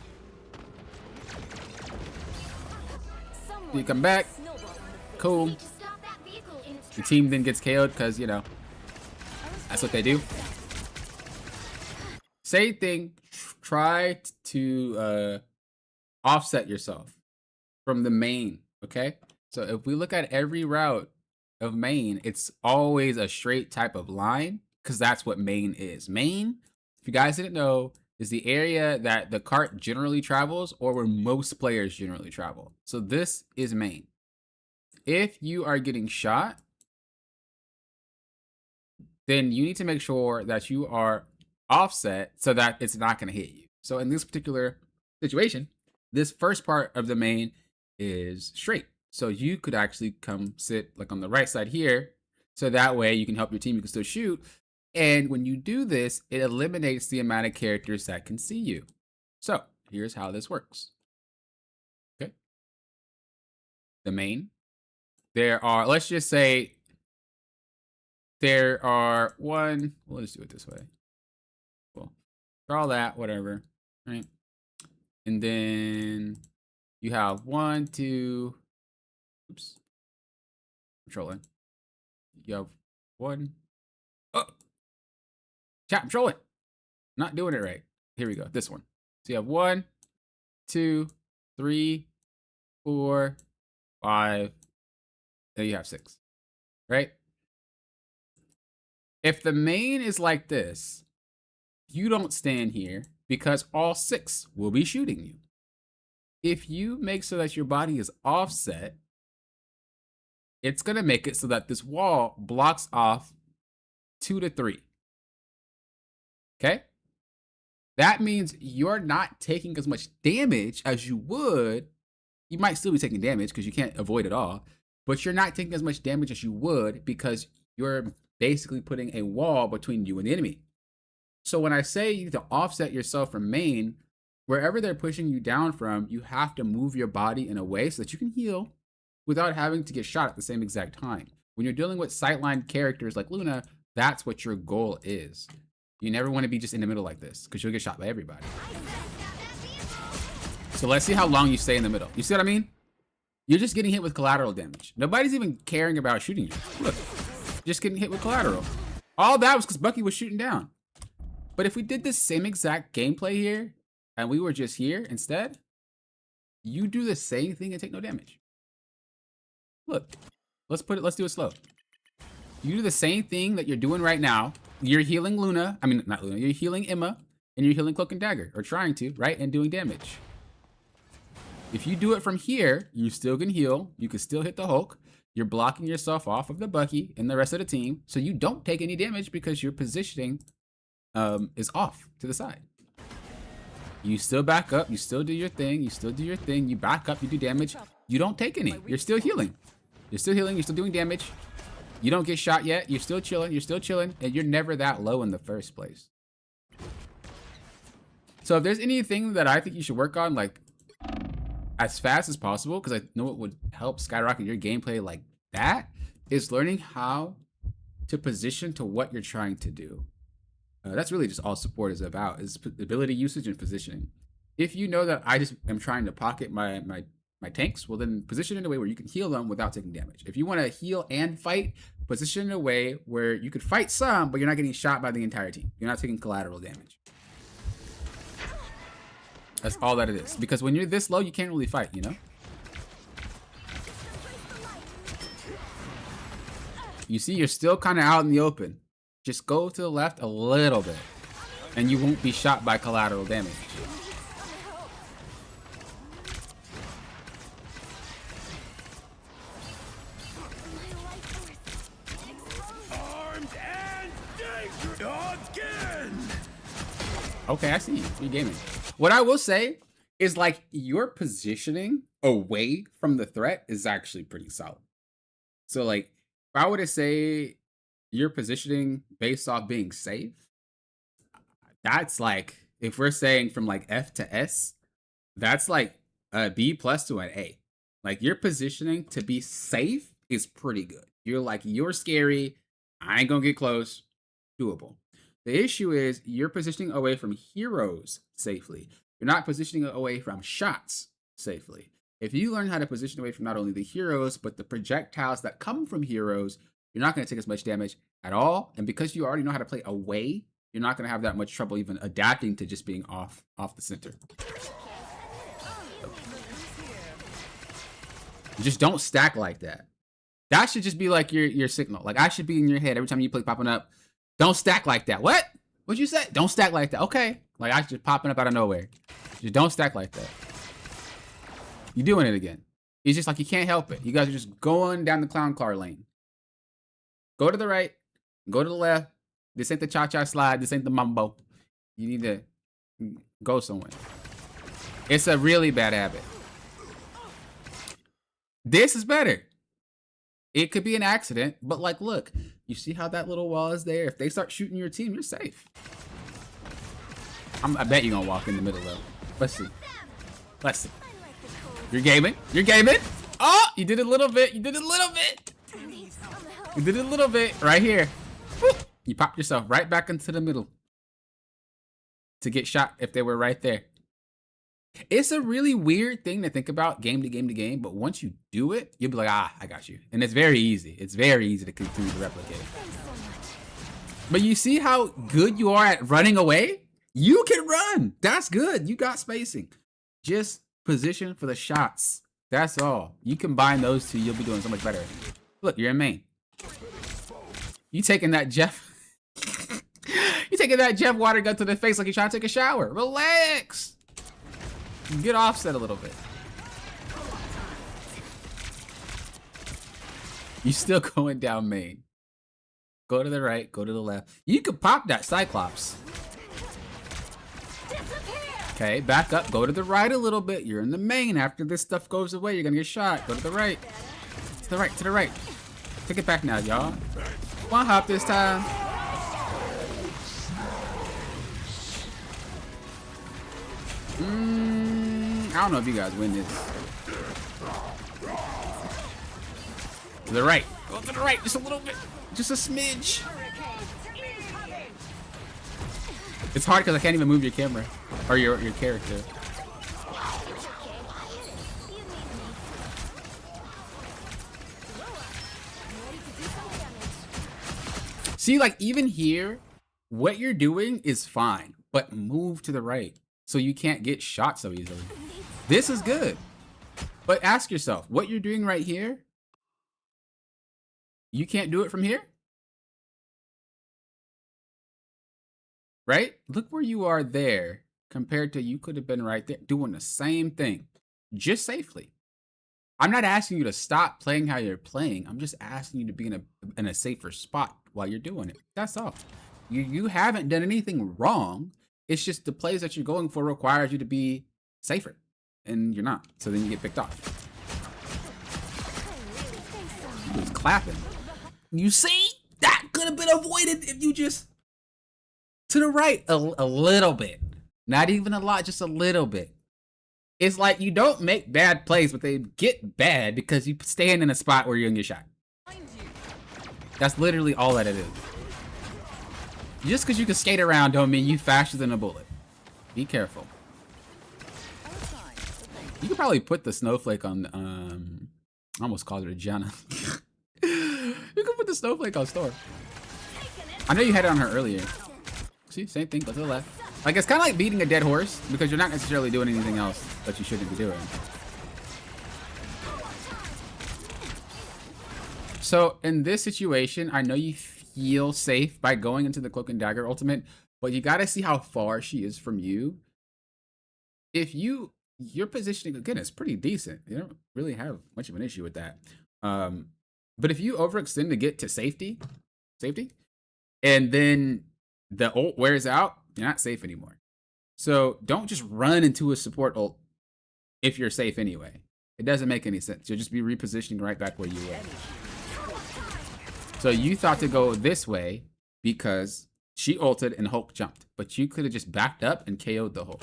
You come back. Cool. The team then gets KO'd because, you know, that's what they do. Same thing. Try to offset yourself from the main. Okay. So if we look at every route of main, it's always a straight type of line because that's what main is. Main, if you guys didn't know, is the area that the cart generally travels or where most players generally travel. So this is main. If you are getting shot, then you need to make sure that you are offset so that it's not going to hit you. So in this particular situation, this first part of the main is straight. So you could actually come sit like on the right side here. So that way you can help your team, you can still shoot. And when you do this, it eliminates the amount of characters that can see you. So here's how this works. Okay. The main. There are, let's just say, there are one, we'll just do it this way. Cool. Draw that, whatever. Right. And then you have 1, 2, oops. Controlling. You have 1. Oh. Chat, I'm trolling. Not doing it right. Here we go. This one. So you have 1, 2, 3, 4, 5. Then you have 6. Right? If the main is like this, you don't stand here because all 6 will be shooting you. If you make so that your body is offset, it's going to make it so that this wall blocks off 2 to 3. Okay? That means you're not taking as much damage as you would. You might still be taking damage because you can't avoid it all, but you're not taking as much damage as you would because you're basically putting a wall between you and the enemy. So when I say you need to offset yourself from main, wherever they're pushing you down from, you have to move your body in a way so that you can heal without having to get shot at the same exact time. When you're dealing with sightline characters like Luna, that's what your goal is. You never want to be just in the middle like this because you'll get shot by everybody. So let's see how long you stay in the middle. You see what I mean? You're just getting hit with collateral damage. Nobody's even caring about shooting you. Look, just getting hit with collateral. All that was because Bucky was shooting down. But if we did this same exact gameplay here and we were just here instead, you do the same thing and take no damage. Look, let's do it slow. You do the same thing that you're doing right now. You're healing Luna. I mean, not Luna. You're healing Emma and you're healing Cloak and Dagger, or trying to, right? And doing damage. If you do it from here, you still can heal. You can still hit the Hulk. You're blocking yourself off of the Bucky and the rest of the team, so you don't take any damage because your positioning is off to the side. You still back up. You still do your thing. You still do your thing. You back up. You do damage. You don't take any. You're still healing. You're still healing. You're still doing damage. You don't get shot yet. You're still chilling. You're still chilling. And you're never that low in the first place. So if there's anything that I think you should work on, like, as fast as possible, because I know it would help skyrocket your gameplay like that, is learning how to position to what you're trying to do. That's really just all support is about, is ability usage and positioning. If you know that I just am trying to pocket my tanks, well then position in a way where you can heal them without taking damage. If you want to heal and fight, position in a way where you could fight some, but you're not getting shot by the entire team. You're not taking collateral damage. That's all that it is. Because when you're this low, you can't really fight, you know? You see, you're still kind of out in the open. Just go to the left a little bit, and you won't be shot by collateral damage. Armed and dangerous again. Okay, I see you. You're gaming. What I will say is, like, your positioning away from the threat is actually pretty solid. So, like, if I were to say your positioning based off being safe, that's like, if we're saying from like F to S, that's like a B+ to an A. Like, your positioning to be safe is pretty good. You're like, you're scary. I ain't gonna get close. Doable. The issue is you're positioning away from heroes safely. You're not positioning away from shots safely. If you learn how to position away from not only the heroes, but the projectiles that come from heroes, you're not going to take as much damage at all. And because you already know how to play away you're not going to have that much trouble even adapting to just being off the center. Just don't stack like that. That should just be like your signal. Like I should be in your head every time you play popping up. Don't stack like that. What? What'd you say? Don't stack like that. Okay. Like I just popping up out of nowhere. Just don't stack like that. You're doing it again. It's just like you can't help it. You guys are just going down the clown car lane. Go to the right. Go to the left. This ain't the cha-cha slide. This ain't the mambo. You need to go somewhere. It's a really bad habit. This is better. It could be an accident, but like, look, you see how that little wall is there? If they start shooting your team, you're safe. I bet you're gonna walk in the middle though. Let's see. Let's see. You're gaming. You're gaming. Oh, you did a little bit. You did a little bit. You did a little bit right here. Whoop. You popped yourself right back into the middle to get shot if they were right there. It's a really weird thing to think about game to game to game, but once you do it, you'll be like, ah, I got you. And it's very easy. It's very easy to continue to replicate. But you see how good you are at running away? You can run. That's good. You got spacing. Just position for the shots. That's all. You combine those two, you'll be doing so much better. Look, you're in main. You taking that Jeff... you taking that Jeff water gun to the face like you're trying to take a shower. Relax. Get offset a little bit. You still going down main. Go to the right, go to the left. You could pop that Cyclops. Okay, back up, go to the right a little bit. You're in the main. After this stuff goes away, you're gonna get shot. Go to the right. To the right, to the right. Take it back now, y'all. One hop this time. I don't know if you guys win this. To the right. Go to the right just a little bit. Just a smidge. It's hard because I can't even move your camera. Or your character. See, like even here, what you're doing is fine. But move to the right. So you can't get shot so easily. This is good. But ask yourself, what you're doing right here, you can't do it from here? Right? Look where you are there compared to you could have been right there doing the same thing, just safely. I'm not asking you to stop playing how you're playing. I'm just asking you to be in a safer spot while you're doing it. That's all. You haven't done anything wrong. It's just the plays that you're going for requires you to be safer, and you're not. So then you get picked off. He was clapping. You see? That could have been avoided if you just to the right a little bit. Not even a lot, just a little bit. It's like you don't make bad plays, but they get bad because you stand in a spot where you're gonna get shot. That's literally all that it is. Just because you can skate around don't mean you faster than a bullet. Be careful. You could probably put the snowflake on, I almost called her Gianna. You could put the snowflake on Storm. I know you had it on her earlier. See, same thing, go to the left. Like, it's kind of like beating a dead horse because you're not necessarily doing anything else that you shouldn't be doing. So, in this situation, I know you feel safe by going into the Cloak and Dagger ultimate, but you gotta see how far she is from you. If your positioning, again, is pretty decent. You don't really have much of an issue with that. But if you overextend to get to safety, and then the ult wears out, you're not safe anymore. So don't just run into a support ult if you're safe anyway. It doesn't make any sense. You'll just be repositioning right back where you were. So you thought to go this way because she ulted and Hulk jumped, but you could have just backed up and KO'd the Hulk.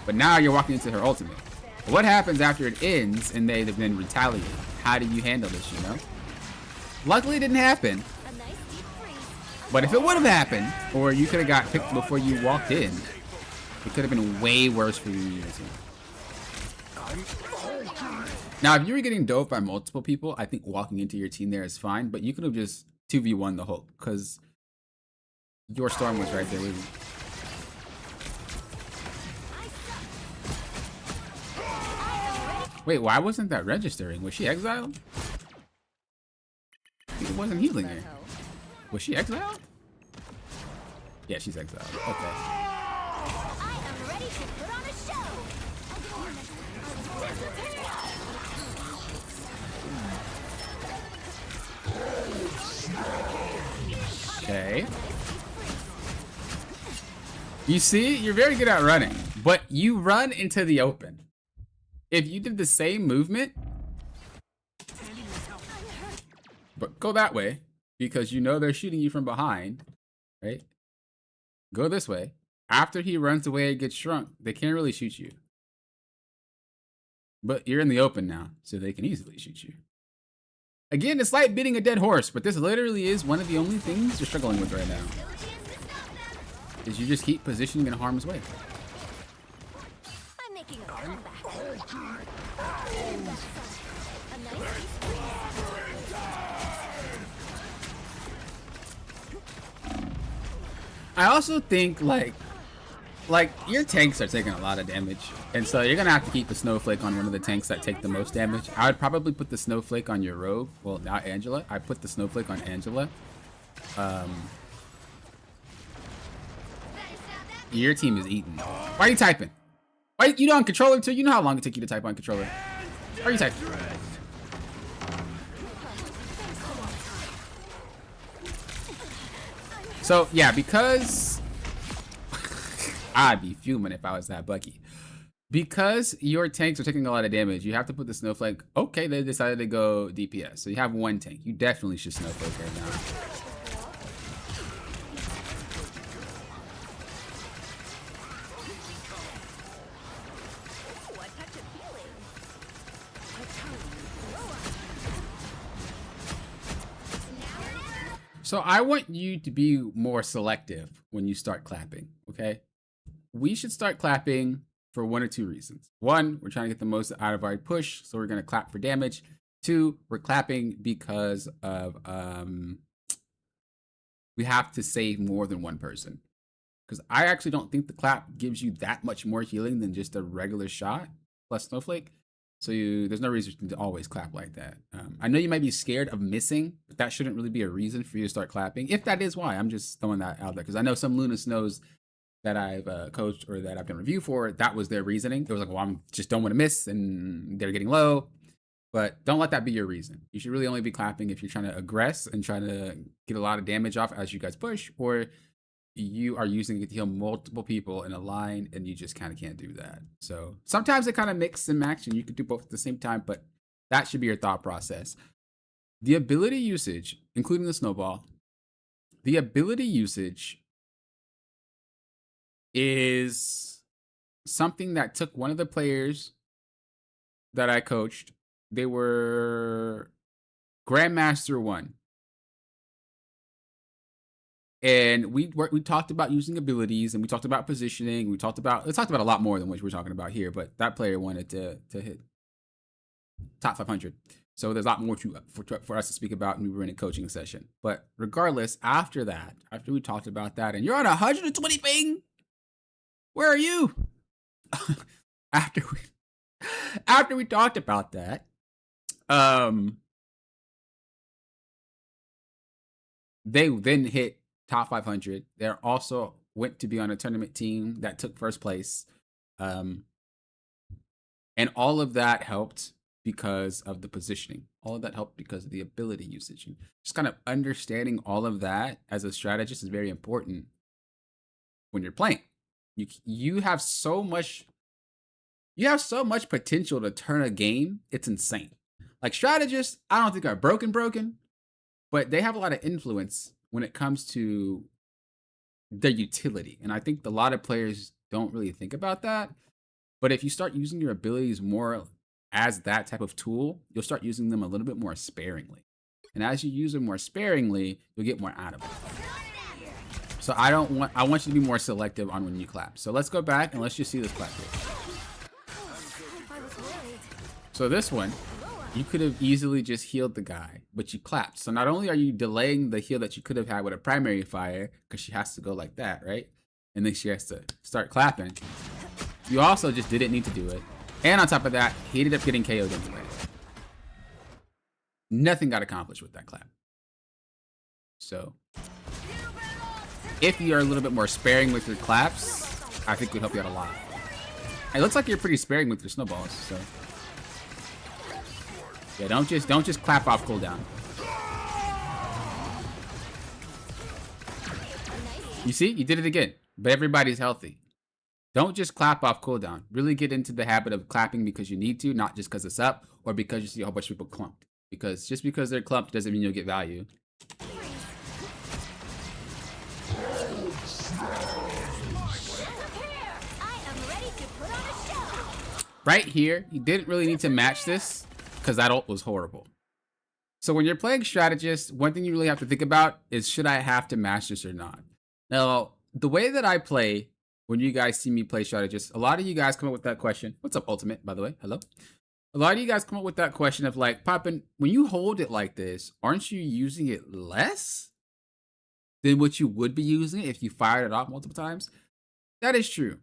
But now you're walking into her ultimate. What happens after it ends and they then retaliate? How do you handle this, you know? Luckily it didn't happen. But if it would have happened, or you could have got picked before you walked in, it could have been way worse for you. Now, if you were getting dove by multiple people, I think walking into your team there is fine, but you could have just 2v1 the Hulk, because Your storm was right there with you. Wait, why wasn't that registering? Was she exiled? I think it wasn't healing her. Was she exiled? Yeah, she's exiled. Okay. I am ready to put on a show. Okay. You see, you're very good at running, but you run into the open. If you did the same movement, but go that way because you know they're shooting you from behind, right? Go this way. After he runs away and gets shrunk, they can't really shoot you. But you're in the open now, so they can easily shoot you. Again, it's like beating a dead horse, but this literally is one of the only things you're struggling with right now. Is you just keep positioning in harm's way. I'm making a comeback. A nice I also think like your tanks are taking a lot of damage, and so you're gonna have to keep the snowflake on one of the tanks that take the most damage. I would probably put the snowflake on your rogue. Well, not Angela. I put the snowflake on Angela. Your team is eating. Why are you typing? Why you know on controller too? You know how long it took you to type on controller. Why are you typing? So yeah, because I'd be fuming if I was that Bucky. Because your tanks are taking a lot of damage, you have to put the snowflake. Okay, they decided to go DPS. So you have one tank. You definitely should snowflake right now. So I want you to be more selective when you start clapping, okay? We should start clapping for one or two reasons. One, we're trying to get the most out of our push, so we're gonna clap for damage. Two, we're clapping because of we have to save more than one person. Because I actually don't think the clap gives you that much more healing than just a regular shot plus snowflake. So there's no reason to always clap like that. I know you might be scared of missing, but that shouldn't really be a reason for you to start clapping. If that is why, I'm just throwing that out there. Because I know some Luna Snows that I've coached or that I've done review for, that was their reasoning. It was like, well, I'm just don't want to miss and they're getting low. But don't let that be your reason. You should really only be clapping if you're trying to aggress and trying to get a lot of damage off as you guys push, or you are using it to heal multiple people in a line and you just kind of can't do that. So sometimes it kind of mix and match and you can do both at the same time, but that should be your thought process. The ability usage, including the snowball, the ability usage is something that took one of the players that I coached. They were Grandmaster 1. And we talked about using abilities, and we talked about positioning. We talked about a lot more than what we're talking about here. But that player wanted to hit top 500, so there's a lot more for us to speak about. And we were in a coaching session. But regardless, after we talked about that, and you're on 120 ping. Where are you? after we talked about that, they then hit top 500. They're also went to be on a tournament team that took first place. And all of that helped because of the positioning. All of that helped because of the ability usage. And just kind of understanding all of that as a strategist is very important when you're playing. You have so much potential to turn a game. It's insane. Like strategists, I don't think are broken, but they have a lot of influence when it comes to their utility. And I think a lot of players don't really think about that. But if you start using your abilities more as that type of tool, you'll start using them a little bit more sparingly. And as you use them more sparingly, you'll get more out of them. So I want you to be more selective on when you clap. So let's go back and let's just see this clap here. So this one, you could have easily just healed the guy, but you clapped. So not only are you delaying the heal that you could have had with a primary fire, because she has to go like that, right? And then she has to start clapping. You also just didn't need to do it. And on top of that, he ended up getting KO'd anyway. Nothing got accomplished with that clap. So, if you're a little bit more sparing with your claps, I think it would help you out a lot. It looks like you're pretty sparing with your snowballs, so. Yeah, don't just clap off cooldown. You see? You did it again. But everybody's healthy. Don't just clap off cooldown. Really get into the habit of clapping because you need to, not just because it's up or because you see a whole bunch of people clumped. Because just because they're clumped doesn't mean you'll get value. Right here, you didn't really need to match this because that ult was horrible. So when you're playing strategist, one thing you really have to think about is, should I have to match this or not? Now, the way that I play, when you guys see me play strategist, a lot of you guys come up with that question. What's up, Ultimate, by the way? Hello. A lot of you guys come up with that question of like, Poppin, when you hold it like this, aren't you using it less than what you would be using it if you fired it off multiple times? That is true.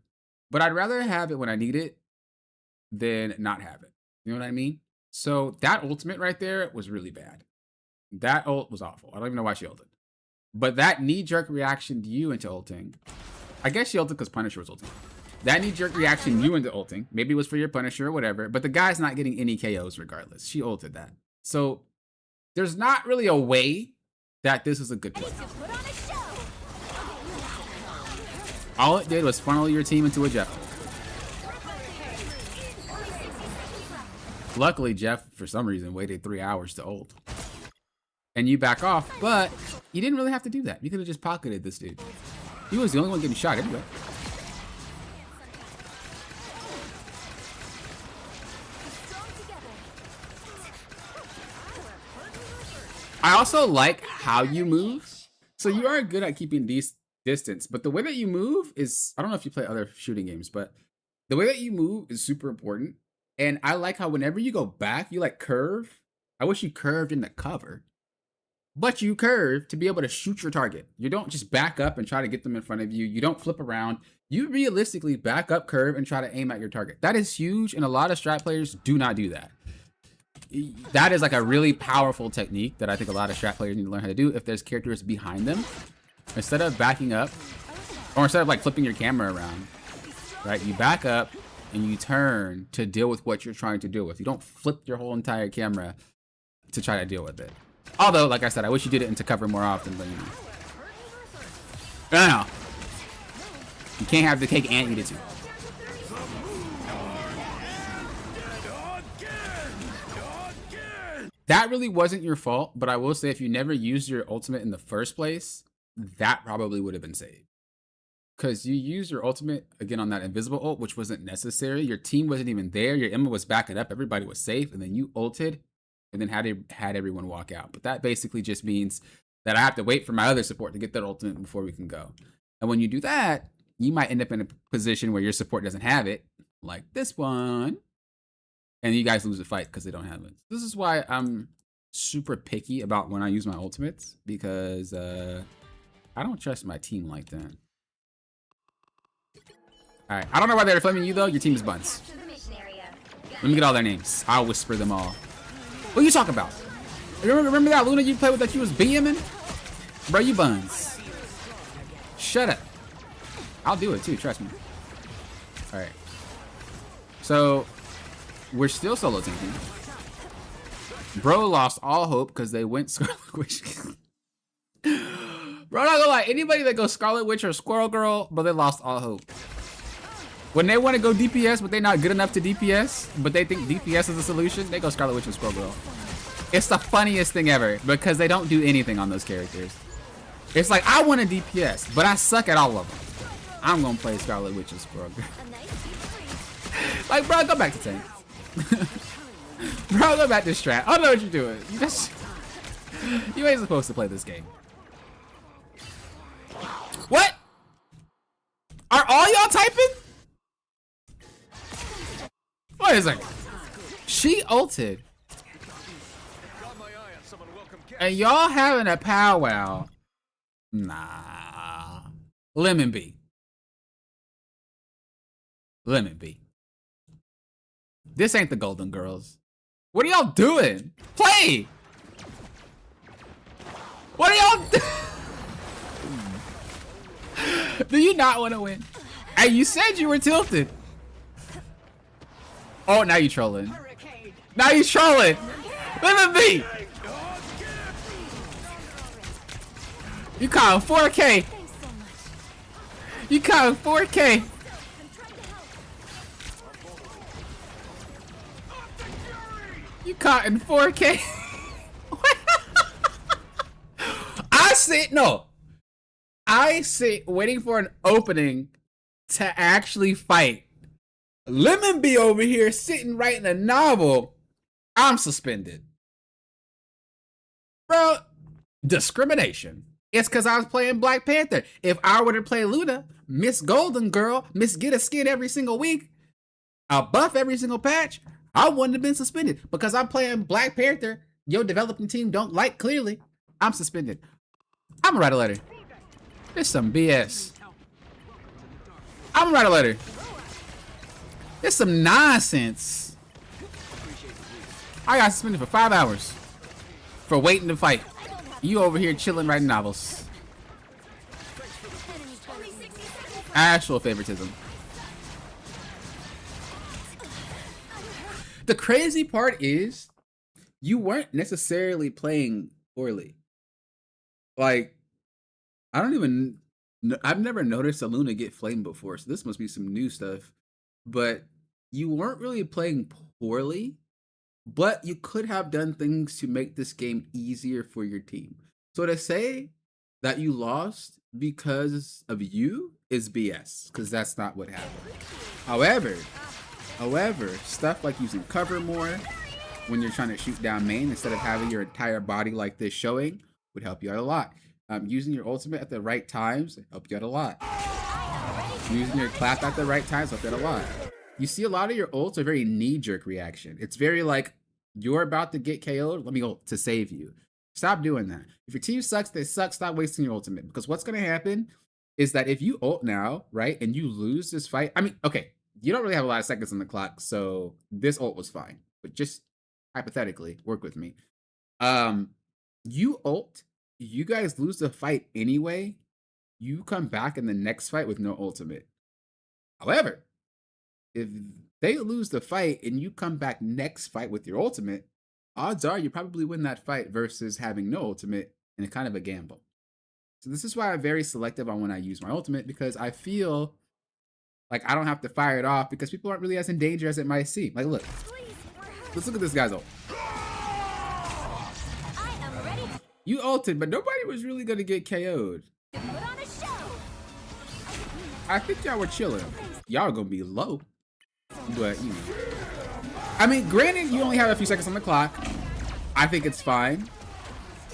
But I'd rather have it when I need it than not have it. You know what I mean? So that ultimate right there was really bad. That ult was awful. I don't even know why she ulted. But that knee-jerk reaction to you into ulting, I guess she ulted because Punisher was ulting. That knee-jerk reaction you into ulting, maybe it was for your Punisher or whatever, but the guy's not getting any KOs regardless. She ulted that. So there's not really a way that this is a good play. All it did was funnel your team into a Jeff. Luckily, Jeff, for some reason, waited 3 hours to ult. And you back off, but you didn't really have to do that. You could have just pocketed this dude. He was the only one getting shot anyway. I also like how you move. So you are good at keeping distance, but the way that you move is, I don't know if you play other shooting games, but the way that you move is super important. And I like how whenever you go back, you like curve. I wish you curved in the cover, but you curve to be able to shoot your target. You don't just back up and try to get them in front of you. You don't flip around. You realistically back up, curve, and try to aim at your target. That is huge, and a lot of strat players do not do that. That is like a really powerful technique that I think a lot of strat players need to learn how to do if there's characters behind them. Instead of backing up, or instead of like flipping your camera around, right? You back up and you turn to deal with what you're trying to deal with. You don't flip your whole entire camera to try to deal with it. Although, like I said, I wish you did it into cover more often, but you know. No. You can't have the cake and eat it too. That really wasn't your fault, but I will say if you never used your ultimate in the first place, that probably would have been saved. Because you used your ultimate, again, on that invisible ult, which wasn't necessary. Your team wasn't even there. Your Emma was backing up. Everybody was safe. And then you ulted and then had everyone walk out. But that basically just means that I have to wait for my other support to get that ultimate before we can go. And when you do that, you might end up in a position where your support doesn't have it, like this one. And you guys lose the fight because they don't have it. This is why I'm super picky about when I use my ultimates, because I don't trust my team like that. All right, I don't know why they're flaming you though. Your team is buns. Let me get all their names. I'll whisper them all. What are you talking about? Remember that Luna you played with that you was BMing? Bro, you buns. Shut up. I'll do it too, trust me. All right. So we're still solo tanking. Bro lost all hope because they went Scarlet Witch. Bro, not gonna lie, anybody that goes Scarlet Witch or Squirrel Girl, bro, they lost all hope. When they want to go DPS, but they're not good enough to DPS, but they think DPS is the solution, they go Scarlet Witch and Squirrel Girl. It's the funniest thing ever because they don't do anything on those characters. It's like, I want a DPS, but I suck at all of them. I'm gonna play Scarlet Witch and Squirrel Girl. Like, bro, go back to tank. Bro, go back to strat. I don't know what you're doing. You ain't supposed to play this game. What? Are all y'all typing? Wait a second. She ulted And y'all having a powwow. Nah. Lemon B. Lemon B. This ain't the Golden Girls. What are y'all doing? Play! What are y'all doing? Do you not want to win? Hey, you said you were tilted. Oh, now you trolling. Now you trolling. Lemon B. You call him 4K. You call him 4K. You caught in 4K. I sit waiting for an opening to actually fight. Lemon B over here sitting writing a novel. I'm suspended. Bro, discrimination. It's because I was playing Black Panther. If I were to play Luna, Miss Golden Girl, Miss Get a Skin every single week, a buff every single patch, I wouldn't have been suspended. Because I'm playing Black Panther, your developing team don't like clearly, I'm suspended. I'm gonna write a letter. This is some BS. I'm gonna write a letter. This is some nonsense. I got suspended for 5 hours for waiting to fight. You over here chilling writing novels. Actual favoritism. The crazy part is you weren't necessarily playing poorly. Like, I don't even, I've never noticed a Luna get flamed before, so this must be some new stuff. But you weren't really playing poorly, but you could have done things to make this game easier for your team. So to say that you lost because of you is BS, because that's not what happened. However, stuff like using cover more when you're trying to shoot down main instead of having your entire body like this showing would help you out a lot. Using your ultimate at the right times help you out a lot. Using your clap at the right times help you out a lot. You see a lot of your ults are very knee-jerk reaction. It's very like, you're about to get KO'd, let me ult to save you. Stop doing that. If your team sucks, they suck, stop wasting your ultimate. Because what's going to happen is that if you ult now, right, and you lose this fight, I mean, okay, you don't really have a lot of seconds on the clock, so this ult was fine. But just hypothetically, work with me. You ult, you guys lose the fight anyway, you come back in the next fight with no ultimate. However, if they lose the fight and you come back next fight with your ultimate, odds are you probably win that fight versus having no ultimate and a kind of a gamble. So this is why I'm very selective on when I use my ultimate, because I feel like I don't have to fire it off because people aren't really as in danger as it might seem. Like, look. Let's look at this guy's ult. You ulted, but nobody was really going to get KO'd. I think y'all were chilling. Y'all going to be low. But, you know. I mean, granted, you only have a few seconds on the clock. I think it's fine.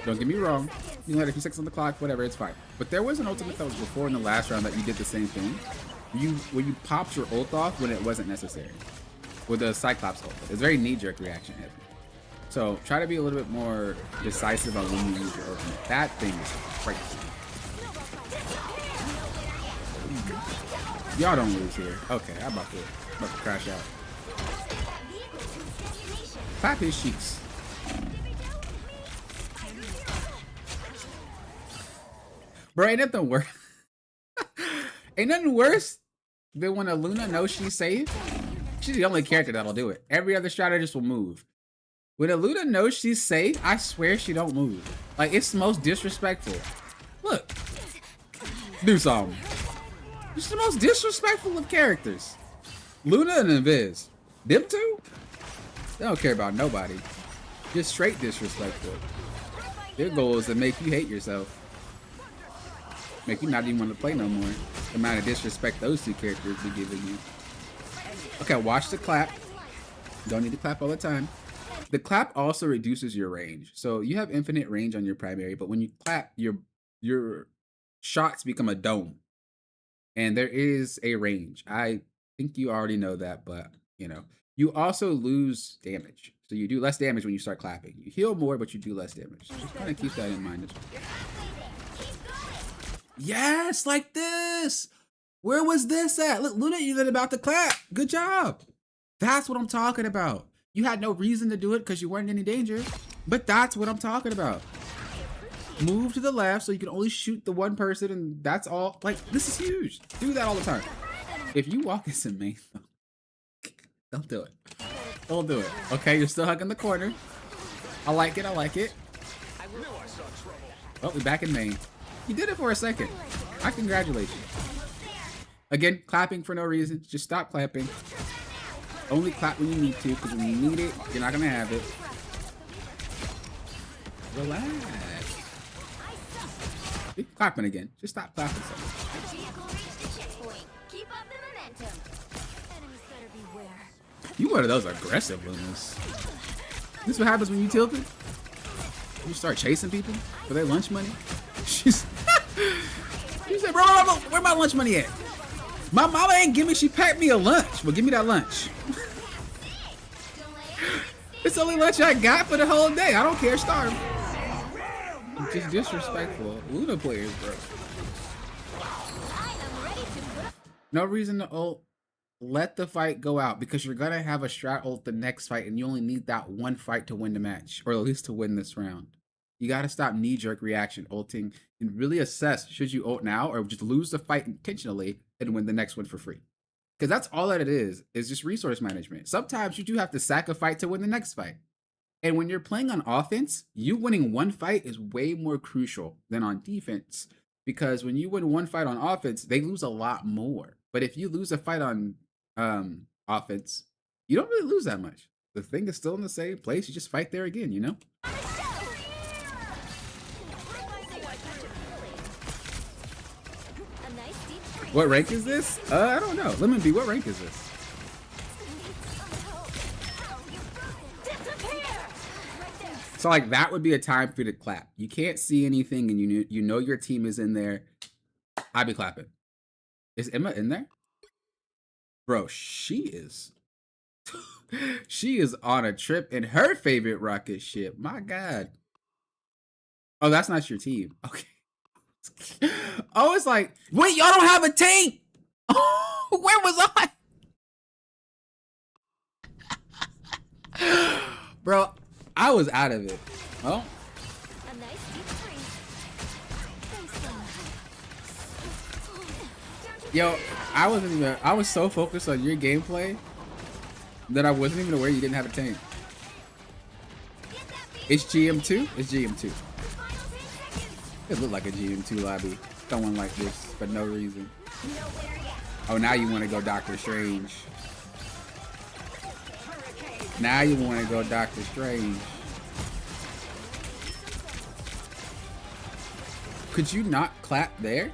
Don't get me wrong. You only had a few seconds on the clock, whatever, it's fine. But there was an ultimate that was before in the last round that you did the same thing. Where you popped your ult off when it wasn't necessary. With the Cyclops ult. It's very knee-jerk reaction heavy. So try to be a little bit more decisive on when you use your ultimate. That thing is crazy. Y'all don't lose here. Okay, I'm about to crash out. Clap his cheeks. Bro, ain't nothing worse. Ain't nothing worse than when a Luna knows she's safe. She's the only character that'll do it. Every other strategist will move. When a Luna knows she's safe, I swear she don't move. Like, it's the most disrespectful. Look. Do something. It's the most disrespectful of characters. Luna and Invis. Them two? They don't care about nobody. Just straight disrespectful. Their goal is to make you hate yourself. Make you not even want to play no more. The amount of disrespect those two characters be giving you. Okay, watch the clap. Don't need to clap all the time. The clap also reduces your range. So you have infinite range on your primary, but when you clap, your shots become a dome. And there is a range. I think you already know that, but, you know. You also lose damage. So you do less damage when you start clapping. You heal more, but you do less damage. Just kind of keep that in mind as well. Yes, like this. Where was this at? Look, Luna even about to clap. Good job. That's what I'm talking about. You had no reason to do it because you weren't in any danger. But that's what I'm talking about. Move to the left so you can only shoot the one person and that's all. Like, this is huge. Do that all the time. If you walk into main, don't do it. Don't do it. Okay, you're still hugging the corner. I like it. I like it. Oh, we're back in main. You did it for a second. I congratulate you. Again, clapping for no reason. Just stop clapping. Only clap when you need to, because when you need it, you're not going to have it. Relax. Keep clapping again. Just stop clapping so much. Keep up the momentum. Enemies better beware. You one of those aggressive Lunas. This is what happens when you tilt it? You start chasing people for their lunch money? She said, bro, where my lunch money at? My mama ain't give me, she packed me a lunch. Well, give me that lunch. It's the only lunch I got for the whole day. I don't care, starve. Just disrespectful. Luna players, bro. No reason to ult. Let the fight go out because you're gonna have a strat ult the next fight and you only need that one fight to win the match, or at least to win this round. You gotta stop knee-jerk reaction ulting and really assess, should you ult now or just lose the fight intentionally and win the next one for free? Because that's all that it is just resource management. Sometimes you do have to sack a fight to win the next fight. And when you're playing on offense, you winning one fight is way more crucial than on defense. Because when you win one fight on offense, they lose a lot more. But if you lose a fight on offense, you don't really lose that much. The thing is still in the same place. You just fight there again, you know? What rank is this? I don't know. Lemon B, what rank is this? So like that would be a time for you to clap. You can't see anything and you know your team is in there. I'd be clapping. Is Emma in there? Bro, she is she is on a trip in her favorite rocket ship. My God. Oh, that's not your team. Okay. Oh, it's like, wait, y'all don't have a team. Where was I? Bro, I was out of it. Oh. Yo, I was so focused on your gameplay that I wasn't even aware you didn't have a tank. It's GM2? It's GM2. It looked like a GM2 lobby. Someone like this for no reason. Oh, now you want to go Doctor Strange. Now you want to go Doctor Strange. Could you not clap there?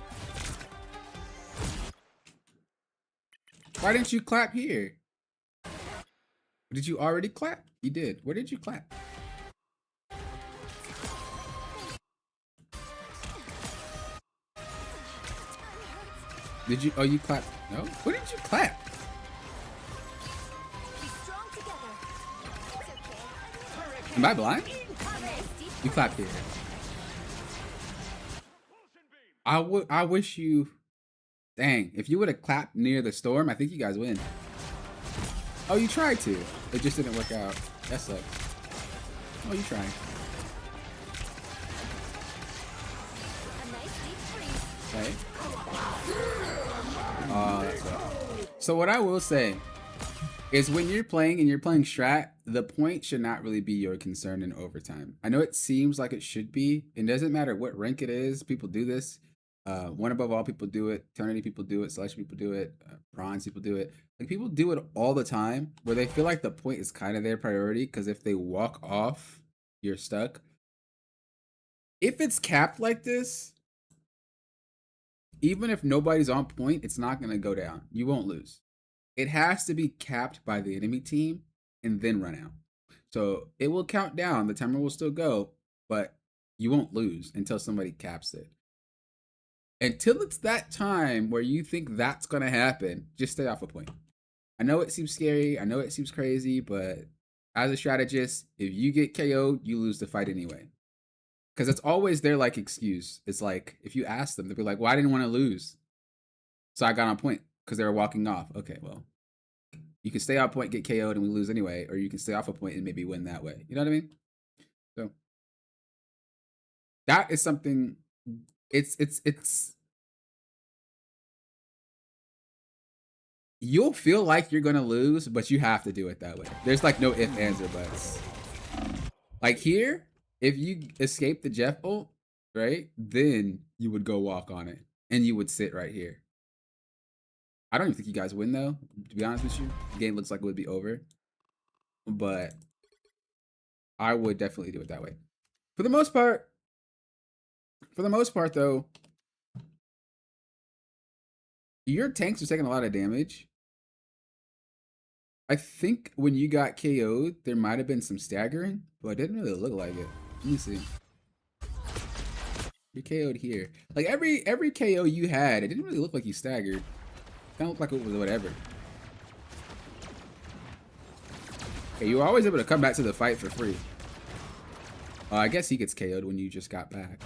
Why didn't you clap here? Did you already clap? You did. Where did you clap? Did you? Oh, you clapped. No? Where did you clap? Am I blind? You clapped here. I wish you. Dang, if you would have clapped near the storm, I think you guys win. Oh, you tried to. It just didn't work out. That sucks. Oh, you tried. Okay. Oh, that's right. So what I will say is when you're playing and you're playing strat, the point should not really be your concern in overtime. I know it seems like it should be. It doesn't matter what rank it is. People do this. One above all people do it. Eternity people do it. Celestial people do it. Bronze people do it. Like people do it all the time where they feel like the point is kind of their priority because if they walk off, you're stuck. If it's capped like this, even if nobody's on point, it's not going to go down. You won't lose. It has to be capped by the enemy team and then run out. So it will count down. The timer will still go, but you won't lose until somebody caps it. Until it's that time where you think that's going to happen, just stay off a point. I know it seems scary. I know it seems crazy, but as a strategist, if you get KO'd, you lose the fight anyway. Because it's always their like excuse. It's like if you ask them, they'll be like, "Well, I didn't want to lose, so I got on point because they were walking off." Okay, well, you can stay on point, get KO'd, and we lose anyway, or you can stay off a point and maybe win that way. You know what I mean? So that is something. It's. You'll feel like you're gonna lose, but you have to do it that way. There's like no ifs, ands, or buts. Like here, if you escape the Jeff ult, right, then you would go walk on it, and you would sit right here. I don't even think you guys win though. To be honest with you, the game looks like it would be over, but I would definitely do it that way. For the most part, though, your tanks are taking a lot of damage. I think when you got KO'd, there might have been some staggering, but it didn't really look like it. Let me see. You're KO'd here. Like every KO you had, it didn't really look like you staggered. Kind of looked like it was whatever. Okay, you were always able to come back to the fight for free. I guess he gets KO'd when you just got back.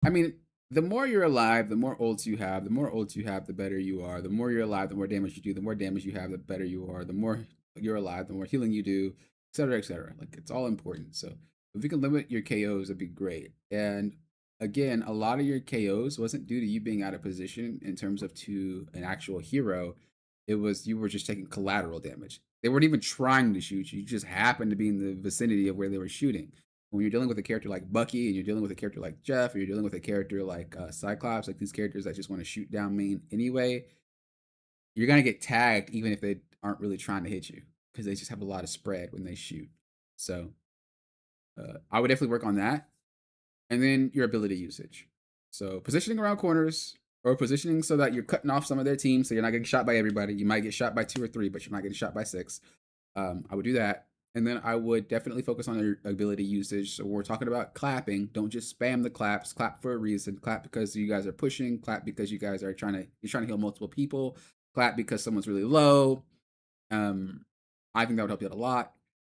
I mean, the more you're alive, the more ults you have. The more ults you have, the better you are. The more you're alive, the more damage you do. The more damage you have, the better you are. The more you're alive, the more healing you do, etc., etc. Like, it's all important. So if you can limit your KOs, that'd be great. And again, a lot of your KOs wasn't due to you being out of position in terms of to an actual hero. It was you were just taking collateral damage. They weren't even trying to shoot you. You just happened to be in the vicinity of where they were shooting. When you're dealing with a character like Bucky, and you're dealing with a character like Jeff, or you're dealing with a character like Cyclops, like these characters that just want to shoot down main anyway, you're going to get tagged even if they aren't really trying to hit you, because they just have a lot of spread when they shoot. So I would definitely work on that. And then your ability usage. So positioning around corners, or positioning so that you're cutting off some of their teams so you're not getting shot by everybody. You might get shot by 2 or 3, but you're not getting shot by 6. I would do that. And then I would definitely focus on your ability usage. So when we're talking about clapping, don't just spam the claps. Clap for a reason. Clap because you guys are pushing. Clap because you guys are trying to heal multiple people. Clap because someone's really low. I think that would help you out a lot.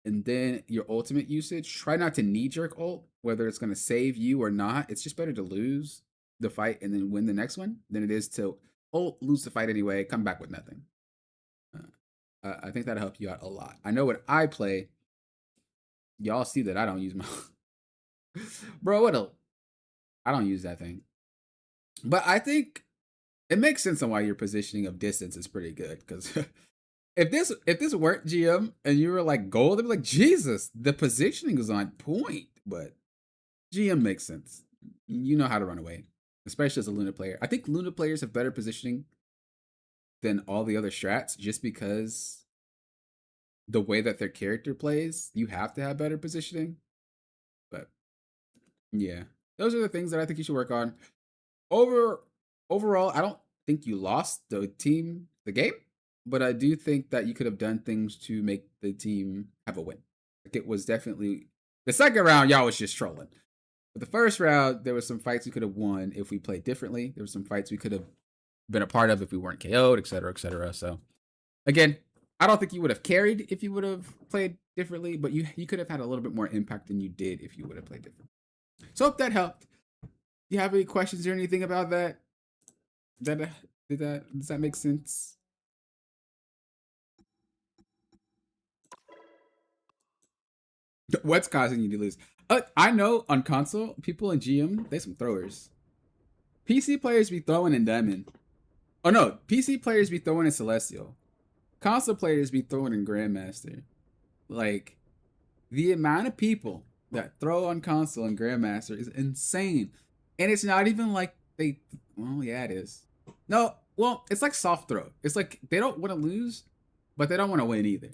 And then your ultimate usage. Try not to knee-jerk ult, whether it's going to save you or not. It's just better to lose the fight and then win the next one than it is to ult, lose the fight anyway, come back with nothing. I think that'll help you out a lot. I know when I play, y'all see that I don't use my... Bro, I don't use that thing. But I think it makes sense on why your positioning of distance is pretty good. Because if this weren't GM and you were like gold, they'd be like, Jesus, the positioning is on point. But GM makes sense. You know how to run away, especially as a Luna player. I think Luna players have better positioning than all the other strats, just because the way that their character plays, you have to have better positioning. But yeah, those are the things that I think you should work on. Overall, I don't think you lost the game, but I do think that you could have done things to make the team have a win. Like, it was definitely the second round, y'all was just trolling. But the first round, there were some fights we could have won if we played differently. There were some fights we could have been a part of if we weren't KO'd, etc., etc. So again, I don't think you would have carried if you would have played differently, but you could have had a little bit more impact than you did if you would have played differently. So hope that helped. Do you have any questions or anything about that? Does that make sense? What's causing you to lose? I know on console, people in GM, they some throwers. PC players be throwing in Diamond. Oh no, PC players be throwing in Celestial. Console players be throwing in Grandmaster. Like, the amount of people that throw on console and Grandmaster is insane. And it's not even like well, yeah, it is. No, well, it's like soft throw. It's like they don't want to lose, but they don't want to win either.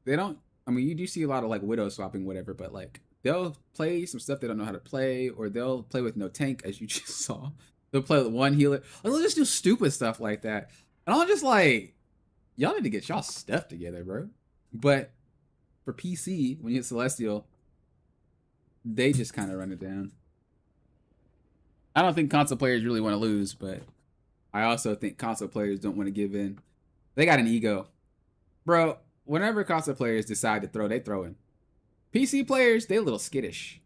They don't, I mean, you do see a lot of like widow swapping, whatever, but like they'll play some stuff they don't know how to play, or they'll play with no tank, as you just saw. They'll play with one healer. Like, they'll just do stupid stuff like that. And I'm just like, y'all need to get y'all stuff together, bro. But for PC, when you hit Celestial, they just kind of run it down. I don't think console players really want to lose, but I also think console players don't want to give in. They got an ego. Bro, whenever console players decide to throw, they throw in. PC players, they a little skittish.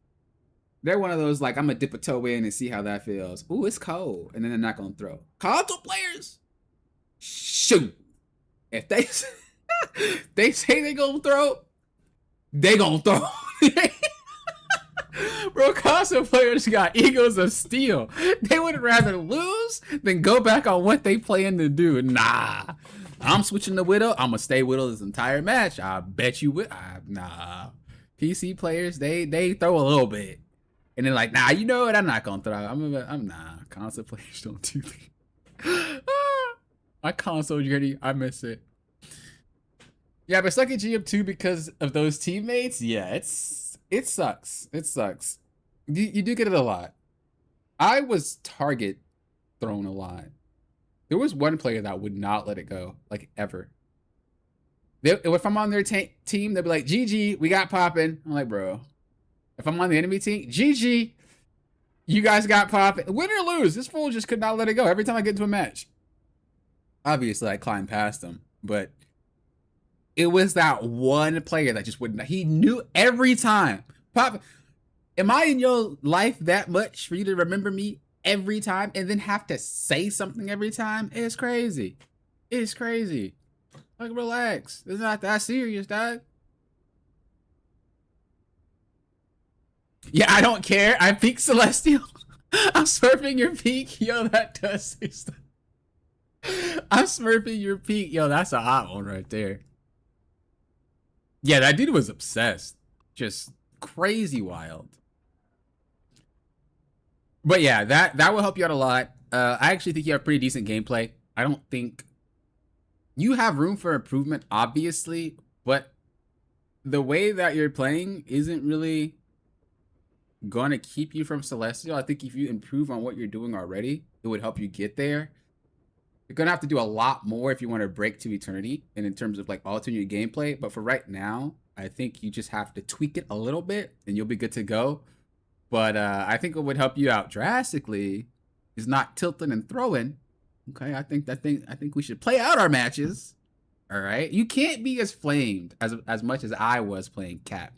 They're one of those, like, I'm going to dip a toe in and see how that feels. Ooh, it's cold. And then they're not going to throw. Console players, shoot. If they, they say they're going to throw, they going to throw. Bro, console players got egos of steel. They would rather lose than go back on what they plan to do. Nah. I'm switching to Widow. I'm going to stay Widow this entire match. I bet you would. Nah. PC players, they throw a little bit. And they're like, nah, you know what? I'm not going to throw. I'm nah. Console players don't do that. My console journey, I miss it. Yeah, but stuck at GM2 because of those teammates? Yeah, it sucks. It sucks. You do get it a lot. I was target thrown a lot. There was one player that would not let it go, like, ever. If I'm on their team, they'll be like, GG, we got popping. I'm like, bro. If I'm on the enemy team, GG, you guys got popping. Win or lose, this fool just could not let it go every time I get into a match. Obviously, I climbed past him, but it was that one player that just wouldn't. He knew every time. Pop, am I in your life that much for you to remember me every time and then have to say something every time? It's crazy. It's crazy. Like, relax. It's not that serious, dog. Yeah, I don't care. I peak Celestial. I'm smurfing your peak. Yo, that does say stuff. I'm smurfing your peak. Yo, that's a hot one right there. Yeah, that dude was obsessed. Just crazy wild. But yeah, that will help you out a lot. I actually think you have pretty decent gameplay. I don't think you have room for improvement, obviously, but the way that you're playing isn't really going to keep you from Celestial. I think if you improve on what you're doing already, it would help you get there. You're going to have to do a lot more if you want to break to Eternity and in terms of like altering your gameplay. But for right now, I think you just have to tweak it a little bit and you'll be good to go. But I think what would help you out drastically is not tilting and throwing. Okay, I think we should play out our matches. All right, you can't be as flamed as much as I was playing Cap.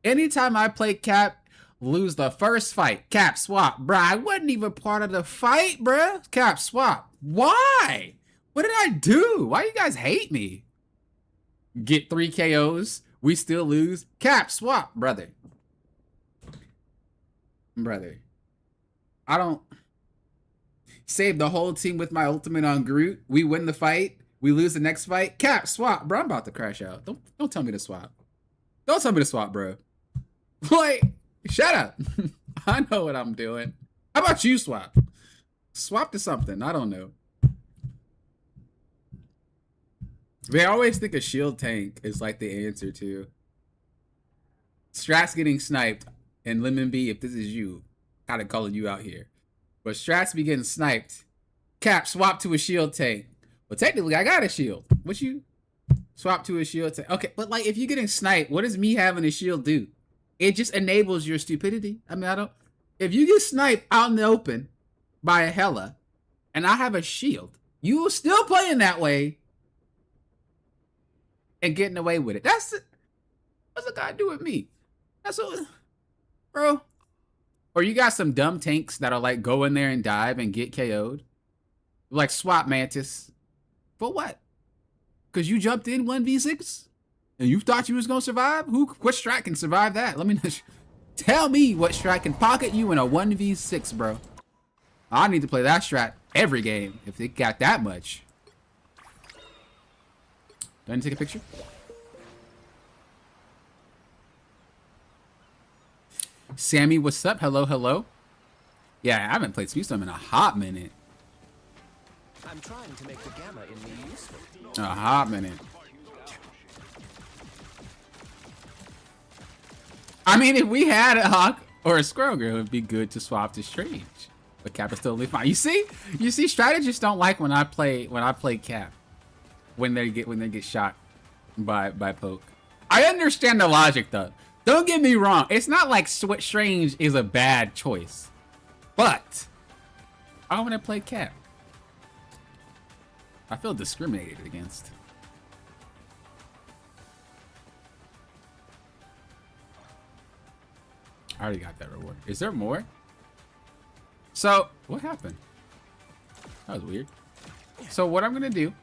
Anytime I play Cap, lose the first fight. Cap swap, bruh. I wasn't even part of the fight, bruh. Cap swap. Why? What did I do? Why you guys hate me? Get 3 KOs. We still lose. Cap swap, brother. Brother. I don't save the whole team with my ultimate on Groot. We win the fight. We lose the next fight. Cap swap, bro. I'm about to crash out. Don't tell me to swap. Don't tell me to swap, bro. Like, shut up. I know what I'm doing. How about you swap? Swap to something. I don't know. They always think a shield tank is like the answer to Strats getting sniped and Lemon B, if this is you, gotta calling you out here. But Strats be getting sniped. Cap, swap to a shield tank. Well, technically, I got a shield. What you? Swap to a shield tank. Okay, but like, if you're getting sniped, what does me having a shield do? It just enables your stupidity. I mean, I don't. If you get sniped out in the open by a Hela, and I have a shield, you still playing that way and getting away with it. What's it got to do with me? That's what, bro. Or you got some dumb tanks that'll like go in there and dive and get KO'd. Like swap Mantis. For what? Because you jumped in 1v6? And you thought you was going to survive? What strat can survive that? Let me know. Tell me what strat can pocket you in a 1v6, bro. I need to play that strat every game if it got that much. Do I need to take a picture? Sammy, what's up? Hello, hello. Yeah, I haven't played Speedstorm in a hot minute. I'm trying to make the gamma in me useful. A hot minute. I mean, if we had a Hawk or a Squirrel Girl, it would be good to swap to Strange. But Cap is totally fine. You see, strategists don't like when I play Cap. When they get shot by poke. I understand the logic though. Don't get me wrong. It's not like Strange is a bad choice. But I want to play Cap. I feel discriminated against. I already got that reward. Is there more? So, what happened? That was weird. So what I'm going to do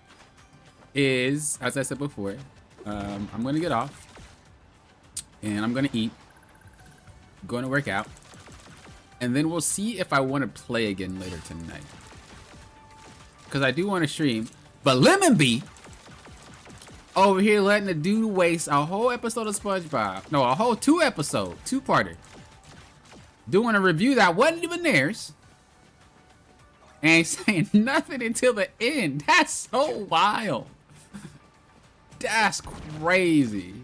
is, as I said before, I'm going to get off. And I'm going to eat. Going to work out. And then we'll see if I want to play again later tonight. Because I do want to stream. But Lemon Bee over here letting the dude waste a whole episode of SpongeBob. No, a whole 2-parter. Doing a review that wasn't even theirs. And ain't saying nothing until the end. That's so wild. That's crazy.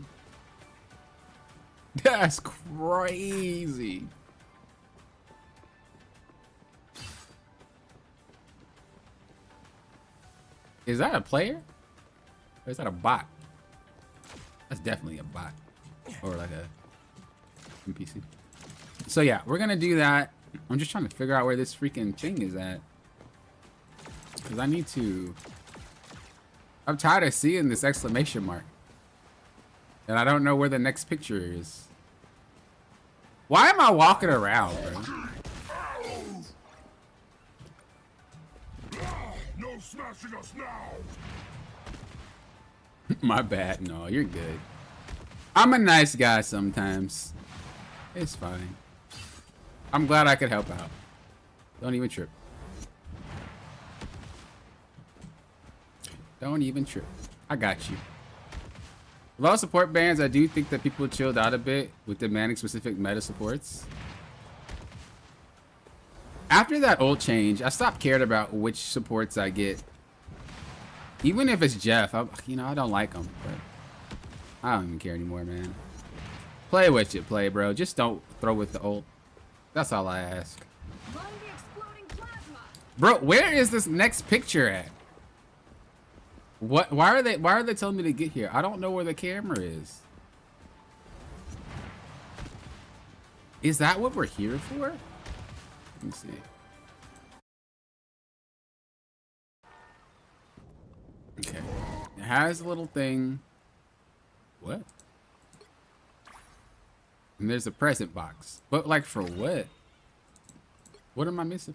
That's crazy. Is that a player? Or is that a bot? That's definitely a bot. Or like a NPC. So yeah, we're gonna do that. I'm just trying to figure out where this freaking thing is at. Because I need to... I'm tired of seeing this exclamation mark. And I don't know where the next picture is. Why am I walking around, bro? No smashing us now. My bad. No, you're good. I'm a nice guy sometimes. It's fine. I'm glad I could help out. Don't even trip. Don't even trip. I got you. With all support bans, I do think that people chilled out a bit with demanding specific meta supports. After that ult change, I stopped caring about which supports I get. Even if it's Jeff, I don't like him, but I don't even care anymore, man. Play what you play, bro. Just don't throw with the ult. That's all I ask. Bro, where is this next picture at? What? Why are they telling me to get here? I don't know where the camera is. Is that what we're here for? Let me see. Okay. It has a little thing. What? And there's a present box. But like for what? What am I missing?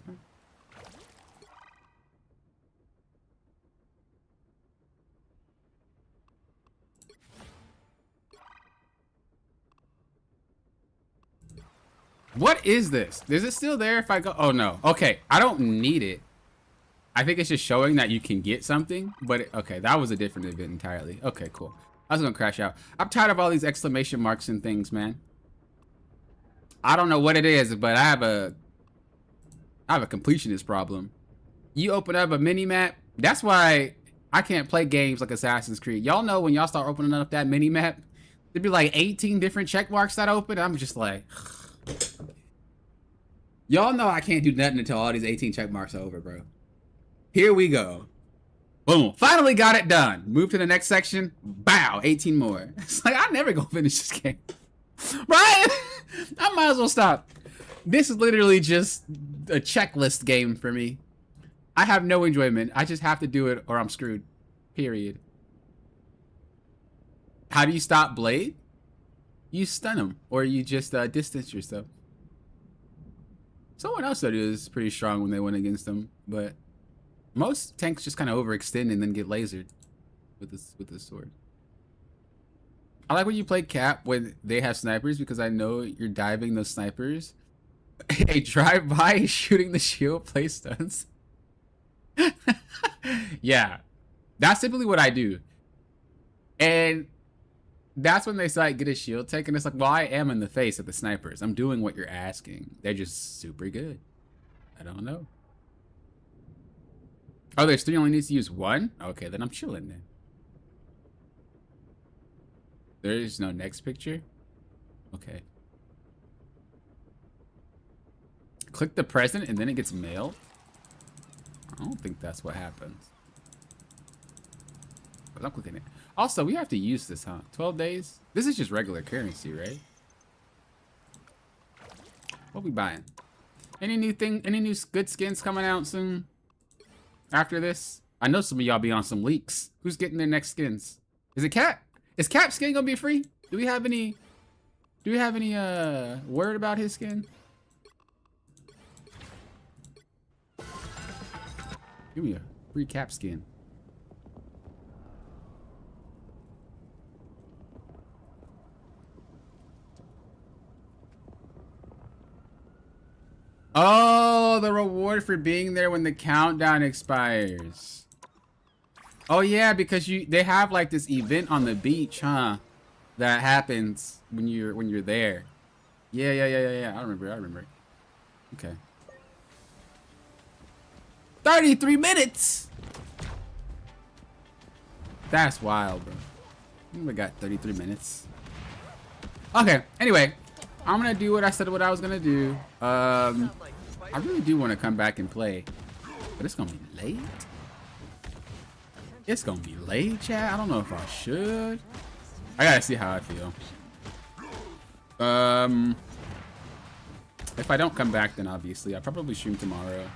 What is this? Is it still there if I go? Oh no. Okay, I don't need it. I think it's just showing that you can get something, but okay, that was a different event entirely. Okay, cool. I was gonna crash out. I'm tired of all these exclamation marks and things, man. I don't know what it is, but I have a completionist problem. You open up a mini map. That's why I can't play games like Assassin's Creed. Y'all know when y'all start opening up that mini map, there'd be like 18 different check marks that open. I'm just like, y'all know I can't do nothing until all these 18 check marks are over, bro. Here we go. Boom. Finally got it done. Move to the next section. Bow. 18 more. It's like, I never gonna finish this game. Right? I might as well stop. This is literally just a checklist game for me. I have no enjoyment. I just have to do it or I'm screwed. Period. How do you stop Blade? You stun him. Or you just distance yourself. Someone else that is pretty strong when they went against him. But most tanks just kind of overextend and then get lasered with this sword. I like when you play Cap when they have snipers because I know you're diving those snipers. A drive-by shooting the shield play stunts. Yeah, that's typically what I do. And that's when they say get a shield take, and it's like, well, I am in the face of the snipers. I'm doing what you're asking. They're just super good. I don't know. Oh, there's 3 only needs to use 1? Okay, then I'm chilling then. There's no next picture? Okay. Click the present and then it gets mailed? I don't think that's what happens. But I'm clicking it. Also, we have to use this, huh? 12 days? This is just regular currency, right? What we buying? Any new good skins coming out soon? After this? I know some of y'all be on some leaks. Who's getting their next skins? Is it Cap? Is Cap skin gonna be free? Do we have any word about his skin? Give me a free Cap skin. Oh, the reward for being there when the countdown expires. Oh yeah, because they have like this event on the beach, huh? That happens when you're there. Yeah. I remember. Okay. 33 minutes. That's wild, bro. We got 33 minutes. Okay. Anyway, I'm gonna do what I said what I was gonna do. I really do want to come back and play, but it's gonna be late. It's gonna be late, chat. I don't know if I should. I gotta see how I feel. If I don't come back, then obviously I'll probably stream tomorrow.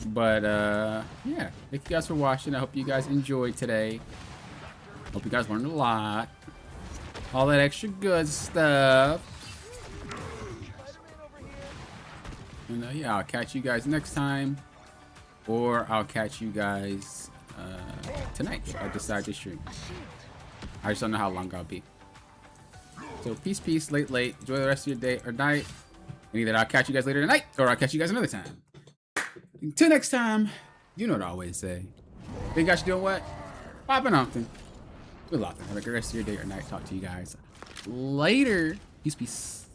But yeah, thank you guys for watching. I hope you guys enjoyed today. Hope you guys learned a lot. All that extra good stuff. And yeah, I'll catch you guys next time, or I'll catch you guys tonight if I decide to stream. I just don't know how long I'll be. So peace, late. Enjoy the rest of your day or night. And either I'll catch you guys later tonight, or I'll catch you guys another time. Until next time, you know what I always say. You guys doing what? Popping often. Good luck. Have a good rest of your day or night. Talk to you guys later. Peace.